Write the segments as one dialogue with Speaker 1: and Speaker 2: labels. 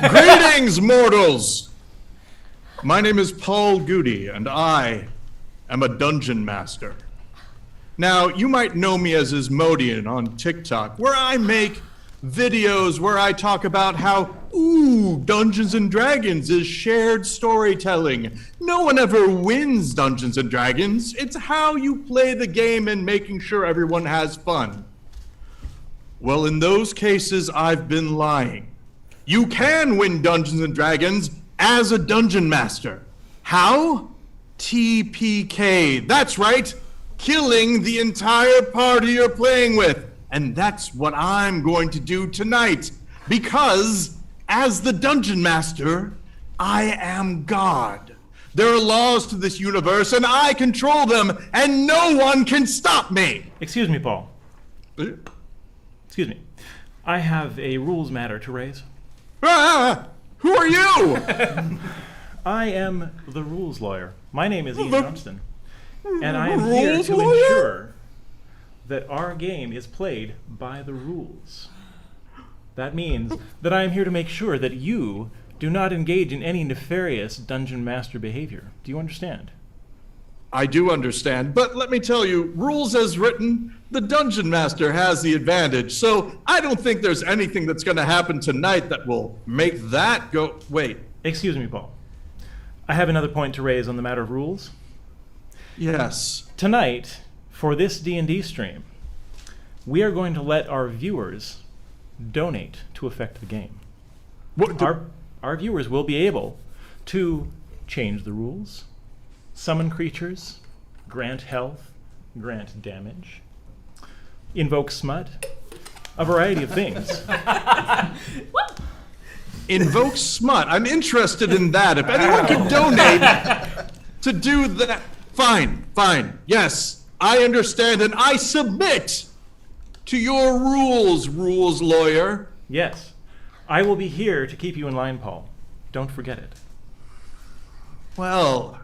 Speaker 1: Greetings, mortals! My name is Paul Gude, and I am a dungeon master. Now, you might know me as Ismodian on TikTok, where I make videos where I talk about how, Dungeons and Dragons is shared storytelling. No one ever wins Dungeons and Dragons. It's how you play the game and making sure everyone has fun. Well, in those cases, I've been lying. You can win Dungeons and Dragons as a dungeon master. How? TPK. That's right. Killing the entire party you're playing with. And that's what I'm going to do tonight. Because, as the dungeon master, I am God. There are laws to this universe, and I control them, and no one can stop me.
Speaker 2: Excuse me, Paul. Excuse me. I have a rules matter to raise.
Speaker 1: Who are you?
Speaker 2: I am the rules lawyer. My name is Ian Johnston, and I am here to ensure that our game is played by the rules. That means that I am here to make sure that you do not engage in any nefarious dungeon master behavior. Do you understand?
Speaker 1: I do understand, but let me tell you, rules as written, the dungeon master has the advantage, so I don't think there's anything that's going to happen tonight that will make that go... Wait.
Speaker 2: Excuse me, Paul. I have another point to raise on the matter of rules.
Speaker 1: Yes.
Speaker 2: Tonight, for this D&D stream, we are going to let our viewers donate to affect the game. Our viewers will be able to change the rules, summon creatures, grant health, grant damage, invoke smut, a variety of things.
Speaker 1: Invoke smut. I'm interested in that. If anyone could donate to do that. Fine. Yes, I understand and I submit to your rules, lawyer.
Speaker 2: Yes, I will be here to keep you in line, Paul. Don't forget it.
Speaker 1: Well,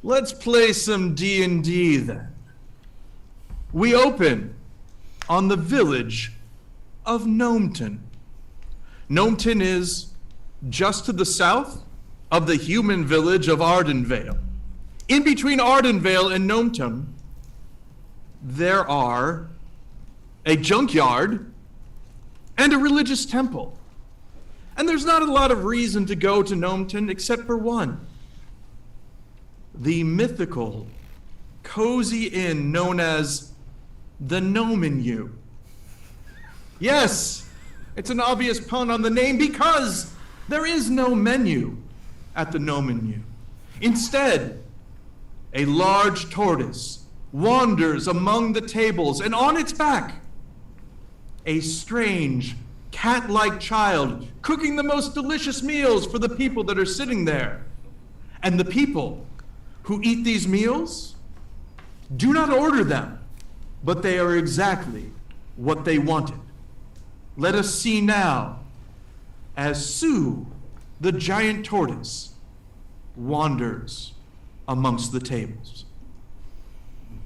Speaker 1: let's play some D&D then. We open on the village of Gnometon. Gnometon is just to the south of the human village of Ardenvale. In between Ardenvale and Gnometon, there are a junkyard and a religious temple. And there's not a lot of reason to go to Gnometon except for one. The mythical, cozy inn known as the Gnomenu. Yes, it's an obvious pun on the name because there is no menu at the Gnomenu. Instead, a large tortoise wanders among the tables, and on its back, a strange, cat-like child cooking the most delicious meals for the people that are sitting there. And the people who eat these meals do not order them, but they are exactly what they wanted. Let us see now as Sue, the giant tortoise, wanders amongst the tables.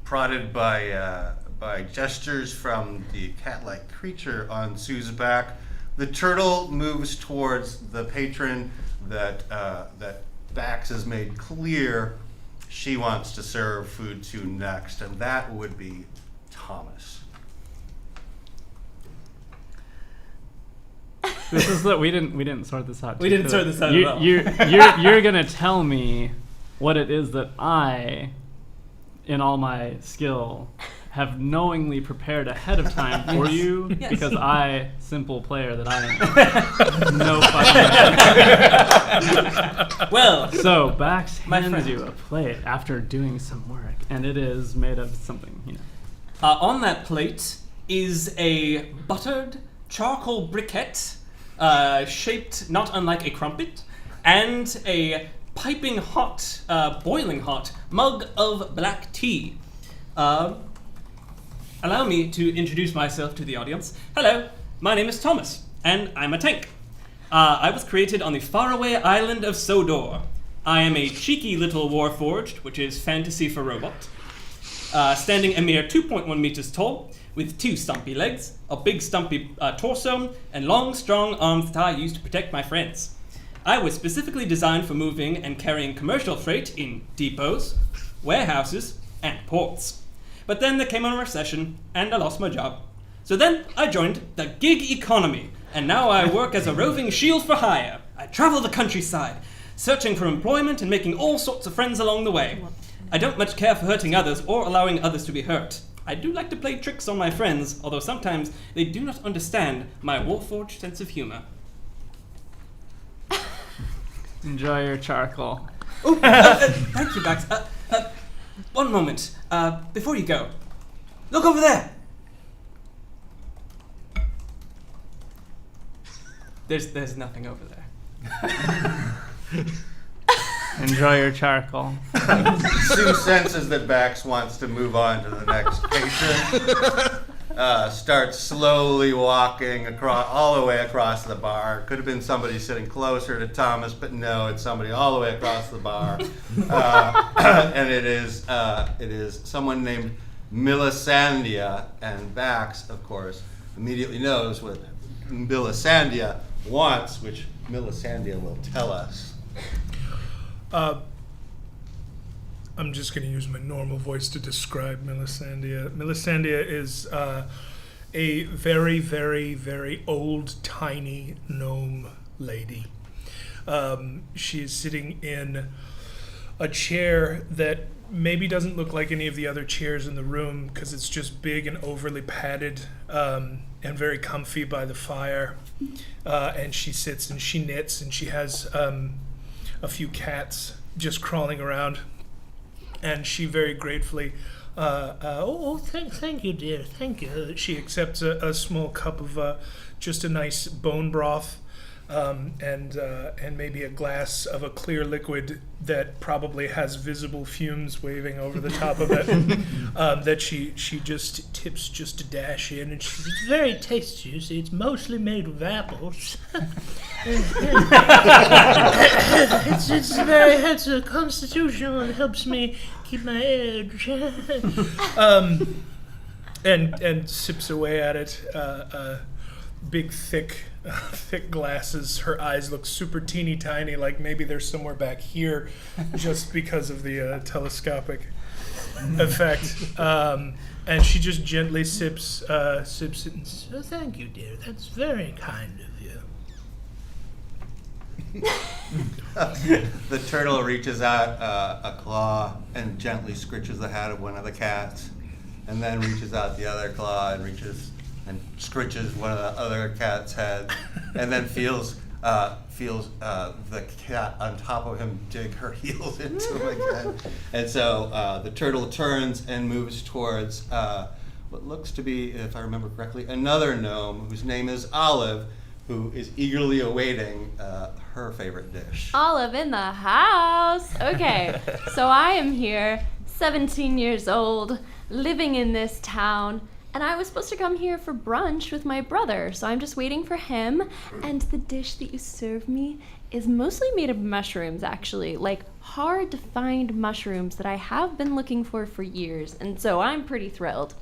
Speaker 3: Prodded by gestures from the cat-like creature on Sue's back, the turtle moves towards the patron that Bax has made clear she wants to serve food to next, and that would be Thomas.
Speaker 4: This is that we didn't sort this out.
Speaker 5: We didn't sort this out at all.
Speaker 4: You're gonna tell me what it is that I, in all my skill, have knowingly prepared ahead of time for you,
Speaker 5: Yes.
Speaker 4: because I, simple player that I am, no fucking.
Speaker 5: Well,
Speaker 4: So Bax
Speaker 5: My
Speaker 4: hands
Speaker 5: friend.
Speaker 4: you a plate after doing some work, and it is made of something,
Speaker 5: on that plate is a buttered charcoal briquette, shaped not unlike a crumpet, and a piping hot, boiling hot mug of black tea. Allow me to introduce myself to the audience. Hello, my name is Thomas, and I'm a tank. I was created on the faraway island of Sodor. I am a cheeky little warforged, which is fantasy for robot, standing a mere 2.1 meters tall, with 2 stumpy legs, a big stumpy torso, and long, strong arms that I use to protect my friends. I was specifically designed for moving and carrying commercial freight in depots, warehouses, and ports. But then there came a recession, and I lost my job. So then I joined the gig economy, and now I work as a roving shield for hire. I travel the countryside, searching for employment and making all sorts of friends along the way. I don't much care for hurting others or allowing others to be hurt. I do like to play tricks on my friends, although sometimes they do not understand my warforged sense of humor.
Speaker 4: Enjoy your charcoal.
Speaker 5: Thank you, Bax. One moment. Before you go, look over there. There's nothing over there.
Speaker 4: Enjoy your charcoal.
Speaker 3: Sue senses that Bax wants to move on to the next patron. Starts slowly walking all the way across the bar. Could have been somebody sitting closer to Thomas, but no, it's somebody all the way across the bar. And it is someone named Milisandia, and Bax, of course, immediately knows what Milisandia wants, which Milisandia will tell us.
Speaker 6: I'm just going to use my normal voice to describe Milisandia. Milisandia is a very, very, very old, tiny gnome lady. She is sitting in a chair that maybe doesn't look like any of the other chairs in the room because it's just big and overly padded and very comfy by the fire. And she sits and she knits, and she has a few cats just crawling around. And she very gratefully Thank you, dear. Thank you. She accepts a small cup of just a nice bone broth, and maybe a glass of a clear liquid that probably has visible fumes waving over the top of it. That she just tips just a dash in, and she's it's very tasty. You see, it's mostly made with apples. It's a constitutional. It helps me keep my edge. And sips away at it. Big, thick glasses. Her eyes look super teeny tiny, like maybe they're somewhere back here, just because of the telescopic effect. And she just gently sips it and says, "Oh, thank you, dear. That's very kind of you."
Speaker 3: The turtle reaches out a claw and gently scritches the head of one of the cats, and then reaches out the other claw and scritches one of the other cat's head, and then feels the cat on top of him dig her heels into him again. And so the turtle turns and moves towards what looks to be, if I remember correctly, another gnome whose name is Olive, who is eagerly awaiting her favorite dish.
Speaker 7: Olive in the house. Okay, so I am here, 17 years old, living in this town, and I was supposed to come here for brunch with my brother, so I'm just waiting for him. And the dish that you serve me is mostly made of mushrooms, actually, like hard to find mushrooms that I have been looking for years, and so I'm pretty thrilled.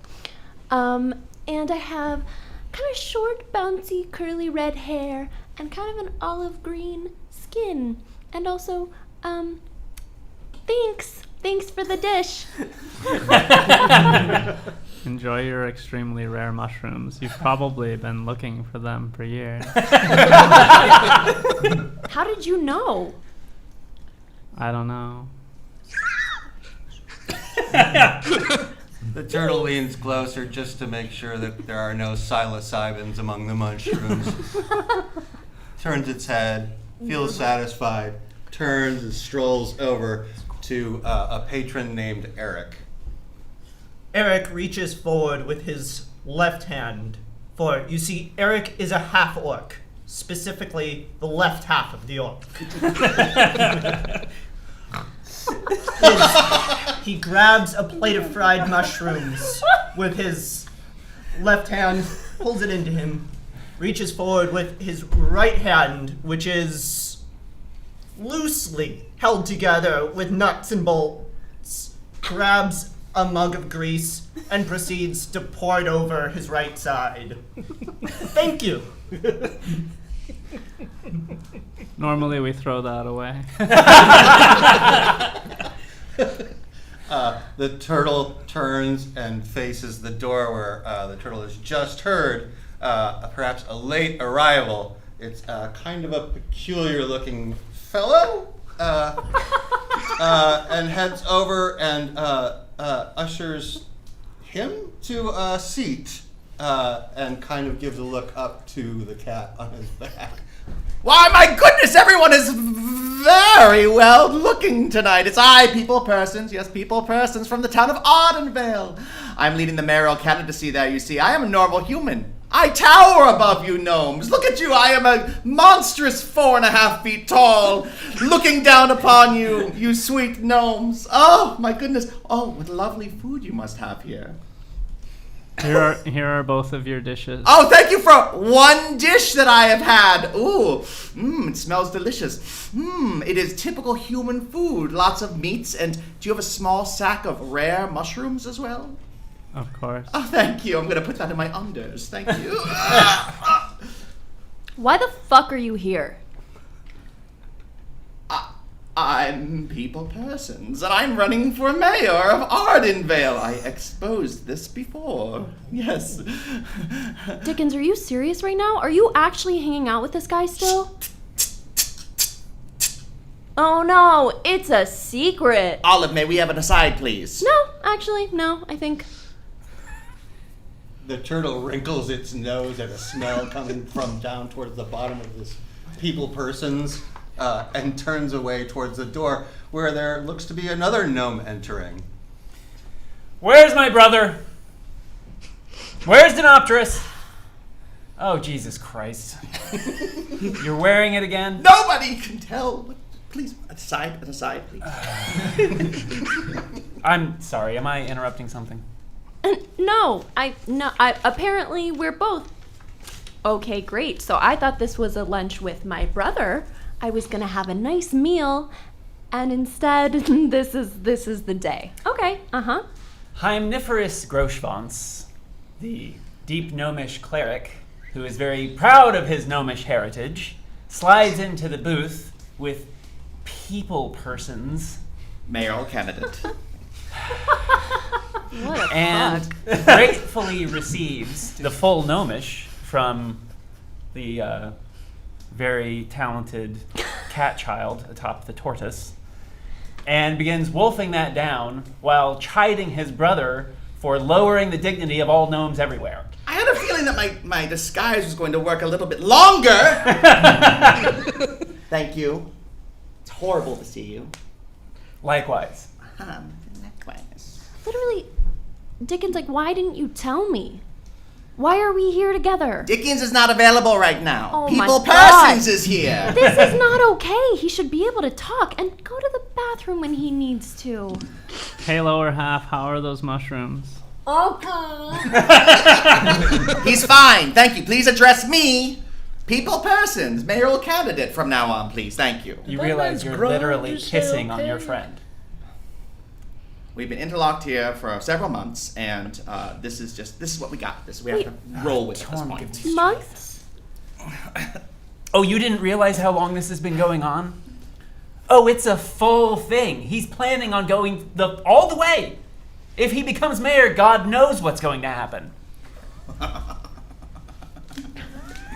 Speaker 7: And I have kind of short, bouncy, curly red hair, and kind of an olive green skin. And also, thanks for the dish.
Speaker 4: Enjoy your extremely rare mushrooms. You've probably been looking for them for years.
Speaker 7: How did you know?
Speaker 4: I don't know.
Speaker 3: The turtle leans closer just to make sure that there are no psilocybins among the mushrooms. Turns its head, feels satisfied, turns and strolls over to a patron named Eric.
Speaker 8: Eric reaches forward with his left hand, for you see, Eric is a half-orc, specifically the left half of the orc. He grabs a plate of fried mushrooms with his left hand, pulls it into him, reaches forward with his right hand, which is loosely held together with nuts and bolts, grabs a mug of grease, and proceeds to pour it over his right side. Thank you.
Speaker 4: Normally we throw that away.
Speaker 3: The turtle turns and faces the door where the turtle has just heard perhaps a late arrival. It's kind of a peculiar looking fellow, and heads over and ushers him to a seat, and kind of gives a look up to the cat on his back.
Speaker 9: Why, my goodness, everyone is very well looking tonight. It's I, people persons, yes, people persons from the town of Ardenvale. I'm leading the mayoral candidacy there, you see. I am a normal human. I tower above you gnomes. Look at you, I am a monstrous 4.5 feet tall, looking down upon you, you sweet gnomes. Oh, my goodness. Oh, what lovely food you must have here.
Speaker 4: Here are both of your dishes.
Speaker 9: Oh, thank you for one dish that I have had. Ooh, it smells delicious. It is typical human food. Lots of meats, and do you have a small sack of rare mushrooms as well?
Speaker 4: Of course.
Speaker 9: Oh, thank you. I'm going to put that in my unders. Thank you.
Speaker 7: Why the fuck are you here?
Speaker 9: I'm people persons, and I'm running for mayor of Ardenvale. I exposed this before. Yes.
Speaker 7: Dickens, are you serious right now? Are you actually hanging out with this guy still? Oh no, it's a secret.
Speaker 9: Olive, may we have an aside, please?
Speaker 7: No, actually, no, I think.
Speaker 3: The turtle wrinkles its nose at a smell coming from down towards the bottom of this people person's, and turns away towards the door where there looks to be another gnome entering.
Speaker 10: Where's my brother? Where's Dinopterus? Oh, Jesus Christ. You're wearing it again?
Speaker 9: Nobody can tell. Please, aside, please.
Speaker 10: I'm sorry, am I interrupting something?
Speaker 7: No, apparently we're both. Okay, great. So I thought this was a lunch with my brother. I was gonna have a nice meal, and instead, this is the day. Okay,
Speaker 10: Hymniferous Groshvance, the deep gnomish cleric, who is very proud of his gnomish heritage, slides into the booth with people persons.
Speaker 9: Mayoral candidate.
Speaker 7: What a
Speaker 10: And
Speaker 7: fuck.
Speaker 10: gratefully receives the full gnomish from the very talented cat child atop the tortoise, and begins wolfing that down while chiding his brother for lowering the dignity of all gnomes everywhere.
Speaker 9: I had a feeling that my disguise was going to work a little bit longer. Thank you. It's horrible to see you.
Speaker 10: Likewise.
Speaker 9: Likewise.
Speaker 7: Literally, Dickens, like, why didn't you tell me? Why are we here together?
Speaker 9: Dickens is not available right now.
Speaker 7: Oh
Speaker 9: People
Speaker 7: my God.
Speaker 9: Persons is here.
Speaker 7: This is not okay. He should be able to talk and go to the bathroom when he needs to.
Speaker 4: Hey, lower half, how are those mushrooms?
Speaker 9: He's fine. Thank you. Please address me. People Persons, mayoral candidate from now on, please. Thank you.
Speaker 10: You realize you're literally kissing on your friend.
Speaker 9: We've been interlocked here for several months, and this is what we got. We have to roll with at this point.
Speaker 7: Months?
Speaker 10: Oh, you didn't realize how long this has been going on? Oh, it's a full thing. He's planning on going all the way. If he becomes mayor, God knows what's going to happen.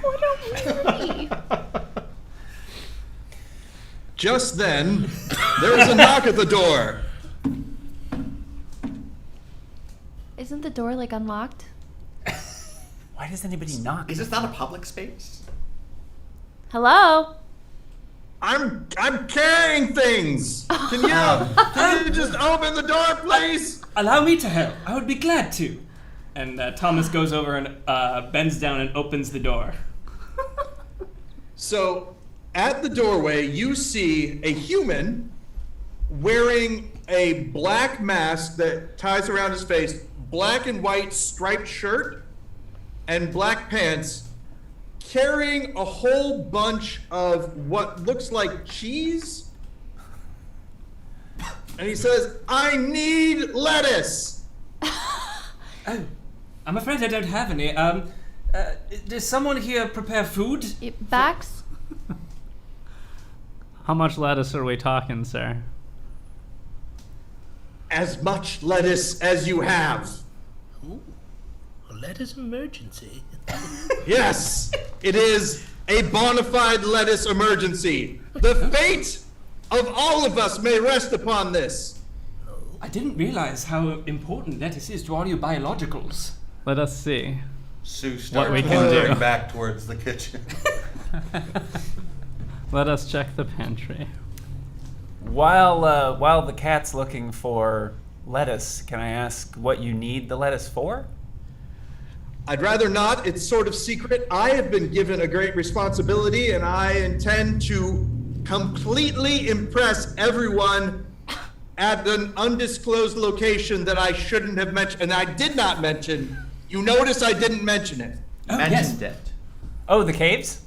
Speaker 7: What are we?
Speaker 1: Just then, there was a knock at the door.
Speaker 7: Isn't the door, like, unlocked?
Speaker 10: Why does anybody knock?
Speaker 9: Is this not a public space?
Speaker 7: Hello?
Speaker 1: I'm carrying things. Can you just open the door, please?
Speaker 5: Allow me to help. I would be glad to. And Thomas goes over and bends down and opens the door.
Speaker 1: So, at the doorway, you see a human wearing a black mask that ties around his face, black and white striped shirt, and black pants, carrying a whole bunch of what looks like cheese. And he says, I need lettuce.
Speaker 5: Oh, I'm afraid I don't have any. Does someone here prepare food?
Speaker 7: Bax?
Speaker 4: How much lettuce are we talking, sir?
Speaker 1: As much lettuce as you have.
Speaker 6: Ooh, a lettuce emergency.
Speaker 1: Yes, it is a bona fide lettuce emergency. The fate of all of us may rest upon this.
Speaker 5: I didn't realize how important lettuce is to all you biologicals.
Speaker 4: Let us see.
Speaker 3: Sue
Speaker 4: What we
Speaker 3: starts
Speaker 4: can do.
Speaker 3: wandering back towards the kitchen.
Speaker 4: Let us check the pantry.
Speaker 10: While the cat's looking for lettuce, can I ask what you need the lettuce for?
Speaker 1: I'd rather not. It's sort of secret. I have been given a great responsibility, and I intend to completely impress everyone at an undisclosed location that I shouldn't have mentioned, and I did not mention. You notice I didn't mention it.
Speaker 5: Oh,
Speaker 9: Mentioned it.
Speaker 10: Oh, the caves?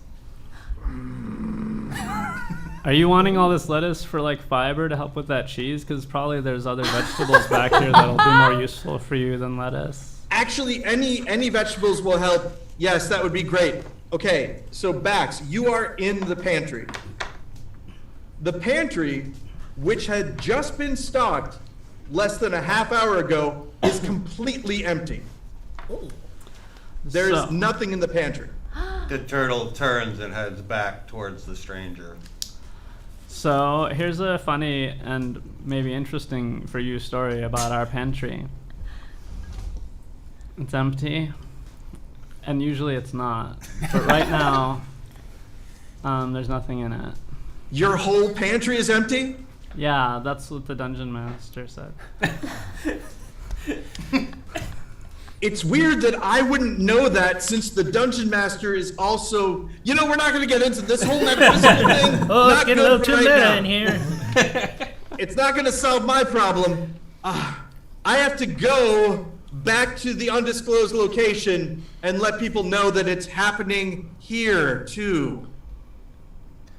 Speaker 4: Are you wanting all this lettuce for like fiber to help with that cheese? Because probably there's other vegetables back here that'll be more useful for you than lettuce.
Speaker 1: Actually, any vegetables will help. Yes, that would be great. Okay, so Bax, you are in the pantry. The pantry, which had just been stocked less than a half hour ago, is completely empty. There's
Speaker 4: So-
Speaker 1: nothing in the pantry.
Speaker 3: The turtle turns and heads back towards the stranger.
Speaker 4: So here's a funny and maybe interesting for you story about our pantry. It's empty, and usually it's not. But right now, there's nothing in it.
Speaker 1: Your whole pantry is empty?
Speaker 4: Yeah, that's what the dungeon master said.
Speaker 1: It's weird that I wouldn't know that since the Dungeon Master is also... You know, we're not going to get into this whole metaphysical thing.
Speaker 6: Oh, it's
Speaker 1: Not
Speaker 6: getting a little
Speaker 1: good
Speaker 6: too
Speaker 1: right
Speaker 6: meta
Speaker 1: now.
Speaker 6: in here.
Speaker 1: It's not going to solve my problem. I have to go back to the undisclosed location and let people know that it's happening here, too.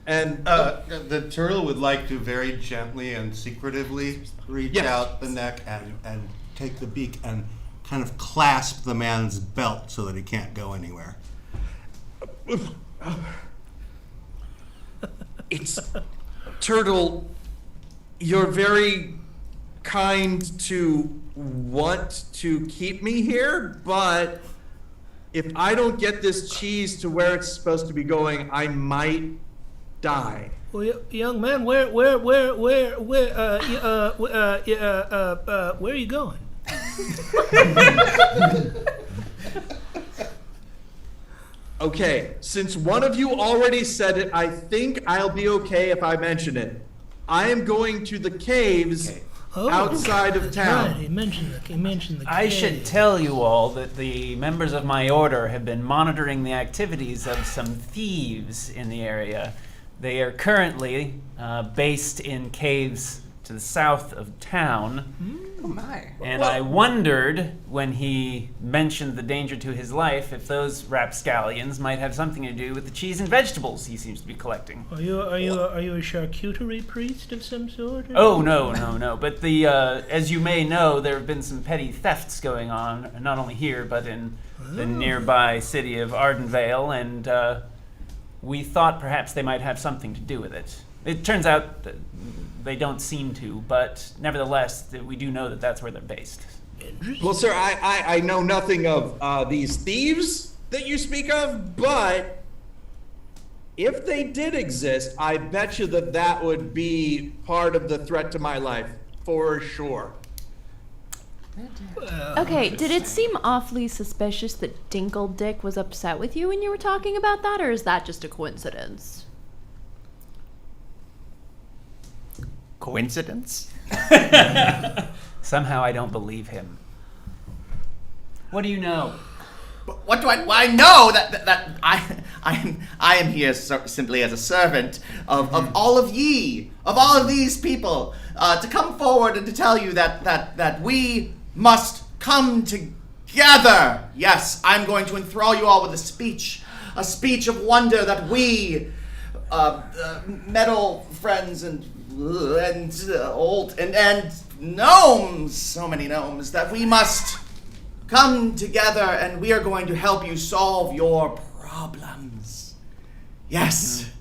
Speaker 1: And
Speaker 3: the turtle would like to very gently and secretively reach
Speaker 1: Yes.
Speaker 3: out the neck and take the beak and kind of clasp the man's belt so that he can't go anywhere.
Speaker 1: It's... Turtle, you're very kind to want to keep me here, but if I don't get this cheese to where it's supposed to be going, I might die.
Speaker 6: Well, young man, where are you going?
Speaker 1: Okay, since one of you already said it, I think I'll be okay if I mention it. I am going to the caves outside of town.
Speaker 6: Right, he mentioned the
Speaker 10: I should tell you all that the members of my order have been monitoring the activities of some thieves in the area. They are currently based in caves to the south of town.
Speaker 9: Oh my.
Speaker 10: And I wondered, when he mentioned the danger to his life, if those rapscallions might have something to do with the cheese and vegetables he seems to be collecting.
Speaker 6: Are you a charcuterie priest of some sort? Or?
Speaker 10: Oh, no. But as you may know, there have been some petty thefts going on, not only here, but in the nearby city of Ardenvale, and we thought perhaps they might have something to do with it. It turns out that they don't seem to, but nevertheless, we do know that that's where they're based.
Speaker 1: Well, sir, I know nothing of these thieves that you speak of, but if they did exist, I bet you that would be part of the threat to my life, for sure.
Speaker 7: Okay, did it seem awfully suspicious that Dinkle Dick was upset with you when you were talking about that, or is that just a coincidence?
Speaker 9: Coincidence?
Speaker 10: Somehow I don't believe him. What do you know?
Speaker 9: What do I know that I am here simply as a servant of all of ye, of all of these people, to come forward and to tell you that we must come together. Yes, I'm going to enthrall you all with a speech of wonder that we, metal friends and old and gnomes, so many gnomes, that we must come together and we are going to help you solve your problems. Yes.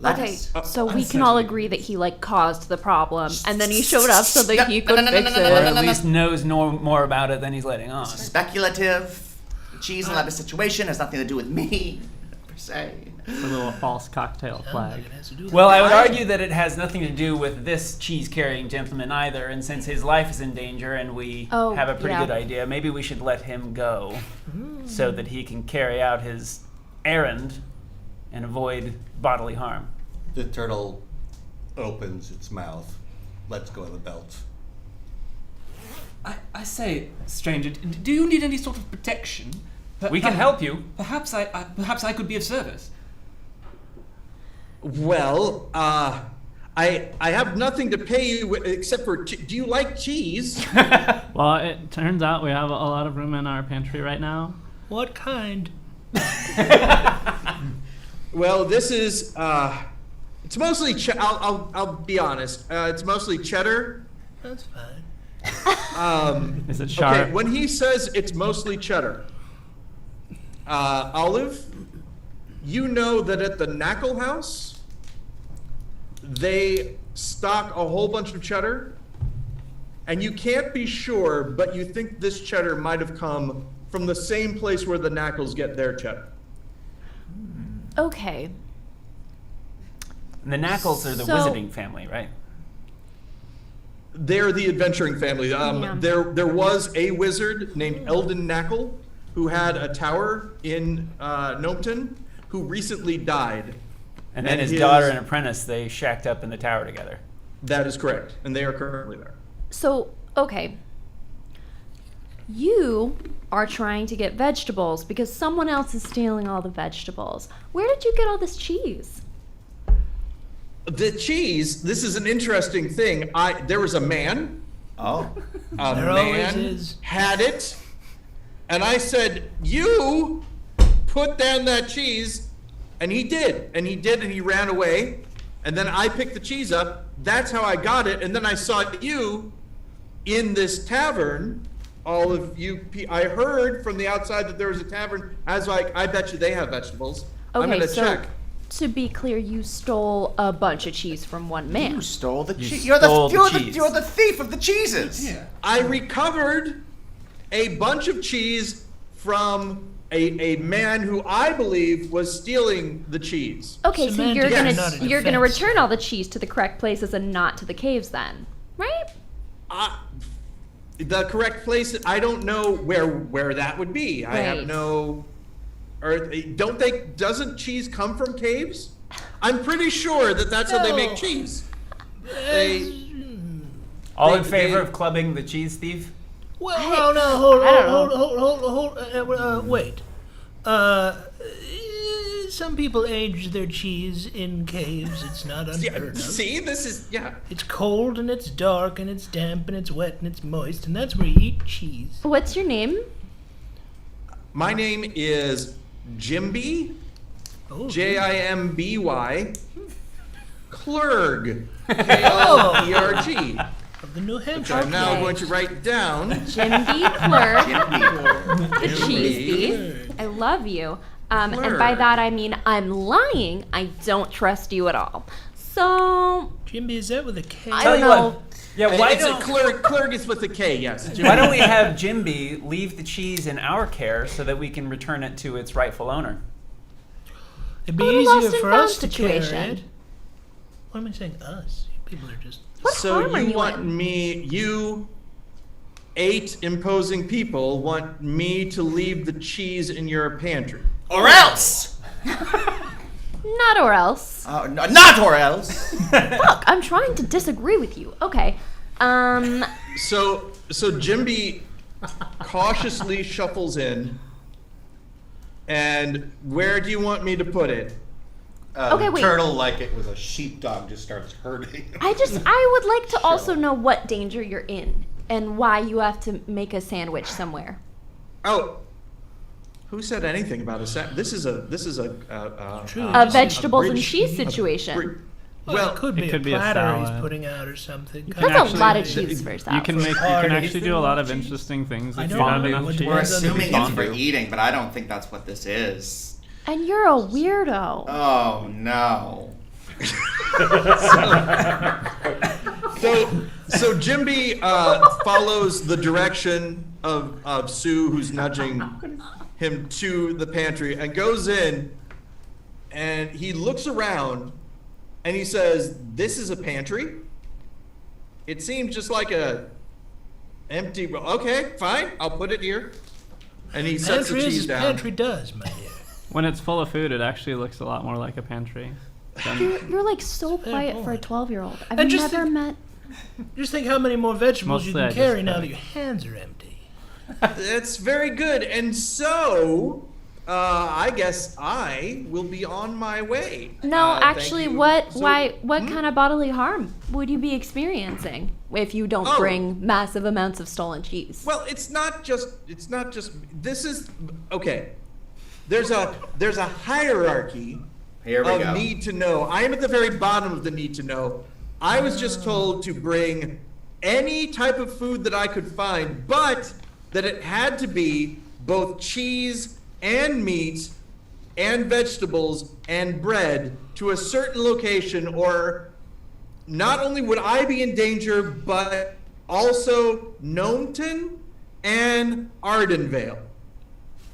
Speaker 9: Let
Speaker 7: Okay,
Speaker 9: us.
Speaker 7: so we can all agree that he caused the problem, and then he showed up so that he could fix
Speaker 10: Or
Speaker 7: it.
Speaker 10: at least knows more about it than he's letting on.
Speaker 9: Speculative. The cheese and ladder situation has nothing to do with me, per se.
Speaker 4: It's a little false cocktail flag.
Speaker 10: Well, I would argue that it has nothing to do with this cheese-carrying gentleman either, and since his life is in danger and we have a pretty good idea, maybe we should let him go so that he can carry out his errand and avoid bodily harm.
Speaker 3: The turtle opens its mouth, lets go of the belt.
Speaker 5: I say, stranger, do you need any sort of protection?
Speaker 10: We can help you.
Speaker 5: Perhaps I could be of service.
Speaker 1: Well, I have nothing to pay you except for... do you like cheese?
Speaker 4: Well, it turns out we have a lot of room in our pantry right now.
Speaker 6: What kind?
Speaker 1: Well, this is... it's mostly... I'll be honest. It's mostly cheddar.
Speaker 6: That's fine.
Speaker 4: Is it sharp?
Speaker 1: Okay, when he says it's mostly cheddar, Olive, you know that at the Knackle House, they stock a whole bunch of cheddar, and you can't be sure, but you think this cheddar might have come from the same place where the Knackles get their cheddar.
Speaker 7: Okay.
Speaker 10: And the Knackles are the
Speaker 7: So-
Speaker 10: wizarding family, right?
Speaker 1: They're the adventuring family. There was a wizard named Eldon Knackle who had a tower in Gnometon who recently died.
Speaker 10: And then his daughter and apprentice, they shacked up in the tower together.
Speaker 1: That is correct, and they are currently there.
Speaker 7: So, Okay. You are trying to get vegetables because someone else is stealing all the vegetables. Where did you get all this cheese?
Speaker 1: The cheese, this is an interesting thing. There was a man.
Speaker 3: Oh.
Speaker 1: A
Speaker 11: There always
Speaker 1: man
Speaker 11: is.
Speaker 1: had it. And I said, you put down that cheese. And he did. And he ran away. And then I picked the cheese up. That's how I got it. And then I saw you in this tavern. All of you, I heard from the outside that there was a tavern. I was like, I bet you they have vegetables. I'm
Speaker 7: Okay,
Speaker 1: gonna
Speaker 7: so
Speaker 1: check.
Speaker 7: to be clear, you stole a bunch of cheese from one man.
Speaker 9: You stole the cheese.
Speaker 10: stole the cheese.
Speaker 9: You're the thief of the cheeses.
Speaker 3: Yeah.
Speaker 1: I recovered a bunch of cheese from a man who I believe was stealing the cheese.
Speaker 7: Okay, so you're
Speaker 11: Semantics
Speaker 1: are
Speaker 11: not
Speaker 7: gonna
Speaker 11: a
Speaker 7: you're gonna
Speaker 11: defense.
Speaker 7: return all the cheese to the correct places and not to the caves, then, right?
Speaker 1: The correct place, I don't know where that would be. I have
Speaker 7: Right.
Speaker 1: no. Or doesn't cheese come from caves? I'm pretty sure that's how they make cheese.
Speaker 10: All in
Speaker 1: They-
Speaker 10: favor
Speaker 1: they-
Speaker 10: of clubbing the cheese thief?
Speaker 11: Well, no, hold, wait. Some people age their cheese in caves. It's not unheard of.
Speaker 1: See, this is, yeah.
Speaker 11: It's cold and it's dark and it's damp and it's wet and it's moist, and that's where you eat cheese.
Speaker 7: What's your name?
Speaker 1: My name is Jimby,
Speaker 11: Oh,
Speaker 1: Jimby, Clerg, K-L-E-R-G.
Speaker 11: of the New
Speaker 1: Which
Speaker 11: Hampshire.
Speaker 1: I'm now
Speaker 7: Okay.
Speaker 1: going to write down.
Speaker 7: Jimby Clerk, the cheese thief. I love you. And by
Speaker 1: Clerk.
Speaker 7: that I mean I'm lying. I don't trust you at all. So
Speaker 11: Jimby, is that with a K?
Speaker 7: I
Speaker 10: Tell
Speaker 7: don't
Speaker 10: you
Speaker 7: know.
Speaker 10: what. Yeah, why
Speaker 1: It's a
Speaker 10: don't
Speaker 1: Clerg is with a K, yes.
Speaker 10: why don't we have Jimby leave the cheese in our care so that we can return it to its rightful owner?
Speaker 11: It'd be
Speaker 7: Oh, lost
Speaker 11: easier
Speaker 7: and
Speaker 11: for
Speaker 7: found
Speaker 11: us to carry
Speaker 7: situation.
Speaker 11: it. What am I saying? Us. You people are just.
Speaker 7: What
Speaker 1: So
Speaker 7: farm are
Speaker 1: you
Speaker 7: you
Speaker 1: want
Speaker 7: in?
Speaker 1: you 8 imposing people want me to leave the cheese in your pantry.
Speaker 9: Or else.
Speaker 7: Not or else.
Speaker 9: Not or else.
Speaker 7: Look, I'm trying to disagree with you. Okay.
Speaker 1: So Jimby cautiously shuffles in. And where do you want me to put it?
Speaker 7: Okay, wait.
Speaker 3: Turtle, like it was a sheepdog, just starts herding.
Speaker 7: I would like to also know what danger you're in and why you have to make a sandwich somewhere.
Speaker 1: Oh, who said anything about a set? This is a
Speaker 11: True.
Speaker 7: A vegetables and
Speaker 1: bridge-
Speaker 7: cheese situation.
Speaker 11: Well, it could be
Speaker 2: it could
Speaker 11: a
Speaker 2: be a
Speaker 11: platter he's
Speaker 2: salad.
Speaker 11: putting out or something.
Speaker 7: That's
Speaker 2: actually-
Speaker 7: a lot of cheese for
Speaker 2: You
Speaker 7: salad.
Speaker 2: can actually do a lot of interesting things
Speaker 11: I
Speaker 2: if you
Speaker 11: know,
Speaker 2: have
Speaker 11: it
Speaker 2: enough
Speaker 11: would
Speaker 2: cheese.
Speaker 9: We're
Speaker 11: depend on the
Speaker 9: assuming it's for
Speaker 11: fondue.
Speaker 9: eating, but I don't think that's what this is.
Speaker 7: And you're a weirdo.
Speaker 9: Oh no.
Speaker 1: So Jimby follows the direction of Sue, who's nudging him to the pantry, and goes in, and he looks around, and he says, "This is a pantry? It seems just like a empty. Okay, fine, I'll put it here." And he sets the
Speaker 11: Pantry is
Speaker 1: cheese
Speaker 11: as
Speaker 1: down.
Speaker 11: pantry does, my dear.
Speaker 2: When it's full of food, it actually looks a lot more like a pantry.
Speaker 7: You're like so quiet for a
Speaker 11: point.
Speaker 7: 12-year-old. I've
Speaker 11: And just
Speaker 7: never
Speaker 11: think-
Speaker 7: met.
Speaker 11: Just think how many more vegetables you
Speaker 2: Mostly I
Speaker 11: can
Speaker 2: just
Speaker 11: carry now
Speaker 2: cut
Speaker 11: that
Speaker 2: it.
Speaker 11: your hands are empty.
Speaker 1: That's very good. And so, I guess I will be on my way.
Speaker 7: No,
Speaker 1: Thank
Speaker 7: actually,
Speaker 1: you.
Speaker 7: what
Speaker 1: So-
Speaker 7: what kind of bodily harm would you be experiencing if you don't
Speaker 1: Oh.
Speaker 7: bring massive amounts of stolen cheese?
Speaker 1: Well, it's not just. This is okay. There's a hierarchy
Speaker 9: Here we
Speaker 1: of
Speaker 9: go.
Speaker 1: need to know. I am at the very bottom of the need to know. I was just told to bring any type of food that I could find, but that it had to be both cheese and meat and vegetables and bread to a certain location, or not only would I be in danger, but also Gnometon and Ardenvale.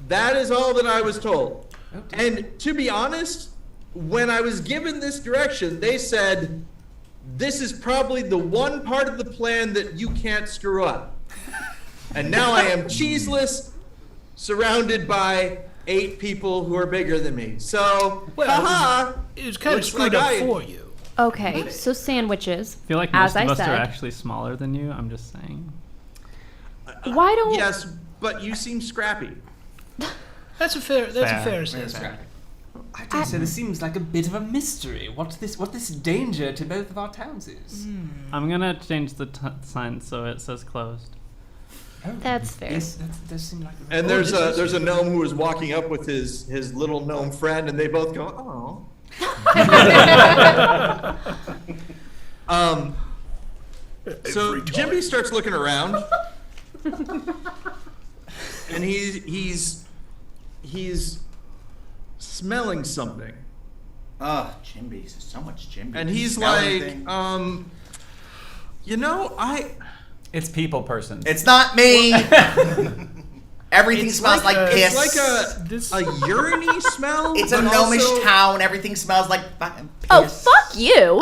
Speaker 1: That is all that I was told. And to be honest, when I was given this direction, they said, this is probably the one part of the plan that you can't screw up. And now I am cheeseless, surrounded by 8 people who are bigger than me. So, haha.
Speaker 11: It was kind of
Speaker 1: Looks
Speaker 11: screwed
Speaker 1: like
Speaker 11: up
Speaker 1: I-
Speaker 11: for you.
Speaker 7: Okay, so sandwiches.
Speaker 2: I feel like
Speaker 7: As
Speaker 2: most of
Speaker 7: I
Speaker 2: us are
Speaker 7: said.
Speaker 2: actually smaller than you. I'm just saying.
Speaker 7: Why don't...
Speaker 1: Yes, but you seem scrappy.
Speaker 11: That's a fair assessment.
Speaker 5: I do say this seems like a bit of a mystery. What this danger to both of our towns is.
Speaker 4: I'm gonna change the sign so it says closed.
Speaker 5: Oh,
Speaker 7: That's fair.
Speaker 5: Yes, that does seem like.
Speaker 1: And there's a gnome who is walking up with his little gnome friend, and they both go, "Oh." So Jimmy starts looking around, and he's smelling something,
Speaker 9: Oh, Jimbies. So much Jimbies.
Speaker 1: and he's
Speaker 9: Smelling
Speaker 1: like,
Speaker 9: thing.
Speaker 10: It's people person.
Speaker 9: It's not me. Everything
Speaker 1: It's
Speaker 9: smells like piss.
Speaker 1: It's like a urine-y smell.
Speaker 9: It's a
Speaker 1: but
Speaker 9: gnomish
Speaker 1: also-
Speaker 9: town. Everything smells like fucking piss.
Speaker 7: Oh, fuck you!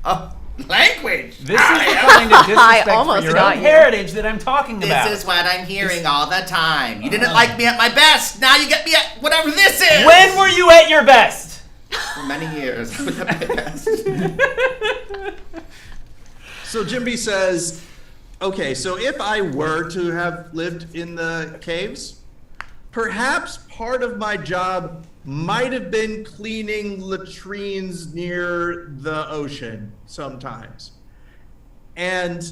Speaker 9: Oh, language.
Speaker 10: This is the kind of disrespect
Speaker 7: almost
Speaker 10: for your
Speaker 7: got
Speaker 10: own
Speaker 7: you.
Speaker 10: heritage that I'm talking about.
Speaker 9: This is what I'm hearing all the time. You didn't like me at my best. Now you get me at whatever this is.
Speaker 10: When were you at your best?
Speaker 9: For many years. I was at my best.
Speaker 1: So Jimby says, okay, so if I were to have lived in the caves, perhaps part of my job might have been cleaning latrines near the ocean sometimes. And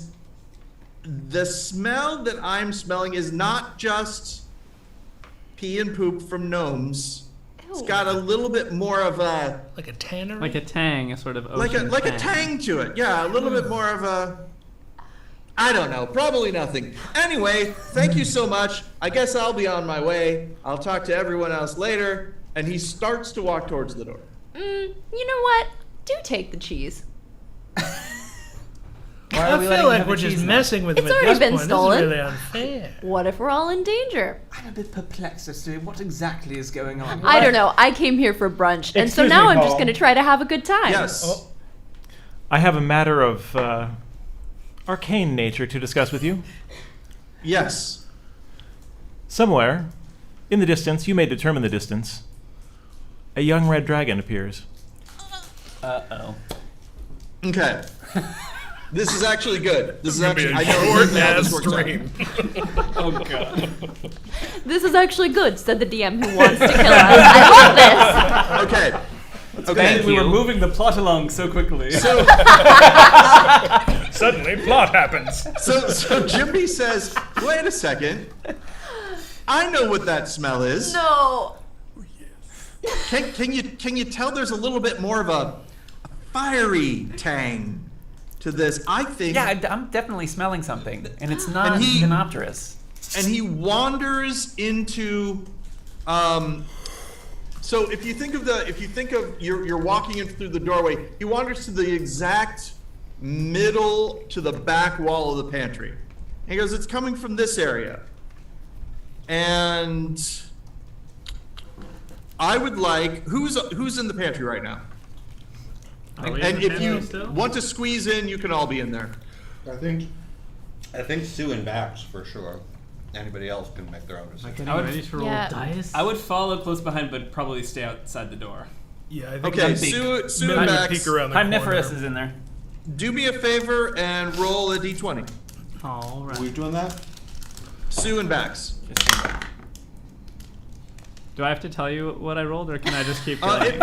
Speaker 1: the smell that I'm smelling is not just pee and poop from gnomes. It's got a little bit more of a
Speaker 11: Like a tannery?
Speaker 4: Like a tang, a sort of ocean
Speaker 1: like a tang to it. Yeah, a little bit more of a, I don't know, probably nothing. Anyway, thank you so much. I guess I'll be on my way. I'll talk to everyone else later. And he starts to walk towards the door.
Speaker 7: You know what? Do take the cheese.
Speaker 11: I feel like we're just messing with him
Speaker 7: It's
Speaker 11: at
Speaker 7: already
Speaker 11: this
Speaker 7: been
Speaker 11: point.
Speaker 7: stolen.
Speaker 11: This is really unfair.
Speaker 7: What if we're all in danger?
Speaker 5: I'm a bit perplexed as to what exactly is going on.
Speaker 7: I don't know. I came here for brunch, and so
Speaker 2: Excuse
Speaker 7: now
Speaker 2: me,
Speaker 7: I'm just
Speaker 2: Paul.
Speaker 7: going to try to have a good time.
Speaker 1: Yes.
Speaker 2: I have a matter of arcane nature to discuss with you.
Speaker 1: Yes.
Speaker 2: Somewhere, in the distance, you may determine the distance, a young red dragon appears.
Speaker 10: Uh-oh.
Speaker 1: Okay. This is actually good. This is
Speaker 6: Gonna be
Speaker 1: actually,
Speaker 6: a
Speaker 1: I know
Speaker 6: short
Speaker 1: how this
Speaker 6: ass
Speaker 1: works out.
Speaker 6: stream.
Speaker 5: Oh god.
Speaker 7: This is actually good, said the DM who wants to kill us. I love this.
Speaker 1: Okay.
Speaker 10: Thank
Speaker 5: We were
Speaker 10: you.
Speaker 5: moving the plot along so quickly.
Speaker 1: So
Speaker 6: Suddenly, plot happens.
Speaker 1: so Jimby says, wait a second. I know what that smell is.
Speaker 7: No.
Speaker 1: Can you tell there's a little bit more of a fiery tang to this? I think.
Speaker 10: Yeah, I'm definitely smelling something, and it's not
Speaker 1: And he-
Speaker 10: Dinopterus.
Speaker 1: And he wanders into. So if you think of you're walking in through the doorway, he wanders to the exact middle to the back wall of the pantry. And he goes, it's coming from this area. And I would like who's in the pantry right now? And if you want to squeeze in, you can all be in there.
Speaker 3: I think Sue and Bax for sure. Anybody else can make their own decision.
Speaker 5: I would,
Speaker 4: Ready to roll
Speaker 7: Yeah.
Speaker 4: dice?
Speaker 5: I would follow close behind, but probably stay outside the door.
Speaker 6: Yeah, I think
Speaker 1: Okay,
Speaker 6: I'm
Speaker 1: Sue and
Speaker 6: gonna
Speaker 1: Max,
Speaker 6: peek around the
Speaker 10: Omniferous
Speaker 6: corner.
Speaker 10: is in there.
Speaker 1: do me a favor and roll a d20.
Speaker 4: All right.
Speaker 3: Are we doing that?
Speaker 1: Sue and Bax.
Speaker 4: Do I have to tell you what I rolled, or can I just keep going?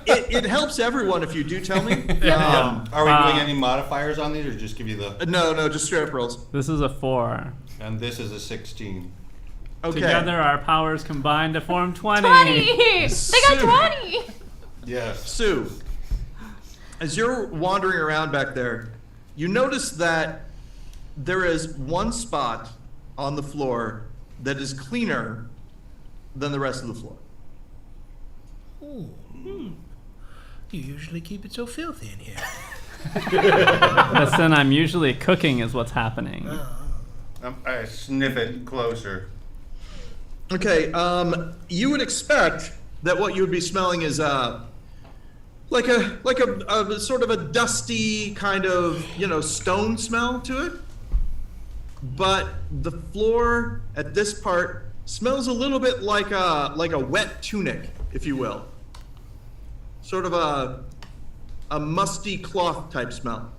Speaker 1: It helps everyone if you do tell me.
Speaker 3: Are we doing any modifiers on these, or just give you the?
Speaker 1: No, just straight up rolls.
Speaker 4: This is a 4.
Speaker 3: And this is a 16.
Speaker 1: Okay.
Speaker 4: Together, our powers combine to form 20.
Speaker 7: 20! They got 20!
Speaker 3: Yes.
Speaker 1: Sue, as you're wandering around back there, you notice that there is one spot on the floor that is cleaner than the rest of the floor.
Speaker 11: You usually keep it so filthy in here.
Speaker 4: Listen, I'm usually cooking is what's happening.
Speaker 3: I sniff it closer.
Speaker 1: Okay, you would expect that what you would be smelling is like a sort of a dusty kind of, stone smell to it. But the floor at this part smells a little bit like a wet tunic, if you will. Sort of a musty cloth type smell.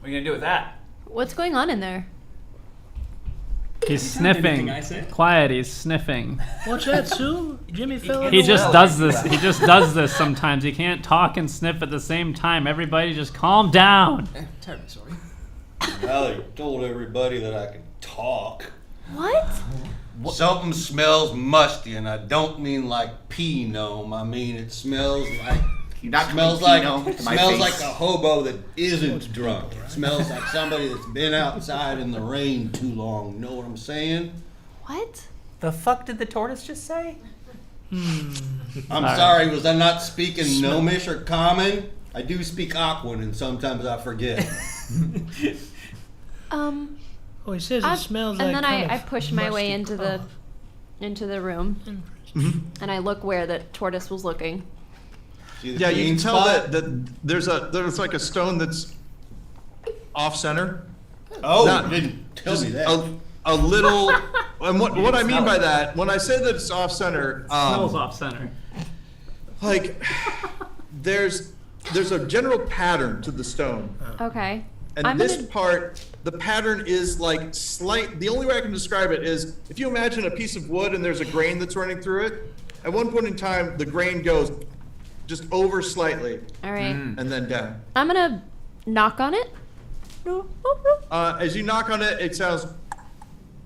Speaker 10: What are you gonna do with that?
Speaker 7: What's going on in there?
Speaker 4: He's
Speaker 5: Anything
Speaker 4: sniffing.
Speaker 5: I say?
Speaker 4: Quiet. He's sniffing.
Speaker 11: What's that, Sue? Jimmy fell in
Speaker 4: He
Speaker 11: the
Speaker 4: just
Speaker 11: well.
Speaker 4: does this. He just does this sometimes. He can't talk and sniff at the same time. Everybody just calm down.
Speaker 5: Terribly sorry.
Speaker 3: Well, I told everybody that I could talk.
Speaker 7: What?
Speaker 3: Something smells musty, and I don't mean like pee gnome. I mean it smells like smells like a hobo that isn't drunk. It smells like somebody that's been outside in the rain too long. Know what I'm saying?
Speaker 7: What?
Speaker 10: The fuck did the tortoise just say?
Speaker 3: I'm sorry. Was I not speaking gnomish or common? I do speak Aquan, and sometimes I forget.
Speaker 11: Oh, he says it smells like.
Speaker 7: And then
Speaker 11: kind
Speaker 7: I
Speaker 11: of
Speaker 7: push my way
Speaker 11: musty
Speaker 7: into the room, and I look where the tortoise was looking.
Speaker 3: See the
Speaker 1: Yeah, you
Speaker 3: green
Speaker 1: can tell
Speaker 3: spot?
Speaker 1: that there's like a stone that's off center.
Speaker 3: Oh,
Speaker 1: Not-
Speaker 3: you didn't tell me that.
Speaker 1: A little. And what I mean by that, when I say that it's off center,
Speaker 4: Smells off center.
Speaker 1: like there's a general pattern to the stone.
Speaker 7: Okay.
Speaker 1: And
Speaker 7: I'm
Speaker 1: this
Speaker 7: gonna-
Speaker 1: part, the pattern is like the only way I can describe it is if you imagine a piece of wood and there's a grain that's running through it, at one point in time, the grain goes just over slightly
Speaker 7: All right.
Speaker 1: and then down.
Speaker 7: I'm gonna knock on it.
Speaker 1: As you knock on it, it sounds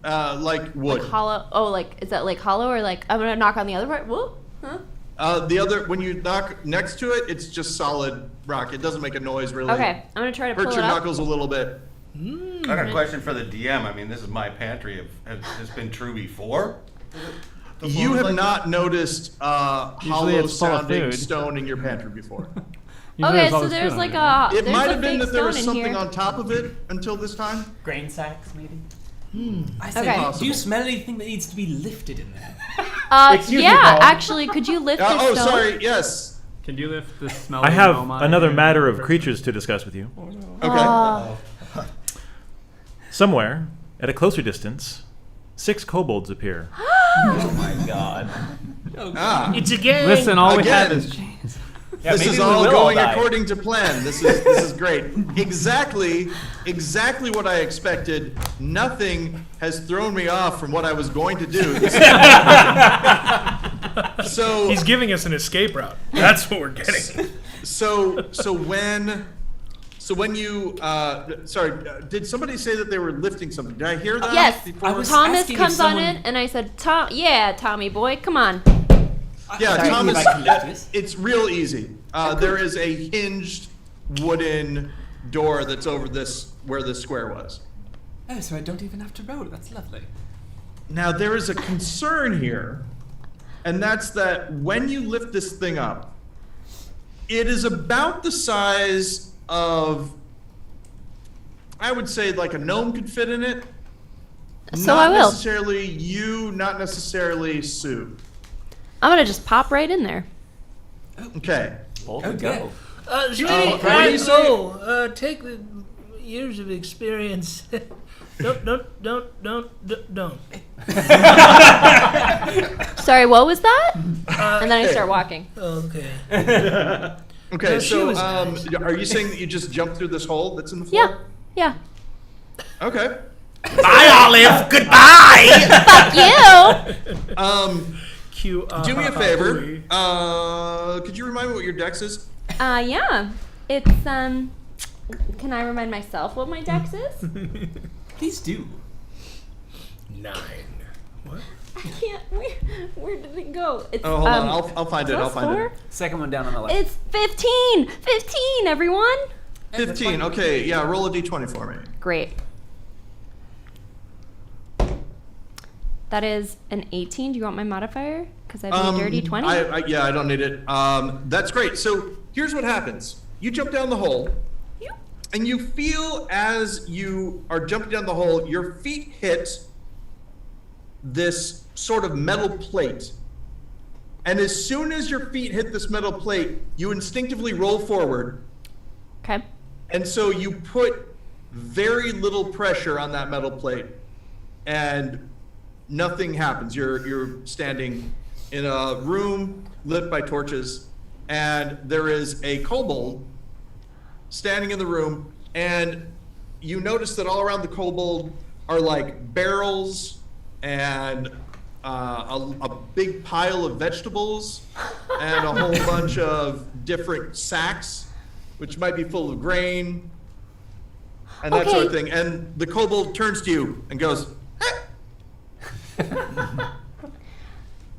Speaker 1: like wood.
Speaker 7: Like hollow. Oh, like is that like hollow or like I'm gonna knock on the other part? Whoa. Huh?
Speaker 1: The other, when you knock next to it, it's just solid rock. It doesn't make a noise really.
Speaker 7: Okay. I'm gonna try to pull
Speaker 1: Hurts
Speaker 7: it
Speaker 1: your
Speaker 7: up.
Speaker 1: knuckles a little bit.
Speaker 3: I got a question for the DM. I mean, this is my pantry. Has this been true before?
Speaker 1: You have not noticed hollow
Speaker 4: it's full of
Speaker 1: sounding
Speaker 4: food.
Speaker 1: stone in your pantry before.
Speaker 4: Usually
Speaker 7: Okay,
Speaker 4: there's all
Speaker 7: so
Speaker 4: this
Speaker 7: there's
Speaker 4: food
Speaker 7: like
Speaker 4: on it.
Speaker 7: a.
Speaker 1: It
Speaker 7: there's
Speaker 1: might
Speaker 7: a
Speaker 1: have been
Speaker 7: big
Speaker 1: that there was
Speaker 7: stone in
Speaker 1: something
Speaker 7: here.
Speaker 1: on top of it until this time.
Speaker 10: Grain sacks, maybe?
Speaker 5: I say,
Speaker 7: Okay.
Speaker 5: do you smell anything that needs to be lifted in there?
Speaker 10: Excuse me,
Speaker 7: Yeah,
Speaker 10: Paul.
Speaker 7: actually, could you lift this
Speaker 1: Oh,
Speaker 7: stone?
Speaker 1: sorry. Yes.
Speaker 4: Can you lift the smell?
Speaker 2: I have another matter of creatures to discuss with you.
Speaker 1: Okay.
Speaker 2: Somewhere, at a closer distance, 6 kobolds appear.
Speaker 10: Oh my god.
Speaker 11: It's a game.
Speaker 4: Listen, all we
Speaker 1: Again.
Speaker 4: have is chains.
Speaker 10: Yeah,
Speaker 1: This
Speaker 10: maybe
Speaker 1: is
Speaker 10: we
Speaker 1: all
Speaker 10: will
Speaker 1: going
Speaker 10: die.
Speaker 1: according to plan. This is great. Exactly what I expected. Nothing has thrown me off from what I was going to do. So
Speaker 6: He's giving us an escape route. That's what we're getting.
Speaker 1: so when you did somebody say that they were lifting something? Did I hear that?
Speaker 7: Yes.
Speaker 1: before?
Speaker 5: I was
Speaker 7: Thomas
Speaker 5: asking if
Speaker 7: comes on
Speaker 5: someone-
Speaker 7: in, and I said, Tommy boy, come on.
Speaker 1: Yeah,
Speaker 5: Sorry,
Speaker 1: Thomas.
Speaker 5: if I can lift this.
Speaker 1: It's real easy. There is a hinged wooden door that's over where this square was.
Speaker 5: Oh, so I don't even have to roll. That's lovely.
Speaker 1: Now there is a concern here, and that's that when you lift this thing up, it is about the size of, I would say, like a gnome could fit in it.
Speaker 7: So
Speaker 1: Not
Speaker 7: I will.
Speaker 1: necessarily you, not necessarily Sue.
Speaker 7: I'm gonna just pop right in there.
Speaker 1: Okay.
Speaker 10: Bold
Speaker 5: Oh,
Speaker 10: to
Speaker 5: dear.
Speaker 10: go.
Speaker 11: Jimmy,
Speaker 1: what do you say?
Speaker 11: take the years of experience. don't.
Speaker 7: Sorry, what was that? And then I start walking.
Speaker 11: Okay.
Speaker 1: Okay,
Speaker 11: No, she
Speaker 1: so
Speaker 11: was nice.
Speaker 1: are you saying that you just jumped through this hole that's in the floor?
Speaker 7: Yeah.
Speaker 1: Okay.
Speaker 9: Bye, Olive. Goodbye.
Speaker 7: Fuck you!
Speaker 11: Cue.
Speaker 1: Do me a favor. Could you remind me what your dex is?
Speaker 7: Yeah. It's, can I remind myself what my dex is?
Speaker 5: Please do.
Speaker 6: 9. What?
Speaker 7: I can't. Where did it go? It's,
Speaker 1: Oh, hold on. I'll find it. I'll
Speaker 7: plus
Speaker 1: find
Speaker 7: 4?
Speaker 1: it.
Speaker 10: Second one down on the left.
Speaker 7: It's 15! 15, everyone!
Speaker 1: 15. Okay, yeah, roll a d20 for me.
Speaker 7: Great. That is an 18. Do you want my modifier? Because I have a dirty 20.
Speaker 1: I don't need it. That's great. So here's what happens. You jump down the hole, and you feel as you are jumping down the hole, your feet hit this sort of metal plate. And as soon as your feet hit this metal plate, you instinctively roll forward.
Speaker 7: Okay.
Speaker 1: And so you put very little pressure on that metal plate, and nothing happens. You're standing in a room lit by torches, and there is a kobold standing in the room, and you notice that all around the kobold are like barrels and a big pile of vegetables and a whole bunch of different sacks, which might be full of grain and that sort of thing. And the kobold turns to you and goes,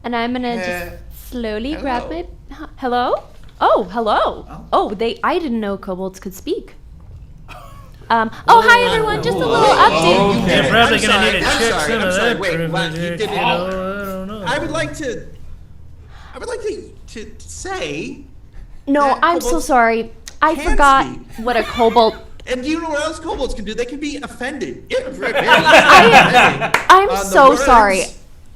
Speaker 7: and I'm gonna just slowly grab my. Hello? Oh, hello. Oh, I didn't know kobolds could speak. Hi everyone. Just a little update.
Speaker 11: You're probably gonna need to check some of that
Speaker 1: Wait,
Speaker 11: privilege.
Speaker 1: you didn't.
Speaker 11: I don't know.
Speaker 1: I would like to say.
Speaker 7: No,
Speaker 1: that
Speaker 7: I'm so
Speaker 1: kobolds
Speaker 7: sorry. I
Speaker 1: can
Speaker 7: forgot
Speaker 1: speak.
Speaker 7: what a kobold.
Speaker 1: And do you know what else kobolds can do? They can be offended.
Speaker 7: I'm
Speaker 1: on the
Speaker 7: so
Speaker 1: words
Speaker 7: sorry.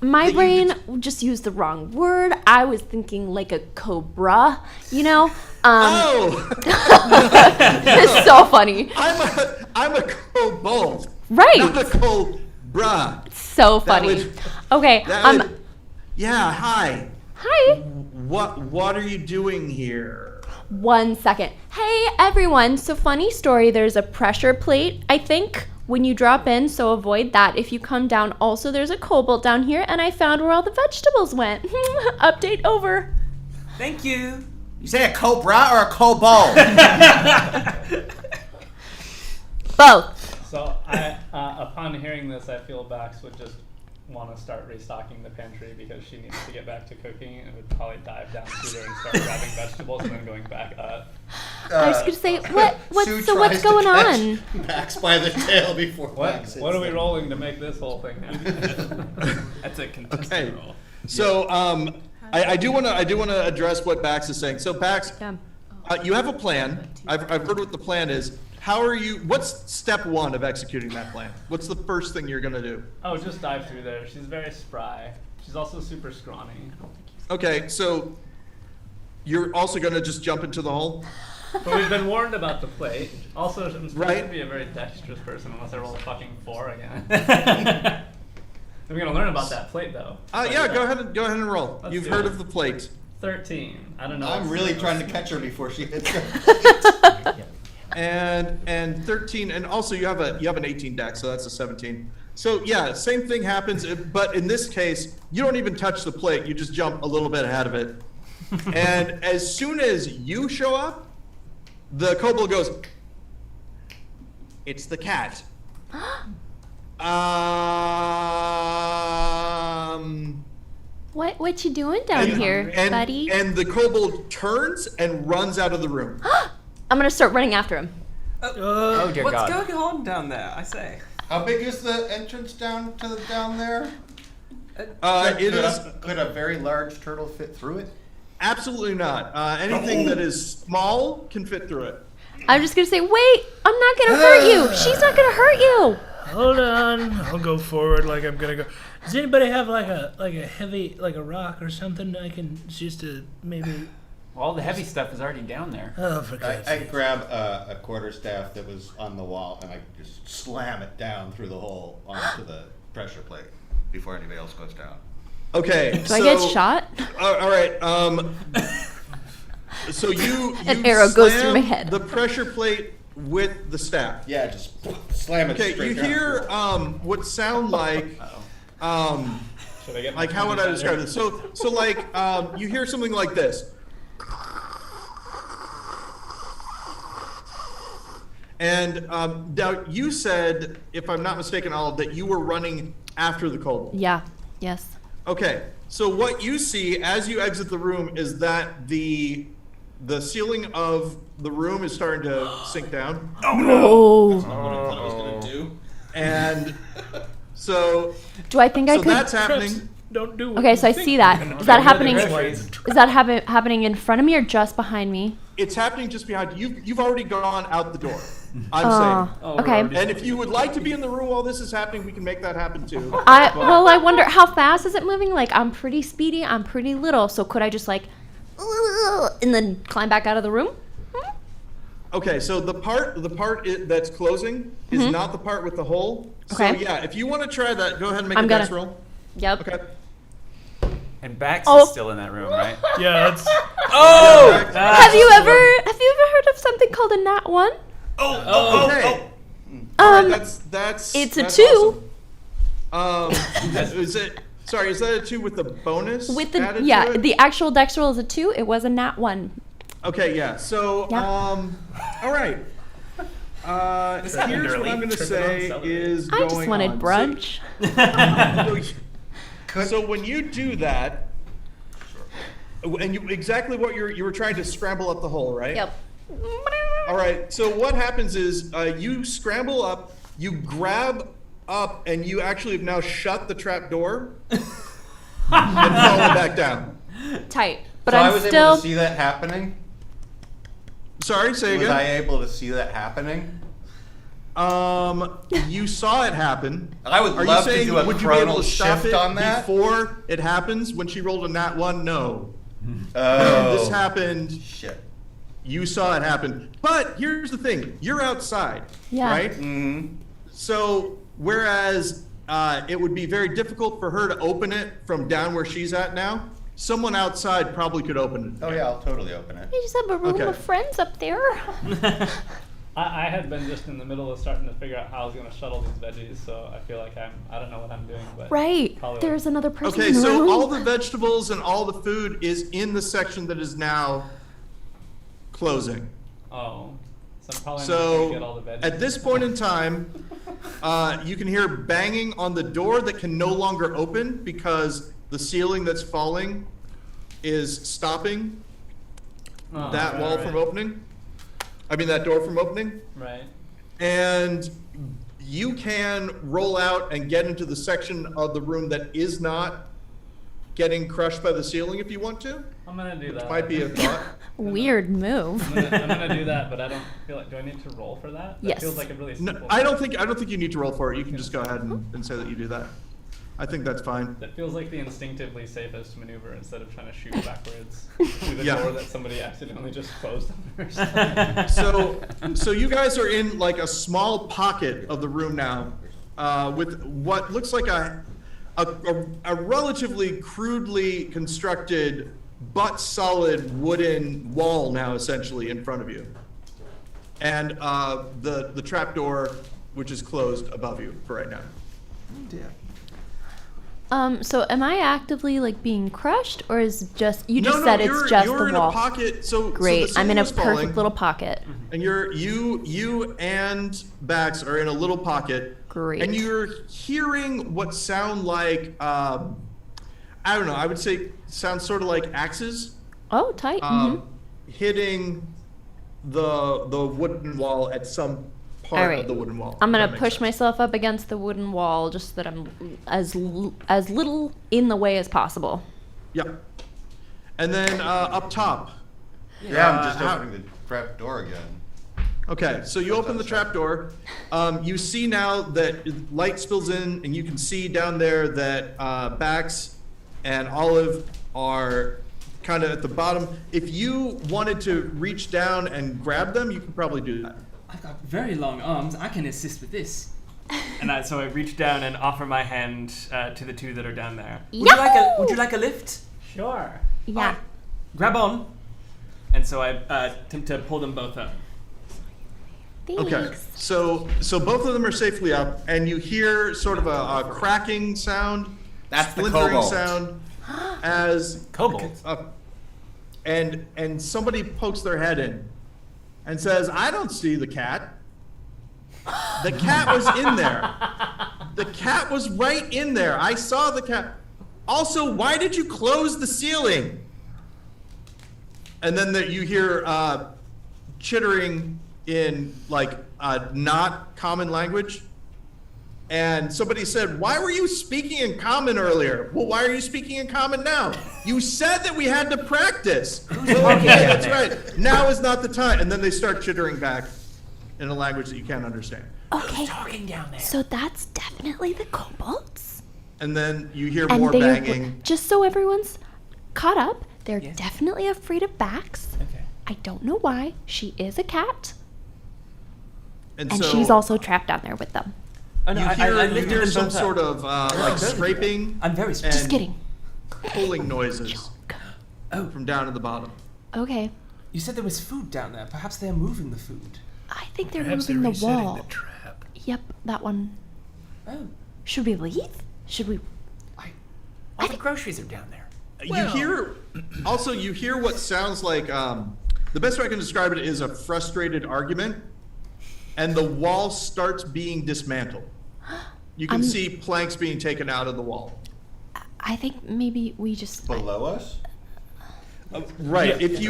Speaker 7: My
Speaker 1: that you
Speaker 7: brain just used the wrong word. I was thinking like a cobra, you know?
Speaker 1: Oh,
Speaker 7: It's so funny.
Speaker 1: I'm a kobold.
Speaker 7: Right.
Speaker 1: Not a cobra.
Speaker 7: So funny. Okay.
Speaker 1: Yeah. Hi.
Speaker 7: Hi.
Speaker 1: What are you doing here?
Speaker 7: 1 second. Hey everyone. So funny story. There's a pressure plate, I think, when you drop in, so avoid that if you come down. Also, there's a kobold down here, and I found where all the vegetables went. Update over.
Speaker 5: Thank you.
Speaker 9: You say a cobra or a kobold?
Speaker 7: Both.
Speaker 4: So, upon hearing this, I feel Bax would just want to start restocking the pantry because she needs to get back to cooking and would probably dive down through there and start grabbing vegetables and then going back up.
Speaker 7: I was gonna say,
Speaker 3: Sue
Speaker 7: what's
Speaker 3: tries
Speaker 7: going
Speaker 3: to
Speaker 7: on?
Speaker 3: catch Max by the tail before Max hits
Speaker 4: What are we
Speaker 3: them.
Speaker 4: rolling to make this whole thing happen?
Speaker 5: That's a contestant
Speaker 1: Okay.
Speaker 5: roll.
Speaker 1: So I do want to address what Bax is saying. So Bax,
Speaker 7: Yeah.
Speaker 1: you have a plan. I've heard what the plan is. What's step one of executing that plan? What's the first thing you're gonna do?
Speaker 4: Oh, just dive through there. She's very spry. She's also super scrawny.
Speaker 1: Okay, so you're also gonna just jump into the hole?
Speaker 4: But we've been warned about the plate. Also, I'm supposed
Speaker 1: Right.
Speaker 4: to be a very dexterous person unless I roll a fucking 4 again. We're gonna learn about that plate though.
Speaker 1: Yeah, go ahead and roll.
Speaker 4: Let's
Speaker 1: You've
Speaker 4: do
Speaker 1: heard
Speaker 4: it.
Speaker 1: of the plate.
Speaker 4: 13. I don't know.
Speaker 3: I'm really trying to catch her before she hits her.
Speaker 1: And 13, and also you have an 18 dex, so that's a 17. So yeah, same thing happens, but in this case, you don't even touch the plate. You just jump a little bit ahead of it. And as soon as you show up, the kobold goes, "It's the cat."
Speaker 7: What you doing down here, buddy?
Speaker 1: And the kobold turns and runs out of the room.
Speaker 7: I'm gonna start running after him.
Speaker 10: Oh dear
Speaker 5: What's
Speaker 10: God.
Speaker 5: going on down there? I say.
Speaker 3: How big is the entrance down there?
Speaker 1: Could
Speaker 3: a very large turtle fit through it?
Speaker 1: Absolutely not. Anything that is small can fit through it.
Speaker 7: I'm just gonna say, wait, I'm not gonna hurt you. She's not gonna hurt you.
Speaker 11: Hold on. I'll go forward like I'm gonna go. Does anybody have like a heavy, like a rock or something I can just maybe?
Speaker 10: All the heavy stuff is already down there.
Speaker 11: Oh, for God's
Speaker 3: I
Speaker 11: sake.
Speaker 3: grab a quarterstaff that was on the wall and I just slam it down through the hole onto the pressure plate before anybody else goes down.
Speaker 1: Okay.
Speaker 7: Do I get shot?
Speaker 1: All right. So you
Speaker 7: An arrow goes through
Speaker 1: slam
Speaker 7: my head.
Speaker 1: the pressure plate with the staff.
Speaker 3: Yeah, just slam it
Speaker 1: Okay.
Speaker 3: straight
Speaker 1: You
Speaker 3: down
Speaker 1: hear
Speaker 3: through it.
Speaker 1: what sound like
Speaker 4: Should I get my
Speaker 1: like how would I
Speaker 4: 20
Speaker 1: describe
Speaker 4: better?
Speaker 1: this? So like you hear something like this. And now you said, if I'm not mistaken, Olive, that you were running after the kobold.
Speaker 7: Yeah. Yes.
Speaker 1: Okay, so what you see as you exit the room is that the ceiling of the room is starting to sink down.
Speaker 7: Oh.
Speaker 3: That's not what I thought I was gonna do.
Speaker 1: And so
Speaker 7: Do I think I
Speaker 1: so
Speaker 7: could?
Speaker 1: that's happening.
Speaker 11: Don't do it.
Speaker 7: Okay, so I see that. Is that happening?
Speaker 10: Crazy.
Speaker 7: Is that happening in front of me or just behind me?
Speaker 1: It's happening just behind you. You've already gone out the door. I'm saying.
Speaker 4: Oh, we're
Speaker 7: Okay.
Speaker 4: already-
Speaker 1: And if you would like to be in the room while this is happening, we can make that happen too.
Speaker 7: I wonder how fast is it moving? Like I'm pretty speedy, I'm pretty little, so could I just like and then climb back out of the room?
Speaker 1: Okay, so the part that's closing is not the part with the hole. So
Speaker 7: Okay.
Speaker 1: yeah, if you want to try that, go ahead and make
Speaker 7: I'm
Speaker 1: a
Speaker 7: gonna-
Speaker 1: dex roll.
Speaker 7: Yep.
Speaker 1: Okay.
Speaker 10: And Bax
Speaker 7: Oh.
Speaker 10: is still in that room, right?
Speaker 11: Yeah, that's.
Speaker 7: Have you ever heard of something called a nat 1?
Speaker 1: Okay. All right, that's
Speaker 7: it's a
Speaker 1: that's
Speaker 7: 2.
Speaker 1: Awesome. Is it? Sorry, is that a 2 with the bonus?
Speaker 7: With the
Speaker 1: added to it?
Speaker 7: the actual dex roll is a 2. It was a nat 1.
Speaker 1: Okay, yeah. So,
Speaker 7: Yeah.
Speaker 1: all right. Here's what I'm going to say is
Speaker 7: I
Speaker 1: going
Speaker 7: just wanted
Speaker 1: on.
Speaker 7: brunch.
Speaker 1: So when you do that, and exactly what you were trying to scramble up the hole, right?
Speaker 7: Yep.
Speaker 1: All right. So what happens is you scramble up, you grab up, and you actually have now shut the trap door and fallen back down.
Speaker 7: Tight. But
Speaker 3: So
Speaker 7: I'm
Speaker 3: I was
Speaker 7: still
Speaker 3: able to see that happening.
Speaker 1: Sorry, say
Speaker 3: Was
Speaker 1: again.
Speaker 3: I able to see that happening?
Speaker 1: You saw it happen.
Speaker 3: I would
Speaker 1: Are
Speaker 3: love
Speaker 1: you
Speaker 3: to
Speaker 1: saying,
Speaker 3: do a
Speaker 1: would you be able
Speaker 3: chronal
Speaker 1: to stop
Speaker 3: shift
Speaker 1: it
Speaker 3: on that.
Speaker 1: before it happens? When she rolled a nat 1, no.
Speaker 3: Oh.
Speaker 1: This happened.
Speaker 3: Shit.
Speaker 1: You saw it happen. But here's the thing: you're outside,
Speaker 7: Yeah.
Speaker 1: right?
Speaker 3: Mm-hmm.
Speaker 1: So whereas it would be very difficult for her to open it from down where she's at now, someone outside probably could open it.
Speaker 3: Oh yeah, I'll totally open it.
Speaker 7: I just have a room
Speaker 1: Okay.
Speaker 7: of friends up there.
Speaker 4: I had been just in the middle of starting to figure out how I was going to shuttle these veggies, so I feel like I don't know what I'm doing, but
Speaker 7: Right.
Speaker 4: probably
Speaker 7: There's another person
Speaker 1: Okay,
Speaker 7: in the
Speaker 1: so
Speaker 7: room.
Speaker 1: all the vegetables and all the food is in the section that is now closing.
Speaker 4: Oh, so I'm probably not going to get all
Speaker 1: So
Speaker 4: the veggies.
Speaker 1: at this point in time, you can hear banging on the door that can no longer open because the ceiling that's falling is stopping
Speaker 4: Oh,
Speaker 1: that
Speaker 4: right,
Speaker 1: wall
Speaker 4: right.
Speaker 1: from opening. I mean, that door from opening.
Speaker 4: Right.
Speaker 1: And you can roll out and get into the section of the room that is not getting crushed by the ceiling if you want to.
Speaker 4: I'm going to do that.
Speaker 1: Might be a thought.
Speaker 7: Weird move.
Speaker 4: I'm gonna do that, but I don't feel like. Do I need to roll for that? That
Speaker 7: Yes.
Speaker 4: feels like a really
Speaker 1: No,
Speaker 4: simple.
Speaker 1: I don't think you need to roll for it. You can just go ahead and say that you do that. I think that's fine.
Speaker 4: That feels like the instinctively safest maneuver instead of trying to shoot backwards through the
Speaker 1: Yeah.
Speaker 4: door that somebody accidentally just closed on her.
Speaker 1: So you guys are in like a small pocket of the room now, with what looks like a relatively crudely constructed but solid wooden wall now essentially in front of you, and the trap door which is closed above you for right now.
Speaker 7: So am I actively like being crushed, or is just you just
Speaker 1: No,
Speaker 7: said
Speaker 1: you're,
Speaker 7: it's just
Speaker 1: you're
Speaker 7: the
Speaker 1: in
Speaker 7: wall?
Speaker 1: a pocket. So
Speaker 7: Great.
Speaker 1: So the
Speaker 7: I'm in a
Speaker 1: ceiling is falling,
Speaker 7: perfect little pocket.
Speaker 1: and you and Bax are in a little pocket.
Speaker 7: Great.
Speaker 1: And you're hearing what sound like I don't know. I would say sounds sort of like axes
Speaker 7: Oh, tight.
Speaker 1: hitting the wooden wall at some part
Speaker 7: All right.
Speaker 1: of the wooden wall.
Speaker 7: I'm
Speaker 1: if
Speaker 7: gonna
Speaker 1: that makes
Speaker 7: push
Speaker 1: sense.
Speaker 7: myself up against the wooden wall just so that I'm as little in the way as possible.
Speaker 1: Yep. And then up top.
Speaker 3: Yeah, I'm just
Speaker 1: how-
Speaker 3: opening the trap door again.
Speaker 1: Okay, so you open the trap door. You see now that light spills in, and you can see down there that Bax and Olive are kind of at the bottom. If you wanted to reach down and grab them, you could probably do that.
Speaker 5: I've got very long arms. I can assist with this. And so I reach down and offer my hand to the two that are down there. Would you like a lift?
Speaker 4: Sure.
Speaker 7: Yeah.
Speaker 5: Grab on. And so I attempt to pull them both up.
Speaker 7: Thanks.
Speaker 1: Okay, so both of them are safely up, and you hear sort of a cracking sound,
Speaker 9: That's the
Speaker 1: splintering
Speaker 9: kobold.
Speaker 1: sound, as
Speaker 10: Kobold.
Speaker 1: and somebody pokes their head in and says, "I don't see the cat. The cat was in there. The cat was right in there. I saw the cat. Also, why did you close the ceiling?" And then you hear chittering in like not common language. And somebody said, "Why were you speaking in common earlier?" "Well, why are you speaking in common now?" "You said that we had to practice." "Well, okay, that's right. Now is not the time." And then they start chittering back in a language that you can't understand.
Speaker 7: Okay.
Speaker 10: Talking down there.
Speaker 7: So that's definitely the kobolds.
Speaker 1: And then you hear
Speaker 7: And
Speaker 1: more
Speaker 7: they
Speaker 1: banging.
Speaker 7: just so everyone's caught up, they're
Speaker 5: Yes.
Speaker 7: definitely afraid of Bax.
Speaker 5: Okay.
Speaker 7: I don't know why. She is a cat, and
Speaker 1: so
Speaker 7: she's also trapped down there with them.
Speaker 5: Oh, no,
Speaker 1: you
Speaker 5: I
Speaker 1: hear, you
Speaker 5: lifted
Speaker 1: hear
Speaker 5: them
Speaker 1: some
Speaker 5: both up.
Speaker 1: sort of like scraping
Speaker 5: I'm very
Speaker 1: and
Speaker 7: Just kidding.
Speaker 1: pulling noises
Speaker 5: Oh,
Speaker 1: from down at the bottom.
Speaker 7: Okay.
Speaker 5: you said there was food down there. Perhaps they are moving the food.
Speaker 7: I think they're
Speaker 6: Perhaps they're
Speaker 7: moving the
Speaker 6: resetting
Speaker 7: wall.
Speaker 6: the trap.
Speaker 7: Yep, that one.
Speaker 9: Oh.
Speaker 7: Should we leave? Should we?
Speaker 10: All the groceries are down there.
Speaker 1: You hear what sounds like, the best way I can describe it is a frustrated argument, and the wall starts being dismantled. You can see planks being taken out of the wall.
Speaker 7: I think maybe we just...
Speaker 3: Below us?
Speaker 1: Right. If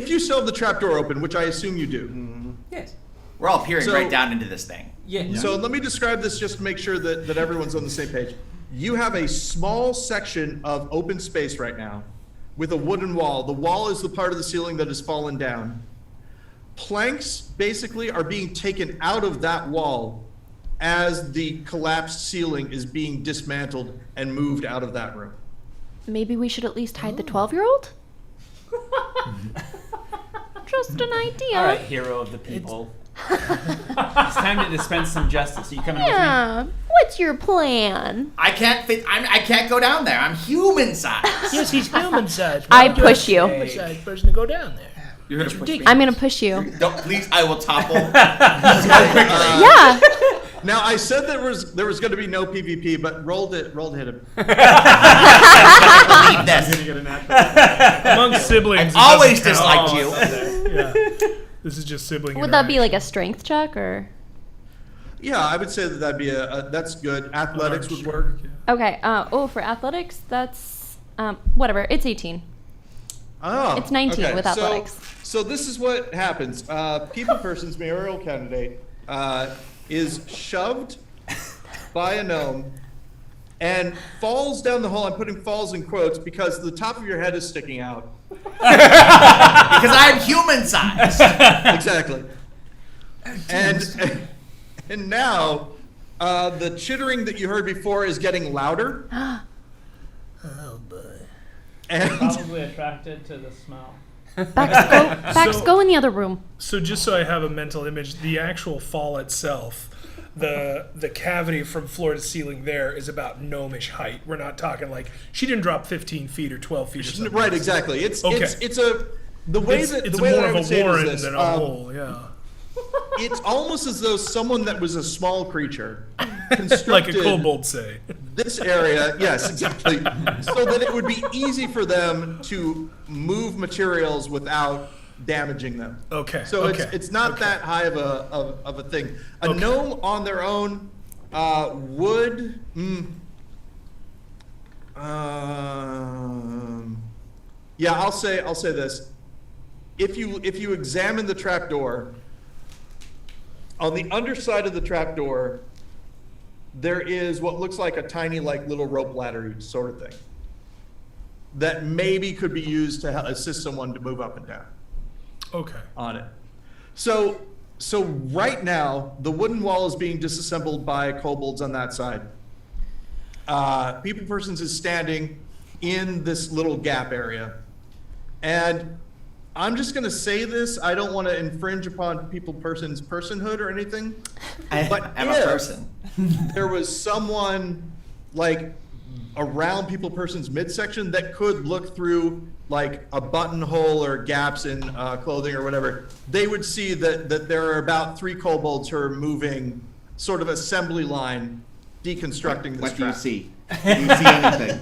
Speaker 1: you still have the trapdoor open, which I assume you do.
Speaker 10: Yes.
Speaker 9: We're all peering
Speaker 1: So-
Speaker 9: right down into this thing.
Speaker 10: Yeah.
Speaker 1: So let me describe this just to make sure that everyone's on the same page. You have a small section of open space right now with a wooden wall. The wall is the part of the ceiling that has fallen down. Planks basically are being taken out of that wall as the collapsed ceiling is being dismantled and moved out of that room.
Speaker 7: Maybe we should at least hide the 12-year-old? Just an idea.
Speaker 10: All right, hero of the people. It's time to dispense some justice. Are you coming with me?
Speaker 7: Yeah. What's your plan?
Speaker 9: I can't fit. I can't go down there. I'm human sized.
Speaker 11: Yes, he's human sized.
Speaker 7: I push you.
Speaker 11: Human sized person to go down there.
Speaker 9: You're gonna push me.
Speaker 7: I'm gonna push you.
Speaker 9: Don't, please. I will topple.
Speaker 7: Yeah.
Speaker 1: Now I said there was going to be no PvP, but roll to hit him.
Speaker 9: Believe this.
Speaker 6: Among siblings,
Speaker 9: I've always
Speaker 6: it doesn't
Speaker 9: disliked
Speaker 6: count.
Speaker 9: you.
Speaker 6: Yeah. This is just sibling.
Speaker 7: Would that be like
Speaker 6: interaction.
Speaker 7: a strength check or?
Speaker 1: Yeah, I would say that'd be that's good. Athletics would
Speaker 6: Sure,
Speaker 1: work.
Speaker 6: yeah.
Speaker 7: Okay. For athletics, that's whatever. It's 18.
Speaker 1: Oh,
Speaker 7: It's 19 with athletics.
Speaker 1: So this is what happens. People person's mayoral candidate is shoved by a gnome and falls down the hole. I'm putting falls in quotes because the top of your head is sticking out.
Speaker 9: Because I'm human sized.
Speaker 1: Exactly. And now the chittering that you heard before is getting louder.
Speaker 11: Oh boy.
Speaker 1: And
Speaker 4: Probably attracted to the smell.
Speaker 7: Bax, go in the other room.
Speaker 6: So just so I have a mental image, the actual fall itself, the cavity from floor to ceiling there is about gnomish height. We're not talking like she didn't drop 15 feet or 12 feet or something.
Speaker 1: right, exactly. It's
Speaker 6: Okay.
Speaker 1: it's the way
Speaker 6: It's,
Speaker 1: that
Speaker 6: it's
Speaker 1: the way
Speaker 6: more
Speaker 1: that I
Speaker 6: of
Speaker 1: would
Speaker 6: a
Speaker 1: say it is
Speaker 6: warren
Speaker 1: this,
Speaker 6: than a hole, yeah.
Speaker 1: It's almost as though someone that was a small creature
Speaker 6: Like a
Speaker 1: constructed
Speaker 6: kobold say.
Speaker 1: this area, yes, exactly, so that it would be easy for them to move materials without damaging them.
Speaker 6: Okay.
Speaker 1: So
Speaker 6: okay.
Speaker 1: it's not that high of a thing. A gnome on their own would. Yeah, I'll say this. If you examine the trapdoor, on the underside of the trapdoor, there is what looks like a tiny, like little rope ladder sort of thing that maybe could be used to assist someone to move up and down
Speaker 6: Okay.
Speaker 1: on it. So right now, the wooden wall is being disassembled by kobolds on that side. People Persons is standing in this little gap area. And I'm just going to say this. I don't want to infringe upon People Person's personhood or anything. But
Speaker 9: I'm a
Speaker 1: if
Speaker 9: person.
Speaker 1: there was someone like around People Person's midsection that could look through like a buttonhole or gaps in clothing or whatever, they would see that there are about 3 kobolds who are moving sort of assembly line, deconstructing this
Speaker 9: What do you
Speaker 1: trap.
Speaker 9: see? Do you see anything?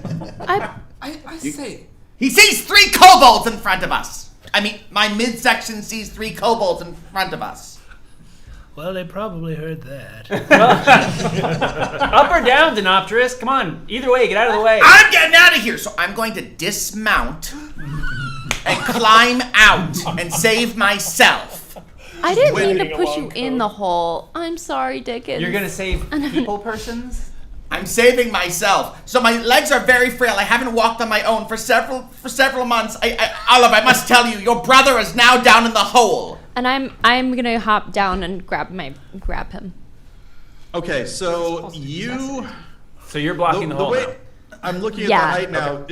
Speaker 5: I say.
Speaker 9: He sees 3 kobolds in front of us. I mean, my midsection sees 3 kobolds in front of us.
Speaker 11: Well, they probably heard that.
Speaker 10: Up or down, Dinopterus? Come on. Either way, get out of the way.
Speaker 9: I'm getting out of here, so I'm going to dismount and climb out and save myself.
Speaker 7: I didn't mean to
Speaker 6: Waiting
Speaker 7: push you
Speaker 6: along
Speaker 7: in the hole. I'm sorry, Dickens.
Speaker 10: You're gonna save People Persons?
Speaker 9: I'm saving myself. So my legs are very frail. I haven't walked on my own for several months. Olive, I must tell you, your brother is now down in the hole.
Speaker 7: And I'm gonna hop down and grab him.
Speaker 1: Okay, so you.
Speaker 10: So you're blocking the hole now.
Speaker 1: I'm looking at
Speaker 7: Yeah.
Speaker 1: the height now.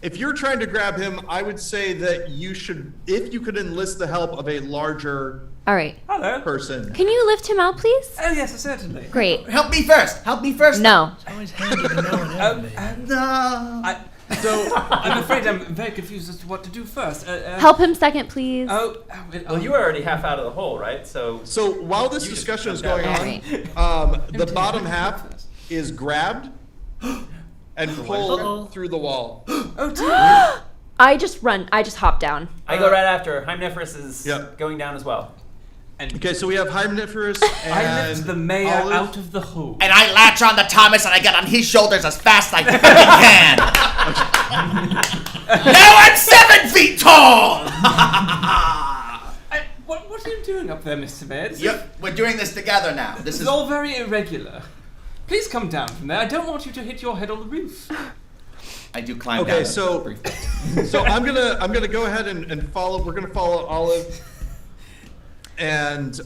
Speaker 1: If you're trying to grab him, I would say that you should, if you could enlist the help of a larger
Speaker 7: All right.
Speaker 10: Hello.
Speaker 1: person.
Speaker 7: Can you lift him out, please?
Speaker 5: Oh, yes, certainly.
Speaker 7: Great.
Speaker 9: Help me first. Help me first.
Speaker 7: No.
Speaker 11: It's always handy to know an enemy.
Speaker 9: No.
Speaker 1: So
Speaker 5: I'm afraid I'm very confused as to what to do first.
Speaker 7: Help him second, please.
Speaker 10: Well, you were already half out of the hole, right? So
Speaker 1: while this discussion is going
Speaker 7: Alright.
Speaker 1: on, the bottom half is grabbed and pulled through the wall.
Speaker 5: Oh dear.
Speaker 7: I just hop down.
Speaker 10: I go right after. Hymniferous is
Speaker 1: Yep.
Speaker 10: going down as well.
Speaker 1: Okay, so we have Hymniferous
Speaker 5: I
Speaker 1: and
Speaker 5: lift the mayor
Speaker 1: Olive.
Speaker 5: out of the hole.
Speaker 9: And I latch on to Thomas and I get on his shoulders as fast as I fucking can. Now I'm 7 feet tall!
Speaker 5: What are you doing up there, Mr. Mayor?
Speaker 9: Yep, we're doing this together now.
Speaker 5: This is all very irregular. Please come down from there. I don't want you to hit your head on the roof.
Speaker 9: I do climb down.
Speaker 1: Okay, so I'm gonna go ahead and follow. We're gonna follow Olive and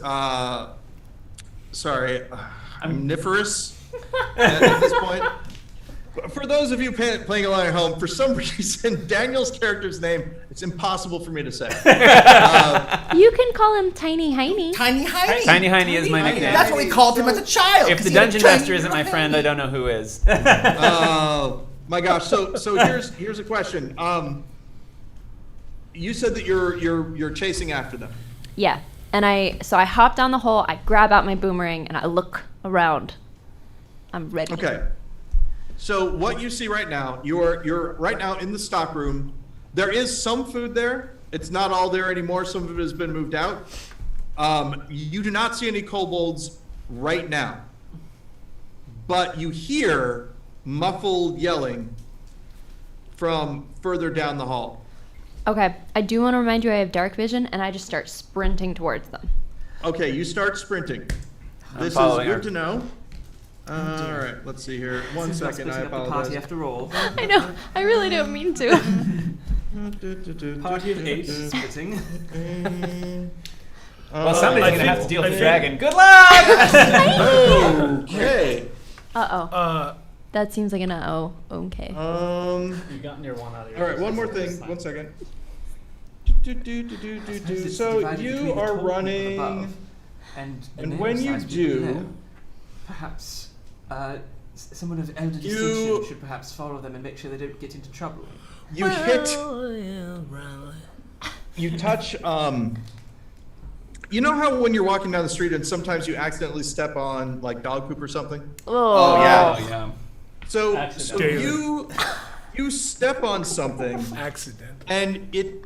Speaker 1: Omniferous at this point. For those of you playing along at home, for some reason, Daniel's character's name, it's impossible for me to say.
Speaker 7: You can call him Tiny Heiny.
Speaker 9: Tiny Heiny.
Speaker 10: Tiny Heiny is my nickname.
Speaker 9: That's what we called him as a child.
Speaker 10: If the dungeon master isn't my friend, I don't know who is.
Speaker 1: Oh my gosh! So here's a question. You said that you're chasing after them.
Speaker 7: Yeah. And I hop down the hole, I grab out my boomerang, and I look around. I'm ready.
Speaker 1: Okay. So what you see right now, you're right now in the stock room. There is some food there. It's not all there anymore. Some of it has been moved out. You do not see any kobolds right now, but you hear muffled yelling from further down the hall.
Speaker 7: Okay, I do want to remind you I have dark vision, and I just start sprinting towards them.
Speaker 1: Okay, you start sprinting. This is
Speaker 10: following
Speaker 1: good
Speaker 10: her.
Speaker 1: to know. All right, let's see here. One second, I
Speaker 5: Splitting up the party
Speaker 1: apologize.
Speaker 5: after all.
Speaker 7: I know, I really don't mean to.
Speaker 5: Party of 8 splitting.
Speaker 10: Well, somebody's
Speaker 6: I
Speaker 10: gonna
Speaker 6: think-
Speaker 10: have to deal with
Speaker 6: I
Speaker 10: the
Speaker 6: think-
Speaker 10: dragon. Good luck!
Speaker 1: Okay.
Speaker 7: Uh-oh. That seems like an uh-oh. Okay.
Speaker 4: You've gotten your one out of your
Speaker 1: All right, one more
Speaker 4: this
Speaker 1: thing.
Speaker 4: time.
Speaker 1: 1 second.
Speaker 5: It's
Speaker 1: So
Speaker 5: divided
Speaker 1: you
Speaker 5: between the
Speaker 1: are
Speaker 5: tall people
Speaker 1: running,
Speaker 5: above and
Speaker 1: and when you
Speaker 5: narrow-sized people
Speaker 1: do,
Speaker 5: below. Perhaps someone of elder
Speaker 1: You-
Speaker 5: distinction should perhaps follow them and make sure they don't get into trouble.
Speaker 1: you hit, you touch, you know how when you're walking down the street and sometimes you accidentally step on like dog poop or something?
Speaker 7: Oh,
Speaker 5: yeah.
Speaker 1: So
Speaker 4: Accident.
Speaker 1: you step on something
Speaker 6: Accident.
Speaker 1: and it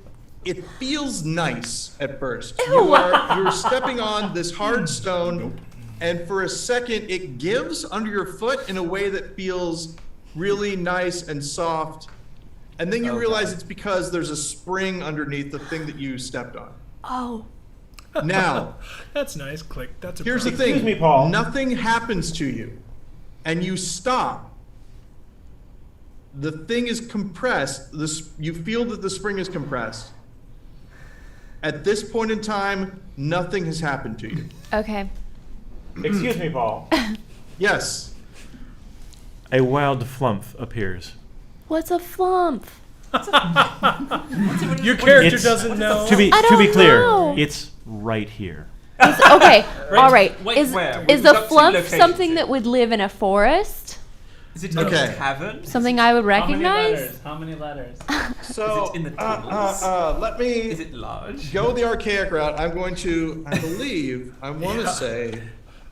Speaker 1: feels nice at first.
Speaker 7: Ew.
Speaker 1: You're stepping on this hard stone, and for a second it gives under your foot in a way that feels really nice and soft, and then you realize it's because there's a spring underneath the thing that you stepped on.
Speaker 7: Oh.
Speaker 1: Now,
Speaker 6: That's nice. Click. That's a
Speaker 1: here's the
Speaker 6: problem.
Speaker 1: thing.
Speaker 2: me, Paul.
Speaker 1: Nothing happens to you, and you stop. The thing is compressed. You feel that the spring is compressed. At this point in time, nothing has happened to you.
Speaker 7: Okay.
Speaker 2: Excuse me, Paul.
Speaker 1: Yes.
Speaker 2: A wild flump appears.
Speaker 7: What's a flump?
Speaker 6: Your character
Speaker 2: It's-
Speaker 6: doesn't know.
Speaker 2: To be
Speaker 7: I don't
Speaker 2: clear,
Speaker 7: know.
Speaker 2: it's right here.
Speaker 7: Okay, all right.
Speaker 5: Wait,
Speaker 7: Is
Speaker 5: where?
Speaker 7: is
Speaker 5: We've
Speaker 7: a
Speaker 5: got two
Speaker 7: flump
Speaker 5: locations
Speaker 7: something
Speaker 5: here.
Speaker 7: that would live in a forest?
Speaker 5: Is it
Speaker 1: Okay.
Speaker 5: in a cavern?
Speaker 7: Something I would
Speaker 4: How many
Speaker 7: recognize?
Speaker 4: letters? How many letters?
Speaker 1: So
Speaker 5: Is it in the tunnels?
Speaker 1: let
Speaker 5: Is
Speaker 1: me
Speaker 5: it large?
Speaker 1: go the archaic route. I'm going to. I believe. I want to say.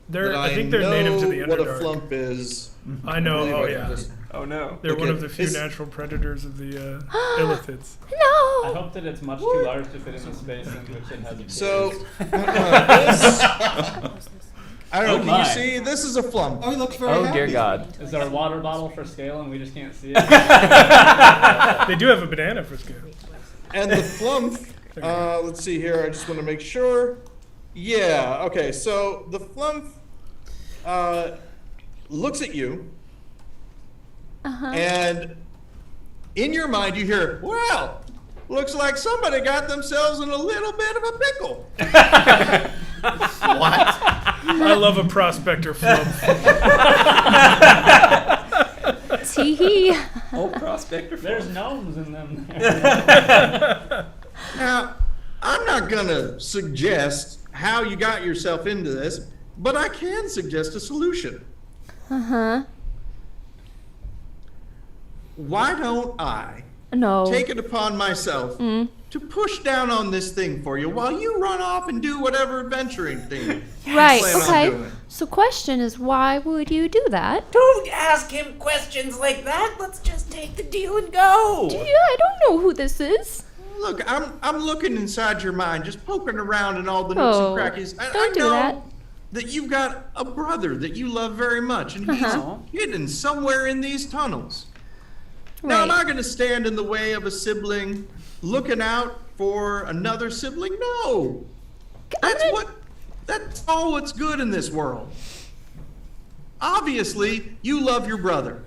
Speaker 6: They're,
Speaker 1: that
Speaker 6: I think they're
Speaker 1: know
Speaker 6: native to the
Speaker 1: what a
Speaker 6: Underdark.
Speaker 1: flump is.
Speaker 6: I know.
Speaker 1: believe
Speaker 6: Oh
Speaker 1: I can
Speaker 6: yeah.
Speaker 1: just-
Speaker 5: Oh no.
Speaker 6: They're one
Speaker 1: Okay,
Speaker 6: of the few
Speaker 1: it's-
Speaker 6: natural predators of the illithids.
Speaker 4: I
Speaker 7: No.
Speaker 4: hope that it's much too large to fit in the space in which it has.
Speaker 1: So, this, I don't know.
Speaker 5: Oh
Speaker 1: Can
Speaker 5: my.
Speaker 1: you see? This is a flump.
Speaker 9: Oh, he looks very
Speaker 10: Oh
Speaker 9: happy.
Speaker 10: dear God.
Speaker 4: Is there a water bottle for scale and we just can't see it?
Speaker 6: They do have a banana for scale.
Speaker 1: And the flump, let's see here, I just want to make sure. Yeah, okay, so the flump looks at you, and in your mind you hear, well, looks like somebody got themselves in a little bit of a pickle.
Speaker 9: What?
Speaker 6: I love a prospector flump.
Speaker 7: Tee-hee.
Speaker 5: Oh, prospector.
Speaker 4: There's gnomes in them.
Speaker 1: Now, I'm not going to suggest how you got yourself into this, but I can suggest a solution.
Speaker 7: Uh-huh.
Speaker 1: why don't I
Speaker 7: No.
Speaker 1: take it upon myself to push down on this thing for you while you run off and do whatever adventuring thing
Speaker 7: Right,
Speaker 1: you plan on
Speaker 7: okay.
Speaker 1: doing.
Speaker 7: So question is, why would you do that?
Speaker 10: Don't ask him questions like that. Let's just take the deal and go.
Speaker 7: Yeah, I don't know who this is.
Speaker 1: Look, I'm looking inside your mind, just poking around in all the nooks
Speaker 7: Oh,
Speaker 1: and crannies. I
Speaker 7: don't do
Speaker 1: know
Speaker 7: that.
Speaker 1: you've got a brother that you love very much, and he's hidden somewhere in these tunnels. Now, am
Speaker 7: Right.
Speaker 1: I going to stand in the way of a sibling looking out for another sibling? No. That's all what's good in this world. Obviously, you love your brother,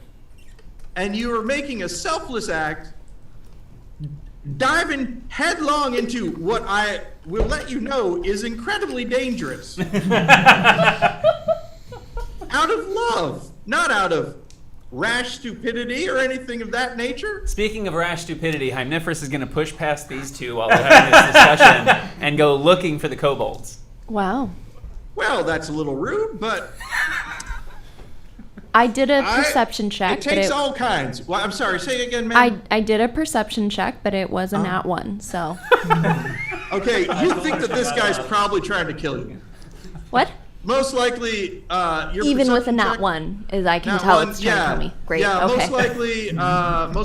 Speaker 1: and you are making a selfless act, diving headlong into what I will let you know is incredibly dangerous. Out of love, not out of rash stupidity or anything of that nature.
Speaker 10: Speaking of rash stupidity, Hymniferous is going to push past these two while they're having this discussion and go looking for the kobolds.
Speaker 7: Wow.
Speaker 1: Well, that's a little rude, but
Speaker 7: I did a perception check,
Speaker 1: it
Speaker 7: but
Speaker 1: takes all kinds. Well, I'm sorry, say it again, ma'am.
Speaker 7: I did a perception check, but it was a nat 1, so.
Speaker 1: Okay, you think that this guy's probably trying to kill you.
Speaker 7: What?
Speaker 1: Most likely, your
Speaker 7: Even with a
Speaker 1: perception
Speaker 7: nat
Speaker 1: check-
Speaker 7: 1, as I can
Speaker 1: Nat
Speaker 7: tell
Speaker 1: one,
Speaker 7: it's trying to kill me. Great,
Speaker 1: Yeah,
Speaker 7: okay.
Speaker 1: most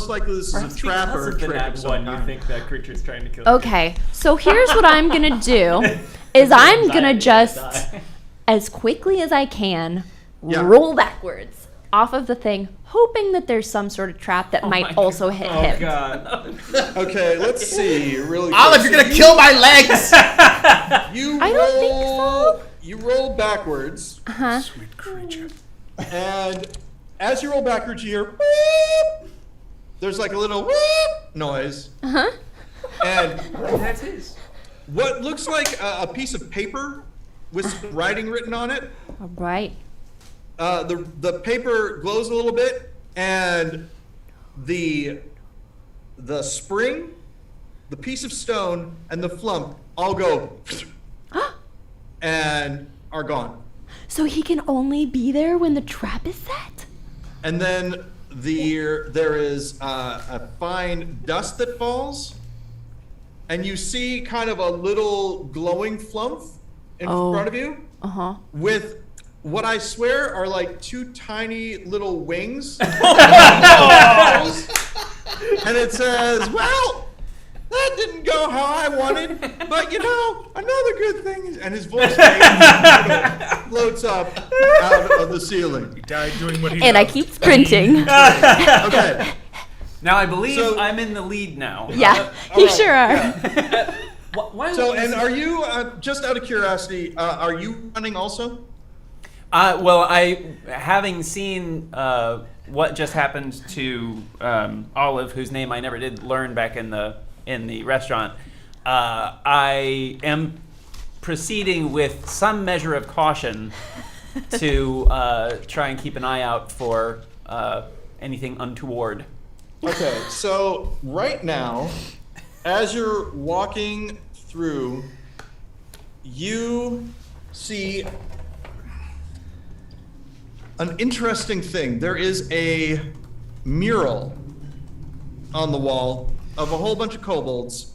Speaker 1: likely this is a trap or a trick of some
Speaker 2: you
Speaker 1: kind.
Speaker 2: think that creature's trying to kill you.
Speaker 7: Okay, so here's what I'm gonna do, is I'm gonna just, as quickly as I can,
Speaker 1: Yeah.
Speaker 7: roll backwards off of the thing, hoping that there's some sort of trap that might also hit him.
Speaker 2: God.
Speaker 1: Okay, let's see. Really
Speaker 9: Olive,
Speaker 1: quick.
Speaker 9: you're gonna kill my legs!
Speaker 1: You
Speaker 7: I don't think so.
Speaker 1: You roll backwards,
Speaker 7: Uh-huh.
Speaker 6: Sweet creature.
Speaker 1: and as you roll backwards, you hear whoop. There's like a little whoop noise,
Speaker 7: Uh-huh.
Speaker 1: and
Speaker 2: That's his.
Speaker 1: what looks like a piece of paper with some writing written on it.
Speaker 7: All right.
Speaker 1: The paper glows a little bit, and the spring, the piece of stone, and the flump all go and are gone.
Speaker 7: So he can only be there when the trap is set?
Speaker 1: And then there is a fine dust that falls, and you see kind of a little glowing flump in front of you
Speaker 7: Uh-huh.
Speaker 1: with what I swear are like two tiny little wings. And it says, well, that didn't go how I wanted, but you know, another good thing is, and his voice floats up out of the ceiling.
Speaker 6: He died doing what he
Speaker 7: And I
Speaker 6: loved.
Speaker 7: keep sprinting.
Speaker 1: Okay.
Speaker 10: Now I believe
Speaker 1: So-
Speaker 10: I'm in the lead now.
Speaker 7: Yeah, you sure are.
Speaker 1: So, and are you, just out of curiosity, are you running also?
Speaker 10: Well, having seen what just happened to Olive, whose name I never did learn back in the restaurant, I am proceeding with some measure of caution to try and keep an eye out for anything untoward.
Speaker 1: Okay, so right now, as you're walking through, you see an interesting thing. There is a mural on the wall of a whole bunch of kobolds,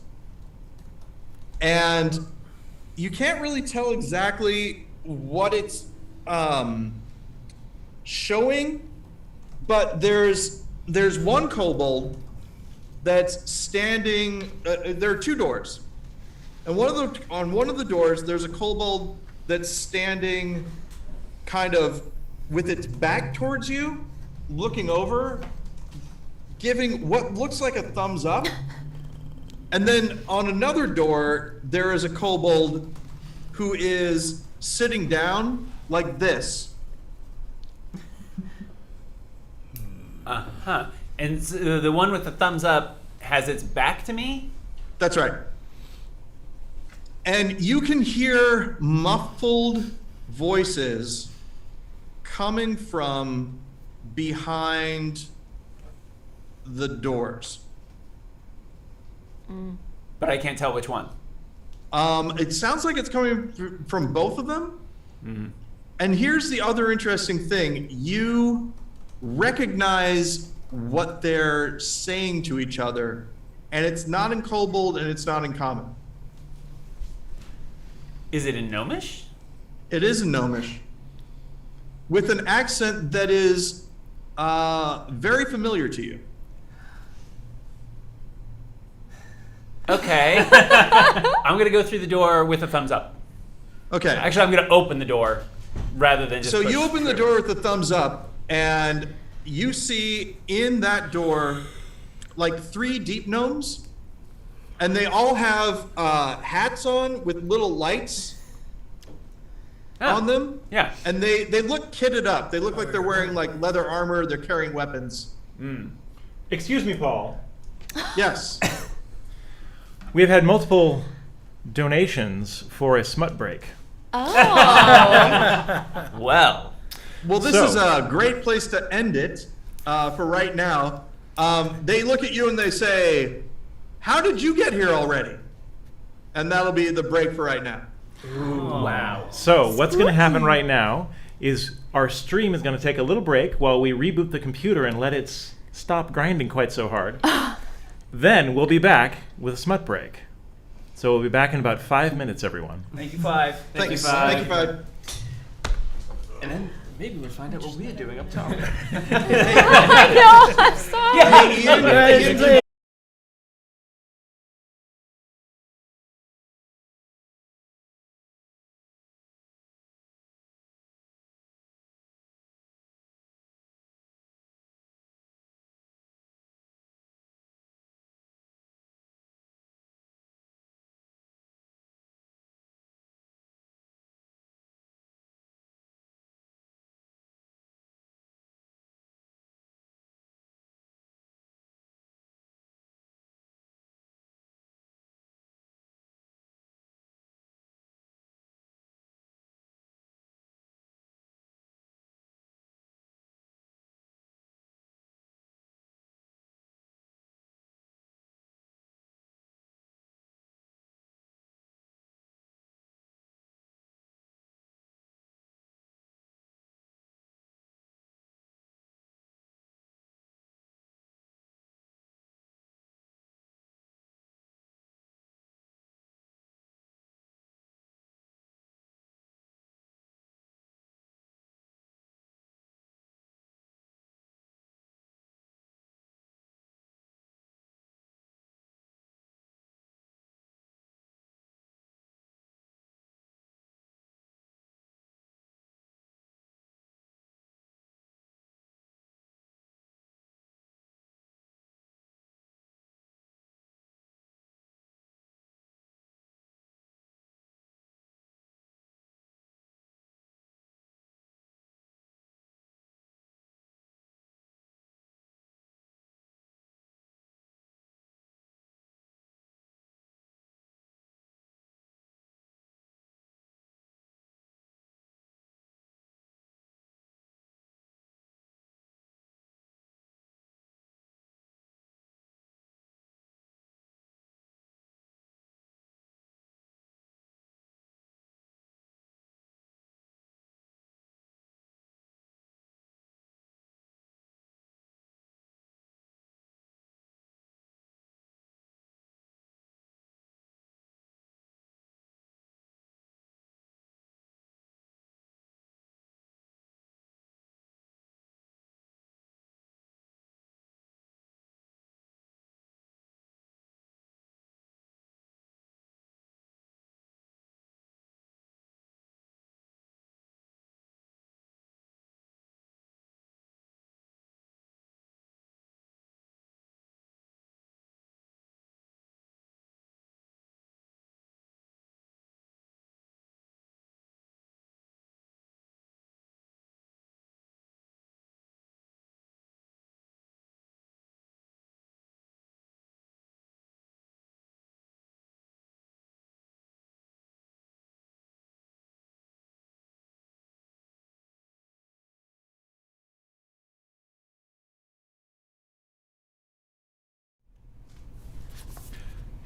Speaker 1: and you can't really tell exactly what it's showing, but there's one kobold that's standing. There are two doors, and on one of the doors there's a kobold that's standing, kind of with its back towards you, looking over, giving what looks like a thumbs up. And then on another door, there is a kobold who is sitting down like this.
Speaker 10: Uh-huh. And the one with the thumbs up has its back to me?
Speaker 1: That's right. And you can hear muffled voices coming from behind the doors.
Speaker 10: But I can't tell which one.
Speaker 1: It sounds like it's coming from both of them. And here's the other interesting thing. You recognize what they're saying to each other, and it's not in kobold and it's not in common.
Speaker 10: Is it in Gnomish?
Speaker 1: It is in Gnomish, with an accent that is very familiar to you.
Speaker 10: Okay. I'm going to go through the door with a thumbs up.
Speaker 1: Okay.
Speaker 10: Actually, I'm going to open the door rather than just
Speaker 1: So
Speaker 10: push
Speaker 1: you open the
Speaker 10: through.
Speaker 1: door with a thumbs up, and you see in that door like 3 deep gnomes, and they all have hats on with little lights on them.
Speaker 10: Yeah.
Speaker 1: And they look kitted up. They look like they're wearing like leather armor. They're carrying weapons.
Speaker 2: Excuse me, Paul.
Speaker 1: Yes.
Speaker 2: We have had multiple donations for a smut break.
Speaker 7: Oh.
Speaker 10: Well.
Speaker 1: Well, this
Speaker 2: So-
Speaker 1: is a great place to end it for right now. They look at you and they say, "How did you get here already?" And that'll be the break for right now.
Speaker 10: Wow.
Speaker 2: So what's going to happen right now is our stream is going to take a little break while we reboot the computer and let it stop grinding quite so hard. Then we'll be back with a smut break. So we'll be back in about 5 minutes, everyone.
Speaker 5: Thank you, Five.
Speaker 1: Thanks. Thank you, Bud.
Speaker 5: And then maybe we'll find out what we're doing up top.
Speaker 7: I know. I'm sorry.
Speaker 1: Hey, Ian,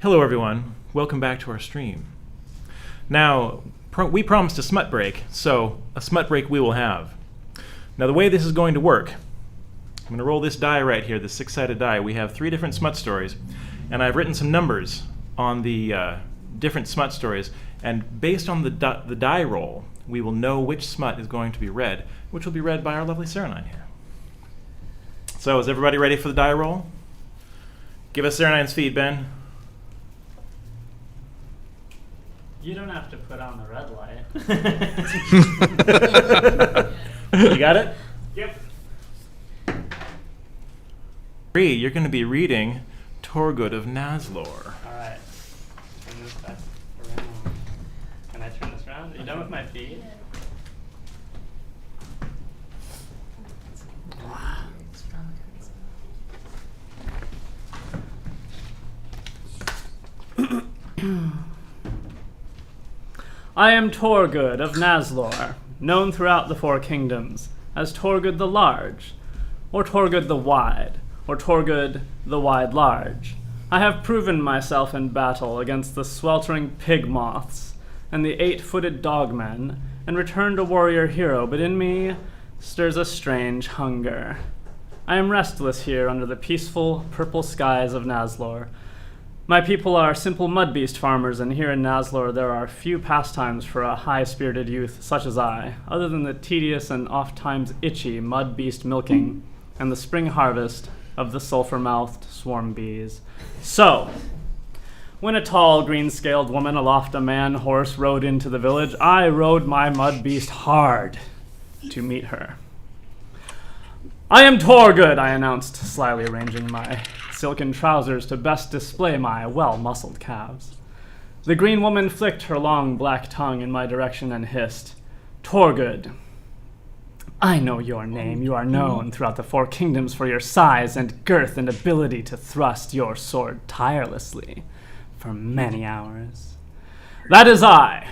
Speaker 2: Hello, everyone. Welcome back to our stream. Now, we promised a smut break, so a smut break we will have. Now, the way this is going to work I'm going to roll this die right here, the 6-sided die. We have 3 different smut stories, and I've written some numbers on the different smut stories, and based on the die roll, we will know which smut is going to be read, which will be read by our lovely seranine here. So is everybody ready for the die roll? Give us seranine's feed, Ben.
Speaker 4: You don't have to put on the red light.
Speaker 2: You got it?
Speaker 4: Yep.
Speaker 2: 3, you're going to be reading Torgood of Nazlor.
Speaker 4: Alright. Turn this back around. Can I turn this around? Are you done with my feed? I am Torgood of Nazlor, known throughout the 4 kingdoms as Torgood the Large, or Torgood the Wide, or Torgood the Wide Large. I have proven myself in battle against the sweltering pig moths and the 8-footed dogmen, and returned a warrior hero, but in me stirs a strange hunger. I am restless here under the peaceful purple skies of Nazlor. My people are simple mud-beast farmers, and here in Nazlor there are few pastimes for a high-spirited youth such as I, other than the tedious and oft-times itchy mud-beast milking and the spring harvest of the sulphur-mouthed swarm bees. So, when a tall, green-scaled woman aloft a man-horse rode into the village, I rode my mud-beast hard to meet her. I am Torgood, I announced, slyly arranging my silken trousers to best display my well-muscled calves. The green woman flicked her long black tongue in my direction and hissed, Torgood, I know your name. You are known throughout the 4 kingdoms for your size and girth and ability to thrust your sword tirelessly for many hours. That is I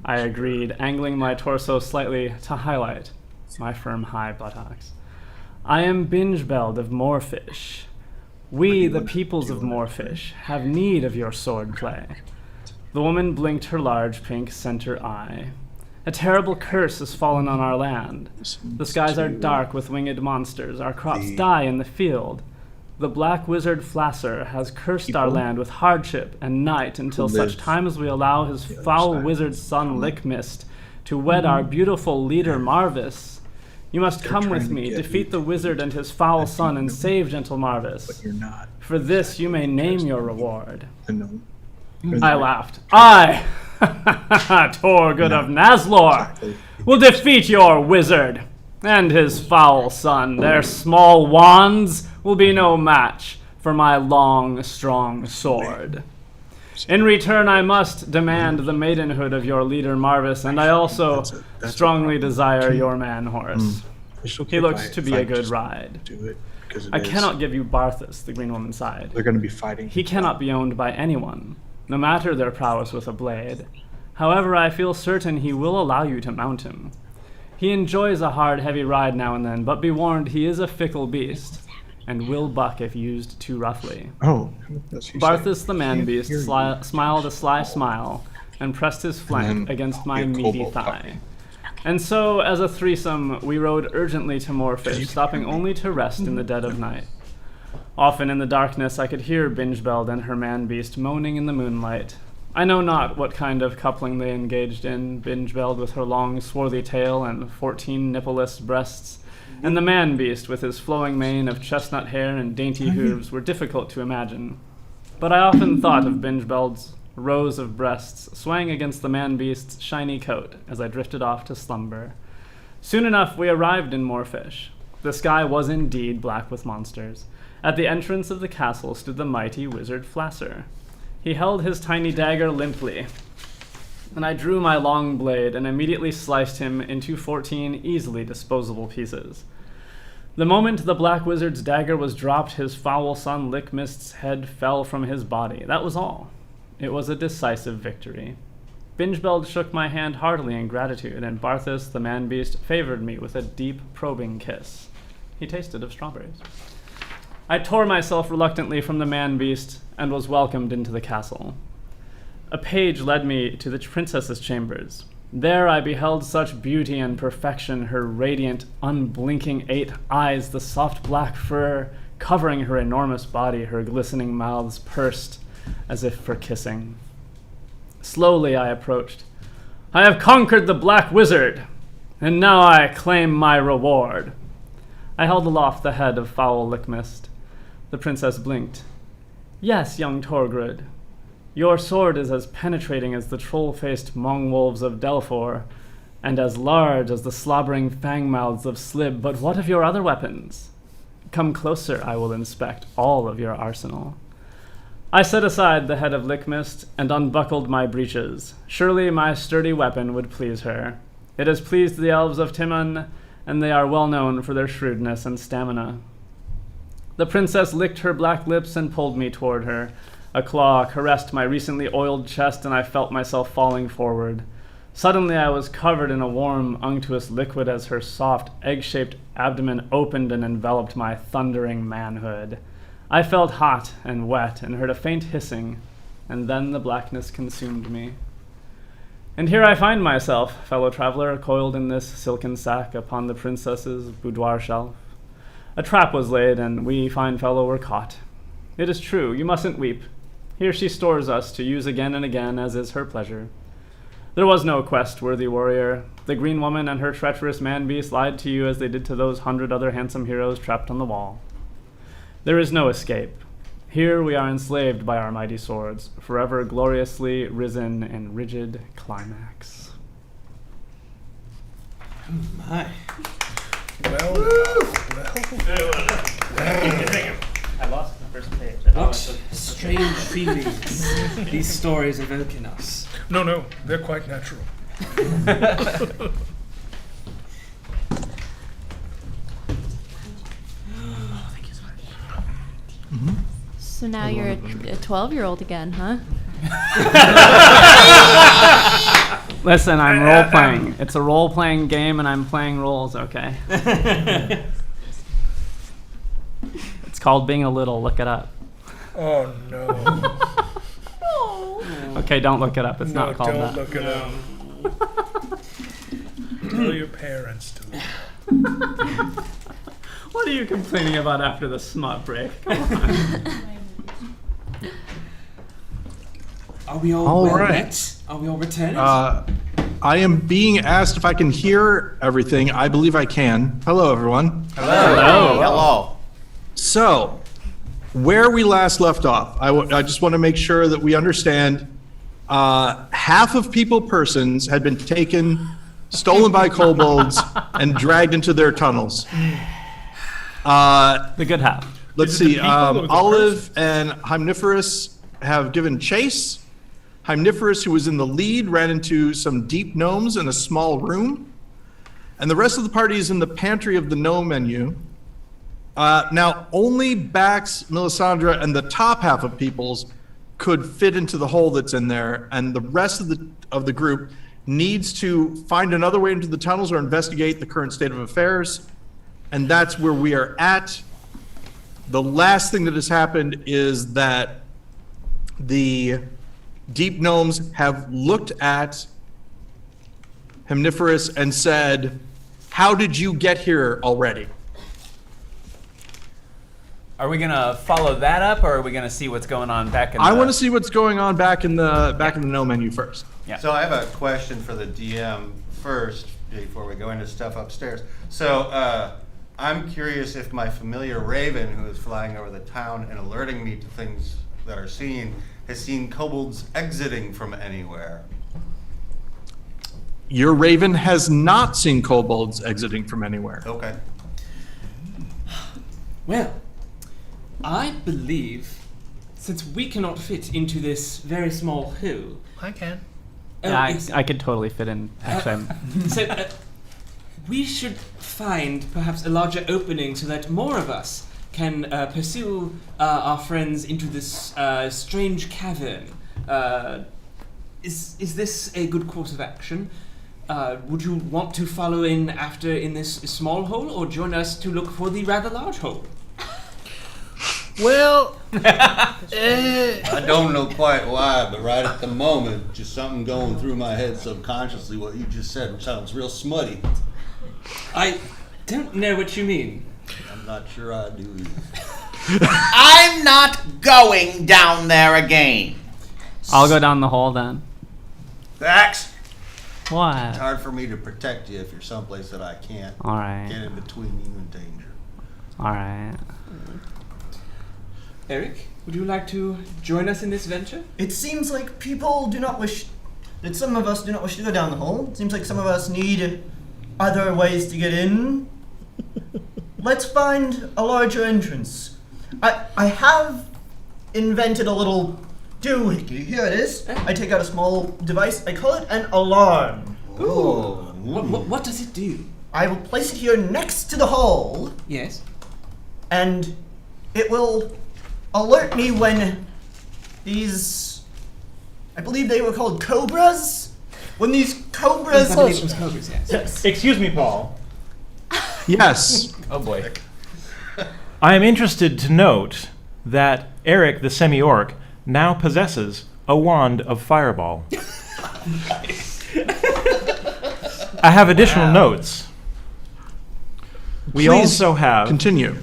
Speaker 4: agreed, angling my torso slightly to highlight my firm high buttocks. I am Bingebeld of Moorfish. We, the peoples of Moorfish, have need of your sword play. The woman blinked her large pink center eye. A terrible curse has fallen on our land. The skies are dark with winged monsters. Our crops die in the field. The black wizard Flasser has cursed our land with hardship and night until such time as we allow his foul wizard son Lickmist to wed our beautiful leader Marvis. You must come with me, defeat the wizard and his foul son, and save gentle Marvis.
Speaker 12: But you're not.
Speaker 4: For this you may name your reward.
Speaker 12: No.
Speaker 4: I laughed. I, Torgood of Nazlor, will defeat your wizard and his foul son. Their small wands will be no match for my long, strong sword. In return, I must demand the maidenhood of your leader Marvis, and I also strongly desire your man-horse. He looks to be a good ride. I cannot give you Barthas, the green woman sighed.
Speaker 12: They're going to be fighting.
Speaker 4: He cannot be owned by anyone, no matter their prowess with a blade. However, I feel certain he will allow you to mount him. He enjoys a hard, heavy ride now and then, but be warned, he is a fickle beast, and will buck if used too roughly.
Speaker 12: Oh,
Speaker 4: Barthas the man-beast smiled a sly smile and pressed his flank against my meaty thigh. And so, as a threesome, we rode urgently to Moorfish, stopping only to rest in the dead of night. Often in the darkness I could hear Bingebeld and her man-beast moaning in the moonlight. I know not what kind of coupling they engaged in, Bingebeld with her long swarthy tail and 14 nippleless breasts, and the man-beast with his flowing mane of chestnut hair and dainty hooves were difficult to imagine. But I often thought of Bingebeld's rows of breasts swaying against the man-beast's shiny coat as I drifted off to slumber. Soon enough we arrived in Moorfish. The sky was indeed black with monsters. At the entrance of the castle stood the mighty wizard Flasser. He held his tiny dagger limply, and I drew my long blade and immediately sliced him into 14 easily disposable pieces. The moment the black wizard's dagger was dropped, his foul son Lickmist's head fell from his body. That was all. It was a decisive victory. Bingebeld shook my hand heartily in gratitude, and Barthas the man-beast favored me with a deep, probing kiss. He tasted of strawberries. I tore myself reluctantly from the man-beast and was welcomed into the castle. A page led me to the princess's chambers. There I beheld such beauty and perfection, her radiant, unblinking 8 eyes, the soft black fur covering her enormous body, her glistening mouths pursed as if for kissing. Slowly I approached. I have conquered the Black Wizard, and now I claim my reward. I held aloft the head of foul Lickmist. The princess blinked. Yes, young Torgrud. Your sword is as penetrating as the troll-faced mong-wolves of Delphor, and as large as the slobbering fang-mouths of Slib, but what of your other weapons? Come closer, I will inspect all of your arsenal. I set aside the head of Lickmist and unbuckled my breeches. Surely my sturdy weapon would please her. It has pleased the elves of Timon, and they are well known for their shrewdness and stamina. The princess licked her black lips and pulled me toward her. A claw caressed my recently oiled chest, and I felt myself falling forward. Suddenly I was covered in a warm, unctuous liquid as her soft, egg-shaped abdomen opened and enveloped my thundering manhood. I felt hot and wet and heard a faint hissing, and then the blackness consumed me. And here I find myself, fellow traveler, coiled in this silken sack upon the princess's boudoir shelf. A trap was laid, and we, fine fellow, were caught. It is true, you mustn't weep. Here she stores us to use again and again, as is her pleasure. There was no quest, worthy warrior. The green woman and her treacherous man-beast lied to you as they did to those 100 other handsome heroes trapped on the wall. There is no escape. Here we are enslaved by our mighty swords, forever gloriously risen in rigid climax.
Speaker 5: My.
Speaker 10: I lost the first page.
Speaker 5: What strange feelings these stories evoke in us.
Speaker 6: No, they're quite natural.
Speaker 7: So now you're a 12-year-old again, huh?
Speaker 4: Listen, I'm role-playing. It's a role-playing game, and I'm playing roles, okay? It's called being a little. Look it up.
Speaker 6: Oh, no.
Speaker 4: Okay, don't look it up. It's not called that.
Speaker 6: Don't look it up. Tell your parents to look.
Speaker 4: What are you complaining about after the smut break? Come on.
Speaker 5: Are we all well met? Are we all returned?
Speaker 1: I am being asked if I can hear everything. I believe I can. Hello, everyone.
Speaker 9: Hello.
Speaker 1: So, where we last left off, I just want to make sure that we understand. Half of persons had been taken, stolen by kobolds, and dragged into their tunnels.
Speaker 4: The good half.
Speaker 1: Let's see. Olive and Hymniferous have given chase. Hymniferous, who was in the lead, ran into some deep gnomes in a small room. And the rest of the party is in the pantry of the gnome menu. Now, only Bax, Melisandre, and the top half of peoples could fit into the hole that's in there, and the rest of the group needs to find another way into the tunnels or investigate the current state of affairs. And that's where we are at. The last thing that has happened is that the deep gnomes have looked at Hymniferous and said, "How did you get here already?"
Speaker 10: Are we gonna follow that up, or are we gonna see what's going on back in?
Speaker 1: I want to see what's going on back in the no menu first.
Speaker 10: Yeah.
Speaker 3: So I have a question for the DM first before we go into stuff upstairs. So I'm curious if my familiar Raven, who is flying over the town and alerting me to things that are seen, has seen kobolds exiting from anywhere.
Speaker 1: Your Raven has not seen kobolds exiting from anywhere.
Speaker 3: Okay.
Speaker 5: Well, I believe, since we cannot fit into this very small hole.
Speaker 11: I can.
Speaker 4: Yeah, I could totally fit in. Actually,
Speaker 5: So we should find perhaps a larger opening so that more of us can pursue our friends into this strange cavern. Is this a good course of action? Would you want to follow in after in this small hole, or join us to look for the rather large hole?
Speaker 11: Well,
Speaker 3: I don't know quite why, but right at the moment, just something going through my head subconsciously. What you just said sounds real smutty.
Speaker 5: I don't know what you mean.
Speaker 3: I'm not sure I do either.
Speaker 9: I'm not going down there again.
Speaker 4: I'll go down the hole then.
Speaker 3: Bax! It's
Speaker 4: What?
Speaker 3: hard for me to protect you if you're someplace that I can't
Speaker 4: All right.
Speaker 3: get in between you and danger.
Speaker 4: All right.
Speaker 5: Eric, would you like to join us in this venture?
Speaker 8: It seems like people do not wish, that some of us do not wish to go down the hole. It seems like some of us need other ways to get in. Let's find a larger entrance. I have invented a little doohickey. Here it is. I take out a small device. I call it an alarm.
Speaker 5: Ooh. What does it do?
Speaker 8: I will place it here next to the hole,
Speaker 5: Yes.
Speaker 8: and it will alert me when these, I believe they were called cobras? When these cobras...
Speaker 5: I believe it was cobras, yes.
Speaker 2: Excuse me, Paul.
Speaker 1: Yes.
Speaker 10: Oh boy.
Speaker 2: I am interested to note that Eric, the semi-orc, now possesses a wand of fireball. I have additional notes. We
Speaker 1: Please
Speaker 2: also have
Speaker 1: continue.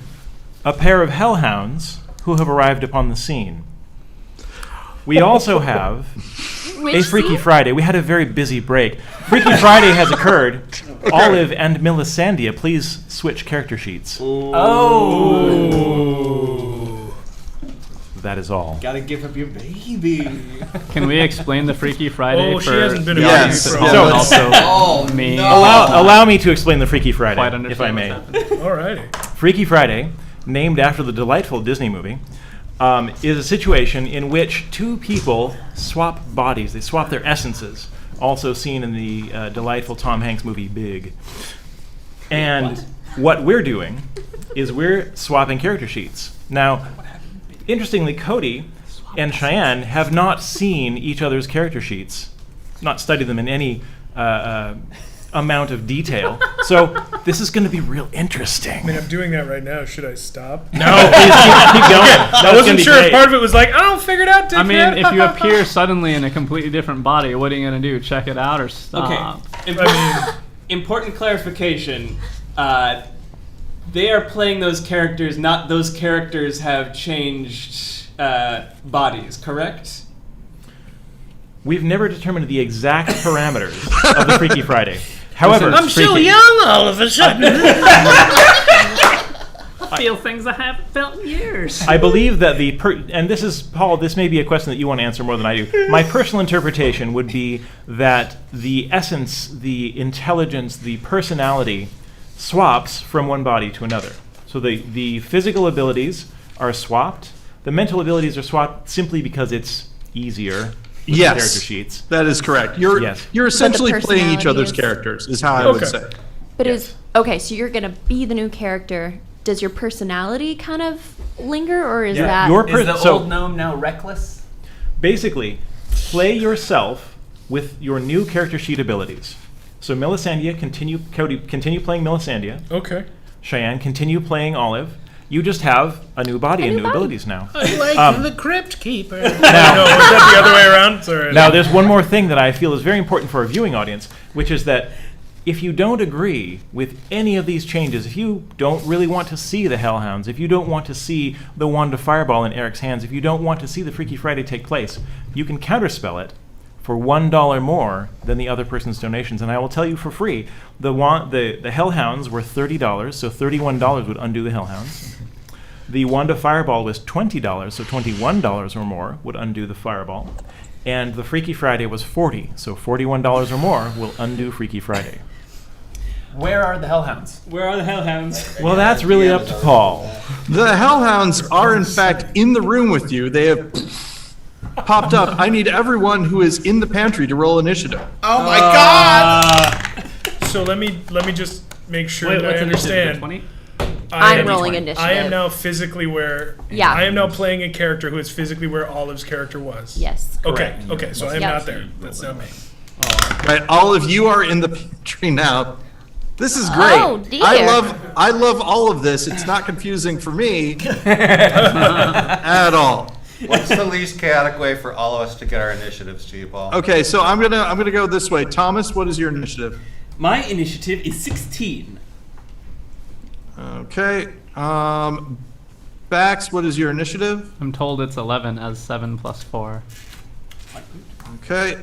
Speaker 2: a pair of hellhounds who have arrived upon the scene. We also have a Freaky Friday. We had a very busy break. Freaky Friday has occurred. Olive and Melisandria, please switch character sheets.
Speaker 10: Oh.
Speaker 2: That is all.
Speaker 5: Gotta give up your baby.
Speaker 4: Can we explain the Freaky Friday
Speaker 11: Oh,
Speaker 4: for
Speaker 11: she hasn't been
Speaker 4: the
Speaker 11: around
Speaker 4: audience
Speaker 11: for
Speaker 4: at
Speaker 11: a
Speaker 4: home and
Speaker 11: while.
Speaker 4: also me?
Speaker 2: Allow me to explain the Freaky Friday,
Speaker 4: Quite
Speaker 2: if I
Speaker 4: understand
Speaker 2: may.
Speaker 4: what's happening.
Speaker 11: alrighty.
Speaker 2: Freaky Friday, named after the delightful Disney movie, is a situation in which two people swap bodies. They swap their essences, also seen in the delightful Tom Hanks movie Big. And what we're doing is we're swapping character sheets. Now, interestingly, Cody and Cheyenne have not seen each other's character sheets, not studied them in any amount of detail. So this is going to be real interesting.
Speaker 6: I mean, I'm doing that right now. Should I stop?
Speaker 2: No, please keep going.
Speaker 6: I wasn't sure if part of it was like, oh, figure it out, dickhead.
Speaker 4: I mean, if you appear suddenly in a completely different body, what are you going to do? Check it out or stop?
Speaker 5: Okay. Important clarification. They are playing those characters, not those characters have changed bodies, correct?
Speaker 2: We've never determined the exact parameters of the Freaky Friday. However,
Speaker 11: I'm so
Speaker 2: Freaky-
Speaker 11: young all of a sudden.
Speaker 4: I feel things I haven't felt in years.
Speaker 2: I believe that and this is, Paul, this may be a question that you want to answer more than I do. My personal interpretation would be that the essence, the intelligence, the personality swaps from one body to another. So the physical abilities are swapped. The mental abilities are swapped simply because it's easier with the character sheets.
Speaker 1: That is correct. You're essentially playing each other's characters, is how I would say.
Speaker 7: But so you're gonna be the new character. Does your personality kind of linger, or is that
Speaker 10: Is the old gnome now reckless?
Speaker 2: Basically, play yourself with your new character sheet abilities. So Melisandria, Cody, continue playing Melisandria.
Speaker 6: Okay.
Speaker 2: Cheyenne, continue playing Olive. You just have a new body and new abilities now.
Speaker 11: I like the Crypt Keeper.
Speaker 6: No, was that the other way around? Sorry.
Speaker 2: Now, there's one more thing that I feel is very important for our viewing audience, which is that if you don't agree with any of these changes, if you don't really want to see the Hellhounds, if you don't want to see the Wand of Fireball in Eric's hands, if you don't want to see the Freaky Friday take place, you can counterspell it for $1 more than the other person's donations. And I will tell you for free, the Hellhounds were $30, so $31 would undo the Hellhounds. The Wand of Fireball was $20, so $21 or more would undo the Fireball. And the Freaky Friday was $40, so $41 or more will undo Freaky Friday.
Speaker 10: Where are the Hellhounds?
Speaker 5: Where are the Hellhounds?
Speaker 2: Well, that's really up to Paul.
Speaker 1: The Hellhounds are, in fact, in the room with you. They have popped up. I need everyone who is in the pantry to roll initiative.
Speaker 9: Oh my God!
Speaker 6: So let me just make sure
Speaker 4: Wait,
Speaker 6: that I
Speaker 4: what's initiative?
Speaker 6: understand.
Speaker 4: 20?
Speaker 7: I'm rolling initiative?
Speaker 6: I am now physically where.
Speaker 7: Yeah.
Speaker 6: I am now playing a character who is physically where Olive's character was.
Speaker 7: Yes.
Speaker 6: Okay. Okay. So I am
Speaker 7: Yep.
Speaker 6: not there. That's not me.
Speaker 1: Right, all of you are in the pantry now. This is great.
Speaker 7: Oh, dear.
Speaker 1: I love all of this. It's not confusing for me at all.
Speaker 3: What's the least chaotic way for all of us to get our initiatives to you, Paul?
Speaker 1: Okay, so I'm gonna go this way. Thomas, what is your initiative?
Speaker 5: My initiative is 16.
Speaker 1: Okay. Bax, what is your initiative?
Speaker 4: I'm told it's 11 as 7 plus 4.
Speaker 1: Okay.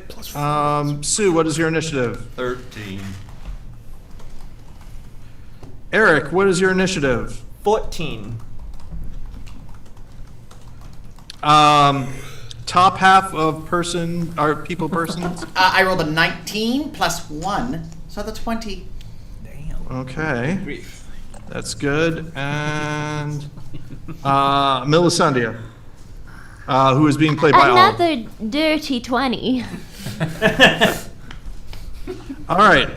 Speaker 1: Sue, what is your initiative?
Speaker 3: 13.
Speaker 1: Eric, what is your initiative?
Speaker 8: 14.
Speaker 1: Top half of people persons.
Speaker 9: I rolled a 19 plus 1, so that's 20.
Speaker 1: Okay. That's good. And Melisandre, who is being played by Olive.
Speaker 7: Another dirty 20.
Speaker 1: All right.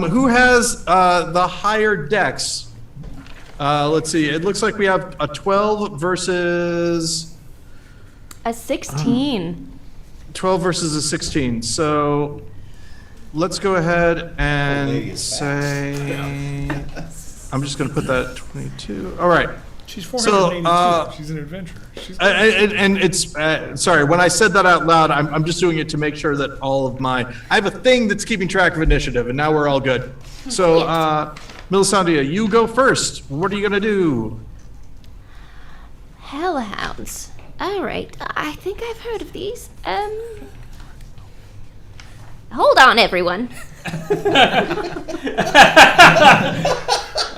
Speaker 1: Who has the higher dex? Let's see. It looks like we have a 12 versus
Speaker 7: A 16.
Speaker 1: 12 versus a 16. So let's go ahead and say. I'm just going to put that 22. All right.
Speaker 6: She's 482.
Speaker 1: So,
Speaker 6: She's an adventurer.
Speaker 1: And it's sorry, when I said that out loud, I'm just doing it to make sure that all of I have a thing that's keeping track of initiative, and now we're all good. So, Melisandre, you go first. What are you gonna do?
Speaker 7: Hellhounds. All right. I think I've heard of these. Hold on, everyone.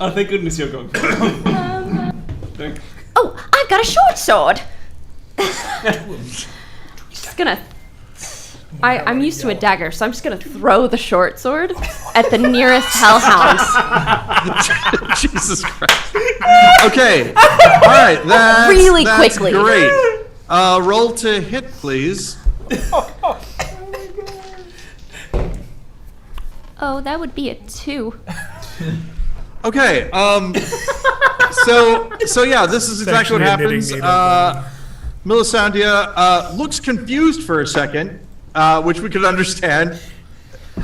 Speaker 5: Oh, thank goodness you're going for it.
Speaker 7: Oh, I've got a short sword. Just gonna. I'm used to a dagger, so I'm just gonna throw the short sword at the nearest hellhounds.
Speaker 1: Jesus Christ. Okay. All right. That's
Speaker 7: Really
Speaker 1: that's
Speaker 7: quickly.
Speaker 1: Great. Roll to hit, please.
Speaker 7: Oh, that would be a 2.
Speaker 1: Okay. So yeah, this is exactly what
Speaker 6: actually a knitting
Speaker 1: happens.
Speaker 6: needle.
Speaker 1: Melisandre looks confused for a second, which we could understand.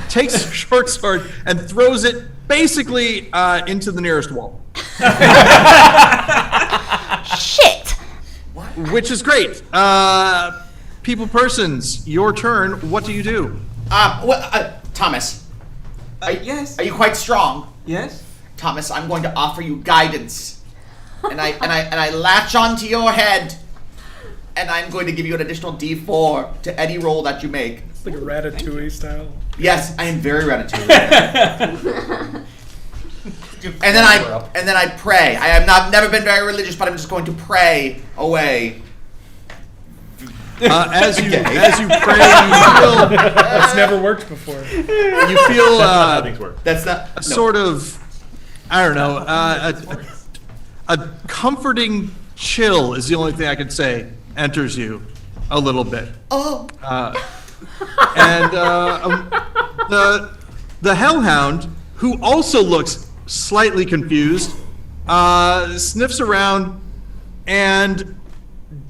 Speaker 1: Takes a short sword and throws it basically into the nearest wall.
Speaker 7: Shit!
Speaker 1: Which is great. People persons, your turn. What do you do?
Speaker 9: Thomas.
Speaker 5: Yes.
Speaker 9: Are you quite strong?
Speaker 5: Yes.
Speaker 9: Thomas, I'm going to offer you guidance. And I latch onto your head. And I'm going to give you an additional D4 to any roll that you make.
Speaker 6: It's like a Ratatouille style.
Speaker 9: Yes, I am very Ratatouille. and then I pray. I have never been very religious, but I'm just going to pray away.
Speaker 1: As you pray, you feel
Speaker 6: That's never worked before.
Speaker 1: you feel
Speaker 2: How things work.
Speaker 9: That's not
Speaker 1: a sort of, I don't know, a comforting chill is the only thing I could say enters you a little bit.
Speaker 9: Oh.
Speaker 1: And the hellhound, who also looks slightly confused, sniffs around and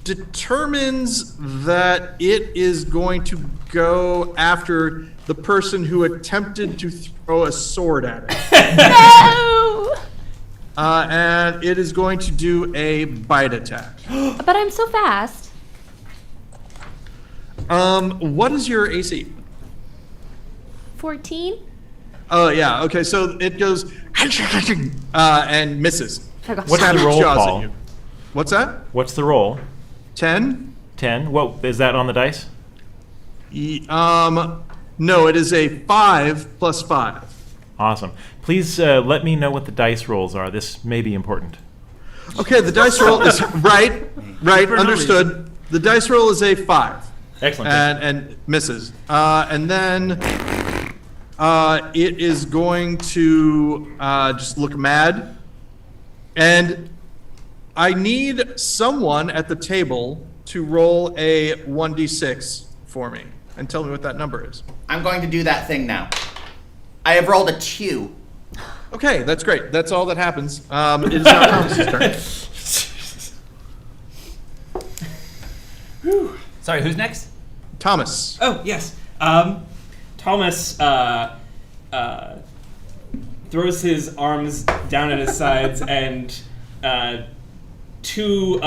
Speaker 1: determines that it is going to go after the person who attempted to throw a sword at it.
Speaker 7: No!
Speaker 1: And it is going to do a bite attack.
Speaker 7: But I'm so fast.
Speaker 1: What is your AC?
Speaker 7: 14?
Speaker 1: Oh, yeah. Okay, so it goes and misses.
Speaker 7: I go,
Speaker 2: What's the roll,
Speaker 1: Jaws at
Speaker 2: Paul?
Speaker 1: you. What's that?
Speaker 2: What's the roll?
Speaker 1: 10?
Speaker 2: 10. What is that on the dice?
Speaker 1: No, it is a 5 plus 5.
Speaker 2: Awesome. Please let me know what the dice rolls are. This may be important.
Speaker 1: Okay, the dice roll is right, understood. The dice roll is a 5.
Speaker 2: Excellent.
Speaker 1: And misses. And then it is going to just look mad. And I need someone at the table to roll a 1d6 for me and tell me what that number is.
Speaker 9: I'm going to do that thing now. I have rolled a 2.
Speaker 1: Okay, that's great. That's all that happens. It is now Thomas's turn.
Speaker 10: Sorry, who's next?
Speaker 1: Thomas.
Speaker 5: Oh, yes. Thomas throws his arms down at his sides, and two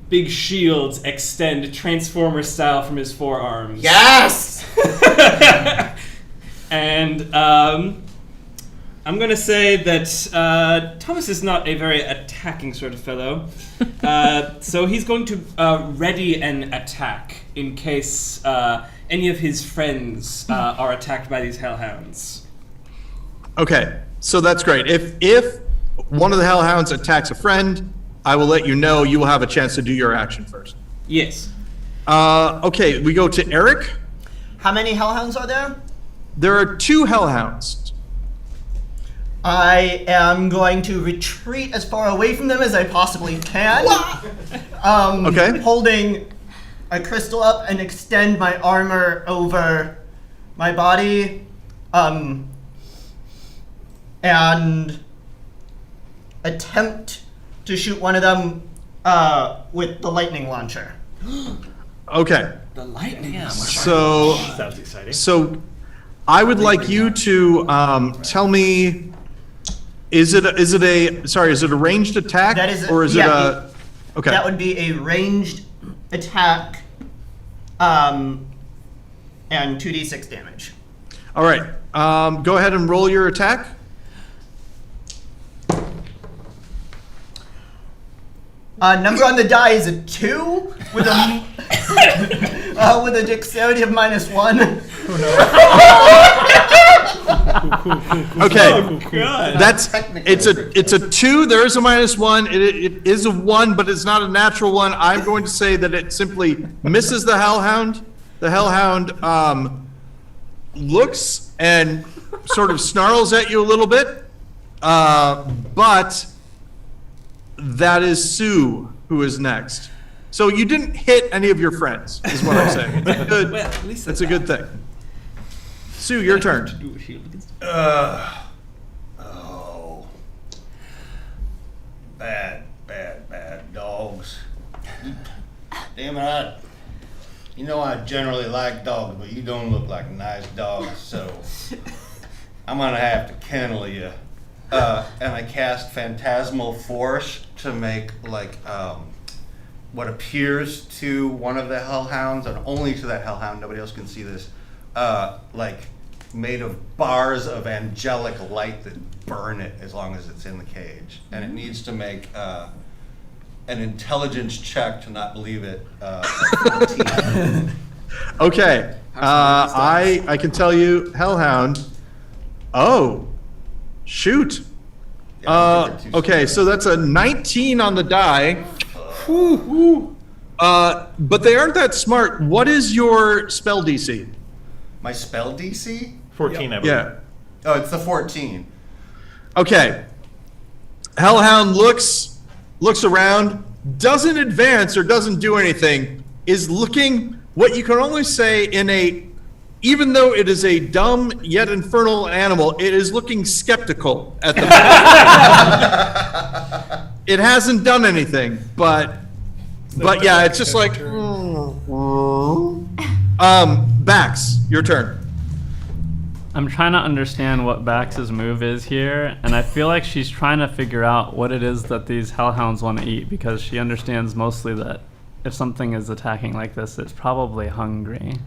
Speaker 5: big shields extend Transformer style from his forearms.
Speaker 9: Yes!
Speaker 5: And I'm going to say that Thomas is not a very attacking sort of fellow. So he's going to ready an attack in case any of his friends are attacked by these hellhounds.
Speaker 1: Okay, so that's great. If one of the hellhounds attacks a friend, I will let you know. You will have a chance to do your action first.
Speaker 5: Yes.
Speaker 1: Okay, we go to Eric.
Speaker 8: How many hellhounds are there?
Speaker 1: There are 2 hellhounds.
Speaker 8: I am going to retreat as far away from them as I possibly can.
Speaker 1: Okay.
Speaker 8: Holding a crystal up and extend my armor over my body. And attempt to shoot one of them with the lightning launcher.
Speaker 1: Okay.
Speaker 5: The lightning.
Speaker 1: So
Speaker 2: Sounds exciting.
Speaker 1: So I would like you to tell me, is it a ranged attack?
Speaker 8: That is,
Speaker 1: or is it a? Okay.
Speaker 8: That would be a ranged attack, and 2d6 damage.
Speaker 1: All right. Go ahead and roll your attack.
Speaker 8: Number on the die is a 2 with a with a dexterity of -1.
Speaker 1: Okay.
Speaker 5: Oh, God.
Speaker 1: That's it's a 2. There is a -1. It is a 1, but it's not a natural one. I'm going to say that it simply misses the hellhound. The hellhound looks and sort of snarls at you a little bit, but that is Sue who is next. So you didn't hit any of your friends, is what I'm saying. It's good.
Speaker 5: Well, at least
Speaker 1: That's a good thing. Sue, your turn.
Speaker 3: Oh. Bad dogs. Damn it, you know I generally like dogs, but you don't look like nice dogs, so I'm gonna have to kennel you. And I cast Phantasmal Force to make what appears to one of the hellhounds, and only to that hellhound, nobody else can see this, made of bars of angelic light that burn it as long as it's in the cage. And it needs to make an intelligence check to not believe it. 14.
Speaker 1: Okay. I can tell you, hellhound. Oh, shoot. Okay, so that's a 19 on the die. But they aren't that smart. What is your spell DC?
Speaker 3: My spell DC?
Speaker 2: 14, I believe.
Speaker 1: Yeah.
Speaker 3: Oh, it's the 14.
Speaker 1: Okay. Hellhound looks around, doesn't advance or doesn't do anything, is looking what you can only say in even though it is a dumb yet infernal animal, it is looking skeptical at the moment. It hasn't done anything, but yeah, it's just like, Bax, your turn.
Speaker 4: I'm trying to understand what Bax's move is here, and I feel like she's trying to figure out what it is that these hellhounds want to eat, because she understands mostly that if something is attacking like this, it's probably hungry.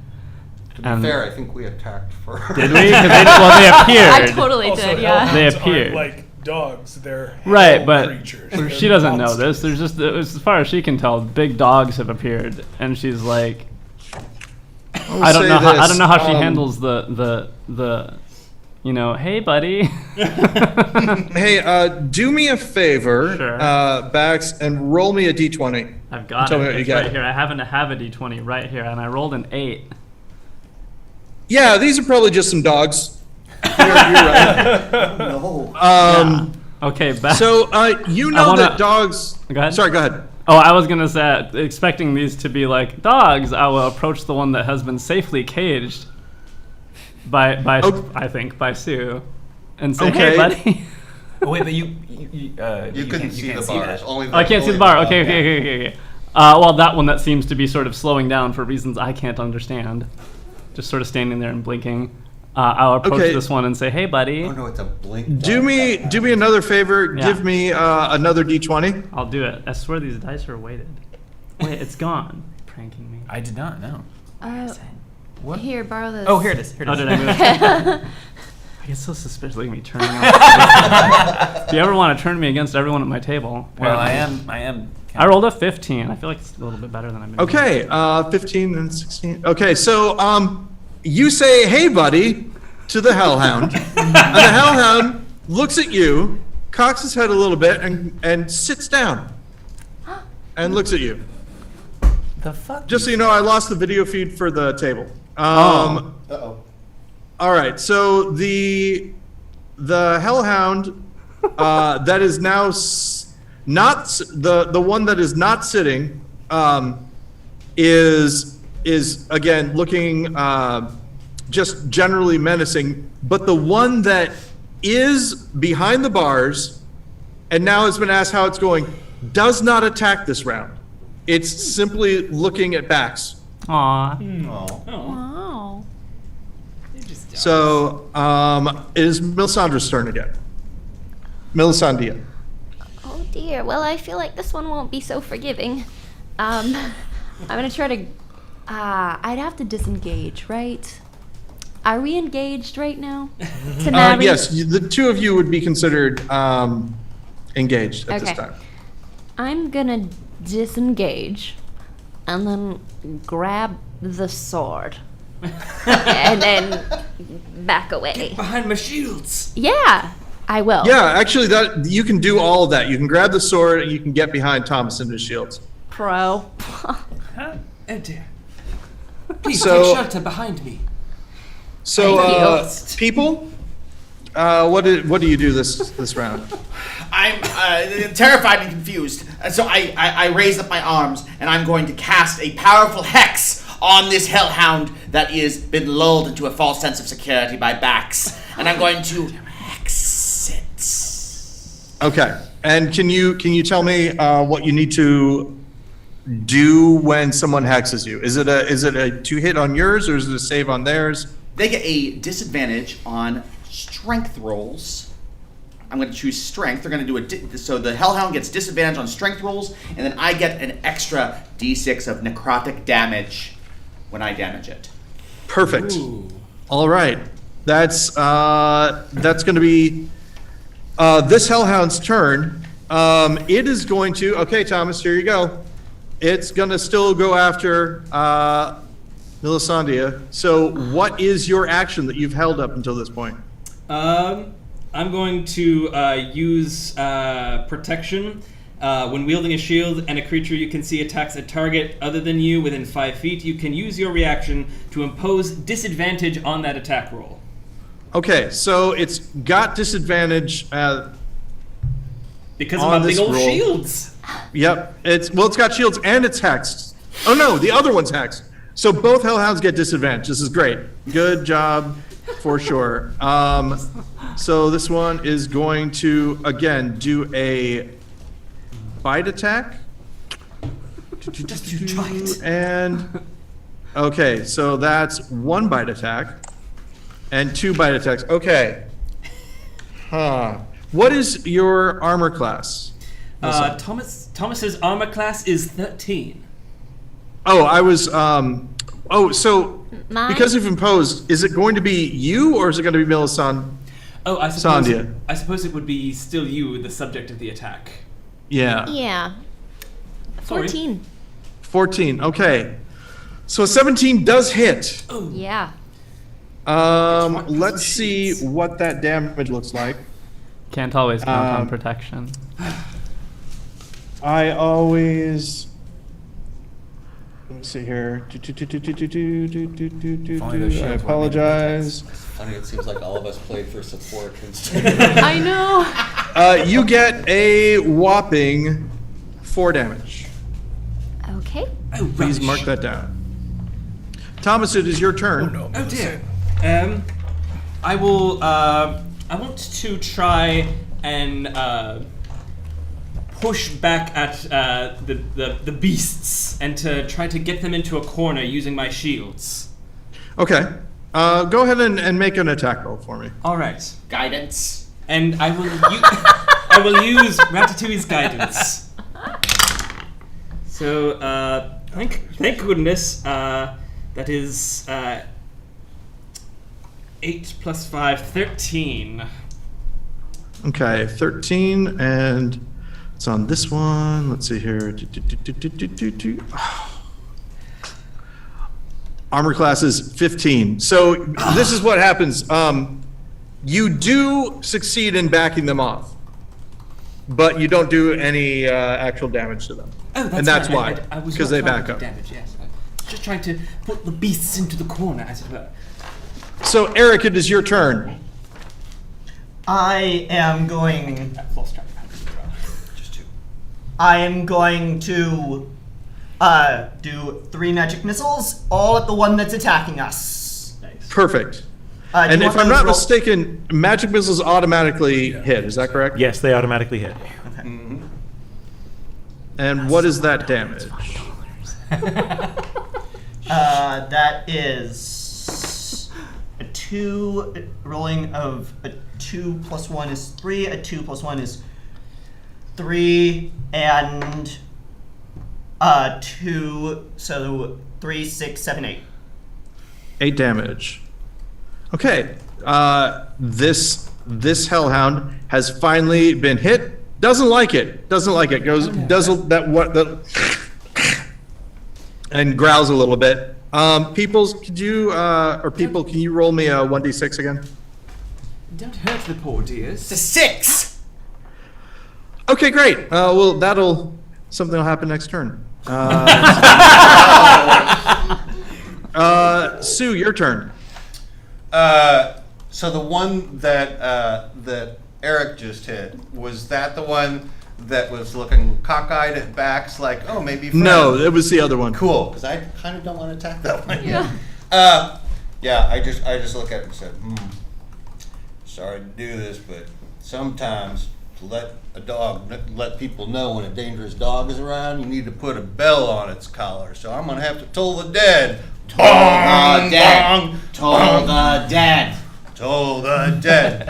Speaker 3: To be fair, I think we attacked first.
Speaker 4: Did we? Because they appeared.
Speaker 7: I totally
Speaker 6: Also,
Speaker 7: did, yeah.
Speaker 6: hellhounds
Speaker 4: They
Speaker 6: aren't
Speaker 4: appeared.
Speaker 6: like dogs, they're
Speaker 4: Right,
Speaker 6: hell
Speaker 4: but
Speaker 6: creatures.
Speaker 4: she
Speaker 6: They're
Speaker 4: doesn't know this.
Speaker 6: monsters.
Speaker 4: There's just, as far as she can tell, big dogs have appeared, and she's like, I don't know how she handles the hey buddy.
Speaker 1: Hey, do me a favor,
Speaker 4: Sure.
Speaker 1: Bax, and roll me a d20.
Speaker 4: I've got
Speaker 1: Tell me
Speaker 4: it.
Speaker 1: what you
Speaker 4: It's
Speaker 1: got.
Speaker 4: right here. I happen to have a d20 right here, and I rolled an 8.
Speaker 1: Yeah, these are probably just some dogs. You're right.
Speaker 3: No.
Speaker 4: Okay, back.
Speaker 1: So you know
Speaker 4: wanna-
Speaker 1: that dogs.
Speaker 4: Go ahead.
Speaker 1: Sorry, go ahead.
Speaker 4: Oh, I was gonna say, expecting these to be like dogs, I will approach the one that has been safely caged by
Speaker 1: Oh.
Speaker 4: I think by Sue, and say,
Speaker 1: Okay.
Speaker 4: "Hey, buddy."
Speaker 10: Oh, wait, but you
Speaker 3: You couldn't
Speaker 10: can't
Speaker 3: see the
Speaker 10: see
Speaker 3: bars.
Speaker 10: that.
Speaker 3: Only
Speaker 4: Oh, I can't see the bar. Okay. Well, that one that seems to be sort of slowing down for reasons I can't understand, just sort of standing there and blinking. I'll approach
Speaker 1: Okay.
Speaker 4: this one and say, "Hey, buddy."
Speaker 3: Oh no, it's a blink.
Speaker 1: Do me another favor.
Speaker 4: Yeah.
Speaker 1: Give me another d20.
Speaker 4: I'll do it. I swear these dice are weighted. Wait, it's gone. Pranking me.
Speaker 10: I did not know.
Speaker 7: What? Here, borrow this.
Speaker 10: Oh, here it is. Here it
Speaker 4: Oh,
Speaker 10: is.
Speaker 4: did I move it? I get so suspicious of me turning off. Do you ever want to turn me against everyone at my table?
Speaker 10: Well, I am.
Speaker 4: I rolled a 15. I feel like it's a little bit better than I've been.
Speaker 1: Okay, 15 and 16. Okay, so you say, "Hey, buddy," to the hellhound, and the hellhound looks at you, cocks his head a little bit, and sits down, and looks at you.
Speaker 10: The fuck?
Speaker 1: Just so you know, I lost the video feed for the table.
Speaker 3: Uh-oh.
Speaker 1: All right, so the hellhound that is now not the one that is not sitting is again looking just generally menacing, but the one that is behind the bars and now has been asked how it's going does not attack this round. It's simply looking at backs.
Speaker 4: Aw.
Speaker 3: Oh.
Speaker 7: Wow.
Speaker 1: So it is Melisandre's turn again. Melisandre.
Speaker 7: Oh dear. Well, I feel like this one won't be so forgiving. I'm gonna try to. I'd have to disengage, right? Are we engaged right now? Tanari?
Speaker 1: Yes, the two of you would be considered engaged at this
Speaker 7: Okay.
Speaker 1: time.
Speaker 7: I'm gonna disengage and then grab the sword and then back away.
Speaker 5: Behind my shields.
Speaker 7: Yeah, I will.
Speaker 1: Yeah, actually, that you can do all of that. You can grab the sword and you can get behind Thomas and his shields.
Speaker 7: Pro.
Speaker 5: Oh dear. Please
Speaker 1: So-
Speaker 5: take shelter behind me.
Speaker 1: So,
Speaker 7: Thank
Speaker 1: people, what do you do this round?
Speaker 9: I'm terrified and confused. So I raise up my arms and I'm going to cast a powerful hex on this hellhound that is been lulled into a false sense of security by Bax. And I'm going to hex it.
Speaker 1: Okay, and can you tell me what you need to do when someone hexes you? Is it a 2-hit on yours or is it a save on theirs?
Speaker 9: They get a disadvantage on strength rolls. I'm going to choose strength. They're going to do so the hellhound gets disadvantage on strength rolls, and then I get an extra d6 of necrotic damage when I damage it.
Speaker 1: Perfect. All right, that's going to be this hellhound's turn. It is going to. Okay, Thomas, here you go. It's going to still go after Melisandre. So, what is your action that you've held up until this point?
Speaker 5: I'm going to use protection. When wielding a shield and a creature you can see attacks a target other than you within 5 feet, you can use your reaction to impose disadvantage on that attack roll.
Speaker 1: Okay, so it's got disadvantage
Speaker 5: Because of
Speaker 1: on
Speaker 5: my big
Speaker 1: this
Speaker 5: old
Speaker 1: roll.
Speaker 5: shields.
Speaker 1: Yep, it's got shields and it's hexed. Oh no, the other one's hexed. So both hellhounds get disadvantage. This is great. Good job, for sure. So this one is going to again do a bite attack.
Speaker 5: Just try it.
Speaker 1: And okay, so that's 1 bite attack and 2 bite attacks. Okay. What is your armor class?
Speaker 5: Thomas's armor class is 13.
Speaker 1: Oh, I was. So
Speaker 7: Mine?
Speaker 1: because you've imposed, is it going to be you or is it going to be Melisandre?
Speaker 5: Oh, I suppose.
Speaker 1: Sandia.
Speaker 5: I suppose it would be still you, the subject of the attack.
Speaker 1: Yeah.
Speaker 7: Yeah.
Speaker 5: Sorry.
Speaker 7: 14.
Speaker 1: 14. Okay. So 17 does hit.
Speaker 7: Yeah.
Speaker 1: Let's see what that damage looks like.
Speaker 4: Can't always count on protection.
Speaker 1: I always. Let me see here. I apologize.
Speaker 3: Funny, it seems like all of us played for support instead.
Speaker 7: I know.
Speaker 1: You get a whopping 4 damage.
Speaker 7: Okay.
Speaker 1: Please mark that down. Thomas, it is your turn.
Speaker 6: No.
Speaker 5: Oh dear. I will. I want to try and push back at the beasts and to try to get them into a corner using my shields.
Speaker 1: Okay. Go ahead and make an attack roll for me.
Speaker 5: All right.
Speaker 9: Guidance.
Speaker 5: And I will I will use Ratatouille's guidance. So, thank goodness, that is 8 plus 5, 13.
Speaker 1: Okay, 13, and it's on this one. Let's see here. Armor class is 15. So this is what happens. You do succeed in backing them off, but you don't do any actual damage to them.
Speaker 5: Oh, that's
Speaker 1: and that's
Speaker 5: right.
Speaker 1: why,
Speaker 5: I was
Speaker 1: because
Speaker 5: not
Speaker 1: they
Speaker 5: trying
Speaker 1: back
Speaker 5: to
Speaker 1: up.
Speaker 5: do damage, yes. Just trying to put the beasts into the corner, as it were.
Speaker 1: So Eric, it is your turn.
Speaker 8: I am going.
Speaker 5: Lost track of how many there are. Just 2.
Speaker 8: I am going to do 3 magic missiles, all at the one that's attacking us.
Speaker 5: Nice.
Speaker 1: Perfect.
Speaker 8: Do you
Speaker 1: And
Speaker 8: want
Speaker 1: if I'm
Speaker 8: those
Speaker 1: not
Speaker 8: roll-
Speaker 1: mistaken, magic missiles automatically hit. Is that correct?
Speaker 2: Yes, they automatically hit.
Speaker 1: And what is that damage?
Speaker 8: That is a 2 rolling of a 2 plus 1 is 3, a 2 plus 1 is 3, and 2, so 3, 6, 7, 8.
Speaker 1: 8 damage. Okay. This hellhound has finally been hit. Doesn't like it. Doesn't like it. Goes and growls a little bit. Peoples, can you roll me a 1d6 again?
Speaker 5: Don't hurt the poor dears.
Speaker 9: It's a 6.
Speaker 1: Okay, great. Well, something will happen next turn. Sue, your turn.
Speaker 3: So the one that Eric just hit, was that the one that was looking cockeyed at Bax like, oh, maybe friend?
Speaker 1: No, it was the other one.
Speaker 3: Cool, because I kind of don't want to attack that one.
Speaker 7: Yeah.
Speaker 3: Yeah, I just look at it and said, sorry to do this, but sometimes to let people know when a dangerous dog is around, you need to put a bell on its collar. So I'm gonna have to toll the dead.
Speaker 9: Toll the dead. Toll the dead.
Speaker 3: Toll the dead.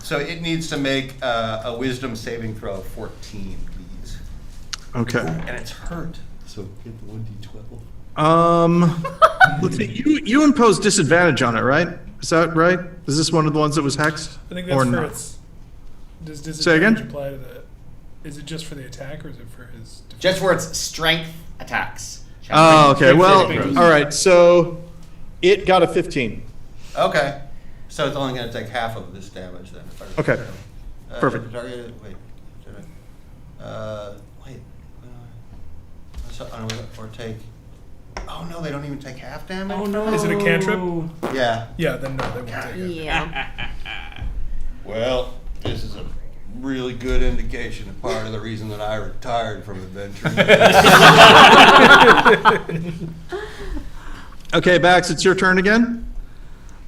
Speaker 3: So it needs to make a wisdom saving throw of 14, please.
Speaker 1: Okay.
Speaker 3: And it's hurt. So hit the 1d12.
Speaker 1: Let's see. You imposed disadvantage on it, right? Is that right? Is this one of the ones that was hexed?
Speaker 6: I think
Speaker 1: or
Speaker 6: that's for
Speaker 1: not?
Speaker 6: its. Does
Speaker 1: Say again?
Speaker 6: disadvantage apply to the? Is it just for the attack, or is it for his? Defense?
Speaker 9: Just for its strength attacks.
Speaker 1: Oh, okay. Well,
Speaker 2: saving throws.
Speaker 1: all right. So it got a 15.
Speaker 3: Okay. So it's only going to take half of this damage then. If I
Speaker 1: Okay. Perfect.
Speaker 3: Target, wait. Or take. Oh no, they don't even take half damage.
Speaker 5: Oh no.
Speaker 6: Is it a cantrip?
Speaker 3: Yeah.
Speaker 6: Yeah, then no, they won't take it.
Speaker 7: Yeah.
Speaker 3: Well, this is a really good indication of part of the reason that I retired from adventuring.
Speaker 1: Okay, Bax, it's your turn again.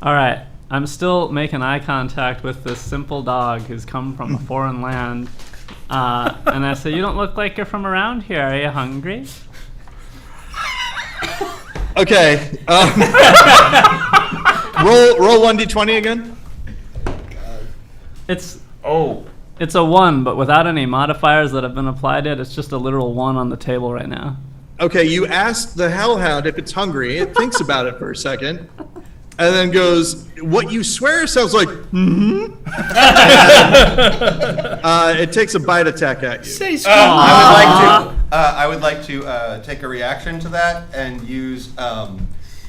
Speaker 4: All right. I'm still making eye contact with this simple dog who's come from a foreign land. And I say, you don't look like you're from around here. Are you hungry?
Speaker 1: Okay. Roll 1d20 again.
Speaker 4: It's a 1, but without any modifiers that have been applied to it. It's just a literal 1 on the table right now.
Speaker 1: Okay, you ask the hellhound if it's hungry. It thinks about it for a second, and then goes, "What you swear sounds like." It takes a bite attack at you.
Speaker 6: Say
Speaker 3: I would like to take a reaction to that and use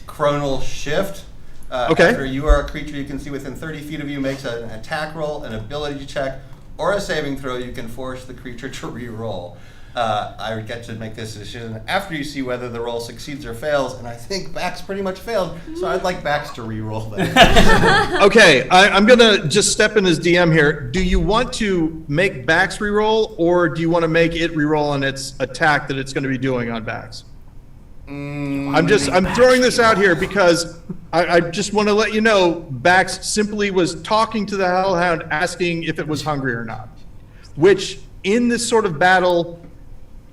Speaker 3: Chronal Shift.
Speaker 1: Okay.
Speaker 3: After you are a creature you can see within 30 feet of you makes an attack roll, an ability check, or a saving throw, you can force the creature to re-roll. I would get to make this decision after you see whether the roll succeeds or fails, and I think Bax pretty much failed, so I'd like Bax to re-roll that.
Speaker 1: Okay, I'm gonna just step in as DM here. Do you want to make Bax re-roll, or do you want to make it re-roll on its attack that it's going to be doing on Bax? I'm throwing this out here because I just want to let you know Bax simply was talking to the hellhound, asking if it was hungry or not, which in this sort of battle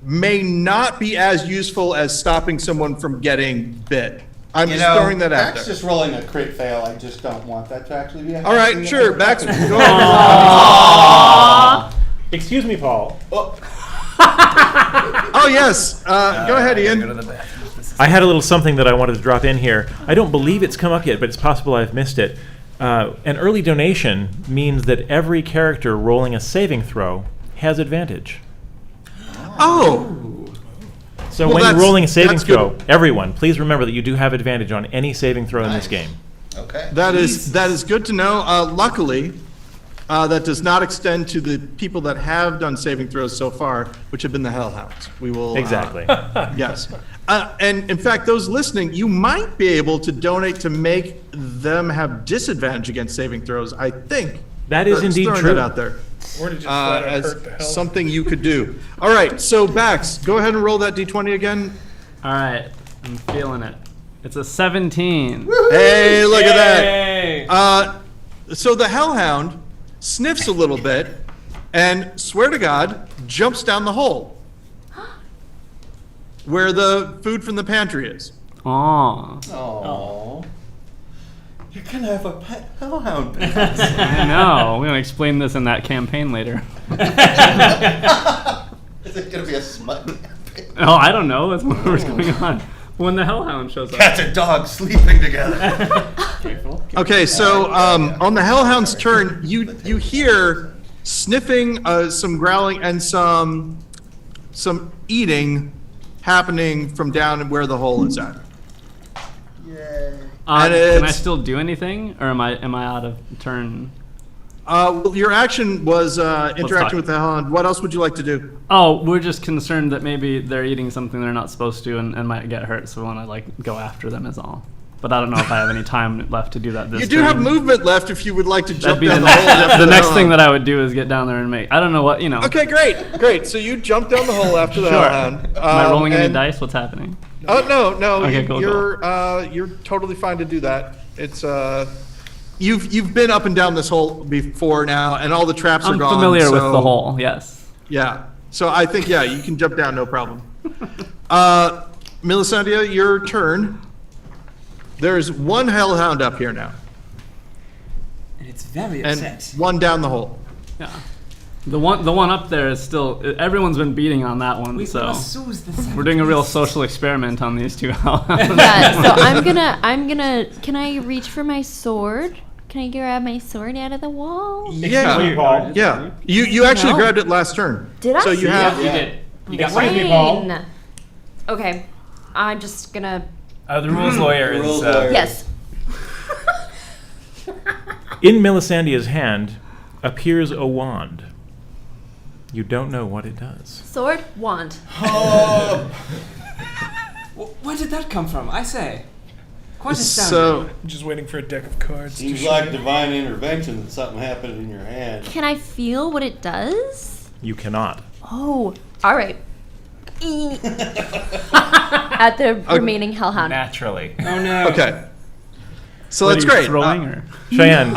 Speaker 1: may not be as useful as stopping someone from getting bit. I'm just throwing that out
Speaker 3: Mack's
Speaker 1: there.
Speaker 3: just rolling a crit fail. I just don't want that to actually be a
Speaker 1: All right,
Speaker 3: thing
Speaker 1: sure.
Speaker 3: that
Speaker 1: Max,
Speaker 3: happens.
Speaker 1: go ahead.
Speaker 2: Excuse me, Paul.
Speaker 1: Oh, yes. Go ahead, Ian.
Speaker 2: I had a little something that I wanted to drop in here. I don't believe it's come up yet, but it's possible I've missed it. An early donation means that every character rolling a saving throw has advantage.
Speaker 1: Oh.
Speaker 2: So
Speaker 1: Well,
Speaker 2: when you're
Speaker 1: that's-
Speaker 2: rolling a saving
Speaker 1: that's good.
Speaker 2: throw, everyone, please remember that you do have advantage on any saving throw in this
Speaker 3: Nice.
Speaker 2: game.
Speaker 3: Okay.
Speaker 1: That is good to know. Luckily, that does not extend to the people that have done saving throws so far, which have been the Hellhounds. We will
Speaker 2: Exactly.
Speaker 1: Yes, and in fact, those listening, you might be able to donate to make them have disadvantage against saving throws. I think
Speaker 2: That is
Speaker 1: Just
Speaker 2: indeed
Speaker 1: throwing
Speaker 2: true.
Speaker 1: that out there.
Speaker 6: Or to just flat out
Speaker 1: As
Speaker 6: hurt the hell.
Speaker 1: something you could do. All right, so Bax, go ahead and roll that d20 again.
Speaker 4: All right, I'm feeling it. It's a 17.
Speaker 1: Hey, look at
Speaker 5: Yay!
Speaker 1: that. So the Hellhound sniffs a little bit and, swear to God, jumps down the hole where the food from the pantry is.
Speaker 4: Aw.
Speaker 3: Oh. You're gonna have a pet hellhound.
Speaker 4: I know. We're gonna explain this in that campaign later.
Speaker 3: Is it gonna be a smut campaign?
Speaker 4: Oh, I don't know. That's what's going on. When the Hellhound shows up.
Speaker 3: Cats and dogs sleeping together.
Speaker 5: Careful.
Speaker 1: Okay, so on the Hellhound's turn, you hear sniffing, some growling, and some eating happening from down where the hole is at.
Speaker 3: Yay.
Speaker 1: And
Speaker 4: Can I
Speaker 1: it's-
Speaker 4: still do anything, or am I out of turn?
Speaker 1: Well, your action was
Speaker 4: talk.
Speaker 1: interacting with the Hellhound. What else would you like to do?
Speaker 4: Oh, we're just concerned that maybe they're eating something they're not supposed to and might get hurt, so we want to go after them is all. But I don't know if I have any time left to do that this
Speaker 1: You do
Speaker 4: turn.
Speaker 1: have movement left if you would like to jump
Speaker 4: That'd be
Speaker 1: down
Speaker 4: the
Speaker 1: the hole. after
Speaker 4: the next thing
Speaker 1: Hellhound.
Speaker 4: that I would do is get down there and make. I don't know what
Speaker 1: Okay, great. So you jump down the hole after the
Speaker 4: Sure.
Speaker 1: Hellhound.
Speaker 4: Am I rolling any
Speaker 1: and-
Speaker 4: dice? What's happening?
Speaker 1: Oh no!
Speaker 4: Okay, cool,
Speaker 1: You're totally fine to do that. It's you've been up and down this hole before now, and all the traps are
Speaker 4: I'm
Speaker 1: gone.
Speaker 4: familiar with
Speaker 1: so-
Speaker 4: the hole. Yes.
Speaker 1: Yeah. So I think you can jump down, no problem. Melisandre, your turn. There's one Hellhound up here now,
Speaker 5: And it's very
Speaker 1: and
Speaker 5: upset.
Speaker 1: one down the hole.
Speaker 4: Yeah. The one up there is still. Everyone's been beating on that one,
Speaker 5: We
Speaker 4: so
Speaker 5: must soothe the
Speaker 4: we're doing a real social experiment on these two hellhounds.
Speaker 7: Yeah, so I'm gonna. Can I reach for my sword? Can I grab my sword out of the wall?
Speaker 2: Excuse me, Paul.
Speaker 1: Yeah. You actually
Speaker 7: No.
Speaker 1: grabbed it last turn.
Speaker 7: Did I?
Speaker 1: So you
Speaker 5: Yeah,
Speaker 1: have.
Speaker 5: you did. You got
Speaker 2: Excuse me, Paul.
Speaker 7: Fine. Okay, I'm just gonna.
Speaker 10: The rules lawyer is.
Speaker 3: Rules lawyer.
Speaker 7: Yes.
Speaker 2: In Melisandre's hand appears a wand. You don't know what it does.
Speaker 7: Sword, wand.
Speaker 5: Where did that come from? I say. Quite astounding.
Speaker 1: So
Speaker 6: I'm just waiting for a deck of cards. to
Speaker 3: Seems
Speaker 6: show
Speaker 3: like
Speaker 6: me.
Speaker 3: divine intervention that something happened in your hand.
Speaker 7: Can I feel what it does?
Speaker 2: You cannot.
Speaker 7: Oh, all right. At the remaining hellhound.
Speaker 10: Naturally.
Speaker 5: Oh no.
Speaker 1: okay. So
Speaker 4: What
Speaker 1: that's
Speaker 4: are you
Speaker 1: great.
Speaker 4: Throwing or?
Speaker 2: Cheyenne,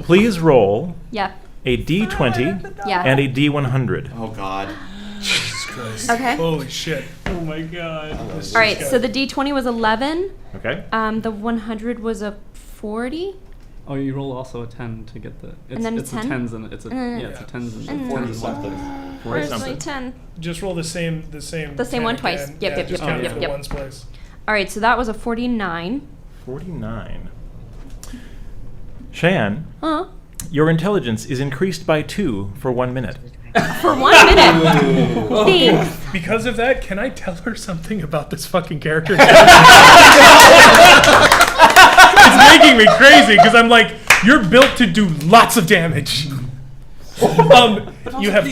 Speaker 2: please roll
Speaker 7: Yeah.
Speaker 2: a D20
Speaker 7: Yeah.
Speaker 2: and a D100.
Speaker 3: Oh God.
Speaker 6: Jesus Christ.
Speaker 7: Okay.
Speaker 6: Holy shit.
Speaker 5: Oh my god.
Speaker 7: All right. So the D20 was 11.
Speaker 2: Okay.
Speaker 7: The 100 was a 40.
Speaker 4: Oh, you roll also a 10 to get the. It's,
Speaker 7: then
Speaker 4: it's
Speaker 7: 10?
Speaker 4: a tens and it's a yeah, it's a tens and
Speaker 7: Mm.
Speaker 3: 40 something.
Speaker 7: Where's my
Speaker 2: something.
Speaker 7: 10?
Speaker 6: Just roll the same
Speaker 7: The same
Speaker 6: 10
Speaker 7: one twice.
Speaker 6: again.
Speaker 7: Yep,
Speaker 6: Yeah,
Speaker 7: yep,
Speaker 6: just
Speaker 7: yep,
Speaker 6: count it
Speaker 7: yep,
Speaker 6: for the
Speaker 7: yep.
Speaker 6: ones place.
Speaker 7: All right. So that was a 49.
Speaker 2: 49. Cheyenne,
Speaker 7: Huh?
Speaker 2: your intelligence is increased by 2 for 1 minute.
Speaker 7: For 1 minute. Thanks.
Speaker 6: Because of that, can I tell her something about this fucking character? It's making me crazy because I'm like, you're built to do lots of damage. You have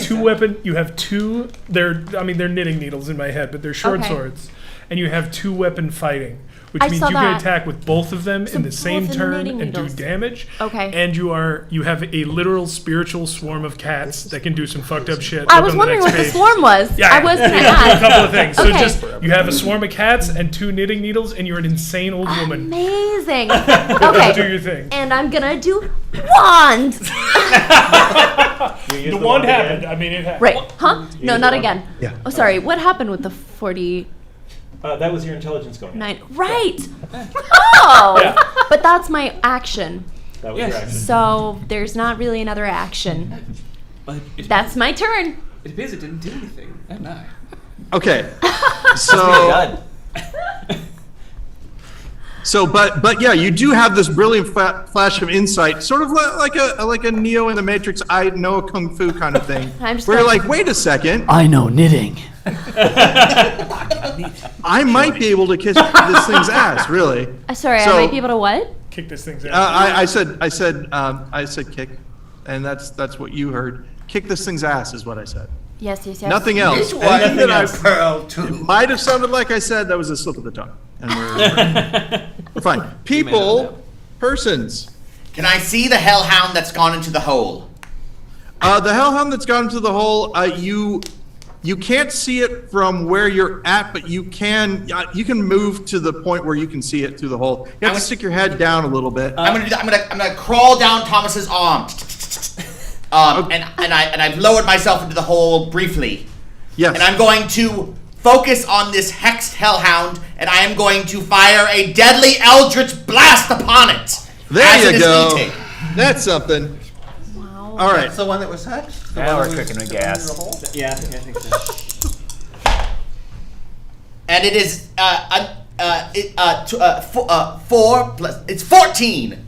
Speaker 6: you have two, they're knitting needles in my head, but they're short
Speaker 7: Okay.
Speaker 6: swords. And you have 2-weapon fighting, which
Speaker 7: I
Speaker 6: means
Speaker 7: saw
Speaker 6: you can
Speaker 7: that.
Speaker 6: attack with both of them in the same
Speaker 7: both in
Speaker 6: turn
Speaker 7: knitting
Speaker 6: and do
Speaker 7: needles.
Speaker 6: damage.
Speaker 7: Okay.
Speaker 6: And you have a literal spiritual swarm of cats that can do some fucked up shit.
Speaker 7: I
Speaker 6: Look
Speaker 7: was
Speaker 6: on
Speaker 7: wondering
Speaker 6: next
Speaker 7: what the
Speaker 6: page.
Speaker 7: swarm was.
Speaker 6: Yeah,
Speaker 7: I was gonna
Speaker 6: a
Speaker 7: ask.
Speaker 6: couple of things. So
Speaker 7: Okay.
Speaker 6: just you have a swarm of cats and 2 knitting needles, and you're an insane old woman.
Speaker 7: Amazing.
Speaker 6: Do
Speaker 7: Okay.
Speaker 6: your thing.
Speaker 7: And I'm gonna do wand.
Speaker 6: The wand happened. I mean, it happened.
Speaker 7: Right. Huh? No,
Speaker 2: use
Speaker 7: not
Speaker 2: the
Speaker 7: again.
Speaker 1: Yeah.
Speaker 7: Oh, sorry. What happened with the 40?
Speaker 2: That was your intelligence going.
Speaker 7: 9. Right. Oh.
Speaker 2: Yeah.
Speaker 7: But that's my action.
Speaker 2: That was
Speaker 5: Yes.
Speaker 2: your action.
Speaker 7: So there's not really another action.
Speaker 5: But
Speaker 7: That's my turn.
Speaker 5: it appears it didn't do anything. Oh no.
Speaker 1: Okay.
Speaker 10: Done.
Speaker 1: But yeah, you do have this brilliant flash of insight, sort of like a Neo in the Matrix. I know a kung fu kind of thing.
Speaker 7: I'm just
Speaker 1: where you're
Speaker 7: like-
Speaker 1: like, wait a second,
Speaker 11: I know knitting.
Speaker 1: I might be able to kiss this thing's ass. Really?
Speaker 7: Sorry,
Speaker 1: So-
Speaker 7: I might be able to what?
Speaker 6: Kick this thing's ass.
Speaker 1: I said kick, and that's what you heard. Kick this thing's ass is what I said.
Speaker 7: Yes.
Speaker 1: Nothing else.
Speaker 3: Which
Speaker 1: Anything
Speaker 3: one
Speaker 1: that
Speaker 3: is Pearl 2?
Speaker 1: might have sounded like I said, that was a slip of the tongue, and we're fine. People, persons.
Speaker 9: Can I see the hellhound that's gone into the hole?
Speaker 1: The hellhound that's gone into the hole, you can't see it from where you're at, but you can move to the point where you can see it through the hole. You have to stick your head down a little bit.
Speaker 9: I'm gonna do that. I'm gonna crawl down Thomas's arm. And I've lowered myself into the hole briefly.
Speaker 1: Yes.
Speaker 9: And I'm going to focus on this hexed hellhound, and I am going to fire a deadly eldritch blast upon it.
Speaker 1: There
Speaker 9: as
Speaker 1: you
Speaker 9: it is
Speaker 1: go.
Speaker 9: eating.
Speaker 1: That's something.
Speaker 7: Wow.
Speaker 1: All right.
Speaker 3: That's the one that was hexed? The
Speaker 10: Now
Speaker 3: one
Speaker 10: we're
Speaker 3: that was
Speaker 10: cooking with
Speaker 3: going
Speaker 10: gas.
Speaker 3: into the hole?
Speaker 5: Yeah, I think so.
Speaker 9: And it is 4 plus. It's 14.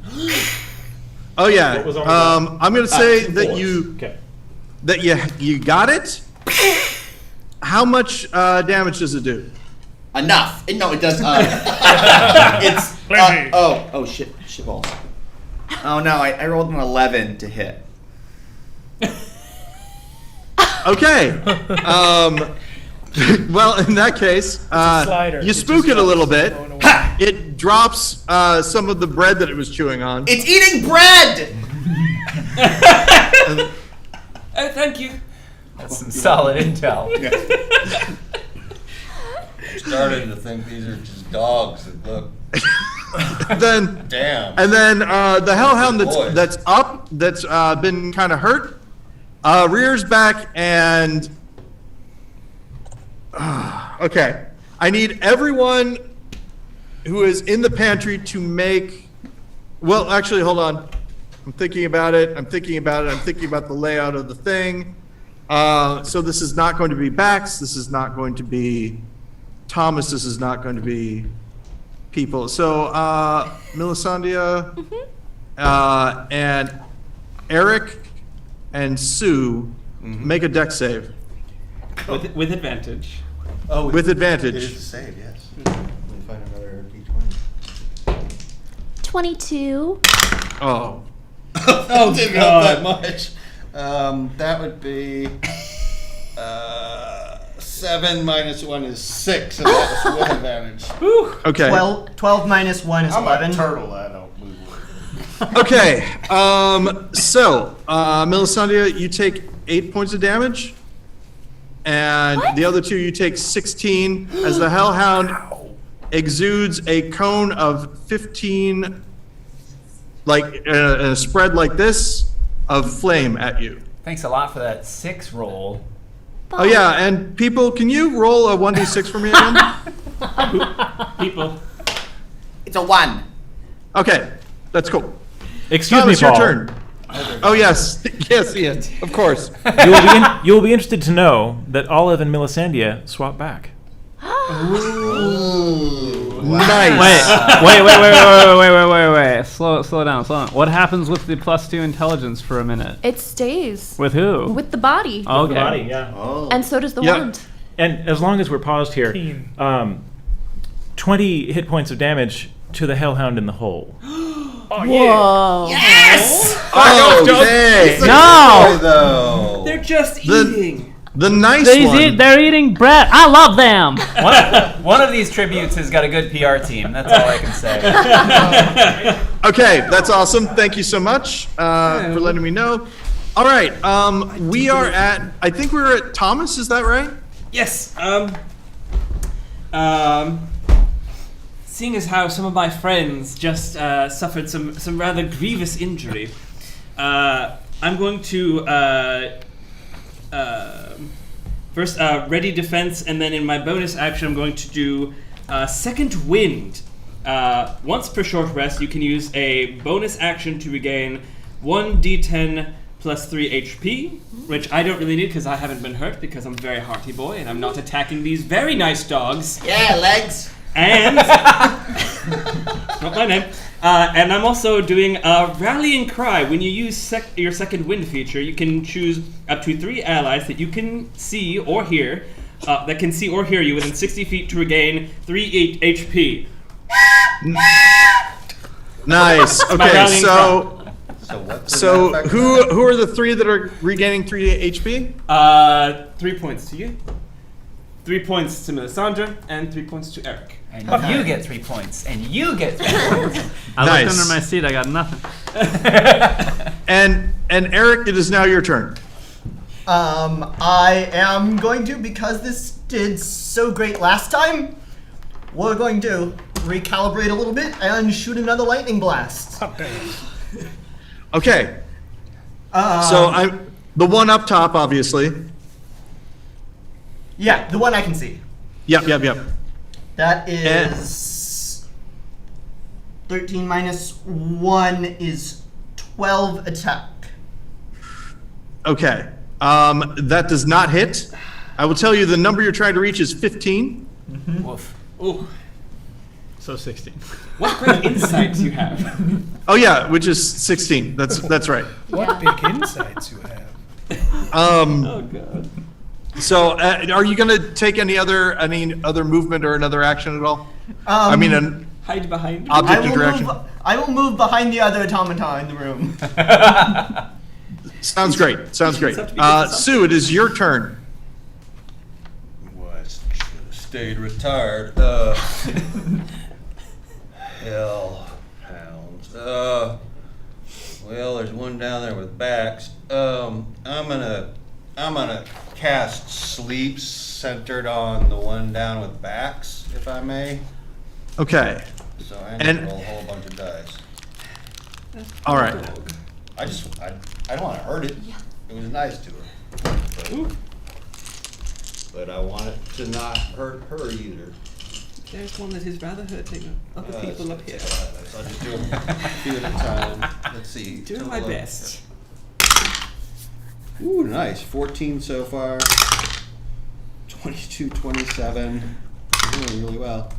Speaker 1: Oh yeah.
Speaker 2: What was on the bottom?
Speaker 1: I'm gonna say
Speaker 2: Two
Speaker 1: that
Speaker 2: fours.
Speaker 1: you
Speaker 2: Okay.
Speaker 1: you got it. How much damage does it do?
Speaker 9: Enough. No, it does. It's. Oh shit balls. Oh no, I rolled an 11 to hit.
Speaker 1: Okay. Well, in that case,
Speaker 6: slider.
Speaker 1: you
Speaker 6: It
Speaker 1: spook
Speaker 6: just
Speaker 1: it a little bit.
Speaker 6: thrown away.
Speaker 1: It drops some of the bread that it was chewing on.
Speaker 9: It's eating bread.
Speaker 5: Oh, thank you.
Speaker 10: That's some solid intel.
Speaker 3: Starting to think these are just dogs that look.
Speaker 1: Then
Speaker 3: Damn.
Speaker 1: And then the hellhound
Speaker 3: Boy.
Speaker 1: that's been kind of hurt, rears back and. Okay, I need everyone who is in the pantry to make. Well, actually, hold on. I'm thinking about it. I'm thinking about the layout of the thing. So this is not going to be Bax. This is not going to be Thomas. This is not going to be people. So Melisandre, and Eric and Sue make a dex save
Speaker 5: With advantage.
Speaker 3: Oh,
Speaker 1: with
Speaker 3: It
Speaker 1: advantage.
Speaker 3: is a save, yes. Let me find another D20.
Speaker 7: 22.
Speaker 1: Oh,
Speaker 3: Oh, didn't help that much. That would be 7 minus 1 is 6, and that was with advantage.
Speaker 1: okay.
Speaker 8: 12 minus 1 is
Speaker 3: I'm
Speaker 8: 11.
Speaker 3: a turtle. I don't move.
Speaker 1: Okay. So Melisandre, you take 8 points of damage, and the other two you take 16 as the hellhound exudes a cone of 15, like a spread like this of flame at you.
Speaker 10: Thanks a lot for that 6 roll.
Speaker 1: Oh yeah, and people, can you roll a 1d6 for me again?
Speaker 5: People.
Speaker 9: It's a 1.
Speaker 1: Okay, that's cool.
Speaker 2: Excuse
Speaker 1: Thomas,
Speaker 2: me, Paul.
Speaker 1: your turn. Oh yes, yes, Ian, of course.
Speaker 2: You will be interested to know that Olive and Melisandre swap back.
Speaker 1: Nice.
Speaker 4: Wait. Slow down. What happens with the +2 intelligence for a minute?
Speaker 7: It stays
Speaker 4: With who?
Speaker 7: with the body.
Speaker 4: Okay.
Speaker 2: The body, yeah.
Speaker 3: Oh.
Speaker 7: And so does the
Speaker 1: Yeah.
Speaker 7: wand.
Speaker 2: And as long as we're paused here, 20 hit points of damage to the hellhound in the hole.
Speaker 7: Whoa.
Speaker 9: Yes!
Speaker 1: Okay.
Speaker 4: No!
Speaker 3: Though.
Speaker 5: They're just
Speaker 1: The-
Speaker 5: eating.
Speaker 1: The nice one.
Speaker 4: They're eating bread. I love them.
Speaker 10: One of these tributes has got a good PR team. That's all I can say.
Speaker 1: Okay, that's awesome. Thank you so much for letting me know. All right, we are at. I think we're at Thomas. Is that right?
Speaker 5: Yes. Seeing as how some of my friends just suffered some rather grievous injury, I'm going to First, ready defense, and then in my bonus action, I'm going to do second wind. Once per short rest, you can use a bonus action to regain 1d10 plus 3 HP, which I don't really need because I haven't been hurt because I'm a very hearty boy and I'm not attacking these very nice dogs.
Speaker 9: Yeah, legs.
Speaker 5: And not my name. And I'm also doing a rallying cry. When you use your second wind feature, you can choose up to 3 allies that you can see or hear, that can see or hear you within 60 feet to regain 3 HP.
Speaker 1: Nice.
Speaker 5: my
Speaker 1: Okay,
Speaker 5: rallying
Speaker 1: so who are the 3 that are regaining 3 HP?
Speaker 5: 3 points to you, 3 points to Melisandre, and 3 points to Eric.
Speaker 10: And you get 3 points, and you get 3 points.
Speaker 4: I
Speaker 1: Nice.
Speaker 4: looked under my seat. I got nothing.
Speaker 1: And Eric, it is now your turn.
Speaker 8: I am going to, because this did so great last time, we're going to recalibrate a little bit and shoot another lightning blast.
Speaker 1: Okay. So I'm the one up top, obviously.
Speaker 8: Yeah, the one I can see.
Speaker 1: Yep.
Speaker 8: That is 13 minus 1 is 12 attack.
Speaker 1: Okay. That does not hit. I will tell you the number you're trying to reach is 15.
Speaker 10: Woof.
Speaker 5: Ooh,
Speaker 4: So 16.
Speaker 5: what great insights you have.
Speaker 1: Oh yeah, which is 16. That's right.
Speaker 6: What big insights you have.
Speaker 5: Oh god.
Speaker 1: So are you going to take any other movement or another action at all? I mean, an
Speaker 5: Hide behind.
Speaker 1: object of direction.
Speaker 8: I will move behind the other automaton in the room.
Speaker 1: Sounds great. Sue, it is your turn.
Speaker 3: Well, I should have stayed retired. Hell hounds. Well, there's one down there with backs. I'm gonna cast sleep centered on the one down with backs, if I may.
Speaker 1: Okay.
Speaker 3: So I need to roll a whole bunch of dice.
Speaker 1: All right.
Speaker 3: I don't want to hurt it. It was nice to her. But I want it to not hurt her either.
Speaker 5: There's one that is rather hurting other people up here.
Speaker 3: So I'll just do them a few at a time. Let's see.
Speaker 5: Doing my best.
Speaker 3: Ooh, nice. 14 so far. 22, 27. Doing really well.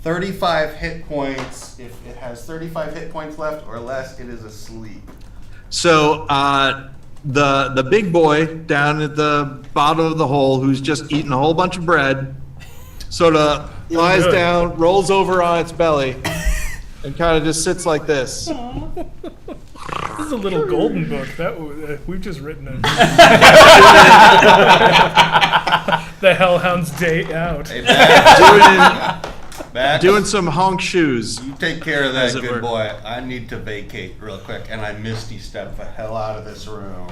Speaker 3: 35 hit points. If it has 35 hit points left or less, it is asleep.
Speaker 1: So the big boy down at the bottom of the hole, who's just eaten a whole bunch of bread, sort of lies down, rolls over on its belly, and kind of just sits like this.
Speaker 6: This is a little golden book that we've just written it. The Hellhound's Day Out.
Speaker 3: Hey, Mack.
Speaker 1: Doing some honk shoes.
Speaker 3: You take care of that,
Speaker 1: As it were.
Speaker 3: good boy. I need to vacate real quick, and I misty step the hell out of this room,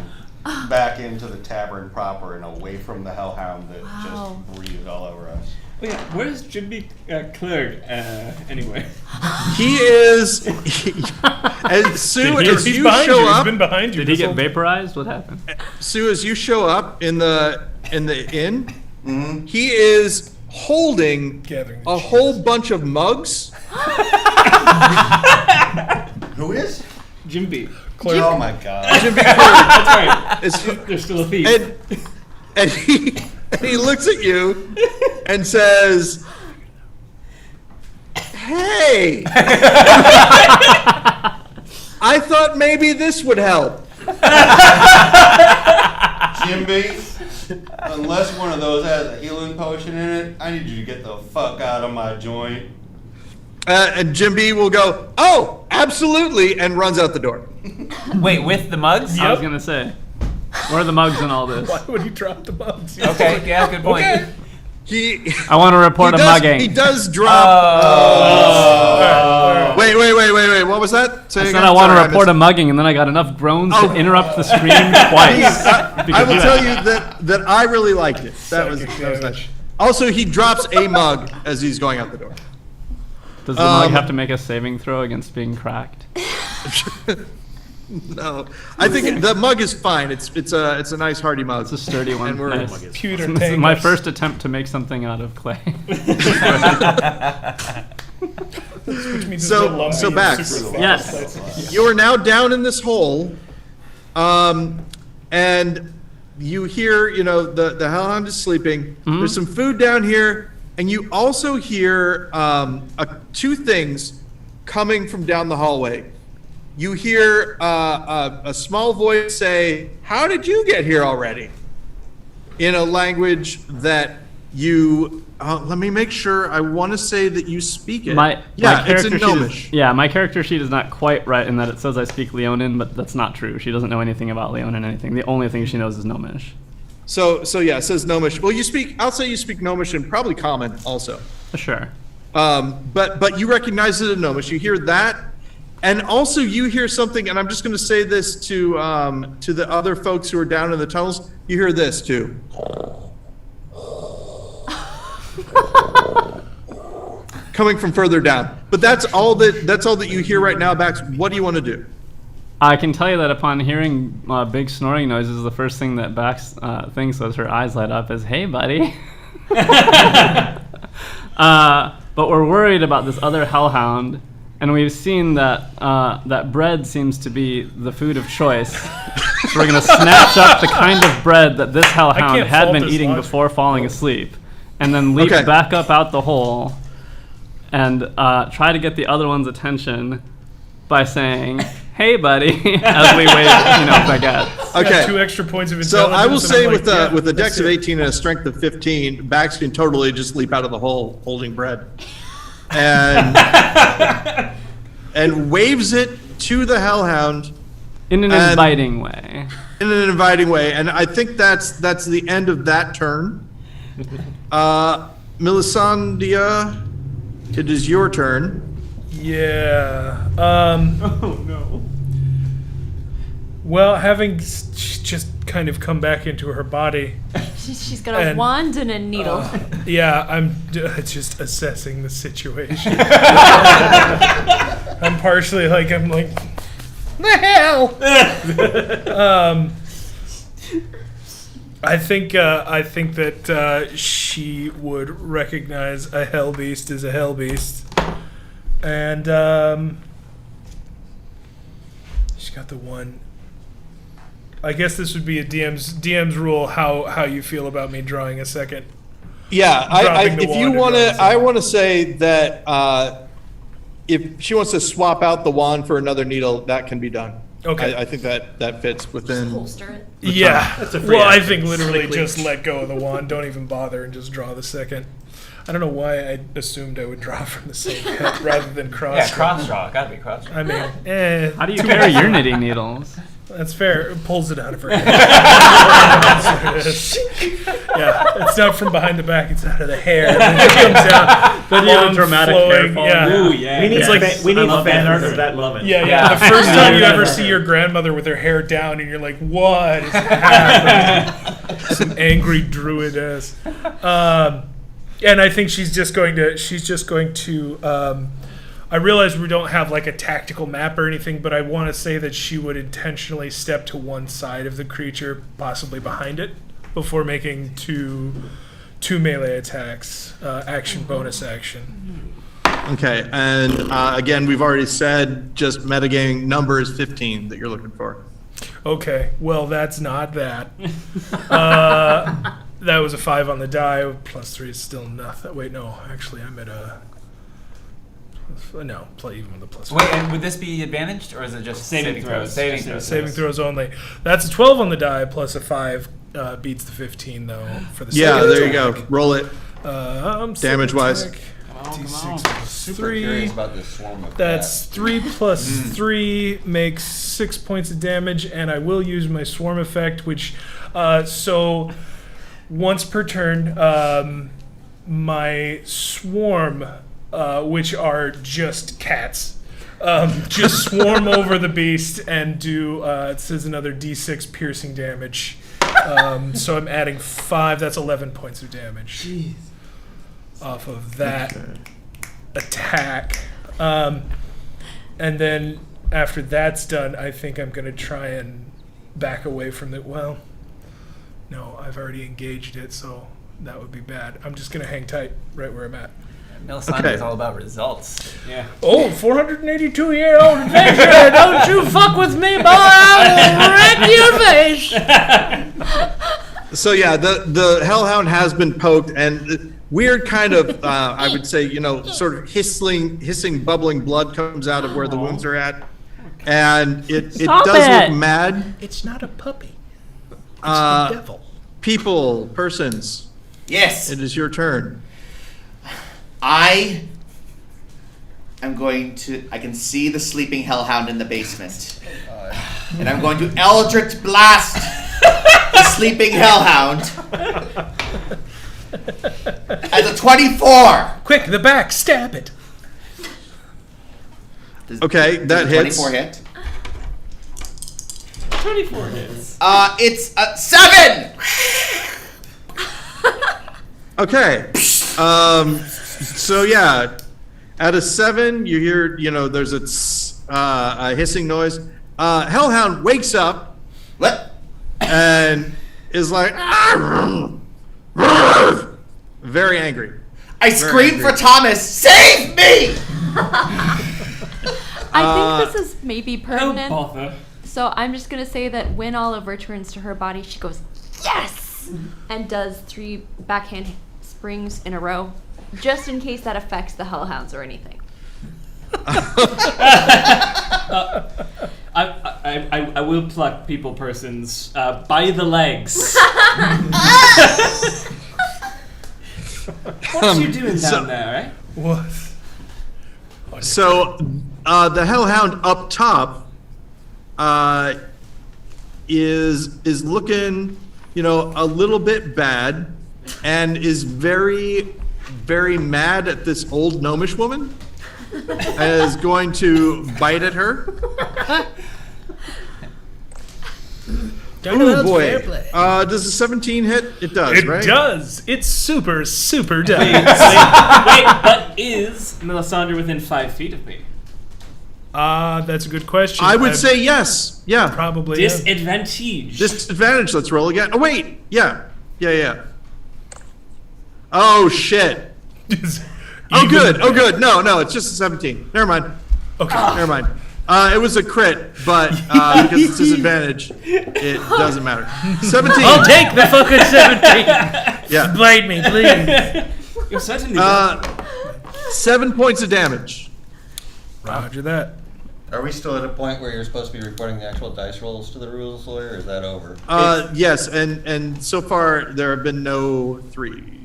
Speaker 3: back into the tavern proper, and away from the hellhound that just breathed all over us.
Speaker 5: Oh yeah, where's Jimmy Clerk anyway?
Speaker 1: He is. And Sue, as
Speaker 6: He's
Speaker 1: you
Speaker 6: behind
Speaker 1: show
Speaker 6: you. He's
Speaker 1: up,
Speaker 6: been behind you.
Speaker 4: Did he
Speaker 6: this
Speaker 4: get
Speaker 6: whole-
Speaker 4: vaporized? What happened?
Speaker 1: Sue, as you show up in the inn, he is holding
Speaker 6: Gathering
Speaker 1: a whole bunch of mugs.
Speaker 3: Who is?
Speaker 5: Jimby.
Speaker 3: Oh my god.
Speaker 5: That's right.
Speaker 1: It's-
Speaker 5: There's still a thief.
Speaker 1: and he looks at you and says, "Hey, I thought maybe this would help."
Speaker 3: Jimby, unless one of those has a healing potion in it, I need you to get the fuck out of my joint.
Speaker 1: And Jim B will go, "Oh, absolutely," and runs out the door.
Speaker 10: Wait, with the mugs?
Speaker 4: I was gonna say, where are the mugs in all this?
Speaker 6: Why would he drop the bugs?
Speaker 10: Okay, yeah, good point.
Speaker 6: Okay.
Speaker 4: I want to report a mugging.
Speaker 1: He does drop. Wait. What was that? Say
Speaker 4: I said
Speaker 1: again?
Speaker 4: I want to
Speaker 1: Sorry,
Speaker 4: report a
Speaker 1: missed-
Speaker 4: mugging, and then I got enough groans
Speaker 1: Oh.
Speaker 4: to interrupt the stream twice.
Speaker 1: I will tell you that I really liked it. That was
Speaker 6: Psychic
Speaker 1: nice. Also, he drops a mug as he's going out the door.
Speaker 4: Does the mug have to make a saving throw against being cracked?
Speaker 1: No, I think the mug is fine. It's a nice hearty mug.
Speaker 4: It's a sturdy one.
Speaker 1: And we're
Speaker 4: Nice.
Speaker 6: Pewter
Speaker 4: This is my
Speaker 6: tanglers.
Speaker 4: first attempt to make something out of clay.
Speaker 6: Which means
Speaker 1: So-
Speaker 6: it's lumpy
Speaker 1: so
Speaker 6: and
Speaker 1: Bax.
Speaker 6: super fast.
Speaker 4: Yes.
Speaker 1: You are now down in this hole, and you hear, the hellhound is sleeping. There's some food down here, and you also hear two things coming from down the hallway. You hear a small voice say, "How did you get here already?" in a language that you. Let me make sure. I want to say that you speak it.
Speaker 4: My
Speaker 1: it's in
Speaker 4: character sheet
Speaker 1: Gnomish.
Speaker 4: my character sheet is not quite right in that it says I speak Leonin, but that's not true. She doesn't know anything about Leonin. Anything. The only thing she knows is Gnomish.
Speaker 1: So yeah, it says Gnomish. Well, I'll say you speak Gnomish and probably Common also.
Speaker 4: Sure.
Speaker 1: But you recognize it in Gnomish. You hear that, and also you hear something. And I'm just going to say this to the other folks who are down in the tunnels. You hear this too. Coming from further down. But that's all that you hear right now, Bax. What do you want to do?
Speaker 4: I can tell you that upon hearing big snoring noises, the first thing that Bax thinks as her eyes light up is, "Hey, buddy." But we're worried about this other hellhound, and we've seen that that bread seems to be the food of choice. So we're going to snatch up the kind of bread that this hellhound
Speaker 6: can't
Speaker 4: had
Speaker 6: fault
Speaker 4: been
Speaker 6: his
Speaker 4: eating
Speaker 6: logic.
Speaker 4: before falling asleep, and then leap
Speaker 1: Okay.
Speaker 4: back up out the hole and try to get the other one's attention by saying, "Hey, buddy," as we wave, baguettes.
Speaker 6: I got
Speaker 1: Okay.
Speaker 6: 2 extra points of
Speaker 1: So
Speaker 6: intelligence.
Speaker 1: I will
Speaker 6: and
Speaker 1: say
Speaker 6: I'm
Speaker 1: with
Speaker 6: like, yeah,
Speaker 1: a dex
Speaker 6: that's
Speaker 1: of
Speaker 6: it.
Speaker 1: 18 and a strength of 15, Bax can totally just leap out of the hole holding bread, and and waves it to the hellhound
Speaker 4: In an
Speaker 1: And-
Speaker 4: inviting way.
Speaker 1: in an inviting way. And I think that's the end of that turn. Melisandre, it is your turn.
Speaker 6: Yeah.
Speaker 5: Oh no.
Speaker 6: Well, having just kind of come back into her body,
Speaker 7: She's got a
Speaker 6: And-
Speaker 7: wand and a needle.
Speaker 6: yeah, I'm just assessing the situation. I'm partially like, the hell. I think that she would recognize a hell beast as a hell beast, and she's got the one. I guess this would be a DM's rule. How you feel about me drawing a second?
Speaker 1: Yeah,
Speaker 6: Dropping the
Speaker 1: if you
Speaker 6: wand and
Speaker 1: want
Speaker 6: drawing
Speaker 1: to, I want to say that if she wants to swap out the wand for another needle, that can be done.
Speaker 6: Okay.
Speaker 1: I think that fits within.
Speaker 7: Holster it.
Speaker 6: Yeah.
Speaker 2: That's a free
Speaker 6: Well, I
Speaker 2: action.
Speaker 6: think literally
Speaker 2: Slickly.
Speaker 6: just let go of the wand. Don't even bother and just draw the second. I don't know why I assumed I would draw from the same cut rather than cross.
Speaker 10: Yeah, cross draw. Gotta be cross draw.
Speaker 6: I mean,
Speaker 4: How do you carry your knitting needles?
Speaker 6: that's fair. It pulls it out of her hair. That's what it is. Yeah, it's not from behind the back. It's out of the hair. And then it comes out.
Speaker 2: Then you have a
Speaker 6: long,
Speaker 2: dramatic
Speaker 6: flowing,
Speaker 2: hair fall.
Speaker 6: Yeah.
Speaker 5: Ooh yeah.
Speaker 2: We need,
Speaker 6: It's like-
Speaker 2: we need
Speaker 5: I love
Speaker 2: fan
Speaker 5: that.
Speaker 2: art of that moment.
Speaker 6: Yeah,
Speaker 10: Yeah.
Speaker 6: The first time you ever see your grandmother with her hair down, and you're like, "What is happening?" Some angry druidess. And I think she's just going to. I realize we don't have like a tactical map or anything, but I want to say that she would intentionally step to one side of the creature, possibly behind it, before making two melee attacks. Action, bonus action.
Speaker 1: Okay, and again, we've already said just metagaming number is 15 that you're looking for.
Speaker 6: Okay, well, that's not that. That was a 5 on the die. Plus 3 is still nothing. Wait, no. Actually, I'm at a... No, play even with a plus 4.
Speaker 10: Wait, and would this be advantaged, or is it just
Speaker 5: Saving throws.
Speaker 10: Saving throws.
Speaker 6: Saving throws only. That's a 12 on the die, plus a 5 beats the 15, though, for the
Speaker 1: Yeah,
Speaker 6: second
Speaker 1: there you
Speaker 6: attack.
Speaker 1: go. Roll it. Damage-wise.
Speaker 6: Second attack,
Speaker 10: Come on.
Speaker 6: D6 plus
Speaker 3: Super
Speaker 6: 3.
Speaker 3: curious about this swarm of
Speaker 6: That's 3 plus 3 makes 6 points of damage, and I will use my swarm effect, which, so once per turn, my swarm, which are just cats, just swarm over the beast and do, it says another D6 piercing damage. So I'm adding 5, that's 11 points of damage. Jeez. Off of that attack. And then after that's done, I think I'm going to try and back away from the... Well, no, I've already engaged it, so that would be bad. I'm just going to hang tight right where I'm at.
Speaker 10: Melisandre is all about results.
Speaker 5: Yeah.
Speaker 11: Oh, 482-year-old adventurer, don't you fuck with me, boy! I will wreck your face!
Speaker 1: So yeah, the hellhound has been poked, and weird kind of, I would say, sort of hissing, bubbling blood comes out of where the wounds are at, and it
Speaker 4: Stop
Speaker 1: does
Speaker 4: it.
Speaker 1: look mad.
Speaker 6: It's not a puppy. It's the devil.
Speaker 1: People, persons,
Speaker 9: Yes.
Speaker 1: it is your turn.
Speaker 9: I am going to... I can see the sleeping hellhound in the basement. And I'm going to Eldritch Blast the sleeping hellhound as a 24.
Speaker 6: Quick, the back, stab it.
Speaker 1: Okay, that hits.
Speaker 9: 24 hit.
Speaker 5: 24 hits.
Speaker 9: It's a 7.
Speaker 1: Okay. So yeah, at a 7, you hear, there's a hissing noise. Hellhound wakes up
Speaker 9: What?
Speaker 1: and is like, very angry.
Speaker 9: I scream for Thomas, save me!
Speaker 7: I think this is maybe
Speaker 5: Don't
Speaker 7: permanent.
Speaker 5: bother.
Speaker 7: So I'm just going to say that when Olive returns to her body, she goes, yes! And does 3 backhand springs in a row, just in case that affects the hellhounds or anything.
Speaker 5: I will pluck people persons by the legs. What you doing down there, eh?
Speaker 6: What?
Speaker 1: So the hellhound up top is looking, a little bit bad, and is very, very mad at this old gnomish woman, and is going to bite at her. Oh boy! Does a 17 hit? It does,
Speaker 6: It
Speaker 1: right?
Speaker 6: does. It's super, super
Speaker 5: Wait,
Speaker 6: dead.
Speaker 5: but is Melisandre within 5 feet of me?
Speaker 6: That's a good question.
Speaker 1: I would say yes. Yeah.
Speaker 6: probably. Is.
Speaker 5: Disadvantage.
Speaker 1: Disadvantage. Let's roll again. Oh wait. Yeah. Oh shit. Oh good. Oh good. No. It's just a 17. Never mind.
Speaker 6: Okay.
Speaker 1: Never mind. It was a crit, but because it's disadvantage, it doesn't matter. 17.
Speaker 11: I'll take the fucking 17.
Speaker 1: Yeah.
Speaker 11: Blade me, please.
Speaker 5: You're certainly
Speaker 1: 7 points of damage.
Speaker 6: Roger that.
Speaker 3: Are we still at a point where you're supposed to be reporting the actual dice rolls to the rules lawyer, or is that over?
Speaker 1: Yes, and so far there have been no 3.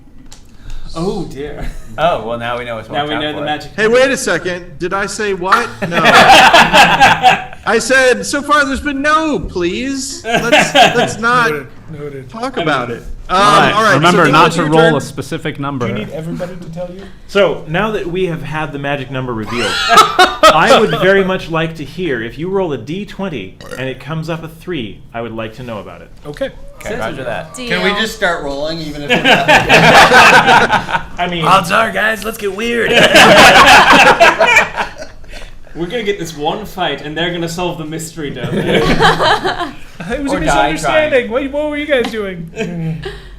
Speaker 5: Oh dear.
Speaker 10: Oh, well, now we know it's
Speaker 5: Now we know the magic.
Speaker 1: Hey, wait a second. Did I say what? No. I said so far there's been no. Please, let's not
Speaker 6: Noted.
Speaker 1: talk about it.
Speaker 12: All right. Remember
Speaker 1: so
Speaker 12: not
Speaker 1: it's
Speaker 12: to
Speaker 1: your
Speaker 12: roll
Speaker 1: turn.
Speaker 12: a specific number.
Speaker 6: Do you need everybody to tell you?
Speaker 2: So now that we have had the magic number revealed, I would very much like to hear if you roll a d20 and it comes up a 3. I would like to know about it.
Speaker 6: Okay.
Speaker 10: Okay, roger that.
Speaker 7: Deal.
Speaker 3: Can we just start rolling, even if we're not?
Speaker 2: I mean,
Speaker 11: Odds are, guys, let's get weird.
Speaker 5: We're gonna get this one fight, and they're gonna solve the mystery down there.
Speaker 6: It was
Speaker 10: Or
Speaker 6: a
Speaker 10: die
Speaker 6: misunderstanding. What were you guys doing?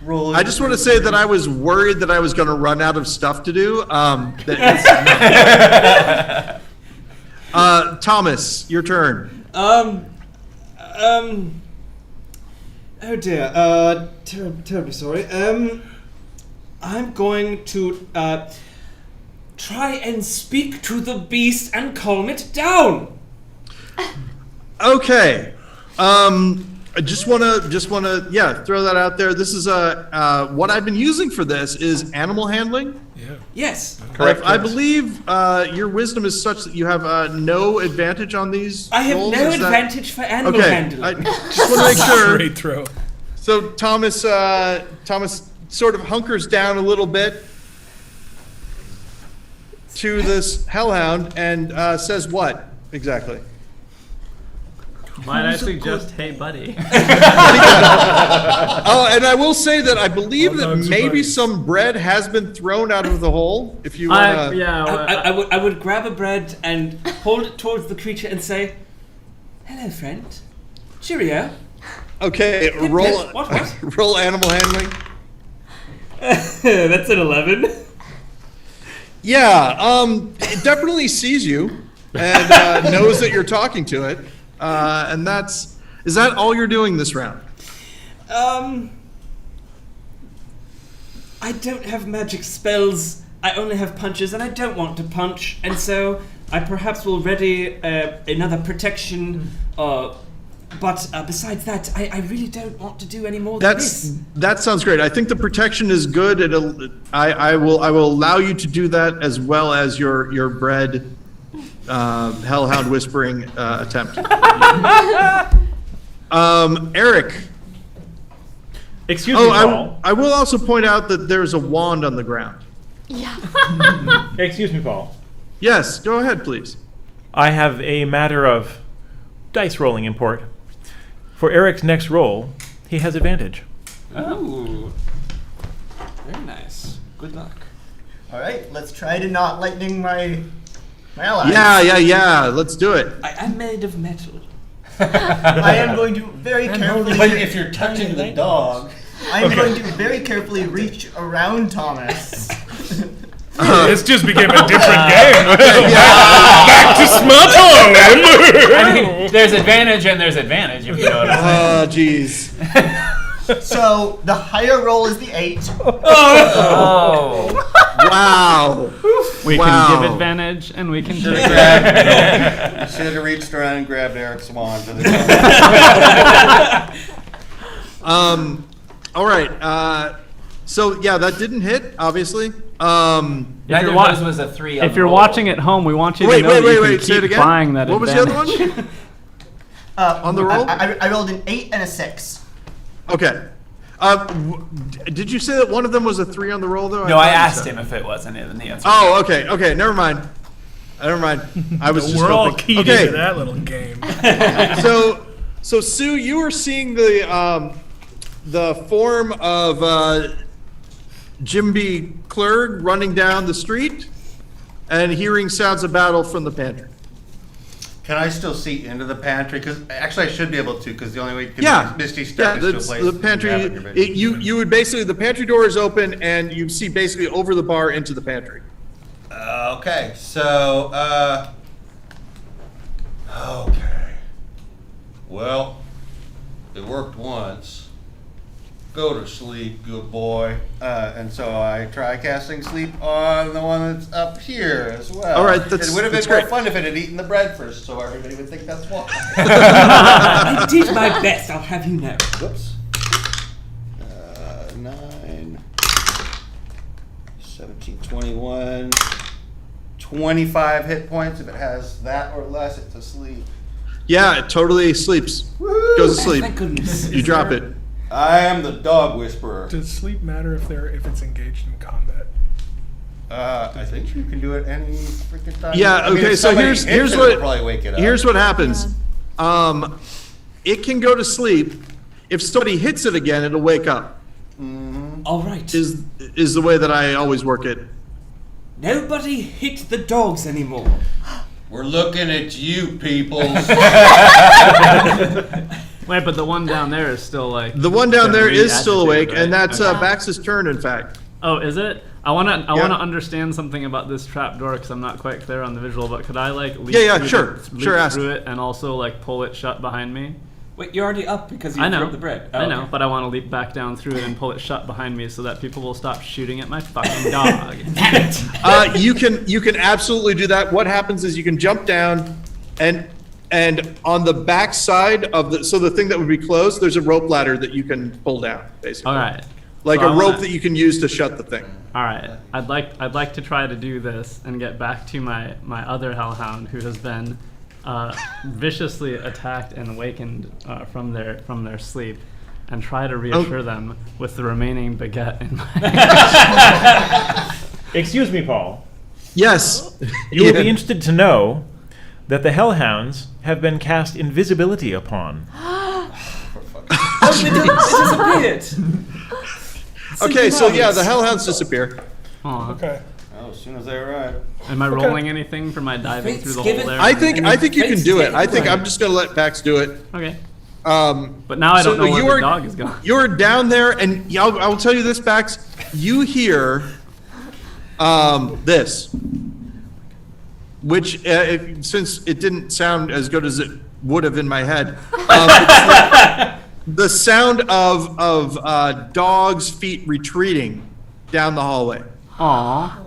Speaker 3: Rolling.
Speaker 1: I just want to say that I was worried that I was going to run out of stuff to do. Thomas, your turn.
Speaker 5: Oh dear. Terribly sorry. I'm going to try and speak to the beast and calm it down.
Speaker 1: Okay. I just wanna, throw that out there. This is what I've been using for this is animal handling.
Speaker 5: Yes.
Speaker 1: Correct. I believe your wisdom is such that you have no advantage on these.
Speaker 5: I have
Speaker 1: rolls.
Speaker 5: no
Speaker 1: Is that-
Speaker 5: advantage for animal
Speaker 1: Okay.
Speaker 5: handling.
Speaker 1: I just want to make sure.
Speaker 6: Great throw.
Speaker 1: So Thomas sort of hunkers down a little bit to this hellhound and says what exactly?
Speaker 2: Might I suggest, hey, buddy?
Speaker 1: Oh, and I will say that I believe
Speaker 6: Hot
Speaker 1: that
Speaker 6: dogs are
Speaker 1: maybe
Speaker 6: buddies.
Speaker 1: some bread has been thrown out of the hole. If you want to.
Speaker 5: I would grab a bread and hold it towards the creature and say, "Hello, friend. Cheerio."
Speaker 1: Okay, roll.
Speaker 5: What?
Speaker 1: Roll animal handling.
Speaker 5: That's an 11.
Speaker 1: Yeah, it definitely sees you and knows that you're talking to it, and is that all you're doing this round?
Speaker 5: I don't have magic spells. I only have punches, and I don't want to punch, and so I perhaps will ready another protection. But besides that, I really don't want to do any more than this.
Speaker 1: That sounds great. I think the protection is good. I will allow you to do that as well as your bread hellhound whispering attempt. Eric.
Speaker 2: Excuse me, Paul.
Speaker 1: I will also point out that there's a wand on the ground.
Speaker 7: Yeah.
Speaker 2: Excuse me, Paul.
Speaker 1: Yes, go ahead, please.
Speaker 2: I have a matter of dice rolling import. For Eric's next roll, he has advantage.
Speaker 5: Oh. Very nice. Good luck.
Speaker 8: All right, let's try to not lightning my allies.
Speaker 1: Yeah. Let's do it.
Speaker 5: I'm made of metal.
Speaker 8: I am going to very carefully.
Speaker 3: But if you're touching the dog.
Speaker 8: I am going to very carefully reach around Thomas.
Speaker 6: This just became a different game. Back to small time.
Speaker 10: I mean, there's advantage and there's advantage, if you know what I'm saying.
Speaker 1: Oh, jeez.
Speaker 8: So the higher roll is the 8.
Speaker 10: Oh.
Speaker 1: Wow.
Speaker 4: We
Speaker 1: Wow.
Speaker 4: can give advantage, and we can take it.
Speaker 3: Should have reached around and grabbed Eric's wand.
Speaker 1: All right. So yeah, that didn't hit, obviously.
Speaker 10: Neither of those was a 3 on
Speaker 4: If
Speaker 10: the
Speaker 4: you're
Speaker 10: roll.
Speaker 4: watching at home, we want you to
Speaker 1: Wait,
Speaker 4: know that you
Speaker 1: wait.
Speaker 4: can
Speaker 1: Say it
Speaker 4: keep
Speaker 1: again.
Speaker 4: buying that
Speaker 1: What was the
Speaker 4: advantage.
Speaker 1: other one?
Speaker 8: On
Speaker 1: the roll?
Speaker 8: I rolled an 8 and a 6.
Speaker 1: Okay. Did you say that one of them was a 3 on the roll, though?
Speaker 10: No, I
Speaker 1: thought you
Speaker 10: asked
Speaker 1: said.
Speaker 10: him if it wasn't, and the answer.
Speaker 1: Oh, okay. Never mind. I was just
Speaker 6: We're all
Speaker 1: hoping.
Speaker 6: keyed
Speaker 1: Okay.
Speaker 6: into that little game.
Speaker 1: So Sue, you were seeing the form of Jimby Clerg running down the street and hearing sounds of battle from the pantry.
Speaker 3: Can I still see into the pantry? Because actually, I should be able to. Because the only way you can Misty
Speaker 1: Yeah,
Speaker 3: steps to a
Speaker 1: that's
Speaker 3: place
Speaker 1: the
Speaker 3: you
Speaker 1: pantry.
Speaker 3: have in your vision.
Speaker 1: You would basically, the pantry door is open and you see basically over the bar into the pantry.
Speaker 3: Okay, so okay. Well, it worked once. Go to sleep, good boy. And so I try casting sleep on the one that's up here as well.
Speaker 1: All right,
Speaker 3: it would have been
Speaker 1: that's
Speaker 3: more
Speaker 1: great.
Speaker 3: fun if it had eaten the bread first, so everybody would think that's why.
Speaker 5: I did my best, I'll have you know.
Speaker 3: Whoops. 9, 17, 21, 25 hit points. If it has that or less, it's asleep.
Speaker 1: Yeah, it totally sleeps. Goes to sleep.
Speaker 5: Thank goodness.
Speaker 1: You drop it.
Speaker 3: I am the dog whisperer.
Speaker 6: Does sleep matter if it's engaged in combat?
Speaker 3: I think you can do it any freaking time.
Speaker 1: Yeah.
Speaker 3: I mean,
Speaker 1: Okay.
Speaker 3: if
Speaker 1: So
Speaker 3: somebody
Speaker 1: here's
Speaker 3: hits it,
Speaker 1: what
Speaker 3: it'll probably wake it up.
Speaker 1: here's what happens. It can go to sleep. If somebody hits it again, it'll wake up.
Speaker 5: All right.
Speaker 1: Is the way that I always work it.
Speaker 5: Nobody hit the dogs anymore.
Speaker 3: We're looking at you, people.
Speaker 4: Wait, but the one down there is still like.
Speaker 1: The one down there is still awake,
Speaker 4: agitated,
Speaker 1: and
Speaker 4: right?
Speaker 1: that's
Speaker 4: Okay.
Speaker 1: Bax's turn, in fact.
Speaker 4: Oh, is it? I wanna understand something about this trap door because I'm not quite clear on the visual. But could I like leap through
Speaker 1: sure.
Speaker 4: leap
Speaker 1: Sure, ask.
Speaker 4: through it and also like pull it shut behind me?
Speaker 5: Wait, you're already up because you
Speaker 4: I
Speaker 5: threw
Speaker 4: know
Speaker 5: up the bread.
Speaker 4: I know, but I want to leap back down through it and pull it shut behind me so that people will stop shooting at my fucking dog.
Speaker 1: You can absolutely do that. What happens is you can jump down, and on the back side of the thing that would be closed, there's a rope ladder that you can pull down, basically.
Speaker 4: All right.
Speaker 1: Like
Speaker 4: So
Speaker 1: a
Speaker 4: I
Speaker 1: rope
Speaker 4: wanna-
Speaker 1: that you can use to shut the thing.
Speaker 4: All right, I'd like to try to do this and get back to my other hellhound who has been viciously attacked and awakened from their sleep, and try to reassure them with the remaining baguette in my.
Speaker 2: Excuse me, Paul.
Speaker 1: Yes.
Speaker 2: You will be interested to know that the hellhounds have been cast invisibility upon.
Speaker 5: They disappeared.
Speaker 1: Okay, so yeah, the hellhounds disappear.
Speaker 4: Aw.
Speaker 6: Okay.
Speaker 3: Oh, as soon as they arrive.
Speaker 4: Am I rolling anything for my diving through the hole there?
Speaker 1: I think you can do it. I think I'm just gonna let Bax do it.
Speaker 4: Okay.
Speaker 1: But
Speaker 4: now I don't know where the dog is going.
Speaker 1: You're down there, and I will tell you this, Bax. You hear this, which since it didn't sound as good as it would have in my head, the sound of dogs' feet retreating down the hallway.
Speaker 4: Aw.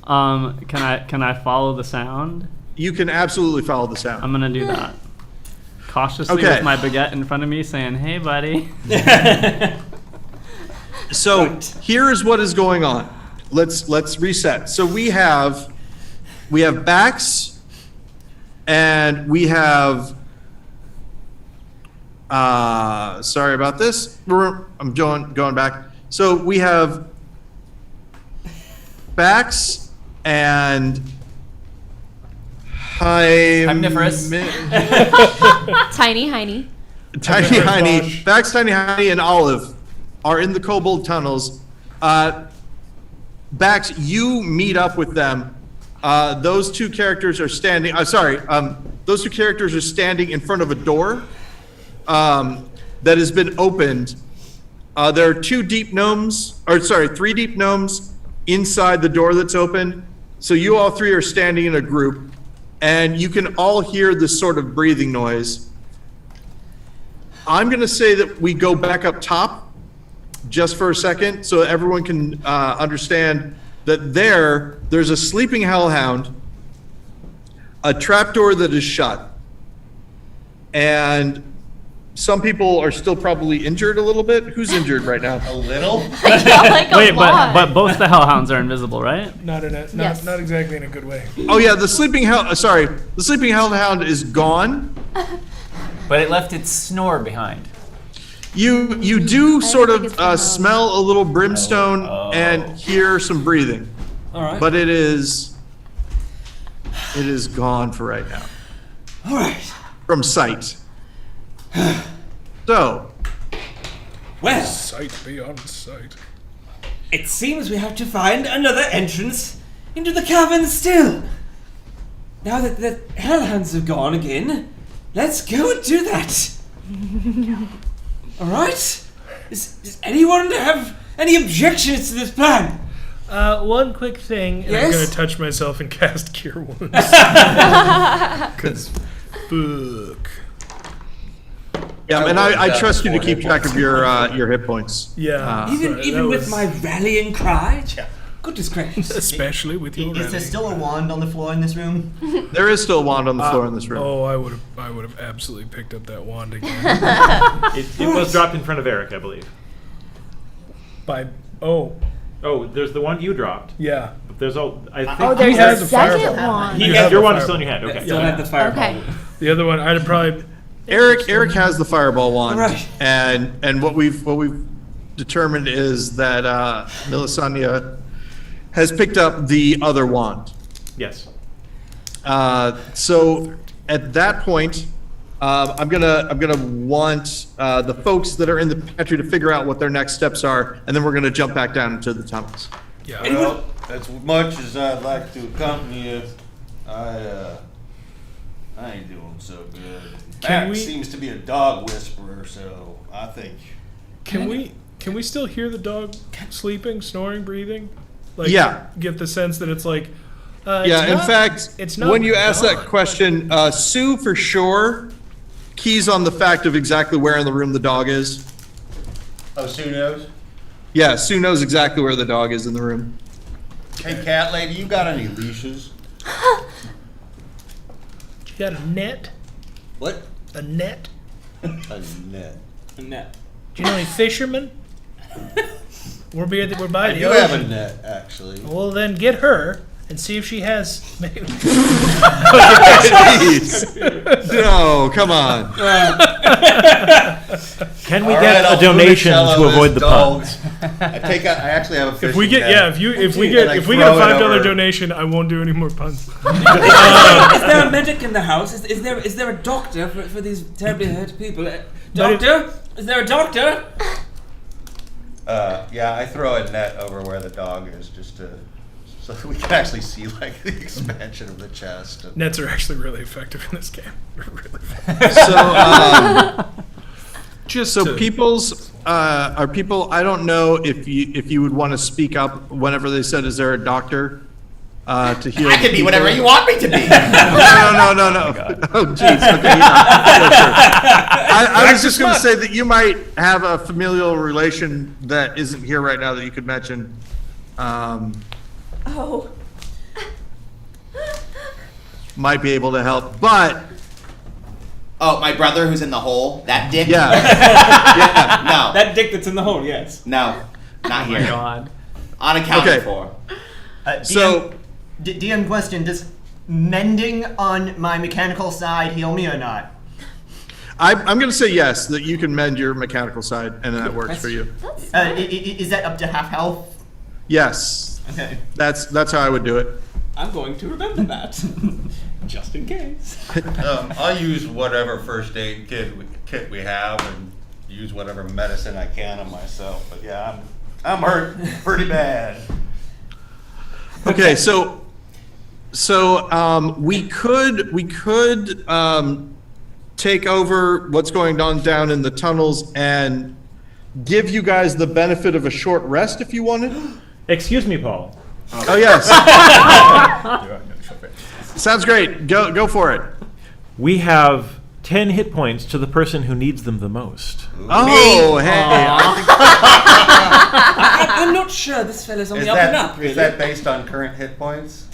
Speaker 4: Can I follow the sound?
Speaker 1: You can absolutely follow the sound.
Speaker 4: I'm gonna do that. Cautiously
Speaker 1: Okay.
Speaker 4: with my baguette in front of me, saying, "Hey, buddy."
Speaker 1: So here is what is going on. Let's reset. So we have Bax, and we have. Sorry about this. I'm going back. So we have Bax and
Speaker 10: Omnivorous.
Speaker 7: Tiny Heiny.
Speaker 1: Tiny Heiny, Bax, Tiny Heiny, and Olive are in the kobold tunnels. Bax, you meet up with them. Those two characters are standing. Those two characters are standing in front of a door that has been opened. There are three deep gnomes inside the door that's open. So you all three are standing in a group, and you can all hear this sort of breathing noise. I'm going to say that we go back up top just for a second so everyone can understand that there's a sleeping hellhound, a trapdoor that is shut, and some people are still probably injured a little bit. Who's injured right now?
Speaker 3: A little?
Speaker 4: Wait, but both the hellhounds are invisible, right?
Speaker 6: Not exactly in a good way.
Speaker 1: Oh yeah, the sleeping hellhound is gone.
Speaker 10: But it left its snore behind.
Speaker 1: You do sort of smell a little brimstone and hear some breathing.
Speaker 5: All right.
Speaker 1: But it is gone for right now.
Speaker 5: All right.
Speaker 1: From sight. So.
Speaker 5: Well.
Speaker 6: Sight beyond sight.
Speaker 5: It seems we have to find another entrance into the cavern still. Now that the hellhounds have gone again, let's go and do that. All right? Does anyone have any objections to this plan?
Speaker 6: One quick thing, and
Speaker 5: Yes?
Speaker 6: I'm going to touch myself and cast Cure Wounds. Because, fuck.
Speaker 1: Yeah, and I trust you to keep track of your hit points.
Speaker 6: Yeah.
Speaker 5: Even with my rallying cry? Goodness gracious.
Speaker 6: Especially with your
Speaker 8: Is there still a wand on the floor in this room?
Speaker 1: There is still a wand on the floor in this room.
Speaker 6: Oh, I would have absolutely picked up that wand again.
Speaker 2: It was dropped in front of Eric, I believe.
Speaker 6: Oh,
Speaker 2: there's the one you dropped.
Speaker 6: yeah.
Speaker 2: But there's I think
Speaker 7: Oh, there's
Speaker 6: has
Speaker 7: a
Speaker 6: a fireball.
Speaker 7: second one.
Speaker 2: your one is still in your hand. Okay.
Speaker 5: Still have the fireball.
Speaker 7: Okay.
Speaker 6: The other one, I'd probably.
Speaker 1: Eric has the fireball wand,
Speaker 5: Right.
Speaker 1: and what we've determined is that Melisania has picked up the other wand.
Speaker 2: Yes.
Speaker 1: So at that point, I'm gonna want the folks that are in the pantry to figure out what their next steps are, and then we're gonna jump back down into the tunnels.
Speaker 6: Yeah.
Speaker 3: Well, as much as I'd like to accompany you, I ain't doing so good.
Speaker 6: Can
Speaker 3: Mack
Speaker 6: we-
Speaker 3: seems to be a dog whisperer, so I think.
Speaker 6: Can we still hear the dog sleeping, snoring, breathing? Like,
Speaker 1: Yeah.
Speaker 6: Get the sense that it's like.
Speaker 1: Yeah, in fact,
Speaker 6: it's not
Speaker 1: when you ask that
Speaker 6: gone.
Speaker 1: question, Sue for sure keys on the fact of exactly where in the room the dog is.
Speaker 3: Oh, Sue knows?
Speaker 1: Yeah, Sue knows exactly where the dog is in the room.
Speaker 3: Hey, cat lady, you got any leashes?
Speaker 6: You got a net?
Speaker 3: What?
Speaker 6: A net?
Speaker 3: A net.
Speaker 5: No.
Speaker 6: Do you know any fishermen? We're by
Speaker 3: I
Speaker 6: the
Speaker 3: do have a
Speaker 6: ocean.
Speaker 3: net, actually.
Speaker 6: Well, then get her and see if she has.
Speaker 1: Jeez. No, come on.
Speaker 2: Can we
Speaker 3: All
Speaker 2: get
Speaker 3: right, I'll
Speaker 2: a donation
Speaker 3: Funicello
Speaker 2: to avoid
Speaker 3: this
Speaker 2: the
Speaker 3: dog.
Speaker 2: puns?
Speaker 3: I actually have a fishing
Speaker 6: If we get
Speaker 3: net.
Speaker 6: if we
Speaker 3: And
Speaker 6: get
Speaker 3: I
Speaker 6: a
Speaker 3: throw it
Speaker 6: $5
Speaker 3: over.
Speaker 6: donation, I won't do any more puns.
Speaker 5: Is there a medic in the house? Is there a doctor for these terribly hurt people? Doctor? Is there a doctor?
Speaker 3: Yeah, I throw a net over where the dog is just to so that we can actually see like the expansion of the chest. And
Speaker 6: Nets are actually really effective in this game. They're really
Speaker 1: So, just so people's are people. I don't know if you would want to speak up whenever they said, "Is there a doctor?" To heal.
Speaker 9: I can be whatever you want me to be.
Speaker 1: No. Oh, jeez. Okay, yeah, sure. I was just going to say that you might have a familial relation that isn't here right now that you could mention.
Speaker 7: Oh.
Speaker 1: Might be able to help, but
Speaker 9: Oh, my brother who's in the hole? That dick?
Speaker 1: yeah,
Speaker 9: No.
Speaker 5: That dick that's in the hole, yes.
Speaker 9: No. Not here.
Speaker 4: God.
Speaker 9: Unaccounted
Speaker 1: Okay.
Speaker 9: for.
Speaker 1: So-
Speaker 8: DM question: does mending on my mechanical side heal me or not?
Speaker 1: I'm going to say yes, that you can mend your mechanical side, and that works for you.
Speaker 8: Is that up to half health?
Speaker 1: Yes,
Speaker 8: Okay.
Speaker 1: that's how I would do it.
Speaker 5: I'm going to remember that. Just in case.
Speaker 3: I'll use whatever first aid kit we have and use whatever medicine I can on myself. But yeah, I'm hurt pretty bad.
Speaker 1: Okay, so we could take over what's going on down in the tunnels and give you guys the benefit of a short rest if you wanted.
Speaker 2: Excuse me, Paul.
Speaker 1: Oh yes. Sounds great. Go for it.
Speaker 2: We have 10 hit points to the person who needs them the most.
Speaker 1: Oh, hey.
Speaker 5: I'm not sure this fella's on
Speaker 3: Is
Speaker 5: the up and up,
Speaker 3: that,
Speaker 5: really.
Speaker 3: is that based on current hit points?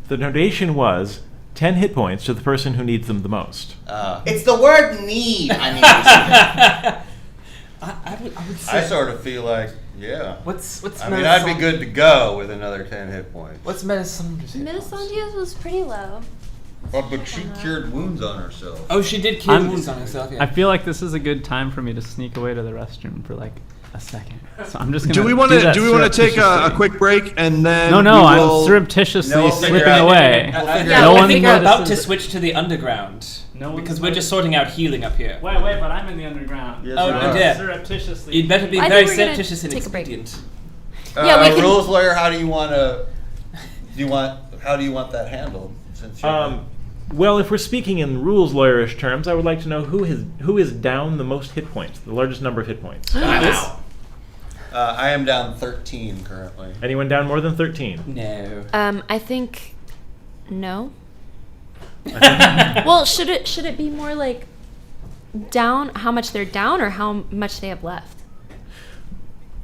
Speaker 2: The donation was 10 hit points to the person who needs them the most.
Speaker 9: It's the word need. I mean,
Speaker 5: I would say...
Speaker 3: I sort of feel like, yeah.
Speaker 5: What's
Speaker 3: I mean, I'd be good to go with another 10 hit points.
Speaker 5: What's Melisandre's?
Speaker 7: Melisandre's was pretty low.
Speaker 3: Oh, but she cured wounds on herself.
Speaker 5: Oh, she did cure
Speaker 4: I'm-
Speaker 5: wounds on herself, yeah.
Speaker 4: I feel like this is a good time for me to sneak away to the restroom for like a second. So I'm just gonna.
Speaker 1: Do we want
Speaker 4: that
Speaker 1: to take a
Speaker 4: surreptitiously.
Speaker 1: quick break and then
Speaker 4: No,
Speaker 1: we
Speaker 4: I'm
Speaker 1: will-
Speaker 4: surreptitiously
Speaker 3: No, we'll figure
Speaker 4: slipping
Speaker 3: out-
Speaker 4: away.
Speaker 7: Yeah,
Speaker 4: no
Speaker 7: we'll
Speaker 4: one
Speaker 5: I think we're about to
Speaker 4: notices-
Speaker 5: switch to the underground.
Speaker 4: No one's
Speaker 5: because we're just sorting out healing up here.
Speaker 4: Wait, but I'm in the underground.
Speaker 3: Yes,
Speaker 5: Oh,
Speaker 3: you are.
Speaker 5: dear.
Speaker 4: Surreptitiously.
Speaker 5: You'd better be
Speaker 7: I
Speaker 5: very
Speaker 7: think we're gonna
Speaker 5: surreptitious and
Speaker 7: take a break.
Speaker 5: expedient.
Speaker 7: Yeah, we can-
Speaker 3: Rules lawyer, how do you want that handled? Since you're
Speaker 2: Well, if we're speaking in rules lawyerish terms, I would like to know who is down the most hit points, the largest number of hit points.
Speaker 3: I am down 13 currently.
Speaker 2: Anyone down more than 13?
Speaker 5: No.
Speaker 7: I think no. Well, should it be more like down how much they're down or how much they have left?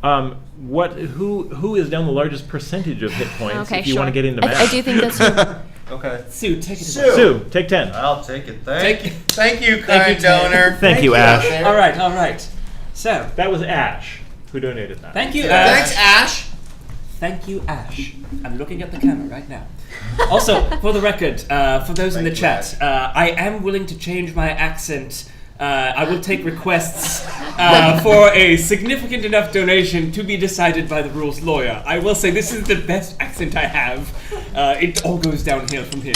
Speaker 2: Who is down the largest percentage of hit points?
Speaker 7: Okay,
Speaker 2: if you
Speaker 7: sure.
Speaker 2: want to get into math.
Speaker 7: I do think that's
Speaker 3: Okay.
Speaker 5: Sue, take it
Speaker 2: Sue, take 10.
Speaker 3: I'll take it.
Speaker 5: Take it.
Speaker 3: Thank you,
Speaker 5: Thank
Speaker 3: kind
Speaker 5: you, Ted.
Speaker 3: donor.
Speaker 2: Thank you, Ash.
Speaker 5: All right. So,
Speaker 2: That was Ash who donated that.
Speaker 5: thank you, Ash.
Speaker 9: thanks, Ash.
Speaker 5: Thank you, Ash. I'm looking at the camera right now. Also, for the record, for those in the
Speaker 3: Thank you,
Speaker 5: chat, I am willing to change my accent. I will take requests for a significant enough donation to be decided by the rules lawyer. I will say this is the best accent I have. It all goes downhill from here.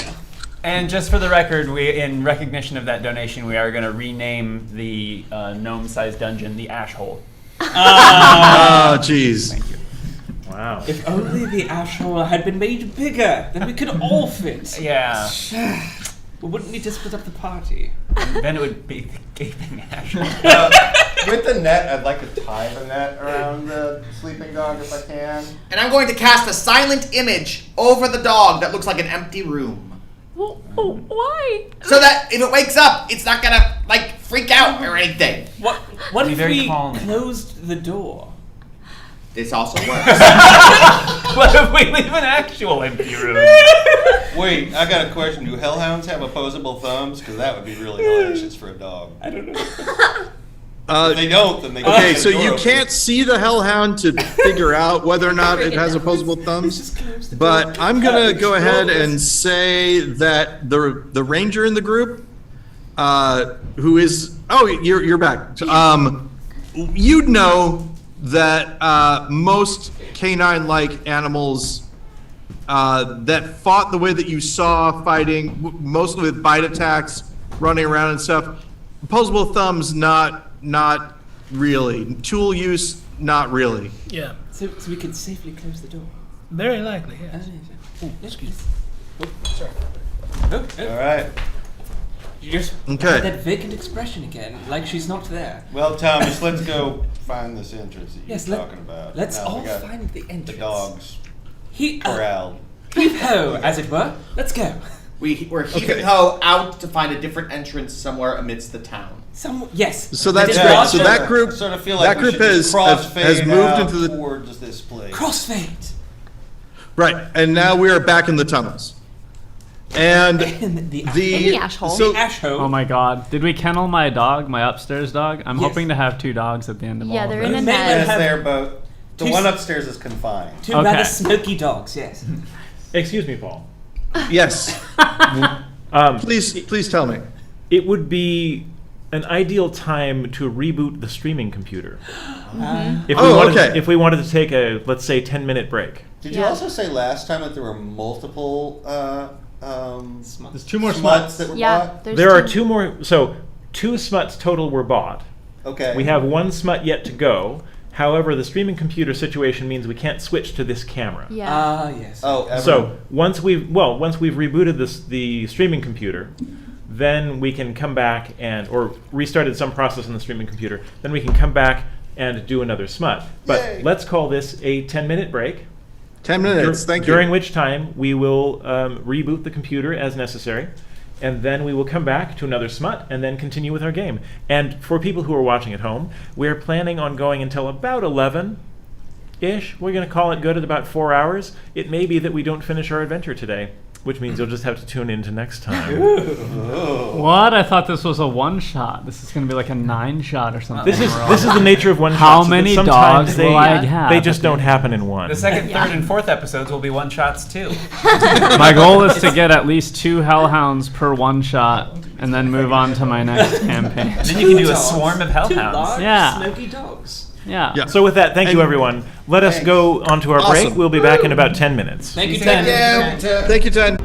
Speaker 10: And just for the record, in recognition of that donation, we are going to rename the gnome-sized dungeon the Ash Hole.
Speaker 1: Oh, jeez.
Speaker 10: Thank you.
Speaker 2: Wow.
Speaker 5: If only the ash hole had been made bigger, then we could all fit.
Speaker 10: Yeah.
Speaker 5: We wouldn't need to split up the party.
Speaker 10: Then it would be the gaping Ash Hole.
Speaker 3: With the net, I'd like to tie the net around the sleeping dog if I can.
Speaker 9: And I'm going to cast a silent image over the dog that looks like an empty room.
Speaker 7: well, why?
Speaker 9: So that if it wakes up, it's not gonna, like, freak out or anything.
Speaker 5: What
Speaker 10: Be
Speaker 5: if
Speaker 10: very
Speaker 5: we
Speaker 10: calming.
Speaker 5: closed the door?
Speaker 9: This also works.
Speaker 10: What if we leave an actual empty room?
Speaker 3: Wait, I got a question. Do hellhounds have opposable thumbs? Because that would be really hilarious for a dog.
Speaker 5: I don't know.
Speaker 3: If they don't, then they can't
Speaker 1: Okay,
Speaker 3: get
Speaker 1: so
Speaker 3: the door
Speaker 1: you
Speaker 3: open.
Speaker 1: can't see the hellhound to figure out whether or not it has opposable thumbs. But I'm gonna go ahead and say that the ranger in the group who is, oh, you're back. You'd know that most canine-like animals that fought the way that you saw fighting, mostly with bite attacks, running around and stuff, opposable thumbs, not really. Tool use, not really.
Speaker 6: Yeah.
Speaker 5: So we can safely close the door.
Speaker 6: Very likely, yes.
Speaker 5: Oh, excuse me. Oh, sorry. Oh,
Speaker 3: All right.
Speaker 5: You just
Speaker 1: Okay.
Speaker 5: had that vacant expression again, like she's not there.
Speaker 3: Well, Thomas, let's go find this entrance that
Speaker 5: Yes,
Speaker 3: you're talking about.
Speaker 5: let's
Speaker 3: Now
Speaker 5: all
Speaker 3: we got
Speaker 5: find the entrance.
Speaker 3: the dogs
Speaker 5: He
Speaker 3: corralled.
Speaker 5: heave ho, as it were. Let's go.
Speaker 9: We're heaving ho out to find a different entrance somewhere amidst the town.
Speaker 5: Yes.
Speaker 1: So that's
Speaker 5: Yeah,
Speaker 1: great.
Speaker 5: I
Speaker 1: So
Speaker 5: sort
Speaker 1: that
Speaker 5: of-
Speaker 1: group,
Speaker 3: Sort of feel like
Speaker 1: that
Speaker 3: we
Speaker 1: group
Speaker 3: should just
Speaker 1: has
Speaker 3: crossfade
Speaker 1: moved
Speaker 3: out
Speaker 1: into the
Speaker 3: towards this place.
Speaker 5: Crossfade.
Speaker 1: right, and now we are back in the tunnels. And
Speaker 5: In the
Speaker 7: In the ash hole.
Speaker 1: So,
Speaker 5: ash hole.
Speaker 4: Oh my god. Did we kennel my dog, my upstairs dog? I'm
Speaker 5: Yes.
Speaker 4: hoping to have 2 dogs at the end of all
Speaker 7: Yeah,
Speaker 4: of
Speaker 7: they're
Speaker 4: this.
Speaker 7: in a
Speaker 5: Maybe
Speaker 3: Yes,
Speaker 7: net.
Speaker 3: there, but the
Speaker 5: Two
Speaker 3: one
Speaker 5: s-
Speaker 3: upstairs is confined.
Speaker 5: Two
Speaker 4: Okay.
Speaker 5: rather smoky dogs, yes.
Speaker 2: Excuse me, Paul.
Speaker 1: yes, please tell me.
Speaker 2: It would be an ideal time to reboot the streaming computer. If we
Speaker 1: Oh,
Speaker 2: wanted,
Speaker 1: okay.
Speaker 2: If we wanted to take a, let's say, 10-minute break.
Speaker 3: Did you
Speaker 7: Yeah.
Speaker 3: also say last time that there were multiple
Speaker 2: There's 2 more
Speaker 3: smuts that were
Speaker 7: Yeah,
Speaker 3: bought?
Speaker 7: there's
Speaker 2: There are
Speaker 7: 2.
Speaker 2: 2 more. So 2 smuts total were bought.
Speaker 3: Okay.
Speaker 2: We have 1 smut yet to go. However, the streaming computer situation means we can't switch to this camera.
Speaker 7: Yeah.
Speaker 5: Ah, yes.
Speaker 3: Oh,
Speaker 2: So once we've rebooted the streaming computer, then we can come back or restarted some process on the streaming computer. Then we can come back and do another smut. But
Speaker 3: Yay.
Speaker 2: let's call this a 10-minute break.
Speaker 1: 10 minutes, thank you.
Speaker 2: During which time we will reboot the computer as necessary, and then we will come back to another smut and then continue with our game. And for people who are watching at home, we're planning on going until about 11-ish. We're going to call it good at about 4 hours. It may be that we don't finish our adventure today, which means you'll just have to tune in to next time.
Speaker 4: What? I thought this was a 1-shot. This is going to be like a 9-shot or something.
Speaker 2: This is the nature of one
Speaker 4: How
Speaker 2: shot. So that
Speaker 4: many
Speaker 2: sometimes
Speaker 4: dogs
Speaker 2: they,
Speaker 4: will I have
Speaker 2: They
Speaker 4: at
Speaker 2: just
Speaker 4: the
Speaker 2: don't
Speaker 4: end?
Speaker 2: happen in one.
Speaker 10: The second, third, and fourth episodes will be 1-shots too.
Speaker 4: My goal is to get at least 2 hellhounds per 1-shot, and then move on to my next campaign.
Speaker 10: Then you can do a
Speaker 5: Dogs.
Speaker 10: swarm of
Speaker 5: 2
Speaker 10: hellhounds.
Speaker 5: large,
Speaker 4: Yeah.
Speaker 5: smoky dogs.
Speaker 4: Yeah.
Speaker 1: Yeah.
Speaker 2: So with that, thank you
Speaker 1: And-
Speaker 2: everyone. Let us go on to our break.
Speaker 1: Awesome.
Speaker 2: We'll be back in about 10 minutes.
Speaker 5: Thank you, Ted.
Speaker 1: Thank you, Ted.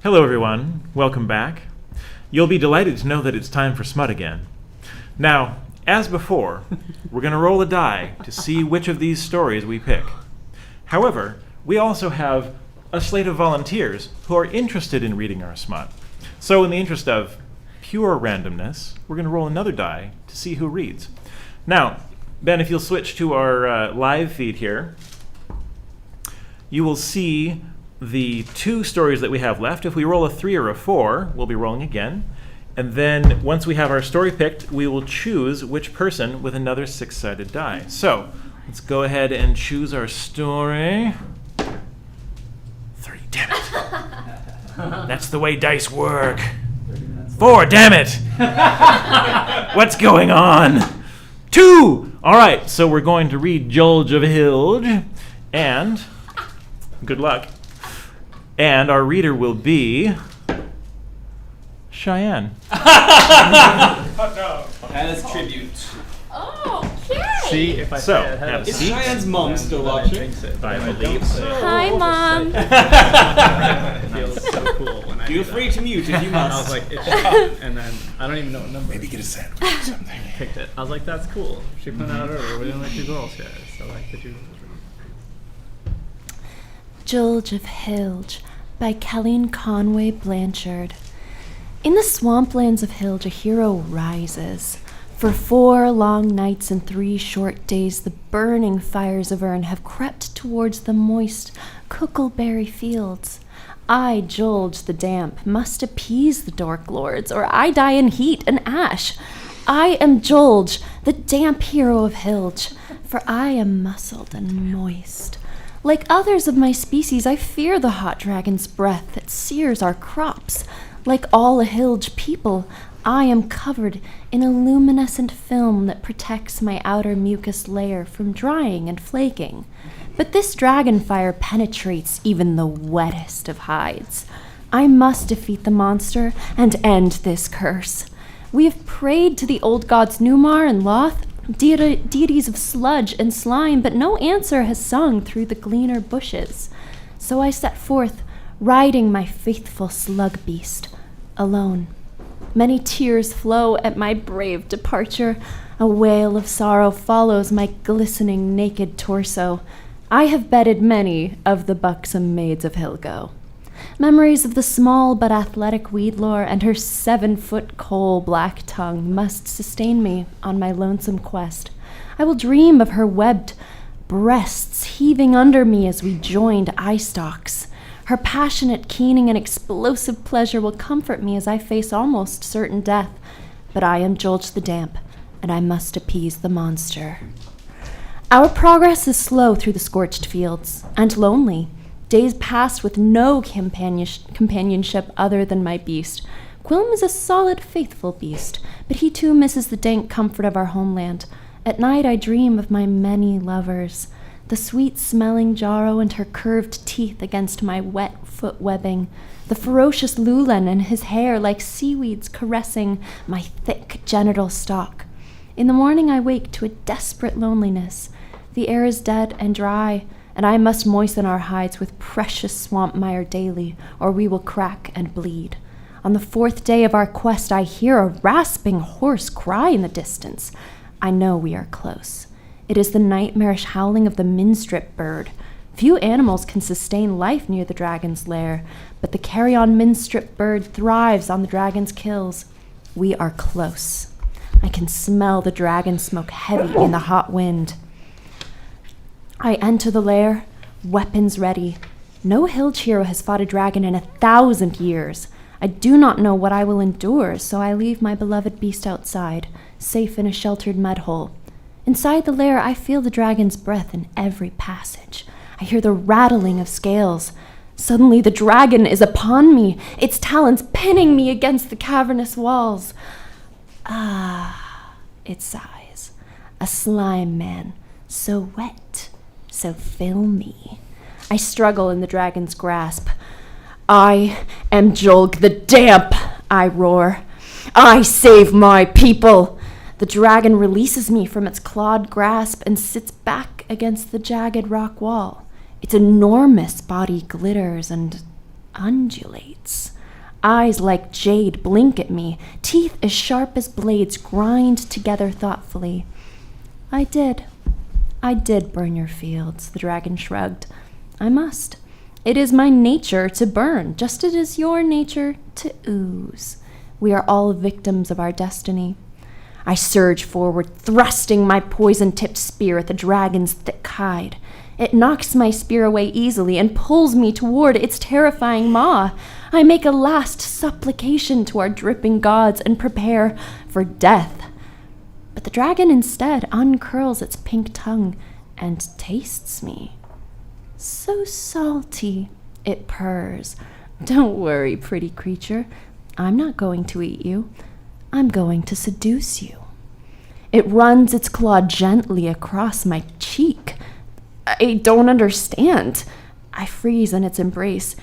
Speaker 2: Hello, everyone. Welcome back. You'll be delighted to know that it's time for Smut again. Now, as before, we're going to roll a die to see which of these stories we pick. However, we also have a slate of volunteers who are interested in reading our Smut. So in the interest of pure randomness, we're going to roll another die to see who reads. Now, Ben, if you'll switch to our live feed here, you will see the 2 stories that we have left. If we roll a 3 or a 4, we'll be rolling again. And then once we have our story picked, we will choose which person with another 6-sided die. So let's go ahead and choose our story. 3, damn it. That's the way dice work. 4, damn it. What's going on? 2. All right, so we're going to read Julge of Hilge, and good luck. And our reader will be Cheyenne.
Speaker 5: As tribute.
Speaker 7: Okay.
Speaker 11: See, if I
Speaker 2: So,
Speaker 11: say it ahead of
Speaker 5: Is
Speaker 11: time,
Speaker 5: Cheyenne's mom still
Speaker 11: then I
Speaker 5: watching?
Speaker 11: jinx it.
Speaker 2: I
Speaker 11: If don't
Speaker 2: believe
Speaker 11: say
Speaker 2: so.
Speaker 11: it,
Speaker 7: Hi, Mom.
Speaker 11: it feels so cool when I
Speaker 5: Feel
Speaker 11: do
Speaker 5: free
Speaker 11: that.
Speaker 5: to mute if you
Speaker 11: And I was
Speaker 5: must.
Speaker 11: like, it's and then I don't even know what number. Maybe get a sandwich or something. Picked it. I was like, that's cool. She put it out earlier. We're doing like 2 girls here, so like the 2.
Speaker 7: Julge of Hilge by Colleen Conway Blanchard. In the swamplands of Hilge, a hero rises. For 4 long nights and 3 short days, the burning fires of Ern have crept towards the moist cookleberry fields. I, Julge the Damp, must appease the dork lords, or I die in heat and ash. I am Julge, the damp hero of Hilge, for I am muscled and moist. Like others of my species, I fear the hot dragon's breath that sears our crops. Like all a Hilge people, I am covered in a luminescent film that protects my outer mucus layer from drying and flaking. But this dragon fire penetrates even the wettest of hides. I must defeat the monster and end this curse. We have prayed to the old gods Numar and Loth, deities of sludge and slime, but no answer has sung through the gleaner bushes. So I set forth, riding my faithful slug beast, alone. Many tears flow at my brave departure. A wail of sorrow follows my glistening naked torso. I have bedded many of the buxom maids of Hilgo. Memories of the small but athletic Weedlore and her 7-foot coal-black tongue must sustain me on my lonesome quest. I will dream of her webbed breasts heaving under me as we joined eye stalks. Her passionate keening and explosive pleasure will comfort me as I face almost certain death. But I am Julge the Damp, and I must appease the monster. Our progress is slow through the scorched fields, and lonely. Days pass with no companionship other than my beast. Quilm is a solid, faithful beast, but he too misses the dank comfort of our homeland. At night I dream of my many lovers, the sweet-smelling Jarro and her curved teeth against my wet foot webbing, the ferocious Lulan and his hair like seaweeds caressing my thick genital stalk. In the morning I wake to a desperate loneliness. The air is dead and dry, and I must moisten our hides with precious swamp mire daily, or we will crack and bleed. On the 4th day of our quest, I hear a rasping hoarse cry in the distance. I know we are close. It is the nightmarish howling of the minstrip bird. Few animals can sustain life near the dragon's lair, but the carrion minstrip bird thrives on the dragon's kills. We are close. I can smell the dragon smoke heavy in the hot wind. I enter the lair, weapons ready. No Hilge hero has fought a dragon in 1,000 years. I do not know what I will endure, so I leave my beloved beast outside, safe in a sheltered mud hole. Inside the lair, I feel the dragon's breath in every passage. I hear the rattling of scales. Suddenly, the dragon is upon me, its talons pinning me against the cavernous walls. Ah, it sighs. A slime man, so wet, so filmy. I struggle in the dragon's grasp. I am Julge the Damp, I roar. I save my people. The dragon releases me from its clawed grasp and sits back against the jagged rock wall. Its enormous body glitters and undulates. Eyes like jade blink at me. Teeth as sharp as blades grind together thoughtfully. I did burn your fields, the dragon shrugged. I must. It is my nature to burn, just as it is your nature to ooze. We are all victims of our destiny. I surge forward, thrusting my poison-tipped spear at the dragon's thick hide. It knocks my spear away easily and pulls me toward its terrifying maw. I make a last supplication to our dripping gods and prepare for death. But the dragon instead uncurls its pink tongue and tastes me. So salty, it purrs. Don't worry, pretty creature. I'm not going to eat you. I'm going to seduce you. It runs its claw gently across my cheek. I don't understand. I freeze in its embrace.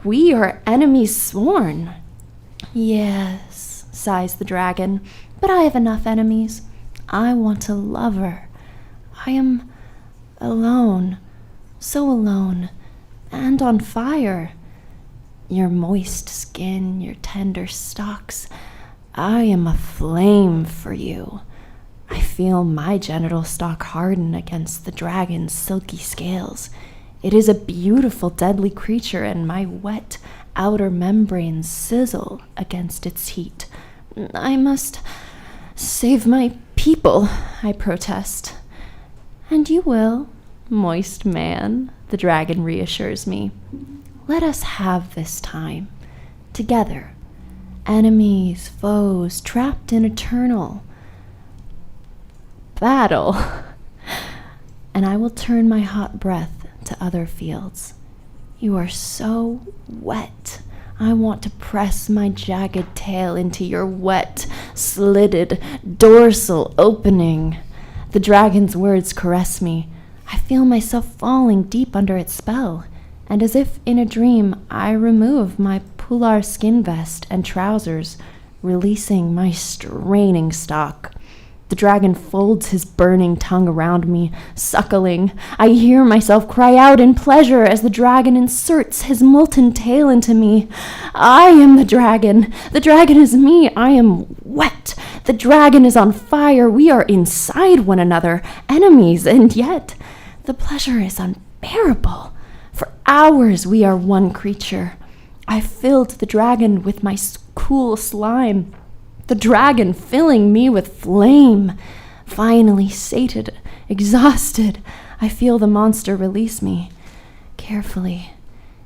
Speaker 7: We are enemies sworn. Yes, sighs the dragon, but I have enough enemies. I want a lover. I am alone, so alone, and on fire. Your moist skin, your tender stalks, I am aflame for you. I feel my genital stalk harden against the dragon's silky scales. It is a beautiful, deadly creature, and my wet outer membranes sizzle against its heat. I must save my people, I protest. And you will, moist man, the dragon reassures me. Let us have this time, together, enemies, foes, trapped in eternal battle. And I will turn my hot breath to other fields. You are so wet. I want to press my jagged tail into your wet, slitted, dorsal opening. The dragon's words caress me. I feel myself falling deep under its spell, and as if in a dream, I remove my pular skin vest and trousers, releasing my straining stalk. The dragon folds his burning tongue around me, suckling. I hear myself cry out in pleasure as the dragon inserts his molten tail into me. I am the dragon. The dragon is me. I am wet. The dragon is on fire. We are inside one another, enemies, and yet the pleasure is unbearable. For hours we are one creature. I filled the dragon with my cool slime, the dragon filling me with flame. Finally sated, exhausted, I feel the monster release me. Carefully,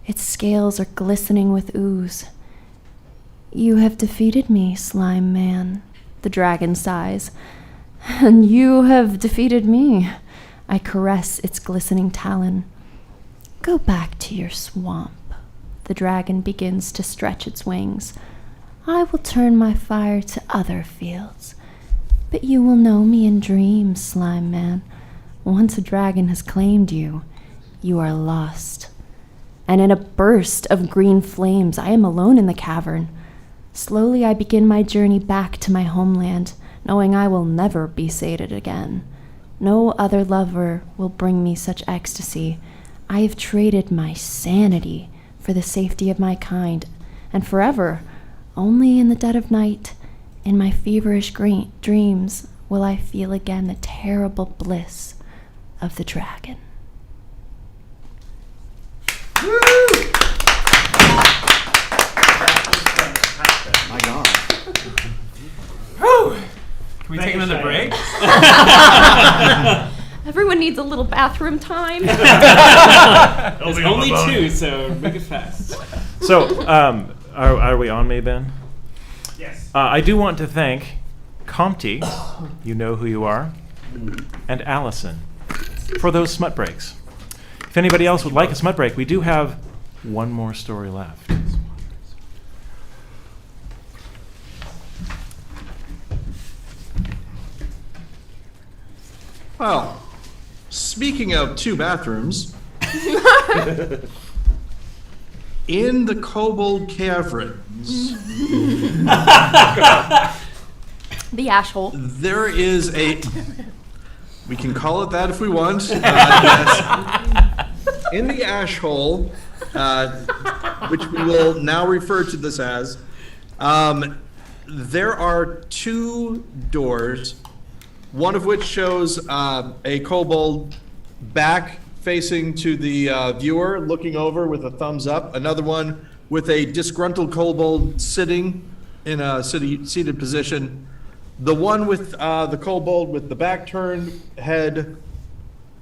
Speaker 7: its scales are glistening with ooze. You have defeated me, slime man, the dragon sighs. And you have defeated me. I caress its glistening talon. Go back to your swamp. The dragon begins to stretch its wings. I will turn my fire to other fields. But you will know me in dreams, slime man. Once a dragon has claimed you, you are lost. And in a burst of green flames, I am alone in the cavern. Slowly I begin my journey back to my homeland, knowing I will never be sated again. No other lover will bring me such ecstasy. I have traded my sanity for the safety of my kind, and forever, only in the dead of night, in my feverish dreams, will I feel again the terrible bliss of the dragon.
Speaker 9: Woo! My God.
Speaker 5: Whew. Can we take another break?
Speaker 7: Everyone needs a little bathroom time.
Speaker 5: There's only two, so make it fast.
Speaker 2: So, are we on me, Ben?
Speaker 6: Yes.
Speaker 2: I do want to thank Comte, you know who you are, and Allison for those smut breaks. If anybody else would like a smut break, we do have one more story left.
Speaker 1: Well, speaking of two bathrooms, in the Kobold Caverns,
Speaker 7: The ash hole.
Speaker 1: there is a... We can call it that if we want. Yes. In the ash hole, which we will now refer to this as. There are 2 doors, one of which shows a kobold back facing to the viewer, looking over with a thumbs up. Another one with a disgruntled kobold sitting in a seated position. The one with the kobold with the back turned, head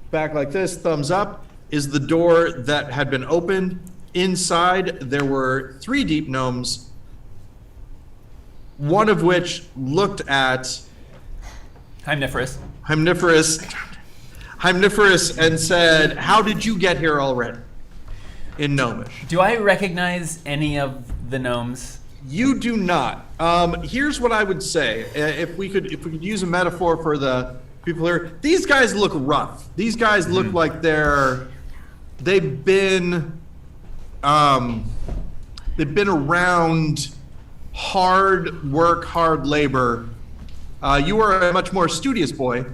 Speaker 1: back like this, thumbs up, is the door that had been opened. Inside, there were 3 deep gnomes, one of which looked at
Speaker 10: Hymniferous
Speaker 1: and said, "How did you get here already?" In Gnomish.
Speaker 10: Do I recognize any of the gnomes?
Speaker 1: You do not. Here's what I would say: if we could use a metaphor for the people here, these guys look rough. These guys look like they've been around hard work, hard labor. You are a much more studious boy.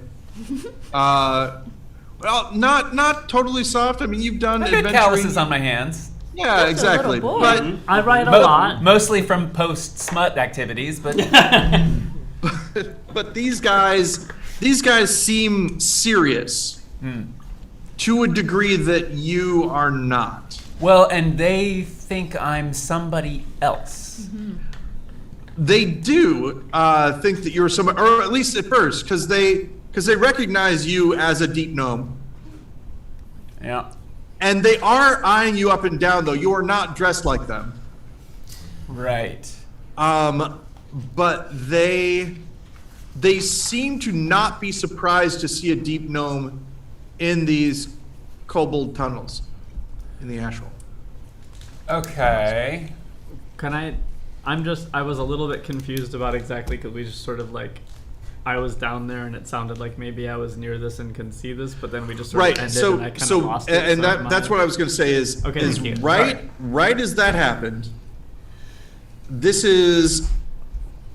Speaker 1: Well, not totally soft. I mean, you've done
Speaker 10: I've got
Speaker 1: adventuring.
Speaker 10: calluses on my hands.
Speaker 1: Yeah,
Speaker 7: Just a little
Speaker 1: exactly.
Speaker 7: boy.
Speaker 1: But
Speaker 4: I write a lot.
Speaker 10: Mostly from post-smut activities, but
Speaker 1: but these guys seem serious to a degree that you are not.
Speaker 10: well, and they think I'm somebody else.
Speaker 1: They do think that you're somebody, or at least at first, because they recognize you as a deep gnome,
Speaker 10: Yeah.
Speaker 1: and they are eyeing you up and down. Though you are not dressed like them.
Speaker 10: Right.
Speaker 1: But they seem to not be surprised to see a deep gnome in these kobold tunnels in the ashhole.
Speaker 10: Okay.
Speaker 4: I was a little bit confused about exactly, because we just sort of like, I was down there and it sounded like maybe I was near this and can see this, but then we just sort of ended and I kind of lost it.
Speaker 1: And that's what I was going to say is,
Speaker 4: Okay,
Speaker 1: is
Speaker 4: thank you.
Speaker 1: right as that happened, this is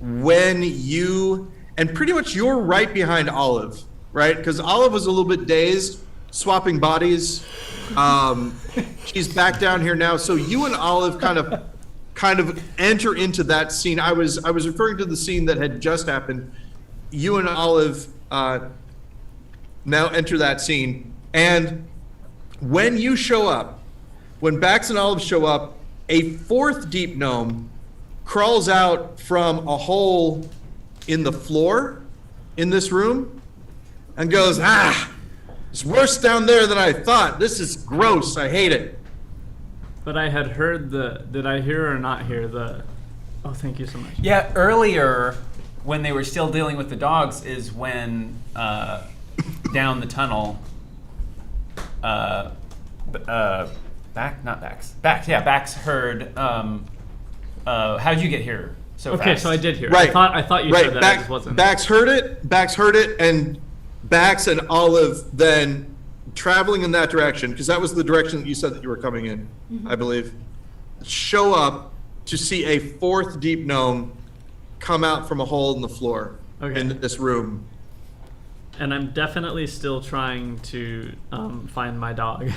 Speaker 1: when you, and pretty much you're right behind Olive, right? Because Olive was a little bit dazed, swapping bodies. She's back down here now. So you and Olive kind of enter into that scene. I was referring to the scene that had just happened. You and Olive now enter that scene. And when you show up, when Bax and Olive show up, a 4th deep gnome crawls out from a hole in the floor in this room and goes, it's worse down there than I thought. This is gross. I hate it.
Speaker 4: But I had heard did I hear or not hear oh, thank you so much.
Speaker 10: Yeah, earlier when they were still dealing with the dogs is when down the tunnel, Bax heard, how'd you get here so fast?
Speaker 4: Okay, so I did hear.
Speaker 1: Right.
Speaker 4: I thought you said that. I just wasn't.
Speaker 1: Bax heard it, and Bax and Olive then traveling in that direction, because that was the direction that you said that you were coming in, I believe, show up to see a 4th deep gnome come out from a hole in the floor in this room.
Speaker 4: And I'm definitely still trying to find my dog.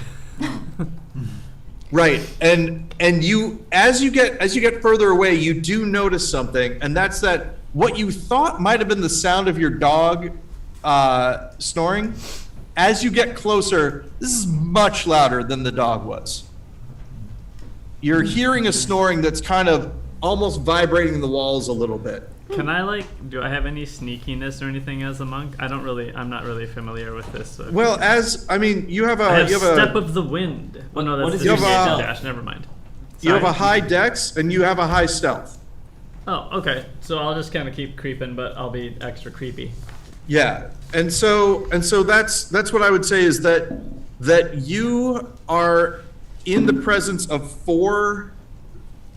Speaker 1: Right, and you as you get further away, you do notice something, and that's that what you thought might have been the sound of your dog snoring. As you get closer, this is much louder than the dog was. You're hearing a snoring that's kind of almost vibrating the walls a little bit.
Speaker 4: Can I do I have any sneakiness or anything as a monk? I'm not really familiar with this. So.
Speaker 1: Well, you have
Speaker 4: I have Step of the Wind. Oh no, that's
Speaker 5: your
Speaker 4: stealth
Speaker 5: stealth?
Speaker 4: dash. Never mind.
Speaker 1: You have
Speaker 4: Sorry.
Speaker 1: a high dex and you have a high stealth.
Speaker 4: Oh, okay. So I'll just kind of keep creeping, but I'll be extra creepy.
Speaker 1: Yeah, and so that's what I would say is that you are in the presence of 4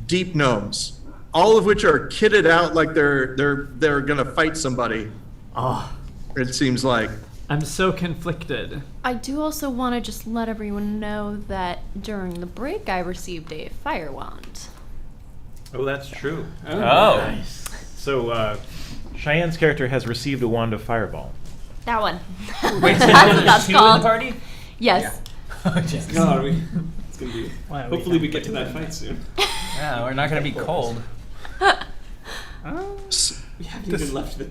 Speaker 1: deep gnomes, all of which are kitted out like they're gonna fight somebody.
Speaker 4: Oh,
Speaker 1: It seems like.
Speaker 4: I'm so conflicted.
Speaker 7: I do also want to just let everyone know that during the break I received a fire wand.
Speaker 2: Oh, that's true.
Speaker 10: Oh.
Speaker 4: Nice.
Speaker 2: So, Cheyenne's character has received a wand of fireball.
Speaker 7: That one.
Speaker 10: Wait, so
Speaker 7: That's what
Speaker 10: there's
Speaker 7: that's
Speaker 10: 2 in the
Speaker 7: called.
Speaker 10: party?
Speaker 7: Yes.
Speaker 5: God, It's gonna be.
Speaker 11: Why are
Speaker 5: Hopefully, we get to that fight soon.
Speaker 10: Yeah, we're not gonna be cold.
Speaker 5: We haven't even left the.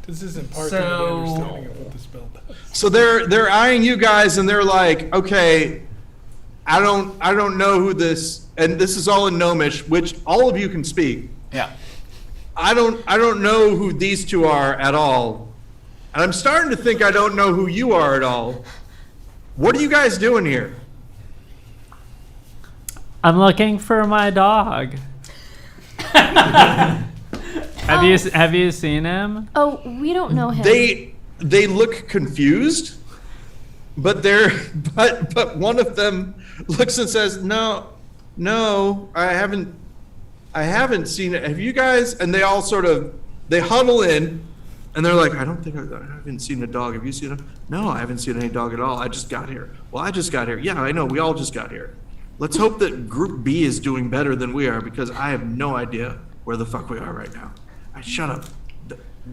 Speaker 6: This isn't part
Speaker 10: So-
Speaker 6: of the understanding of what the spell does.
Speaker 1: So they're eyeing you guys, and they're like, okay, I don't know who this, and this is all in Gnomish, which all of you can speak.
Speaker 10: Yeah.
Speaker 1: I don't know who these two are at all, and I'm starting to think I don't know who you are at all. What are you guys doing here?
Speaker 4: I'm looking for my dog. Have you seen him?
Speaker 7: Oh, we don't know him.
Speaker 1: They look confused, but but one of them looks and says, "No, I haven't seen it. Have you guys?" And they all they huddle in, and they're like, "I haven't seen a dog. Have you seen him?" "No, I haven't seen any dog at all. I just got here." "Well, I just got here." "Yeah, I know. We all just got here. Let's hope that Group B is doing better than we are, because I have no idea where the fuck we are right now." Shut up.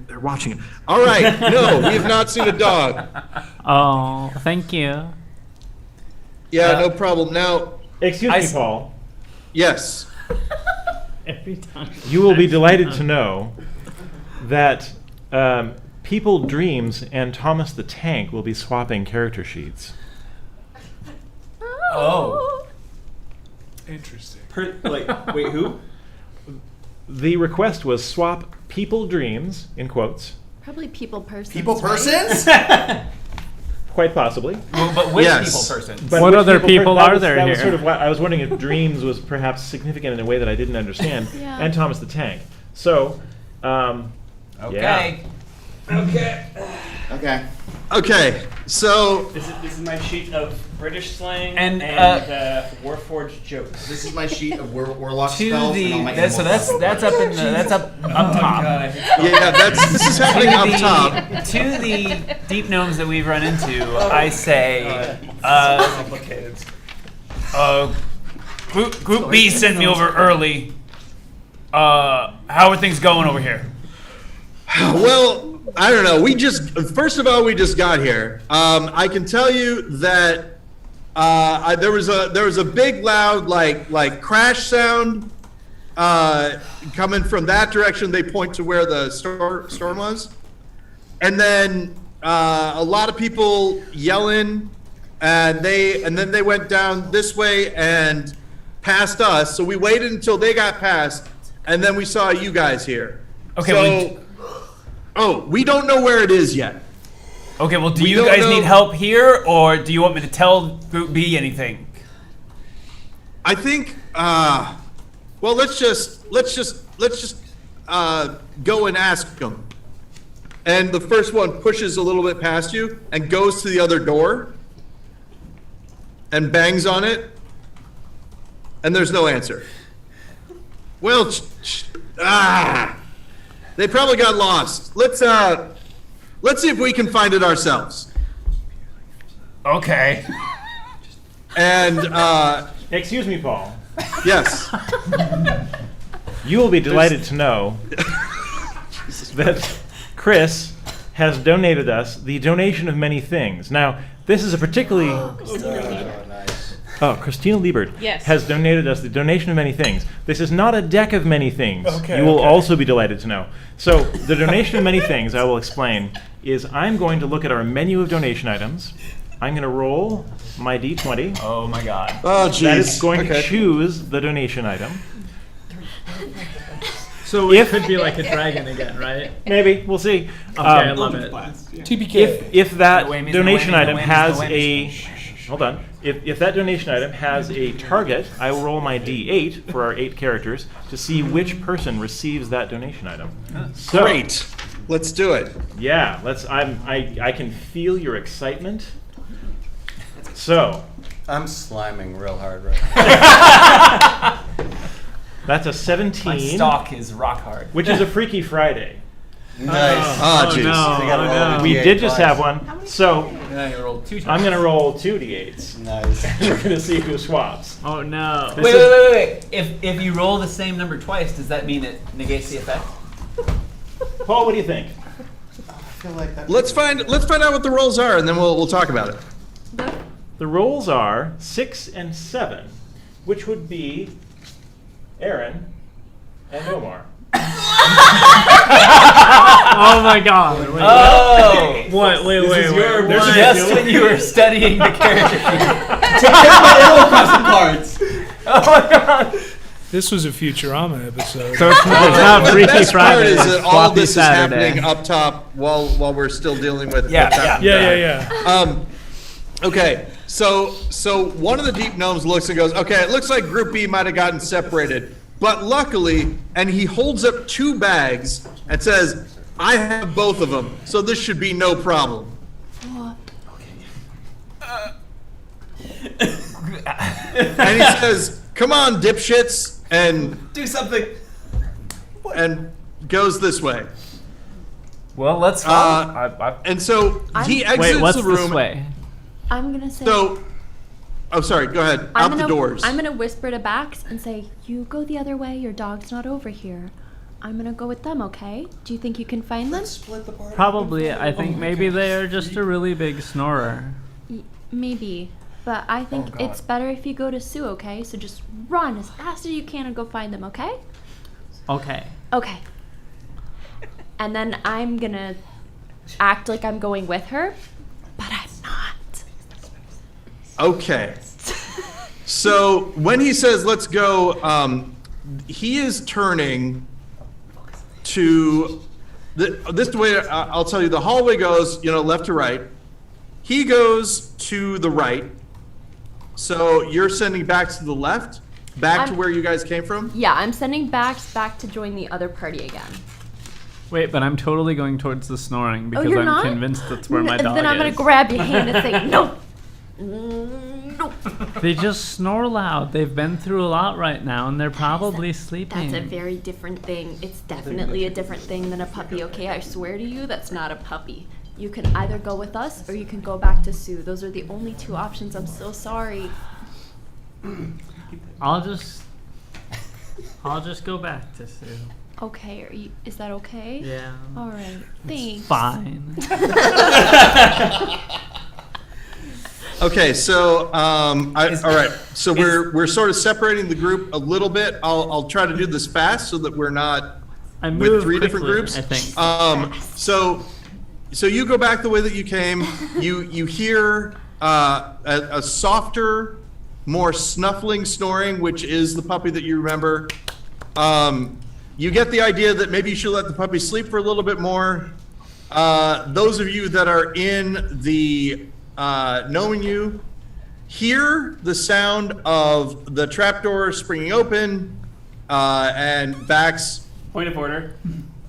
Speaker 1: They're watching it. All right. No, we have not seen a dog.
Speaker 4: Oh, thank you.
Speaker 1: Yeah, no problem. Now,
Speaker 2: Excuse me, Paul.
Speaker 1: yes.
Speaker 11: Every time.
Speaker 2: You will be delighted to know that People Dreams and Thomas the Tank will be swapping character sheets.
Speaker 10: Oh.
Speaker 6: Interesting.
Speaker 5: Wait, who?
Speaker 2: The request was swap People Dreams, in quotes,
Speaker 7: Probably people persons.
Speaker 9: People
Speaker 7: right?
Speaker 9: persons?
Speaker 2: quite possibly.
Speaker 10: Well, but which
Speaker 1: Yes.
Speaker 10: people person?
Speaker 2: But
Speaker 4: What
Speaker 2: which
Speaker 4: other people
Speaker 2: that
Speaker 4: are
Speaker 2: was-
Speaker 4: there
Speaker 2: that was
Speaker 4: here?
Speaker 2: sort of what I was wondering if Dreams was perhaps significant in a way that I didn't understand,
Speaker 7: Yeah.
Speaker 2: and Thomas the Tank. So,
Speaker 10: Okay.
Speaker 9: Okay.
Speaker 1: Okay. So,
Speaker 5: This is my sheet of British slang
Speaker 10: And,
Speaker 5: Warforged jokes.
Speaker 9: This is my sheet of warlock
Speaker 10: To
Speaker 9: spells. and all my
Speaker 10: the so that's up in the that's up top.
Speaker 1: yeah, this is happening up top.
Speaker 10: To the deep gnomes that we've run into, I say, Group B sent me over early. How are things going over here?
Speaker 1: Well, I don't know. First of all, we just got here. I can tell you that there was a big loud like crash sound coming from that direction. They point to where the storm was, and then a lot of people yelling, and then they went down this way and past us. So we waited until they got past, and then we saw you guys here.
Speaker 10: Okay,
Speaker 1: We don't know where it is yet.
Speaker 10: Okay, well, do
Speaker 1: We
Speaker 10: you
Speaker 1: don't
Speaker 10: guys
Speaker 1: know-
Speaker 10: need help here, or do you want me to tell Group B anything?
Speaker 1: I think. Well, let's just go and ask them. And the first one pushes a little bit past you and goes to the other door and bangs on it, and there's no answer. Well, they probably got lost. Let's see if we can find it ourselves.
Speaker 10: Okay.
Speaker 1: And
Speaker 2: excuse me, Paul.
Speaker 1: yes,
Speaker 2: You will be delighted to know that Chris has donated us the donation of many things. Now, this is a particularly... Christina Liebert
Speaker 11: Yes.
Speaker 2: has donated us the donation of many things. This is not a deck of many things.
Speaker 6: Okay,
Speaker 2: You will
Speaker 6: okay.
Speaker 2: also be delighted to know. So, the donation of many things, I will explain, is I'm going to look at our menu of donation items. I'm going to roll my D20.
Speaker 10: Oh my God.
Speaker 1: oh
Speaker 2: That is
Speaker 1: jeez.
Speaker 2: going to choose the donation item.
Speaker 4: So it could be like a dragon again, right?
Speaker 2: Maybe, we'll see.
Speaker 4: Okay, I love it.
Speaker 6: TPK.
Speaker 2: If that
Speaker 10: No way means no
Speaker 2: donation
Speaker 10: way, no
Speaker 2: item
Speaker 10: way means
Speaker 2: has
Speaker 10: no way
Speaker 2: a
Speaker 10: means-
Speaker 2: hold on, if that donation item has a target, I will roll my D8 for our 8 characters to see which person receives that donation item. So,
Speaker 1: Great. Let's do it.
Speaker 2: yeah, I can feel your excitement. So
Speaker 3: I'm sliming real hard right now.
Speaker 2: that's a
Speaker 10: My
Speaker 2: 17,
Speaker 10: stock is rock hard.
Speaker 2: which is a Freaky Friday.
Speaker 3: Nice.
Speaker 1: Oh jeez.
Speaker 3: So you gotta roll a
Speaker 2: We
Speaker 3: D8
Speaker 2: did just
Speaker 3: twice.
Speaker 2: have one, so
Speaker 10: Yeah, you rolled 2 times.
Speaker 2: I'm gonna roll 2 D8s.
Speaker 3: Nice.
Speaker 2: We're gonna see who swaps.
Speaker 4: Oh no.
Speaker 2: This
Speaker 10: Wait,
Speaker 2: is-
Speaker 10: wait, wait, wait. If you roll the same number twice, does that mean it negates the effect?
Speaker 2: Paul, what do you think?
Speaker 3: I feel like that.
Speaker 1: Let's find out what the rolls are, and then we'll talk about it.
Speaker 2: The rolls are 6 and 7, which would be Aaron and Omar.
Speaker 4: Oh my god. Wait,
Speaker 10: Oh!
Speaker 4: what? Wait.
Speaker 2: There's a
Speaker 10: Just when you were studying the character
Speaker 5: cards.
Speaker 10: Oh my god!
Speaker 6: This was a Futurama episode.
Speaker 4: So it's not
Speaker 1: The
Speaker 4: Freaky
Speaker 1: best part
Speaker 4: Friday.
Speaker 1: is
Speaker 4: it's
Speaker 1: that all
Speaker 4: Floppy
Speaker 1: of this
Speaker 4: Saturday.
Speaker 1: is happening up top while we're still dealing with
Speaker 10: Yeah,
Speaker 1: what's happening
Speaker 6: yeah.
Speaker 1: down. Okay, so one of the deep gnomes looks and goes, okay, it looks like Group B might have gotten separated, but luckily, and he holds up 2 bags and says, I have both of them, so this should be no problem. And he says, come on, dipshits, and
Speaker 5: Do something.
Speaker 1: and goes this way.
Speaker 10: Well, let's follow.
Speaker 1: And so he exits
Speaker 4: Wait, what's
Speaker 1: the room.
Speaker 4: this way?
Speaker 7: I'm gonna say.
Speaker 1: So, oh, sorry. Go ahead. Out the doors.
Speaker 7: I'm gonna whisper to Bax and say, "You go the other way. Your dog's not over here. I'm gonna go with them. Okay? Do you think you can find them?
Speaker 3: Split the party.
Speaker 4: Probably. I think maybe they are just a really big snorer.
Speaker 7: Maybe, but I think it's better if you go to Sue. Okay? So just run as fast as you can and go find them. Okay?
Speaker 4: Okay.
Speaker 7: Okay. And then I'm gonna act like I'm going with her, but I'm not.
Speaker 1: Okay. So when he says "let's go," he is turning to this way. I'll tell you. The hallway goes, left to right. He goes to the right. So you're sending back to the left, back to where you guys came from.
Speaker 7: Yeah, I'm sending Bax back to join the other party again.
Speaker 4: Wait, but I'm totally going towards the snoring because
Speaker 7: you're
Speaker 4: I'm
Speaker 7: not?
Speaker 4: convinced that's where my dog
Speaker 7: Then I'm gonna
Speaker 4: is.
Speaker 7: grab your hand and say, no. No.
Speaker 4: They just snore loud. They've been through a lot right now, and they're probably sleeping.
Speaker 7: That's a very different thing. It's definitely a different thing than a puppy, okay? I swear to you, that's not a puppy. You can either go with us or you can go back to Sue. Those are the only 2 options. I'm so sorry.
Speaker 4: I'll just go back to Sue.
Speaker 7: Okay, is that okay?
Speaker 4: Yeah.
Speaker 7: All right. Thanks.
Speaker 4: Fine.
Speaker 1: Okay, so all right. So we're sort of separating the group a little bit. I'll try to do this fast so that we're not
Speaker 4: I
Speaker 1: with
Speaker 4: moved
Speaker 1: 3 different
Speaker 4: quickly,
Speaker 1: groups.
Speaker 4: I think.
Speaker 1: So you go back the way that you came. You hear a softer, more snuffling snoring, which is the puppy that you remember. You get the idea that maybe you should let the puppy sleep for a little bit more. Those of you that are in the knowing you hear the sound of the trapdoor springing open and Bax.
Speaker 5: Point of order.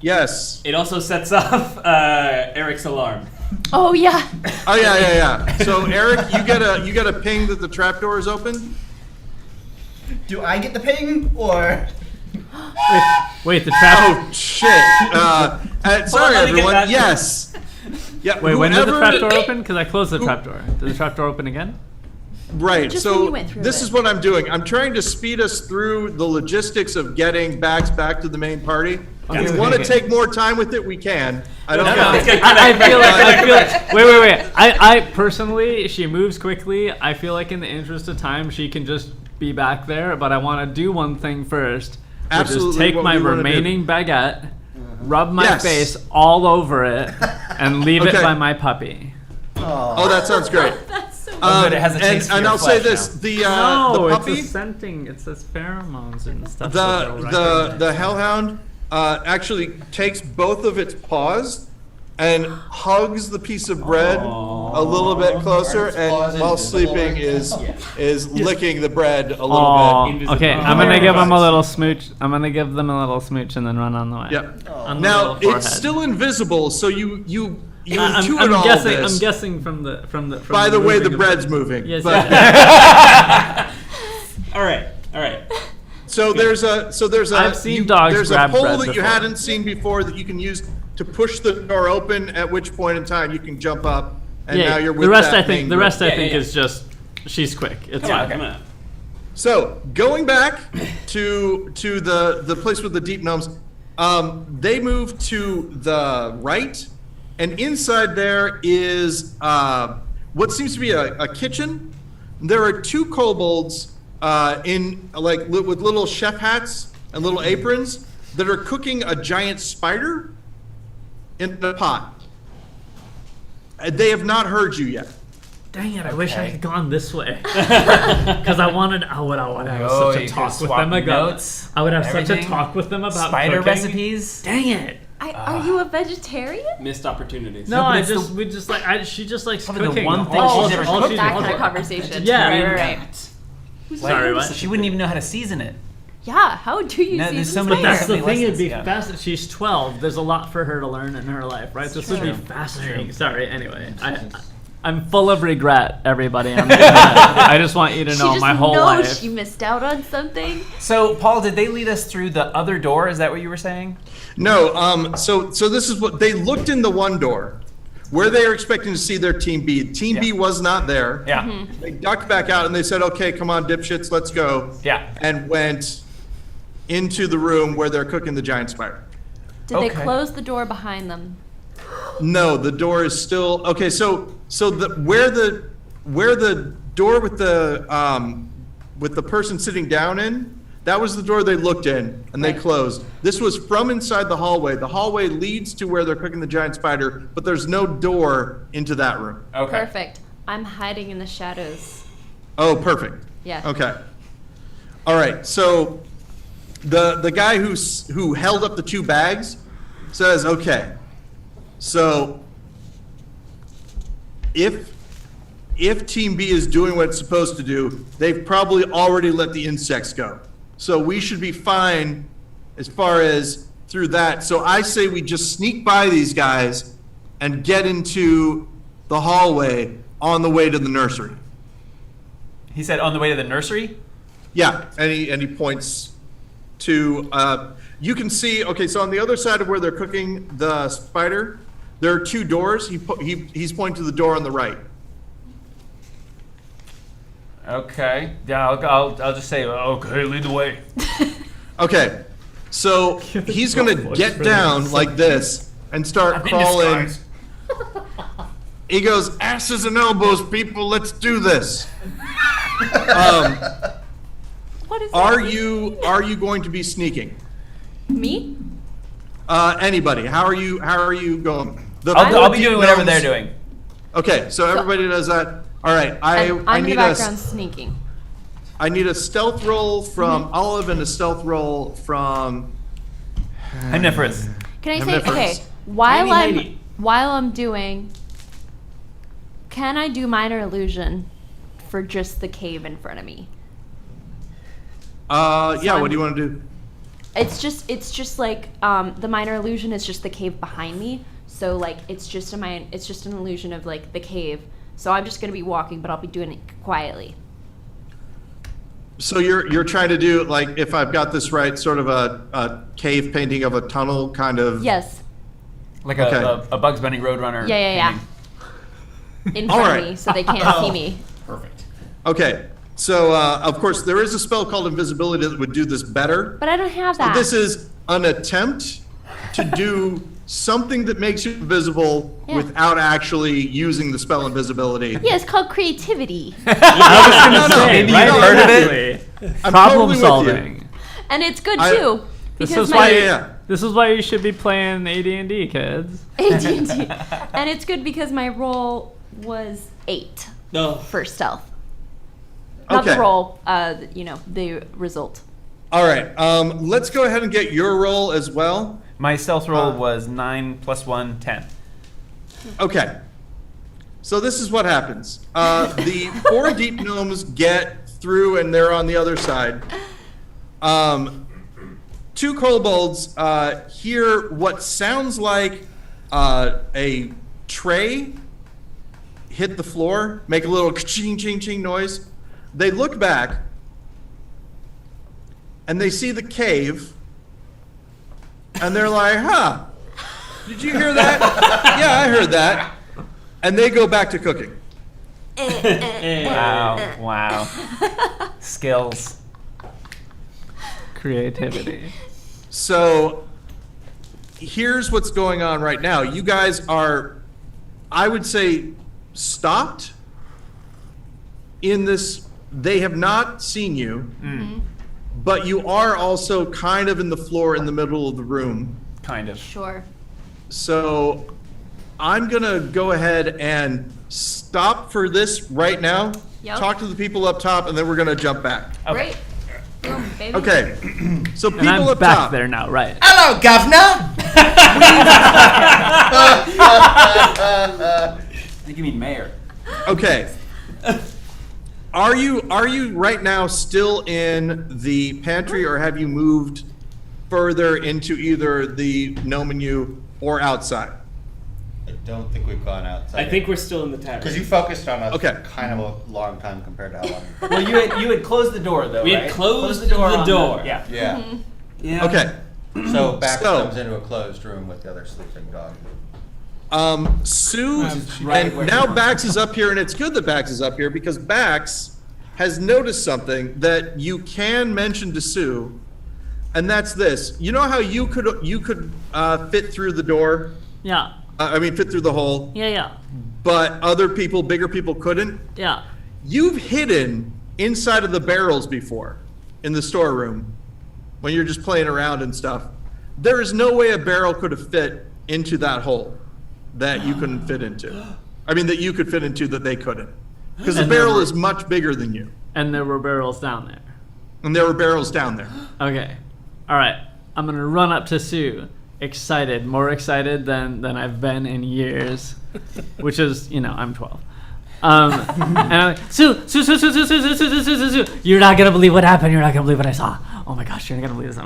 Speaker 1: Yes.
Speaker 5: It also sets off Eric's alarm.
Speaker 7: Oh, yeah.
Speaker 1: Oh yeah. So Eric, you get a ping that the trapdoor is open.
Speaker 8: Do I get the ping or?
Speaker 4: Wait, the trap.
Speaker 1: Oh shit! Sorry,
Speaker 5: let me get
Speaker 1: everyone.
Speaker 5: that.
Speaker 1: Yes. Yeah.
Speaker 4: Wait, when did the
Speaker 1: whoever-
Speaker 4: trapdoor open? Because I closed the trapdoor. Did the trapdoor open again?
Speaker 1: Right.
Speaker 7: Just when
Speaker 1: So
Speaker 7: you went through
Speaker 1: this
Speaker 7: it.
Speaker 1: is what I'm doing. I'm trying to speed us through the logistics of getting Bax back to the main party. If we want to take more time with it, we can. I don't know.
Speaker 4: I feel like. Wait. I personally, she moves quickly. I feel like in the interest of time, she can just be back there. But I want to do one thing first. Which is
Speaker 1: Absolutely,
Speaker 4: take
Speaker 1: what
Speaker 4: my
Speaker 1: we wanna do.
Speaker 4: remaining baguette, rub my
Speaker 1: Yes.
Speaker 4: face all over it, and leave it
Speaker 1: Okay.
Speaker 4: by my puppy.
Speaker 1: Oh, that sounds great.
Speaker 7: That's so
Speaker 10: Good, it has a taste for
Speaker 1: and
Speaker 10: your
Speaker 1: I'll say
Speaker 10: flesh
Speaker 1: this: the
Speaker 4: No,
Speaker 1: puppy,
Speaker 4: it's a scenting. It's this pheromones and stuff. that they'll
Speaker 1: the
Speaker 4: recognize.
Speaker 1: hellhound actually takes both of its paws and hugs the piece of bread a little bit closer, and while sleeping is licking the bread a little
Speaker 4: Aw,
Speaker 1: bit.
Speaker 4: okay, I'm gonna give them a little smooch. I'm gonna give them a little smooch and then run on the way.
Speaker 1: Yeah.
Speaker 4: On the
Speaker 1: Now
Speaker 4: little forehead.
Speaker 1: it's still invisible, so you
Speaker 4: I'm
Speaker 1: intuit all
Speaker 4: guessing.
Speaker 1: this
Speaker 4: I'm guessing from the
Speaker 1: by the way the
Speaker 4: moving of
Speaker 1: bread's
Speaker 4: it.
Speaker 1: moving.
Speaker 4: Yes.
Speaker 1: But-
Speaker 5: All right.
Speaker 1: So there's a
Speaker 4: I've seen dogs
Speaker 1: there's a
Speaker 4: grab
Speaker 1: pole
Speaker 4: bread
Speaker 1: that you
Speaker 4: before.
Speaker 1: hadn't seen before that you can use to push the door open. At which point in time you can jump up, and now you're with
Speaker 4: the rest.
Speaker 1: that
Speaker 4: I think
Speaker 1: main
Speaker 4: the
Speaker 1: group.
Speaker 4: rest. I
Speaker 5: Yeah,
Speaker 4: think
Speaker 5: yeah.
Speaker 4: is just she's quick. It's
Speaker 5: Come on,
Speaker 4: fine.
Speaker 5: come on.
Speaker 1: So going back to the place with the deep gnomes, they move to the right, and inside there is what seems to be a kitchen there are 2 kobolds in like with little chef hats and little aprons that are cooking a giant spider in a pot. They have not heard you yet.
Speaker 11: Dang it! I wish I had gone this way because I would have such a talk with them about. I would have such a talk with them about
Speaker 10: spider
Speaker 11: cooking.
Speaker 10: recipes.
Speaker 11: Dang it!
Speaker 7: Are you a vegetarian?
Speaker 5: Missed opportunities.
Speaker 11: No,
Speaker 10: but
Speaker 11: she just likes
Speaker 10: probably
Speaker 11: cooking.
Speaker 10: the one thing
Speaker 11: All
Speaker 10: she's never
Speaker 11: all
Speaker 10: cooked
Speaker 11: she-
Speaker 7: That
Speaker 11: all
Speaker 7: kind of
Speaker 11: she-
Speaker 7: conversation.
Speaker 11: Yeah.
Speaker 7: Right.
Speaker 11: Sorry, what?
Speaker 10: She wouldn't even know how to season it.
Speaker 7: Yeah, how do you
Speaker 10: No,
Speaker 7: see
Speaker 10: there's
Speaker 7: this
Speaker 10: so many-
Speaker 11: That's the
Speaker 10: many
Speaker 11: thing. It'd
Speaker 10: lessons,
Speaker 11: be
Speaker 10: yeah.
Speaker 11: fascinating. She's 12. There's a lot for her to learn in her life, right? This would be fascinating. Sorry. Anyway, I'm full of regret, everybody. I just want you to know
Speaker 7: she
Speaker 11: my
Speaker 7: just
Speaker 11: whole
Speaker 7: knows
Speaker 11: life.
Speaker 7: she missed out on something.
Speaker 10: So, Paul, did they lead us through the other door? Is that what you were saying?
Speaker 1: No, so this is what they looked in the one door where they were expecting to see their team B. Team B was not there.
Speaker 10: Yeah.
Speaker 1: They ducked back out and they said, "Okay, come on, dipshits, let's go."
Speaker 10: Yeah.
Speaker 1: And went into the room where they're cooking the giant spider.
Speaker 7: Did they
Speaker 10: Okay.
Speaker 7: close the door behind them?
Speaker 1: No, the door is still okay. So where the door with the person sitting down in, that was the door they looked in and they closed. This was from inside the hallway. The hallway leads to where they're cooking the giant spider, but there's no door into that room.
Speaker 10: Okay.
Speaker 7: Perfect. I'm hiding in the shadows.
Speaker 1: Oh, perfect.
Speaker 7: Yeah.
Speaker 1: Okay. All right. So the guy who held up the 2 bags says, "Okay. So if Team B is doing what it's supposed to do, they've probably already let the insects go. So we should be fine as far as through that. So I say we just sneak by these guys and get into the hallway on the way to the nursery."
Speaker 10: He said on the way to the nursery?
Speaker 1: Yeah, and he points to, you can see, okay, so on the other side of where they're cooking the spider, there are 2 doors. He's pointing to the door on the right.
Speaker 10: Okay. Yeah, I'll just say, okay, lead the way.
Speaker 1: Okay, so he's gonna get down like this and start crawling. He goes, "Asses and elbows, people, let's do this."
Speaker 7: What is
Speaker 1: Are
Speaker 7: that?
Speaker 1: you going to be sneaking?
Speaker 7: Me?
Speaker 1: Anybody? How are you going?
Speaker 10: I'll be doing whatever they're doing.
Speaker 1: Okay, so everybody does that. All right,
Speaker 7: I'm
Speaker 1: I
Speaker 7: in the
Speaker 1: need
Speaker 7: background sneaking.
Speaker 1: I need a stealth roll from Olive and a stealth roll from.
Speaker 10: Omniferous.
Speaker 7: Can I say,
Speaker 1: Omniferous.
Speaker 7: okay, while
Speaker 11: Heidi.
Speaker 7: I'm doing, can I do minor illusion for just the cave in front of me?
Speaker 1: Yeah. What do you want to do?
Speaker 7: It's just like the minor illusion is just the cave behind me. So like it's just an illusion of like the cave. So I'm just gonna be walking, but I'll be doing it quietly.
Speaker 1: So you're trying to do, like, if I've got this right, sort of a cave painting of a tunnel kind of.
Speaker 7: Yes.
Speaker 10: Like
Speaker 1: Okay.
Speaker 10: a Bugs Bunny Roadrunner.
Speaker 7: Yeah.
Speaker 10: painting.
Speaker 7: In
Speaker 1: All
Speaker 7: front
Speaker 1: right.
Speaker 7: of me, so they can't see me.
Speaker 5: Perfect.
Speaker 1: Okay. So of course there is a spell called invisibility that would do this better.
Speaker 7: But I don't have that.
Speaker 1: This is an attempt to do something that makes you invisible
Speaker 7: Yeah.
Speaker 1: without actually using the spell invisibility.
Speaker 7: Yeah, it's called creativity.
Speaker 11: I was
Speaker 1: No,
Speaker 11: gonna say,
Speaker 10: maybe
Speaker 11: right?
Speaker 10: you've heard of it?
Speaker 11: Exactly.
Speaker 1: I'm
Speaker 11: Problem
Speaker 1: totally with you.
Speaker 11: solving.
Speaker 7: And it's good
Speaker 1: I-
Speaker 7: too.
Speaker 11: This
Speaker 7: Because
Speaker 11: is
Speaker 7: my
Speaker 11: why.
Speaker 1: Yeah.
Speaker 11: This is why you should be playing AD&D, kids.
Speaker 7: AD&D. And it's good because my roll was 8
Speaker 5: No.
Speaker 7: for stealth. Not
Speaker 1: Okay.
Speaker 7: the roll, the result.
Speaker 1: All right. Let's go ahead and get your roll as well.
Speaker 10: My stealth roll was 9 + 1, 10.
Speaker 1: Okay. So this is what happens. The 4 deep gnomes get through and they're on the other side. 2 kobolds hear what sounds like a tray hit the floor, make a little ching ching ching noise. They look back and they see the cave and they're like, "Huh, did you hear that?" "Yeah, I heard that." And they go back to cooking.
Speaker 10: Wow. Skills.
Speaker 11: Creativity.
Speaker 1: So here's what's going on right now. You guys are, I would say, stopped in this, they have not seen you, but you are also kind of in the floor in the middle of the room.
Speaker 10: Kind of.
Speaker 7: Sure.
Speaker 1: So I'm going to go ahead and stop for this right now.
Speaker 7: Yep.
Speaker 1: Talk to the people up top, and then we're going to jump back.
Speaker 7: Great. Boom, baby.
Speaker 1: Okay. So
Speaker 11: And
Speaker 1: people
Speaker 11: I'm
Speaker 1: up
Speaker 11: back
Speaker 1: top.
Speaker 11: there now, right?
Speaker 9: Hello, Governor!
Speaker 10: I think you mean mayor.
Speaker 1: Okay. Are you right now still in the pantry, or have you moved further into either the gnome menu or outside?
Speaker 3: I don't think we've gone outside.
Speaker 5: I think we're still in the tavern.
Speaker 3: Because you focused on us
Speaker 1: Okay.
Speaker 3: for kind of a long time compared to how long.
Speaker 10: Well, you had closed the door though.
Speaker 5: We had
Speaker 10: right?
Speaker 5: closed
Speaker 10: the door.
Speaker 5: the
Speaker 10: on
Speaker 5: door.
Speaker 10: Yeah.
Speaker 3: Yeah.
Speaker 5: Yeah.
Speaker 1: Okay.
Speaker 3: So Bax
Speaker 1: So-
Speaker 3: comes into a closed room with the other sleeping dog.
Speaker 1: Sue,
Speaker 10: right
Speaker 1: and
Speaker 10: where
Speaker 1: now
Speaker 10: you are.
Speaker 1: Bax is up here, and it's good that Bax is up here because Bax has noticed something that you can mention to Sue, and that's this. You know how you could fit through the door?
Speaker 11: Yeah.
Speaker 1: Fit through the hole,
Speaker 11: Yeah.
Speaker 1: but other people, bigger people, couldn't?
Speaker 11: Yeah.
Speaker 1: You've hidden inside of the barrels before in the storeroom when you're just playing around and stuff. There is no way a barrel could have fit into that hole that you couldn't fit into. That you could fit into that they couldn't. Because the
Speaker 11: And there
Speaker 1: barrel
Speaker 11: were-
Speaker 1: is much bigger than you.
Speaker 11: And there were barrels down there.
Speaker 1: And there were barrels down there.
Speaker 11: Okay. All right. I'm gonna run up to Sue, excited, more excited than I've been in years, which is, I'm 12. And I'm like, Sue, you're not gonna believe what happened. You're not gonna believe what I saw. Oh my gosh, you're not gonna believe this.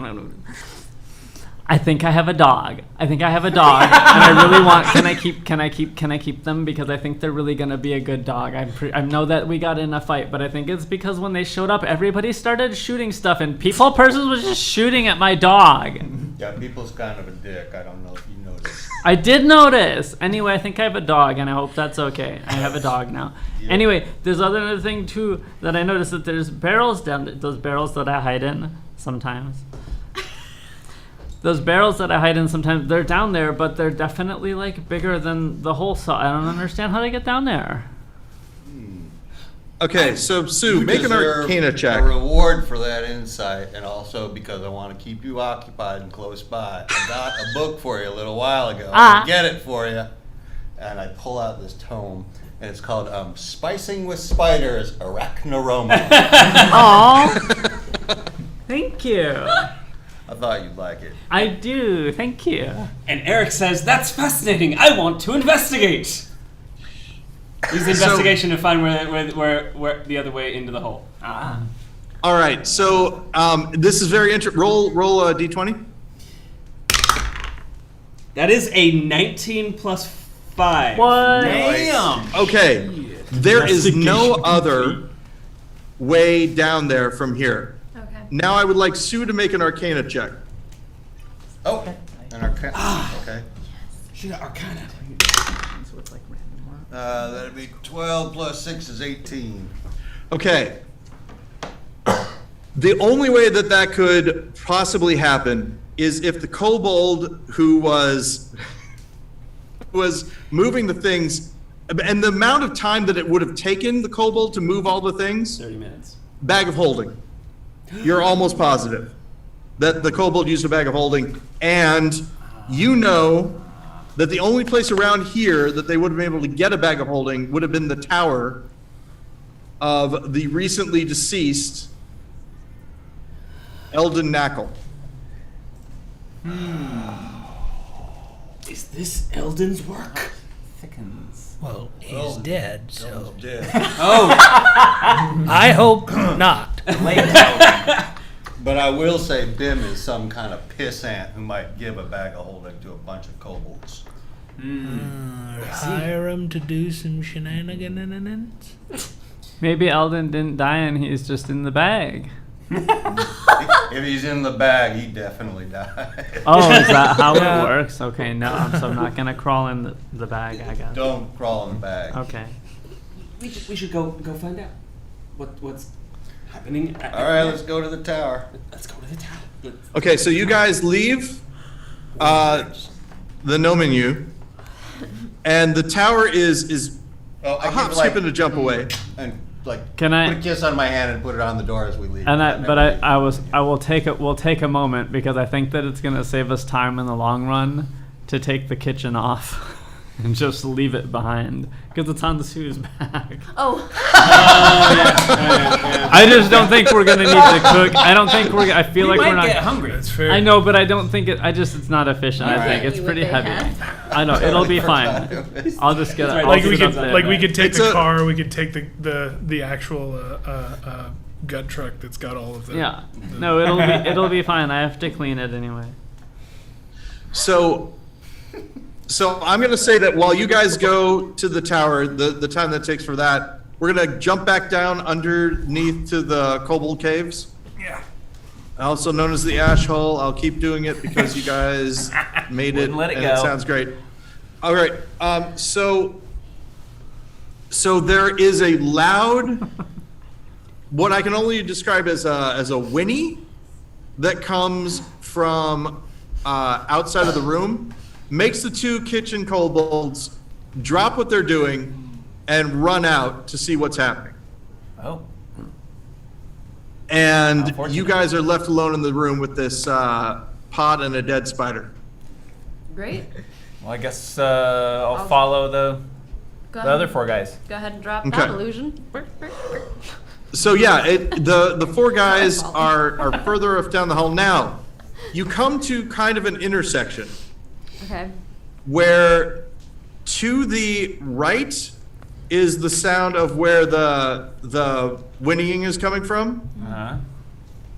Speaker 11: I think I have a dog. And I really want. Can I keep them? Because I think they're really gonna be a good dog. I know that we got in a fight, but I think it's because when they showed up, everybody started shooting stuff, and person was just shooting at my dog.
Speaker 3: Yeah, people's kind of a dick. I don't know if you noticed.
Speaker 11: I did notice. Anyway, I think I have a dog, and I hope that's okay. I have a dog now.
Speaker 3: Yeah.
Speaker 11: Anyway, there's another thing too that I noticed, that there's barrels down there. Those barrels that I hide in sometimes. Those barrels that I hide in sometimes, they're down there, but they're definitely bigger than the hole. So I don't understand how they get down there.
Speaker 1: Okay, so Sue,
Speaker 3: You
Speaker 1: make an
Speaker 3: deserve
Speaker 1: Arcana check.
Speaker 3: A reward for that insight, and also because I want to keep you occupied and close by. I got a book for you a little while ago.
Speaker 11: Ah.
Speaker 3: I'll get it for you. And I pull out this tome, and it's called Spicing with Spiders, Arachnaroma.
Speaker 11: Aw. Thank you.
Speaker 3: I thought you'd like it.
Speaker 11: I do. Thank you.
Speaker 5: And Eric says, "That's fascinating. I want to investigate." Use the investigation to find where the other way into the hole.
Speaker 1: All right, so this is very interesting. Roll a d20.
Speaker 5: That is a 19 plus 5.
Speaker 11: What?
Speaker 10: Damn.
Speaker 1: Okay, there is no other way down there from here.
Speaker 7: Okay.
Speaker 1: Now I would like Sue to make an Arcana check.
Speaker 3: Oh, an Arcana. Okay.
Speaker 5: She got Arcana.
Speaker 3: That'd be 12 plus 6 is 18.
Speaker 1: Okay. The only way that could possibly happen is if the kobold who was moving the things, and the amount of time that it would have taken the kobold to move all the things,
Speaker 5: 30 minutes.
Speaker 1: bag of holding. You're almost positive that the kobold used a bag of holding, and you know that the only place around here that they would have been able to get a bag of holding would have been the tower of the recently deceased Eldon Knackle.
Speaker 5: Is this Eldon's work?
Speaker 10: Thickens.
Speaker 6: Well, he's dead, so
Speaker 3: Dead.
Speaker 5: Oh,
Speaker 6: I hope not.
Speaker 3: But I will say Bim is some kind of pissant who might give a bag of holding to a bunch of kobolds.
Speaker 6: Hire him to do some shenanigans.
Speaker 11: Maybe Eldon didn't die and he's just in the bag.
Speaker 3: If he's in the bag, he definitely died.
Speaker 11: Oh, is that how it works? Okay, no, so I'm not gonna crawl in the bag, I guess.
Speaker 3: Don't crawl in the bag.
Speaker 11: Okay.
Speaker 5: we should go find out what's happening.
Speaker 3: All right, let's go to the tower.
Speaker 5: Let's go to the tower.
Speaker 1: Okay, so you guys leave the no menu, and the tower is
Speaker 3: Oh, I
Speaker 1: a hop,
Speaker 3: give,
Speaker 1: skip, and a jump away.
Speaker 3: And like
Speaker 11: Can I-
Speaker 3: put a kiss on my hand and put it on the door as we leave.
Speaker 11: And
Speaker 3: Never leave.
Speaker 11: we'll take a moment because I think that it's gonna save us time in the long run to take the kitchen off and just leave it behind because it's on the Sue's back.
Speaker 7: Oh.
Speaker 11: I just don't think we're gonna need to cook. I don't think we're. I feel
Speaker 10: We
Speaker 11: like
Speaker 10: might
Speaker 11: we're not.
Speaker 10: get hungry.
Speaker 6: That's fair.
Speaker 11: I know, but I don't think it. It's not efficient. I think it's
Speaker 7: You
Speaker 11: pretty
Speaker 7: with a
Speaker 11: heavy.
Speaker 7: hat.
Speaker 11: I know it'll be fine. I'll just get. I'll
Speaker 6: Like we
Speaker 11: sit
Speaker 6: could,
Speaker 11: up there.
Speaker 6: like we could take
Speaker 1: It's
Speaker 6: the
Speaker 1: a-
Speaker 6: car. We could take the actual gut truck that's got all of the.
Speaker 11: Yeah. No, it'll be fine. I have to clean it anyway.
Speaker 1: So I'm going to say that while you guys go to the tower, the time that takes for that, we're going to jump back down underneath to the kobold caves.
Speaker 6: Yeah.
Speaker 1: Also known as the ash hole. I'll keep doing it because you guys made it.
Speaker 10: Wouldn't let it
Speaker 1: and
Speaker 10: go.
Speaker 1: It sounds great. All right. So there is a loud, what I can only describe as a whinny that comes from outside of the room, makes the two kitchen kobolds drop what they're doing and run out to see what's happening.
Speaker 10: Oh.
Speaker 1: And
Speaker 10: Unfortunate.
Speaker 1: you guys are left alone in the room with this pot and a dead spider.
Speaker 7: Great.
Speaker 10: Well, I guess I'll follow the
Speaker 7: Go
Speaker 10: other
Speaker 7: ahead.
Speaker 10: 4 guys.
Speaker 7: Go ahead and drop
Speaker 1: Okay.
Speaker 7: that illusion.
Speaker 1: So yeah, the four guys are further off down the hall. Now, you come to kind of an intersection
Speaker 7: Okay.
Speaker 1: where to the right is the sound of where the whinnying is coming from.
Speaker 10: Uh-huh.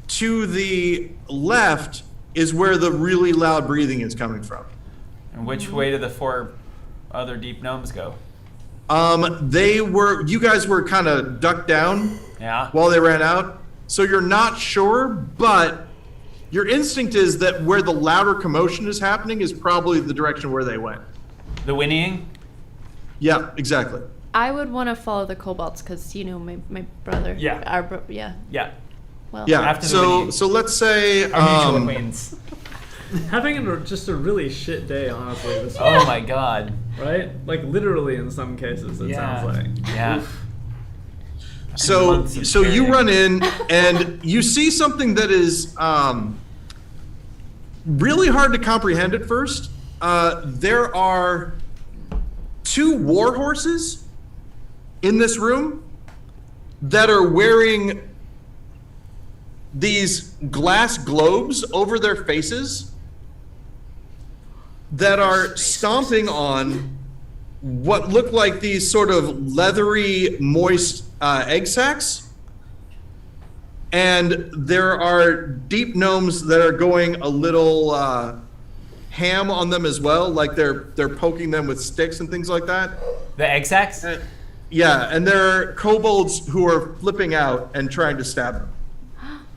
Speaker 1: To the left is where the really loud breathing is coming from.
Speaker 10: And which way did the 4 other deep gnomes go?
Speaker 1: You guys were kind of ducked down
Speaker 10: Yeah.
Speaker 1: while they ran out, so you're not sure, but your instinct is that where the louder commotion is happening is probably the direction where they went.
Speaker 10: The whinnying?
Speaker 1: Yeah, exactly.
Speaker 7: I would want to follow the kobolds because my brother.
Speaker 10: Yeah.
Speaker 7: Yeah.
Speaker 10: Yeah.
Speaker 7: Well.
Speaker 1: Yeah.
Speaker 10: After the
Speaker 1: So
Speaker 10: whinnying.
Speaker 1: so let's say
Speaker 10: Our mutual acquaintance.
Speaker 11: Having just a really shit day, honestly. This
Speaker 10: Oh my god.
Speaker 11: right? Like literally in some cases, it
Speaker 10: Yeah.
Speaker 11: sounds like.
Speaker 10: Yeah.
Speaker 1: So
Speaker 10: Months of
Speaker 1: so you
Speaker 10: carrying.
Speaker 1: run in and you see something that is really hard to comprehend at first. There are 2 war horses in this room that are wearing these glass globes over their faces that are stomping on what look like these sort of leathery, moist egg sacs. And there are deep gnomes that are going a little ham on them as well, like they're poking them with sticks and things like that.
Speaker 10: The egg sacs?
Speaker 1: Yeah, and there are kobolds who are flipping out and trying to stab them.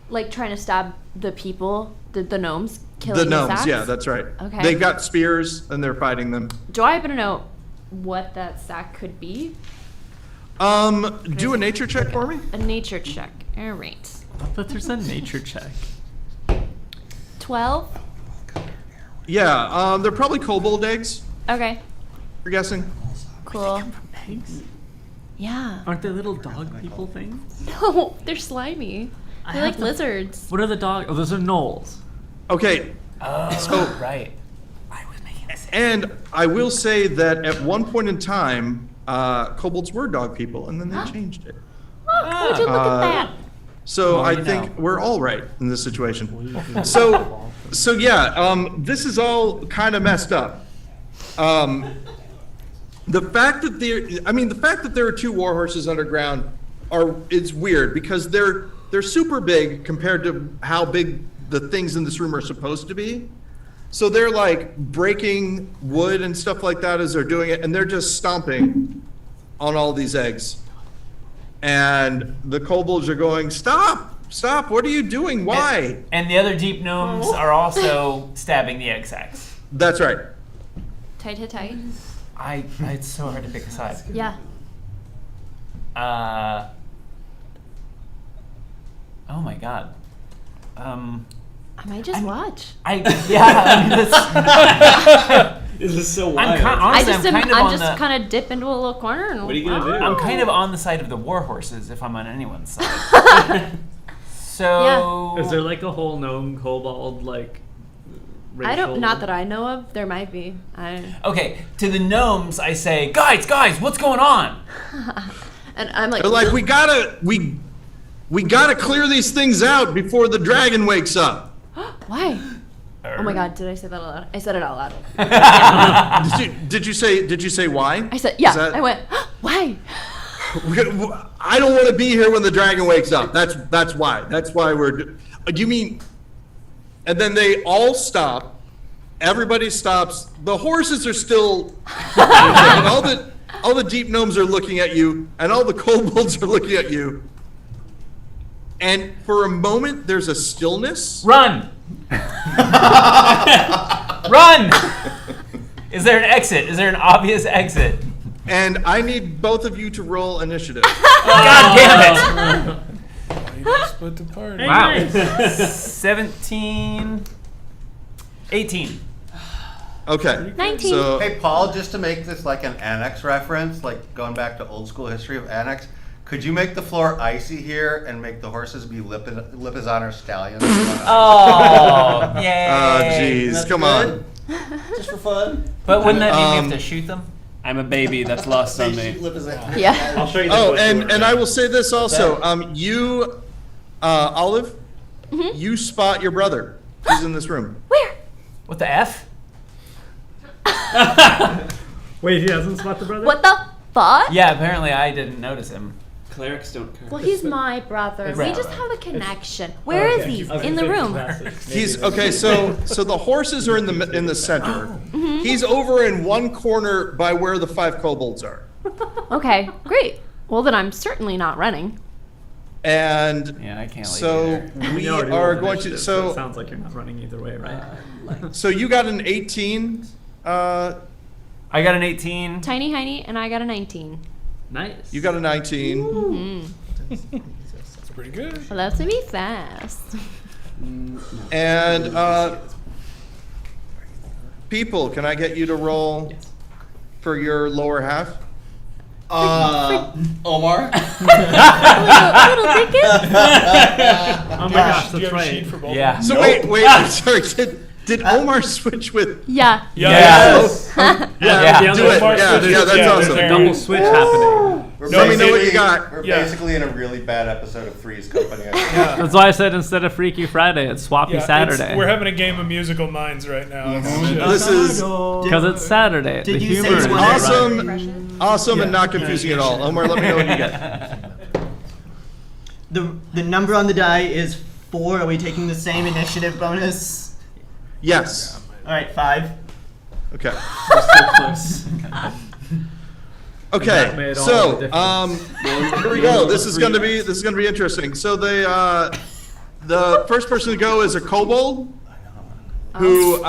Speaker 7: Like trying to stab the people, the gnomes, killing
Speaker 1: The
Speaker 7: the
Speaker 1: gnomes,
Speaker 7: sacks?
Speaker 1: yeah, that's right.
Speaker 7: Okay.
Speaker 1: They got spears and they're fighting them.
Speaker 7: Do I happen to know what that sack could be?
Speaker 1: Do a nature check for me.
Speaker 7: A nature check. All right.
Speaker 11: But there's a nature check.
Speaker 7: 12.
Speaker 1: Yeah, they're probably kobold eggs,
Speaker 7: Okay.
Speaker 1: you're guessing.
Speaker 7: Cool.
Speaker 11: Eggs?
Speaker 7: Yeah.
Speaker 11: Aren't they little dog people things?
Speaker 7: No, they're slimy.
Speaker 11: I
Speaker 7: They're
Speaker 11: have
Speaker 7: like
Speaker 11: to-
Speaker 7: lizards.
Speaker 11: What are the dog? Oh, those are gnolls.
Speaker 1: Okay,
Speaker 10: Oh, right.
Speaker 1: and I will say that at one point in time, kobolds were dog people, and then they changed it.
Speaker 7: Oh, would you look at that?
Speaker 1: So
Speaker 10: Well,
Speaker 1: I
Speaker 10: you
Speaker 1: think
Speaker 10: know.
Speaker 1: we're all right in this situation. So yeah, this is all kind of messed up. The fact that there are 2 war horses underground it's weird because they're super big compared to how big the things in this room are supposed to be. So they're like breaking wood and stuff like that as they're doing it, and they're just stomping on all these eggs. And the kobolds are going, "Stop! Stop! What are you doing? Why?"
Speaker 10: And the other deep gnomes are also stabbing the egg sacs.
Speaker 1: That's right.
Speaker 7: Tight, tight, tight.
Speaker 10: It's so hard to pick a side.
Speaker 7: Yeah.
Speaker 10: Oh my god.
Speaker 7: I might just watch.
Speaker 10: I mean,
Speaker 5: This is so
Speaker 10: I'm
Speaker 5: wild.
Speaker 10: honestly, I'm kind of on the.
Speaker 7: kind of dip into a little corner and.
Speaker 5: What are you gonna do?
Speaker 10: I'm kind of on the side of the war horses if I'm on anyone's side. So.
Speaker 11: Is there like a whole gnome kobold like?
Speaker 7: I
Speaker 11: racial-
Speaker 7: don't. Not that I know of. There might be.
Speaker 10: Okay, to the gnomes, I say, guys, what's going on?
Speaker 7: And I'm like.
Speaker 1: They're like, we gotta clear these things out before the dragon wakes up.
Speaker 7: Why? Oh my God! Did I say that out loud? I said it out loud.
Speaker 1: Did you say why?
Speaker 7: I said yeah.
Speaker 1: Is that-
Speaker 7: I went why?
Speaker 1: I don't want to be here when the dragon wakes up. That's why. That's why we're. You mean? And then they all stop. Everybody stops. The horses are still. And all the deep gnomes are looking at you, and all the kobolds are looking at you. And for a moment, there's a stillness.
Speaker 10: Run! Run! Is there an exit? Is there an obvious exit?
Speaker 1: And I need both of you to roll initiative.
Speaker 10: God damn it!
Speaker 6: Split the party.
Speaker 10: Wow. 17. 18.
Speaker 1: Okay.
Speaker 7: 19.
Speaker 1: So
Speaker 3: Hey, Paul, just to make this like an Annex reference, like going back to old school history of Annex, could you make the floor icy here and make the horses be Lipizzaner stallions?
Speaker 10: Oh, yay.
Speaker 1: oh, jeez, come on.
Speaker 8: Just for fun.
Speaker 10: But wouldn't that mean we have to shoot them?
Speaker 5: I'm a baby. That's lost on me.
Speaker 7: Yeah.
Speaker 2: I'll show you. The
Speaker 1: Oh,
Speaker 2: voiceover.
Speaker 1: and I will say this also. You, Olive, you spot your brother. He's in this room.
Speaker 7: Where?
Speaker 10: What the F?
Speaker 11: Wait, he hasn't spot the brother?
Speaker 7: What the fuck?
Speaker 10: Yeah, apparently I didn't notice him.
Speaker 5: Clerics don't care.
Speaker 7: Well, he's my brother. We
Speaker 10: Right.
Speaker 7: just have a connection. Where is he? In the room.
Speaker 1: He's okay. So the horses are in the center. He's over in one corner by where the 5 kobolds are.
Speaker 7: Okay, great. Well, then I'm certainly not running.
Speaker 1: And
Speaker 10: Yeah, I can't leave
Speaker 1: so
Speaker 10: either.
Speaker 1: we
Speaker 11: You already
Speaker 1: are
Speaker 11: rolled
Speaker 1: going to.
Speaker 11: initiative, it
Speaker 1: So
Speaker 11: sounds like you're not running either way, right?
Speaker 1: so you got an 18.
Speaker 10: I got an 18.
Speaker 7: Tiny Heiny, and I got a 19.
Speaker 11: Nice.
Speaker 1: You got a 19.
Speaker 6: That's pretty good.
Speaker 7: Well, that's gonna be fast.
Speaker 1: And people, can I get you to roll for your lower half?
Speaker 3: Omar?
Speaker 7: Little ticket.
Speaker 11: Oh my gosh,
Speaker 6: Do you
Speaker 11: that's
Speaker 6: have a
Speaker 11: right.
Speaker 6: sheet for both?
Speaker 10: Yeah.
Speaker 1: So wait, I'm sorry. Did Omar switch with?
Speaker 7: Yeah.
Speaker 10: Yes.
Speaker 1: Yeah,
Speaker 11: Yeah,
Speaker 1: do it.
Speaker 6: Omar
Speaker 1: Yeah,
Speaker 6: switches.
Speaker 1: that's
Speaker 6: Yeah,
Speaker 1: awesome.
Speaker 6: there's
Speaker 11: Double switch happening.
Speaker 1: Let me know what you got.
Speaker 3: We're
Speaker 6: Yeah.
Speaker 3: basically in a really bad episode of Three's Company.
Speaker 11: That's why I said instead of Freaky Friday, it's Swappy
Speaker 6: Yeah,
Speaker 11: Saturday.
Speaker 6: we're having a game of musical minds right now.
Speaker 1: This is
Speaker 11: Because it's Saturday.
Speaker 8: Did
Speaker 11: the
Speaker 8: you say
Speaker 11: humor is
Speaker 8: one-
Speaker 1: awesome and not confusing at all. Omar, let me know what you get.
Speaker 8: The number on the die is 4. Are we taking the same initiative bonus?
Speaker 1: Yes.
Speaker 8: All right, 5.
Speaker 1: Okay.
Speaker 11: close.
Speaker 1: Okay.
Speaker 11: made all
Speaker 1: So,
Speaker 11: the difference.
Speaker 1: here we go. This is going to be interesting. So the first person to go is a kobold who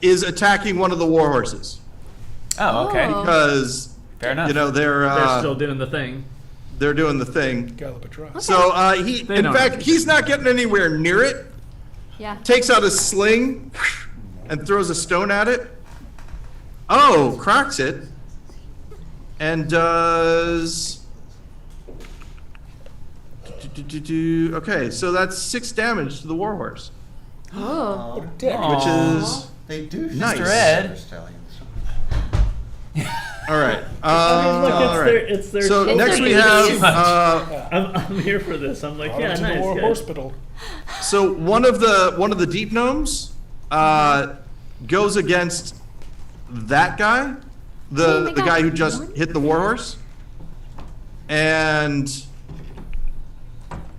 Speaker 1: is attacking one of the war horses
Speaker 10: Oh, okay.
Speaker 7: Oh.
Speaker 1: because
Speaker 10: Fair enough.
Speaker 1: you know
Speaker 11: They're still doing the thing.
Speaker 1: they're doing the thing.
Speaker 6: Galapatros.
Speaker 1: So
Speaker 11: They
Speaker 1: in
Speaker 11: don't
Speaker 1: fact,
Speaker 11: understand.
Speaker 1: he's not getting anywhere near it.
Speaker 7: Yeah.
Speaker 1: Takes out a sling and throws a stone at it. Oh, cracks it. And does. Okay, so that's 6 damage to the warhorse,
Speaker 7: Oh.
Speaker 1: which is
Speaker 3: They do.
Speaker 1: Nice.
Speaker 10: Mr. Ed.
Speaker 1: all right.
Speaker 11: Look,
Speaker 1: All right.
Speaker 11: it's their
Speaker 1: So
Speaker 7: It's
Speaker 1: next
Speaker 7: their
Speaker 1: we
Speaker 7: duty.
Speaker 1: have.
Speaker 11: I'm here for this. I'm like, yeah, nice. Good.
Speaker 6: Hospital.
Speaker 1: So one of the deep gnomes goes against that guy,
Speaker 7: Oh my
Speaker 1: the guy
Speaker 7: God.
Speaker 1: who just hit the warhorse, and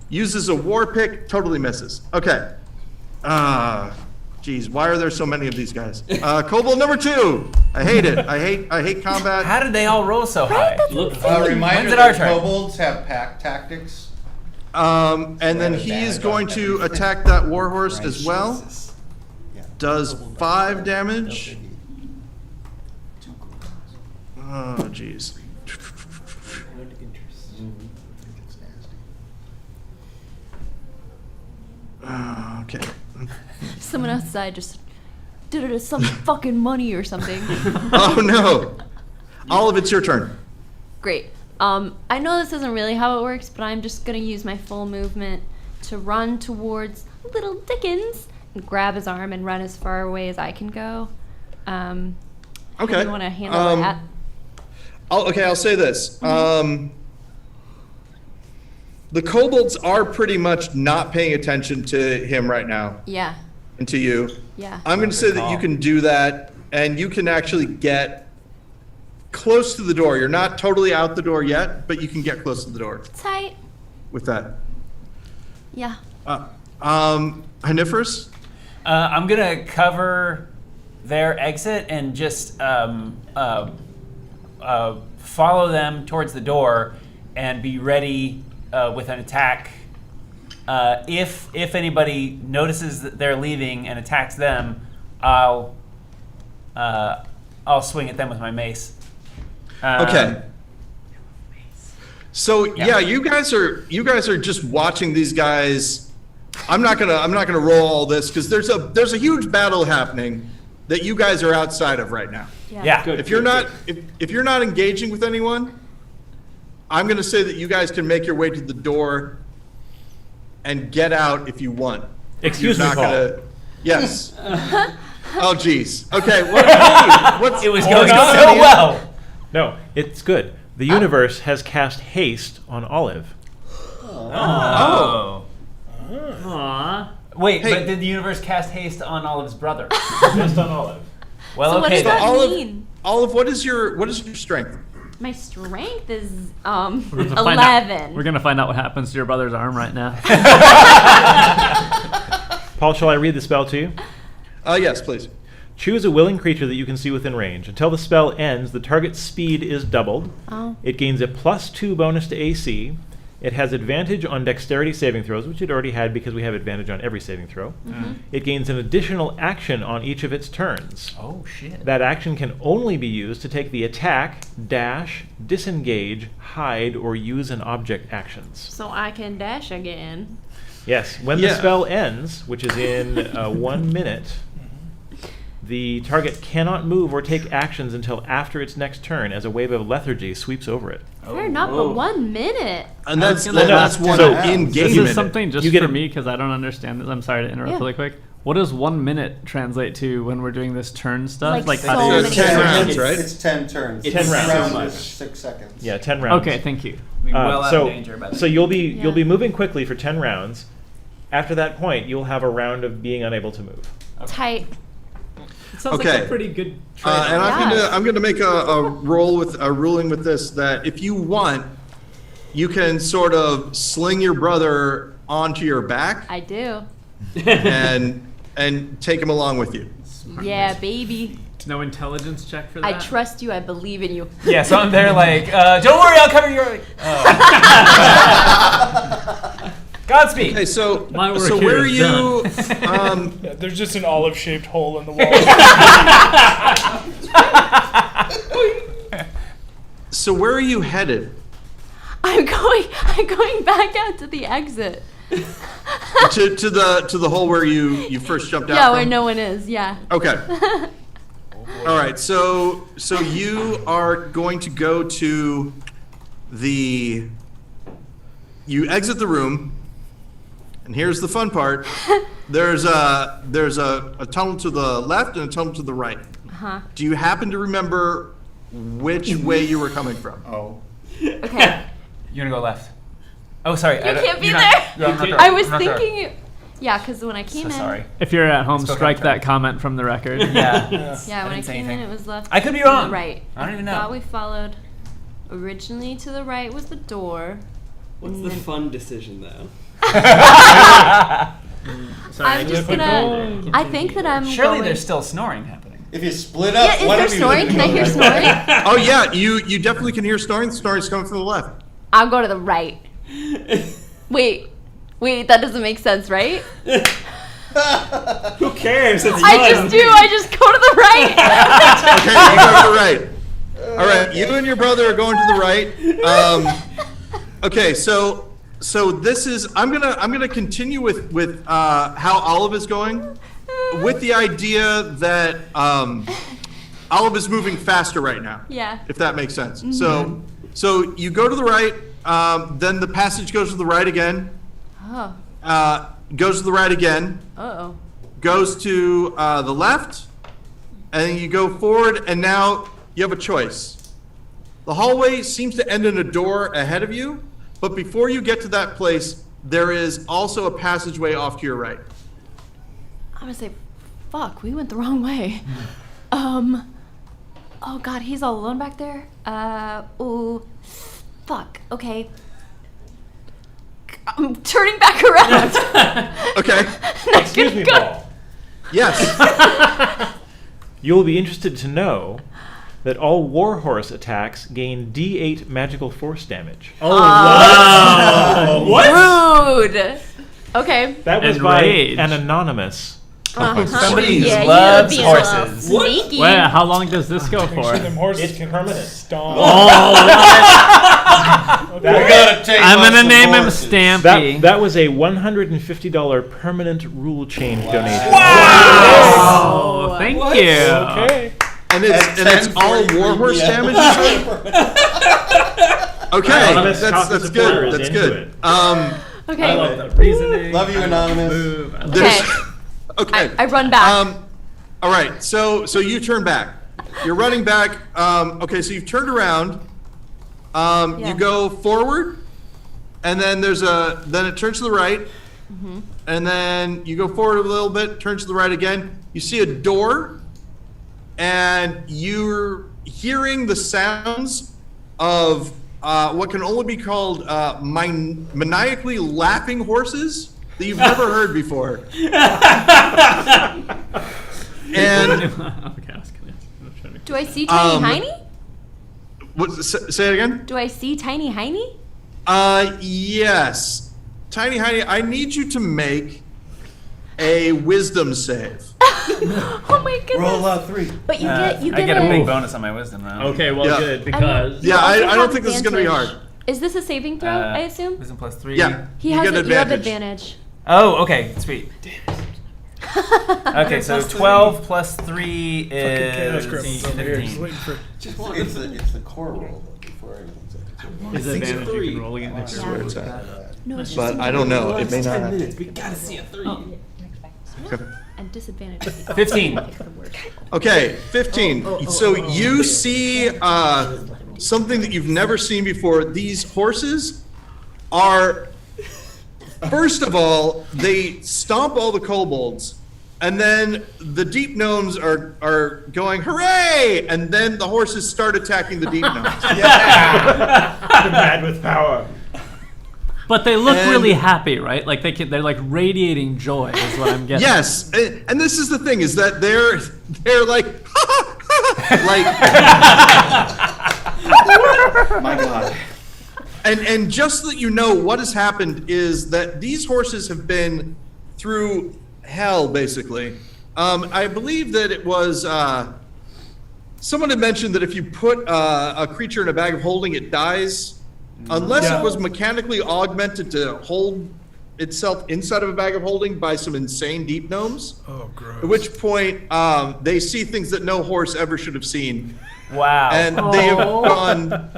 Speaker 1: uses a war pick, totally misses. Okay. Geez, why are there so many of these guys? Kobold number 2. I hate it. I hate combat.
Speaker 10: How did they all roll so high?
Speaker 5: Look,
Speaker 3: Reminder
Speaker 10: When's it our
Speaker 3: that
Speaker 10: turn?
Speaker 3: kobolds have pack tactics.
Speaker 1: And then he's going to attack that warhorse as well. Does 5 damage. Oh, jeez. Okay.
Speaker 7: Someone outside just did it as some fucking money or something.
Speaker 1: Oh no. Olive, it's your turn.
Speaker 7: Great. I know this isn't really how it works, but I'm just gonna use my full movement to run towards little Dickens and grab his arm and run as far away as I can go. How do
Speaker 1: Okay.
Speaker 7: you want to handle that?
Speaker 1: I'll say this. The kobolds are pretty much not paying attention to him right now
Speaker 7: Yeah.
Speaker 1: and to you.
Speaker 7: Yeah.
Speaker 1: I'm going to say that you can do that, and you can actually get close to the door. You're not totally out the door yet, but you can get close to the door
Speaker 7: Tight.
Speaker 1: with that.
Speaker 7: Yeah.
Speaker 1: Haniferous?
Speaker 10: I'm gonna cover their exit and just follow them towards the door and be ready with an attack. If anybody notices that they're leaving and attacks them, I'll swing at them with my mace.
Speaker 1: Okay. So yeah, you guys are just watching these guys. I'm not gonna roll all this because there's a huge battle happening that you guys are outside of right now.
Speaker 10: Yeah.
Speaker 1: If you're not engaging with anyone, I'm gonna say that you guys can make your way to the door and get out if you want.
Speaker 2: Excuse me,
Speaker 1: You're not
Speaker 2: Paul.
Speaker 1: gonna. Yes. Oh geez. Okay. What's
Speaker 10: It was
Speaker 1: what's
Speaker 10: going so
Speaker 1: on, Ian?
Speaker 10: well.
Speaker 2: No, it's good. The universe has cast haste on Olive.
Speaker 10: Oh.
Speaker 11: Aww.
Speaker 10: Wait,
Speaker 1: Hey.
Speaker 10: but did the universe cast haste on Olive's brother?
Speaker 2: Just on Olive.
Speaker 10: Well,
Speaker 7: So what
Speaker 10: okay
Speaker 7: does that
Speaker 10: then.
Speaker 7: mean?
Speaker 1: Olive, what is your strength?
Speaker 7: My strength is
Speaker 11: We're gonna
Speaker 7: 11.
Speaker 11: We're gonna find out what happens to your brother's arm right now.
Speaker 2: Paul, shall I read the spell to you?
Speaker 1: Yes, please.
Speaker 2: Choose a willing creature that you can see within range. Until the spell ends, the target's speed is doubled.
Speaker 7: Oh.
Speaker 2: It gains a +2 bonus to AC. It has advantage on dexterity saving throws, which it already had because we have advantage on every saving throw. It gains an additional action on each of its turns.
Speaker 10: Oh shit.
Speaker 2: That action can only be used to take the attack, dash, disengage, hide, or use an object actions.
Speaker 7: So I can dash again.
Speaker 2: Yes, when the
Speaker 1: Yeah.
Speaker 2: spell ends, which is in 1 minute, the target cannot move or take actions until after its next turn as a wave of lethargy sweeps over it.
Speaker 7: Fair enough, but 1 minute.
Speaker 1: And that's
Speaker 11: gonna
Speaker 1: that's one
Speaker 2: so-
Speaker 1: in game.
Speaker 11: This is something just
Speaker 2: You get
Speaker 11: for
Speaker 2: a-
Speaker 11: me because I don't understand this. I'm sorry to interrupt
Speaker 7: Yeah.
Speaker 11: really quick. What does 1 minute translate to when we're doing this turn stuff?
Speaker 7: Like so
Speaker 1: So
Speaker 7: many
Speaker 1: 10 rounds,
Speaker 7: seconds.
Speaker 1: right?
Speaker 3: It's 10 turns.
Speaker 2: It's 10 rounds.
Speaker 3: Round
Speaker 5: So much.
Speaker 3: is 6 seconds.
Speaker 2: Yeah, 10 rounds.
Speaker 11: Okay, thank you.
Speaker 10: We well out
Speaker 2: so,
Speaker 10: of danger, by the
Speaker 2: so
Speaker 10: way.
Speaker 2: you'll be
Speaker 7: Yeah.
Speaker 2: moving quickly for 10 rounds. After that point, you'll have a round of being unable to move.
Speaker 7: Tight.
Speaker 5: It sounds like
Speaker 1: Okay.
Speaker 5: a pretty good trade.
Speaker 1: And
Speaker 7: Yeah.
Speaker 1: I'm gonna make a ruling with this that if you want, you can sort of sling your brother onto your back
Speaker 7: I do.
Speaker 1: and take him along with you.
Speaker 7: Yeah, baby.
Speaker 11: No intelligence check for that?
Speaker 7: I trust you. I believe in you.
Speaker 10: Yeah, so I'm there like, don't worry, I'll cover your. Godspeed.
Speaker 1: Hey, so
Speaker 11: My work
Speaker 1: so
Speaker 11: here
Speaker 1: where are
Speaker 11: is
Speaker 1: you?
Speaker 6: Yeah, there's just an olive-shaped hole in the wall.
Speaker 1: So where are you headed?
Speaker 7: I'm going back out to the exit.
Speaker 1: to the hole where you first jumped out
Speaker 7: Yeah,
Speaker 1: from?
Speaker 7: where no one is. Yeah.
Speaker 1: Okay. All right. So you are going to go to the. You exit the room, and here's the fun part. There's a tunnel to the left and a tunnel to the right.
Speaker 7: Uh-huh.
Speaker 1: Do you happen to remember which way you were coming from?
Speaker 3: Oh.
Speaker 7: Okay.
Speaker 10: You're gonna go left. Oh, sorry.
Speaker 7: You can't be there. I was thinking you. Yeah, because when I came
Speaker 10: So
Speaker 7: in.
Speaker 10: sorry.
Speaker 11: If you're at home,
Speaker 10: Let's go
Speaker 11: strike
Speaker 10: down.
Speaker 11: that comment from the record.
Speaker 10: Yeah.
Speaker 7: Yeah, when I
Speaker 10: didn't say
Speaker 7: came in,
Speaker 10: anything.
Speaker 7: it was left.
Speaker 10: I could be
Speaker 7: to the
Speaker 10: wrong.
Speaker 7: Right.
Speaker 10: I don't even
Speaker 7: Thought
Speaker 10: know.
Speaker 7: we followed. Originally to the right was the door.
Speaker 5: What's the fun decision, though?
Speaker 7: I'm just gonna. I think that I'm.
Speaker 10: Surely
Speaker 7: going,
Speaker 10: there's still snoring happening.
Speaker 3: If you split up,
Speaker 7: Yeah, is
Speaker 3: one
Speaker 7: there
Speaker 3: of you
Speaker 7: snoring? Can I hear snoring?
Speaker 1: Oh yeah, you definitely can hear snoring. The snoring's coming from the left.
Speaker 7: I'll go to the right. Wait, that doesn't make sense, right?
Speaker 5: Who cares? It's
Speaker 7: I just do. I just go to the right.
Speaker 1: Okay, you go to the right. All right, you and your brother are going to the right. Okay, so this is I'm gonna continue with how Olive is going, with the idea that Olive is moving faster right now.
Speaker 7: Yeah.
Speaker 1: If that makes sense. So you go to the right, then the passage goes to the right again.
Speaker 7: Oh.
Speaker 1: Goes to the right again.
Speaker 7: Uh-oh.
Speaker 1: Goes to the left, and then you go forward, and now you have a choice. The hallway seems to end in a door ahead of you, but before you get to that place, there is also a passageway off to your right.
Speaker 7: I'm gonna say, fuck, we went the wrong way. Oh god, he's all alone back there? Oh, fuck, okay. I'm turning back around.
Speaker 1: Okay.
Speaker 2: Excuse me, Paul.
Speaker 1: Yes.
Speaker 2: You will be interested to know that all Warhorse attacks gain D8 magical force damage.
Speaker 6: Oh, wow.
Speaker 5: What?
Speaker 7: Rude. Okay.
Speaker 2: That was
Speaker 11: Enraged.
Speaker 2: by an anonymous.
Speaker 10: Somebody who
Speaker 7: Yeah,
Speaker 10: loves
Speaker 7: you're being a little
Speaker 10: horses.
Speaker 7: Sneaky.
Speaker 11: Wait, how long does this go
Speaker 6: Make
Speaker 11: for?
Speaker 6: sure them horses
Speaker 2: It's
Speaker 6: can
Speaker 2: permanent.
Speaker 6: stomp.
Speaker 11: I'm gonna name him Stampy.
Speaker 2: That was a $150 permanent rule change donation.
Speaker 11: Oh, thank you.
Speaker 2: Okay.
Speaker 1: And it's all Warhorse damage? Okay,
Speaker 2: Anonymous
Speaker 1: that's
Speaker 2: coffee
Speaker 1: good.
Speaker 2: supporter is
Speaker 1: That's
Speaker 2: into
Speaker 1: good.
Speaker 2: it.
Speaker 7: Okay.
Speaker 11: I love the reasoning.
Speaker 3: Love you, Anonymous.
Speaker 11: Move. I love
Speaker 1: There's,
Speaker 7: Okay.
Speaker 1: okay.
Speaker 7: I run back.
Speaker 1: All right, so you turn back. You're running back. Okay, so you've turned around.
Speaker 7: Yeah.
Speaker 1: You go forward, and then then it turns to the right, and then you go forward a little bit, turns to the right again. You see a door, and you're hearing the sounds of what can only be called maniacally laughing horses that you've never heard before. And
Speaker 11: Okay, I was gonna.
Speaker 7: Do I see Tiny Heiny?
Speaker 1: say it again.
Speaker 7: Do I see Tiny Heiny?
Speaker 1: Yes. Tiny Heiny, I need you to make a wisdom save.
Speaker 7: Oh my goodness.
Speaker 3: Roll out 3.
Speaker 7: But you
Speaker 10: I
Speaker 7: get
Speaker 10: get a big bonus on my wisdom though.
Speaker 11: Okay, well,
Speaker 1: Yeah.
Speaker 11: good because.
Speaker 1: Yeah,
Speaker 7: You also
Speaker 1: I don't
Speaker 7: have
Speaker 1: think this is going to be
Speaker 7: advantage.
Speaker 1: hard.
Speaker 7: Is this a saving throw, I assume?
Speaker 10: Wisdom plus 3.
Speaker 1: Yeah.
Speaker 7: He
Speaker 1: you
Speaker 7: has
Speaker 1: get
Speaker 7: it. You have
Speaker 1: advantage.
Speaker 7: advantage.
Speaker 10: Oh, okay, sweet. Okay, so 12 plus 3
Speaker 6: Chaos
Speaker 10: is
Speaker 6: Gremlins over here, just
Speaker 10: 15.
Speaker 6: waiting for.
Speaker 3: It's the core roll before everyone's
Speaker 11: Is advantage you can roll again?
Speaker 1: That's where it's at.
Speaker 7: No, it's just
Speaker 1: But I don't know. It may not happen.
Speaker 5: We gotta see a 3.
Speaker 7: and disadvantage.
Speaker 10: 15.
Speaker 1: Okay, 15. So you see something that you've never seen before. These horses are, first of all, they stomp all the kobolds, and then the deep gnomes are going, hooray! And then the horses start attacking the deep gnomes.
Speaker 2: Mad with power.
Speaker 11: But they look
Speaker 1: And-
Speaker 11: really happy, right? Like they're like radiating joy, is what I'm getting.
Speaker 1: Yes, and this is the thing, is that they're like, like,
Speaker 9: My God.
Speaker 1: and just so that you know, what has happened is that these horses have been through hell, basically. I believe that it was, someone had mentioned that if you put a creature in a bag of holding, it dies. Unless
Speaker 6: Yeah.
Speaker 1: it was mechanically augmented to hold itself inside of a bag of holding by some insane deep gnomes.
Speaker 6: Oh, gross.
Speaker 1: At which point, they see things that no horse ever should have seen.
Speaker 10: Wow.
Speaker 1: And they have gone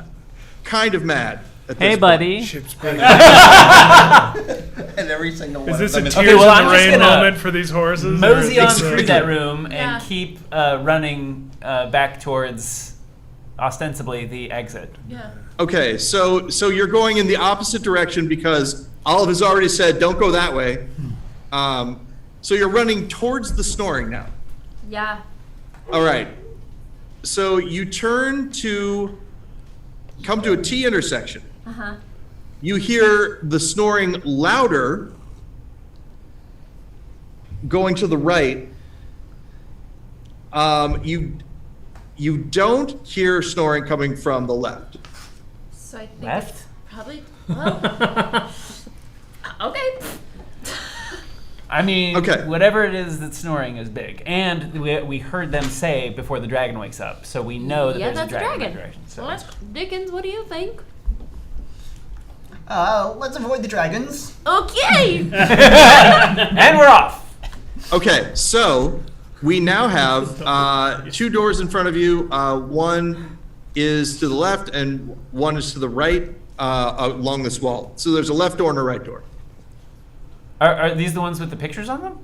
Speaker 1: kind of mad at this
Speaker 11: Hey,
Speaker 1: point.
Speaker 11: buddy.
Speaker 6: Ship's breaking.
Speaker 3: And every single one
Speaker 6: Is this
Speaker 3: of
Speaker 6: a
Speaker 3: them is
Speaker 6: tears
Speaker 10: Okay, well, I'm
Speaker 6: in the
Speaker 10: just
Speaker 6: rain
Speaker 10: gonna
Speaker 6: moment for these horses?
Speaker 10: mosey on
Speaker 6: Or-
Speaker 10: through that room and
Speaker 7: Yeah.
Speaker 10: keep running back towards ostensibly the exit.
Speaker 7: Yeah.
Speaker 1: Okay, so you're going in the opposite direction because Olive has already said, don't go that way. So you're running towards the snoring now.
Speaker 7: Yeah.
Speaker 1: All right. So you come to a T intersection.
Speaker 7: Uh-huh.
Speaker 1: You hear the snoring louder going to the right. You don't hear snoring coming from the left.
Speaker 7: So I think
Speaker 10: Left?
Speaker 7: it's probably well. Okay.
Speaker 10: I mean,
Speaker 1: Okay.
Speaker 10: whatever it is that's snoring is big. And we heard them say before the dragon wakes up, so we know that
Speaker 7: Yeah,
Speaker 10: there's
Speaker 7: that's
Speaker 10: a
Speaker 7: a
Speaker 10: dragon in that
Speaker 7: dragon.
Speaker 10: direction. So.
Speaker 7: Well, that's Dickens. What do you think?
Speaker 8: Let's avoid the dragons.
Speaker 7: Okay.
Speaker 10: And we're off!
Speaker 1: Okay, so we now have 2 doors in front of you. One is to the left and one is to the right along this wall. So there's a left door and a right door.
Speaker 10: Are these the ones with the pictures on them?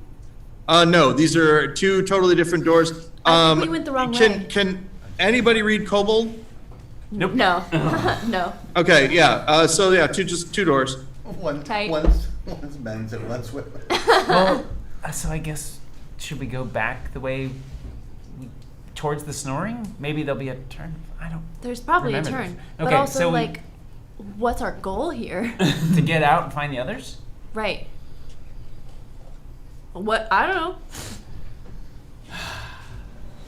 Speaker 1: No, these are 2 totally different doors.
Speaker 7: I think we went the wrong way.
Speaker 1: Can anybody read Kobold?
Speaker 10: Nope.
Speaker 7: No. No.
Speaker 1: Okay, yeah. So yeah, just 2 doors.
Speaker 7: Tight.
Speaker 3: One's men's and one's women.
Speaker 10: Well, so I guess should we go back the way towards the snoring? Maybe there'll be a turn. I don't.
Speaker 7: There's probably a
Speaker 10: remember
Speaker 7: turn.
Speaker 10: this.
Speaker 7: But
Speaker 10: Okay,
Speaker 7: also,
Speaker 10: so
Speaker 7: like, what's our goal here?
Speaker 10: to get out and find the others.
Speaker 7: Right. What? I don't know.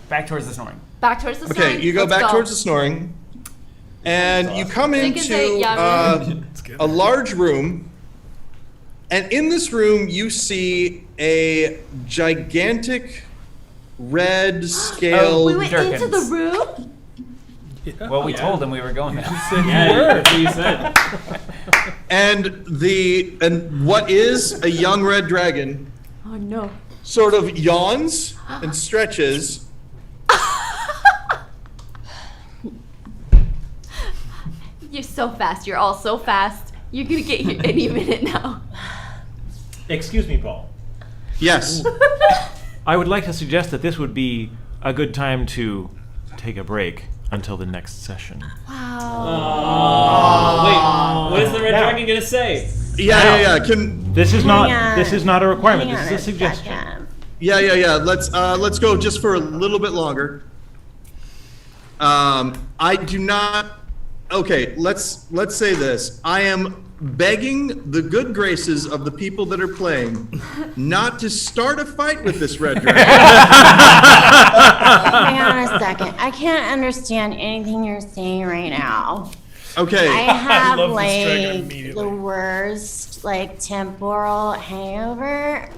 Speaker 10: Back towards the snoring.
Speaker 7: Back towards the
Speaker 1: Okay,
Speaker 7: sign.
Speaker 1: you go
Speaker 7: Let's
Speaker 1: back towards the snoring, and you come
Speaker 7: They can say,
Speaker 1: into
Speaker 7: yeah,
Speaker 1: a large room, and in this room you see a gigantic red scale.
Speaker 7: We went
Speaker 10: Jerkins.
Speaker 7: into the room?
Speaker 10: Well, we told them we were going there.
Speaker 5: Yeah, that's what you said.
Speaker 1: and what is a young red dragon
Speaker 7: Oh, no.
Speaker 1: sort of yawns and stretches.
Speaker 7: You're so fast. You're all so fast. You're going to get here any minute now.
Speaker 2: Excuse me, Paul.
Speaker 1: Yes.
Speaker 2: I would like to suggest that this would be a good time to take a break until the next session.
Speaker 5: Oh, wait, what is the red dragon gonna say?
Speaker 1: Yeah.
Speaker 2: This is
Speaker 12: Hang
Speaker 2: not a requirement.
Speaker 12: Hang
Speaker 2: This
Speaker 12: on
Speaker 2: is a suggestion.
Speaker 12: second.
Speaker 1: Yeah. Let's go just for a little bit longer. I do not. Okay, let's say this. I am begging the good graces of the people that are playing not to start a fight with this red dragon.
Speaker 12: Hang on a second. I can't understand anything you're saying right now.
Speaker 1: Okay.
Speaker 12: I have
Speaker 6: love this dragon
Speaker 12: like
Speaker 6: immediately.
Speaker 12: the worst like temporal hangover.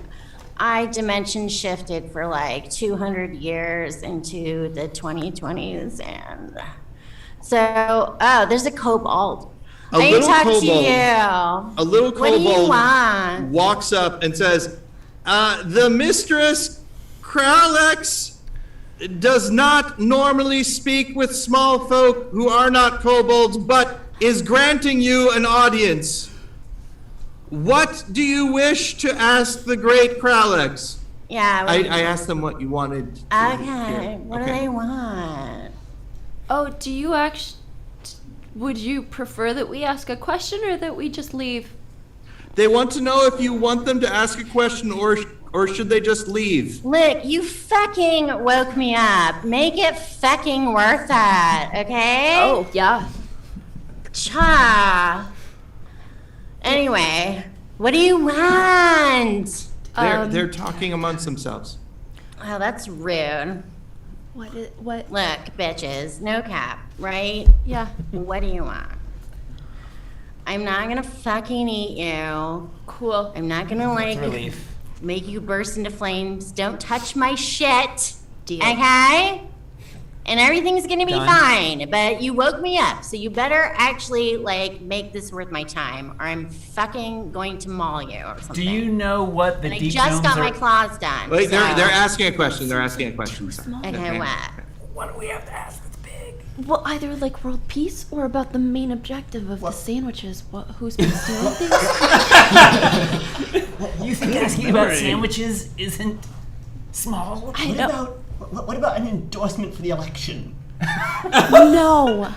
Speaker 12: I dimension shifted for like 200 years into the 2020s, and so there's a kobold.
Speaker 1: A
Speaker 12: I need to
Speaker 1: little
Speaker 12: talk to
Speaker 1: kobold.
Speaker 12: you.
Speaker 1: A little
Speaker 12: What do you
Speaker 1: kobold
Speaker 12: want?
Speaker 1: walks up and says, the mistress Kralex does not normally speak with small folk who are not kobolds, but is granting you an audience. What do you wish to ask the great Kralex?
Speaker 12: Yeah.
Speaker 1: I asked them what you wanted. to
Speaker 12: Okay.
Speaker 1: hear.
Speaker 12: What do
Speaker 1: Okay.
Speaker 12: they want?
Speaker 7: Oh, do you actually... Would you prefer that we ask a question or that we just leave?
Speaker 1: They want to know if you want them to ask a question or should they just leave?
Speaker 12: Look, you fucking woke me up. Make it fucking worth it, okay?
Speaker 7: Oh, yeah.
Speaker 12: Cha. Anyway, what do you want?
Speaker 1: They're talking amongst themselves.
Speaker 12: Oh, that's rude.
Speaker 7: What?
Speaker 12: Look, bitches, no cap, right?
Speaker 7: Yeah.
Speaker 12: What do you want? I'm not gonna fucking eat you.
Speaker 7: Cool.
Speaker 12: I'm not gonna like
Speaker 10: Relief.
Speaker 12: make you burst into flames. Don't touch my shit.
Speaker 7: Deal.
Speaker 12: Okay? And everything's gonna be
Speaker 10: Done.
Speaker 12: fine. But you woke me up, so you better actually like make this worth my time, or I'm fucking going to maul you or something.
Speaker 10: Do you know what the
Speaker 12: And I
Speaker 10: deep
Speaker 12: just
Speaker 10: gnomes
Speaker 12: got
Speaker 10: are?
Speaker 12: my claws done.
Speaker 1: Wait,
Speaker 12: so-
Speaker 1: they're asking a question. They're asking a question.
Speaker 12: Okay, what?
Speaker 10: What do we have to ask that's big?
Speaker 7: Well, either like world peace or about the main objective of the sandwiches. Who's been stealing things?
Speaker 10: You think asking about sandwiches isn't small?
Speaker 7: I know.
Speaker 8: What about an endorsement for the election?
Speaker 7: No.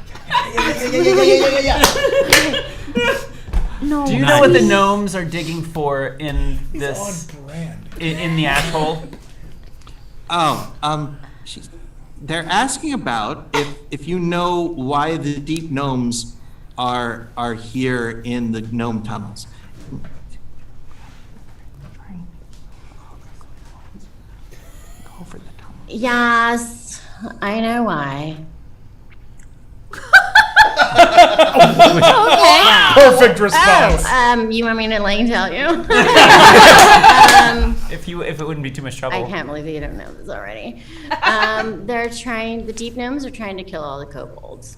Speaker 7: No.
Speaker 10: Do you know what the gnomes are digging for in this
Speaker 6: On brand.
Speaker 10: in the ash hole?
Speaker 1: They're asking about if you know why the deep gnomes are here in the gnome tunnels. Go for the tunnel.
Speaker 12: Yes, I know why.
Speaker 6: Perfect response.
Speaker 12: You want me to like tell you?
Speaker 10: If it wouldn't be too much trouble.
Speaker 12: I can't believe you don't know this already. The deep gnomes are trying to kill all the kobolds,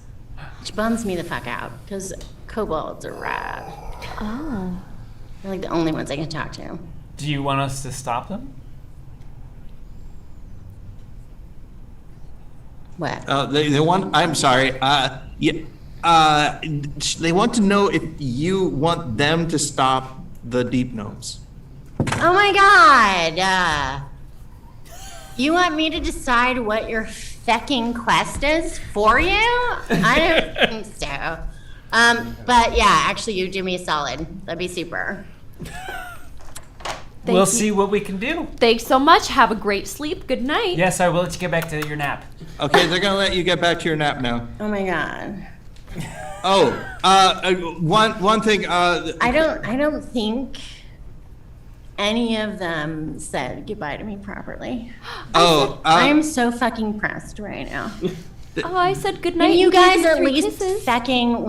Speaker 12: which bums me the fuck out because kobolds are rad.
Speaker 7: Oh.
Speaker 12: They're like the only ones I can talk to.
Speaker 10: Do you want us to stop them?
Speaker 12: What?
Speaker 1: They want. I'm sorry. They want to know if you want them to stop the deep gnomes.
Speaker 12: Oh my god! You want me to decide what your fecking quest is for you? I don't think so. But yeah, actually, you do me a solid. That'd be super.
Speaker 10: We'll see what we can do.
Speaker 7: Thanks so much. Have a great sleep. Good night.
Speaker 10: Yes, I will let you get back to your nap.
Speaker 1: Okay, they're gonna let you get back to your nap now.
Speaker 12: Oh my god.
Speaker 1: Oh, one thing.
Speaker 12: I don't think any of them said goodbye to me properly. I'm so fucking pressed right now.
Speaker 7: Oh, I said good night.
Speaker 12: Can you
Speaker 7: and gave
Speaker 12: guys
Speaker 7: me
Speaker 12: at
Speaker 7: 3
Speaker 12: least
Speaker 7: kisses.
Speaker 12: fucking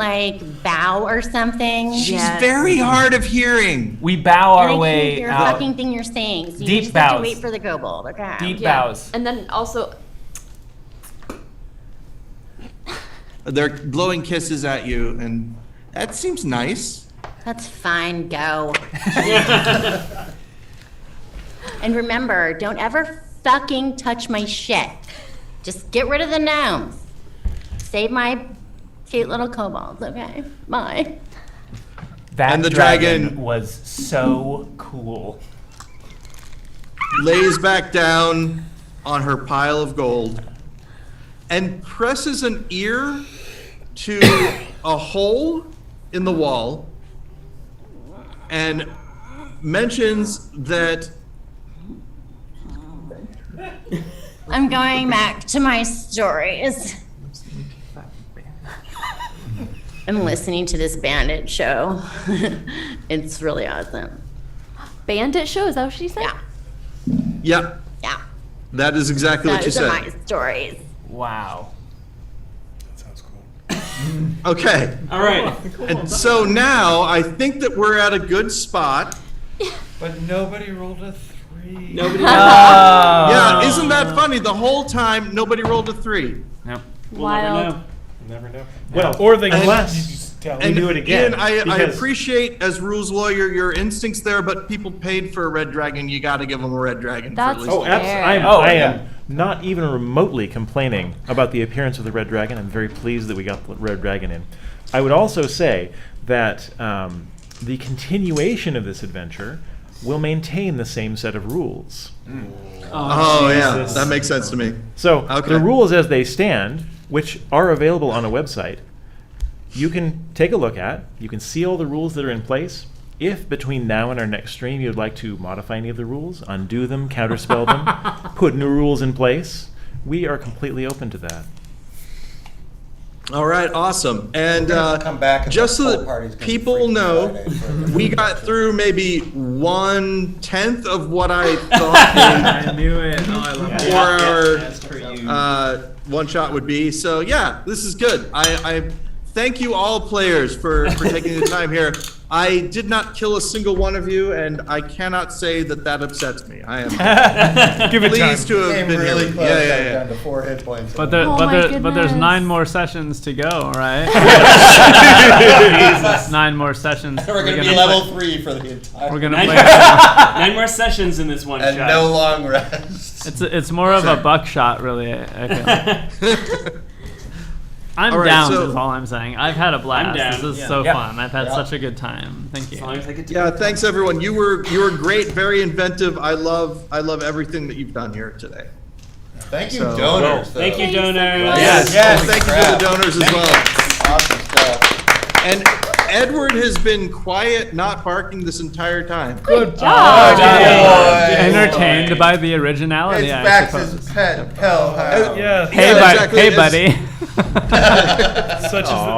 Speaker 12: bow or something?
Speaker 1: She's very hard of hearing.
Speaker 10: We bow
Speaker 12: And
Speaker 10: our
Speaker 12: I
Speaker 10: way
Speaker 12: can't hear a
Speaker 10: out.
Speaker 12: fucking thing you're saying. So you
Speaker 10: Deep
Speaker 12: just have to
Speaker 10: bows.
Speaker 12: wait for the kobold, okay?
Speaker 10: Deep
Speaker 7: Yeah.
Speaker 10: bows.
Speaker 7: And then also,
Speaker 1: They're blowing kisses at you, and that seems nice.
Speaker 12: That's fine, go. And remember, don't ever fucking touch my shit. Just get rid of the gnomes. Save my cute little kobolds, okay? Bye.
Speaker 10: That
Speaker 1: And the
Speaker 10: dragon
Speaker 1: dragon-
Speaker 10: was so cool.
Speaker 1: Lays back down on her pile of gold and presses an ear to a hole in the wall and mentions that
Speaker 12: I'm going back to my stories. I'm listening to this bandit show. It's really awesome.
Speaker 7: bandit show. Is that what she said?
Speaker 12: Yeah.
Speaker 1: yeah,
Speaker 12: Yeah.
Speaker 1: that is exactly what you
Speaker 12: Those are
Speaker 1: said.
Speaker 12: my stories.
Speaker 10: Wow.
Speaker 6: That sounds cool.
Speaker 1: Okay.
Speaker 5: All right.
Speaker 1: And so now I think that we're at a good spot.
Speaker 9: But nobody rolled a 3.
Speaker 5: Nobody.
Speaker 1: Yeah, isn't that funny? The whole time nobody rolled a 3.
Speaker 10: Nope.
Speaker 5: We'll never
Speaker 7: Wild.
Speaker 5: know.
Speaker 2: Never know. Well,
Speaker 6: Or they
Speaker 2: unless
Speaker 6: tell
Speaker 2: we do it again.
Speaker 1: Ian, I
Speaker 2: because-
Speaker 1: appreciate as rules lawyer your instincts there, but people paid for a red dragon. You got to give them a red dragon.
Speaker 7: That's
Speaker 1: for at least
Speaker 2: Oh,
Speaker 7: fair.
Speaker 2: I
Speaker 10: yeah.
Speaker 2: am not even remotely complaining about the appearance of the red dragon. I'm very pleased that we got the red dragon in. I would also say that the continuation of this adventure will maintain the same set of rules.
Speaker 1: Oh yeah,
Speaker 2: Jesus.
Speaker 1: that makes sense to me.
Speaker 2: So
Speaker 1: Okay.
Speaker 2: the rules as they stand, which are available on a website, you can take a look at. You can see all the rules that are in place. If between now and our next stream you'd like to modify any of the rules, undo them, counterspell them, put new rules in place, we are completely open to that.
Speaker 1: All right, awesome. And
Speaker 3: come back and
Speaker 1: just
Speaker 3: the
Speaker 1: so
Speaker 3: whole
Speaker 1: that
Speaker 3: party's gonna be
Speaker 1: people
Speaker 3: Freaky
Speaker 1: know,
Speaker 3: Friday for-
Speaker 1: we got through maybe 1/10 of what I thought
Speaker 11: I knew it. Oh, I love it.
Speaker 1: for
Speaker 11: That's for you.
Speaker 1: our one shot would be. So yeah, this is good. I thank you all players for taking the time here. I did not kill a single one of you, and I cannot say that that upsets me. I am
Speaker 6: Give it time.
Speaker 1: pleased to have
Speaker 3: Came
Speaker 1: been
Speaker 3: really
Speaker 1: here.
Speaker 3: close.
Speaker 1: Yeah,
Speaker 3: got
Speaker 1: yeah,
Speaker 3: down to 4 hit points.
Speaker 11: But there,
Speaker 7: Oh
Speaker 11: but
Speaker 7: my
Speaker 11: there, but there's
Speaker 7: goodness.
Speaker 11: 9 more sessions to go, right? 9 more sessions.
Speaker 9: We're gonna be
Speaker 11: play-
Speaker 9: level 3 for the entire.
Speaker 11: We're gonna
Speaker 5: Nine,
Speaker 11: play.
Speaker 5: 9 more sessions in this one
Speaker 3: and
Speaker 5: shot.
Speaker 3: no long rest.
Speaker 11: It's more of a buckshot, really. I feel. I'm
Speaker 1: All right,
Speaker 11: down.
Speaker 1: so-
Speaker 11: Is all I'm saying. I've had a blast.
Speaker 5: down.
Speaker 11: This is
Speaker 5: Yeah.
Speaker 11: so
Speaker 10: Yeah.
Speaker 11: fun. I've had
Speaker 9: Yeah.
Speaker 11: such a good time. Thank
Speaker 5: As long
Speaker 11: you.
Speaker 5: as I get to
Speaker 1: Yeah, thanks everyone. You were great, very inventive. I love everything that you've done here today.
Speaker 3: Thank you,
Speaker 1: So-
Speaker 3: donors. though.
Speaker 5: Thank you, donors.
Speaker 10: Yes.
Speaker 3: Yes,
Speaker 1: Thank you to the donors as well.
Speaker 3: Awesome stuff.
Speaker 1: And Edward has been quiet, not barking this entire time.
Speaker 7: Good job.
Speaker 11: Entertained by the originality,
Speaker 3: It's
Speaker 11: I suppose.
Speaker 3: Bax's pet hellhound.
Speaker 6: Yeah.
Speaker 11: Hey,
Speaker 1: Yeah, exactly.
Speaker 11: hey,
Speaker 1: It's-
Speaker 11: buddy.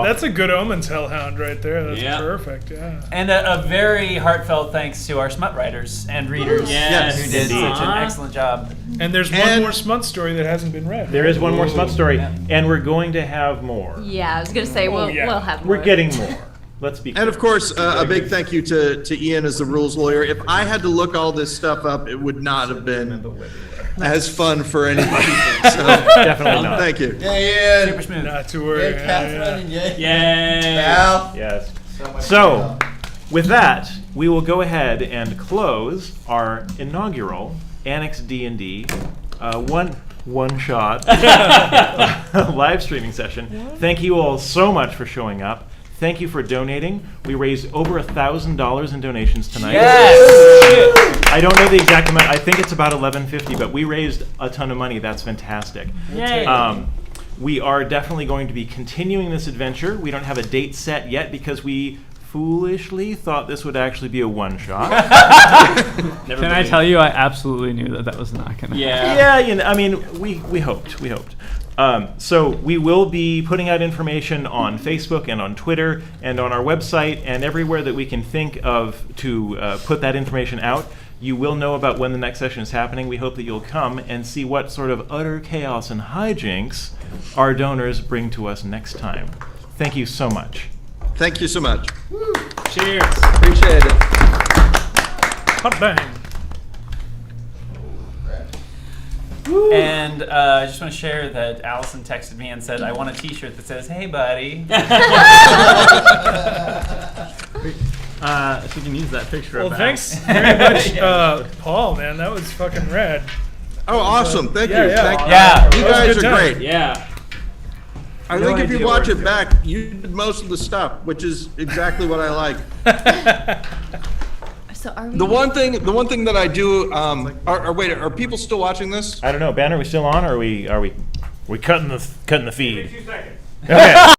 Speaker 6: That's a good omens hellhound right there. That's
Speaker 5: Yeah.
Speaker 6: perfect. Yeah.
Speaker 10: And a very heartfelt thanks to our smut writers and readers
Speaker 5: Yes.
Speaker 10: who did
Speaker 2: Indeed.
Speaker 10: such an excellent job.
Speaker 6: And there's one
Speaker 1: And-
Speaker 6: more smut story that hasn't been read.
Speaker 2: There is one more smut story, and we're going to have more.
Speaker 7: Yeah, I was gonna say we'll
Speaker 6: yeah.
Speaker 7: we'll have more.
Speaker 2: We're getting more. Let's be clear.
Speaker 1: And of course, a big thank you to Ian as the rules lawyer. If I had to look all this stuff up, it would not have been as fun for anybody. So,
Speaker 2: Definitely not.
Speaker 1: thank you.
Speaker 3: Yay, Ian.
Speaker 10: Super smooth.
Speaker 6: Not to worry.
Speaker 3: Yay, Catherine. And yay,
Speaker 5: Yay.
Speaker 3: Val.
Speaker 2: Yes.
Speaker 3: much
Speaker 2: So, with that, we will go ahead and close our inaugural Annex D&D one-shot live streaming session. Thank you all so much for showing up. Thank you for donating. We raised over $1,000 in donations tonight.
Speaker 10: Yes!
Speaker 2: I don't know the exact amount. I think it's about $11.50, but we raised a ton of money. That's fantastic.
Speaker 4: Yay.
Speaker 2: We are definitely going to be continuing this adventure. We don't have a date set yet because we foolishly thought this would actually be a one-shot.
Speaker 11: Can I tell you, I absolutely knew that was not going to
Speaker 2: Yeah, you know, I mean, we hoped. So we will be putting out information on Facebook and on Twitter and on our website and everywhere that we can think of to put that information out. You will know about when the next session is happening. We hope that you'll come and see what sort of utter chaos and hijinks our donors bring to us next time. Thank you so much.
Speaker 1: Thank you so much.
Speaker 4: Cheers.
Speaker 1: Appreciate it.
Speaker 6: Hot bang.
Speaker 10: And I just want to share that Allison texted me and said, I want a t-shirt that says, hey, buddy.
Speaker 11: if you can use that picture
Speaker 6: Well,
Speaker 11: of
Speaker 6: thanks very much, Paul, man. That was fucking rad.
Speaker 1: Oh, awesome. Thank you.
Speaker 6: yeah.
Speaker 1: Thank you.
Speaker 10: Yeah.
Speaker 1: You
Speaker 6: That was a
Speaker 1: guys
Speaker 6: good
Speaker 1: are
Speaker 6: time.
Speaker 1: great.
Speaker 5: Yeah.
Speaker 1: I think if you watch it back, you did most of the stuff, which is exactly what I like.
Speaker 7: So are we?
Speaker 1: The one thing that I do, are people still watching this?
Speaker 2: I don't know, Ben, are we still on or are we cutting the feed? 2 seconds. Okay.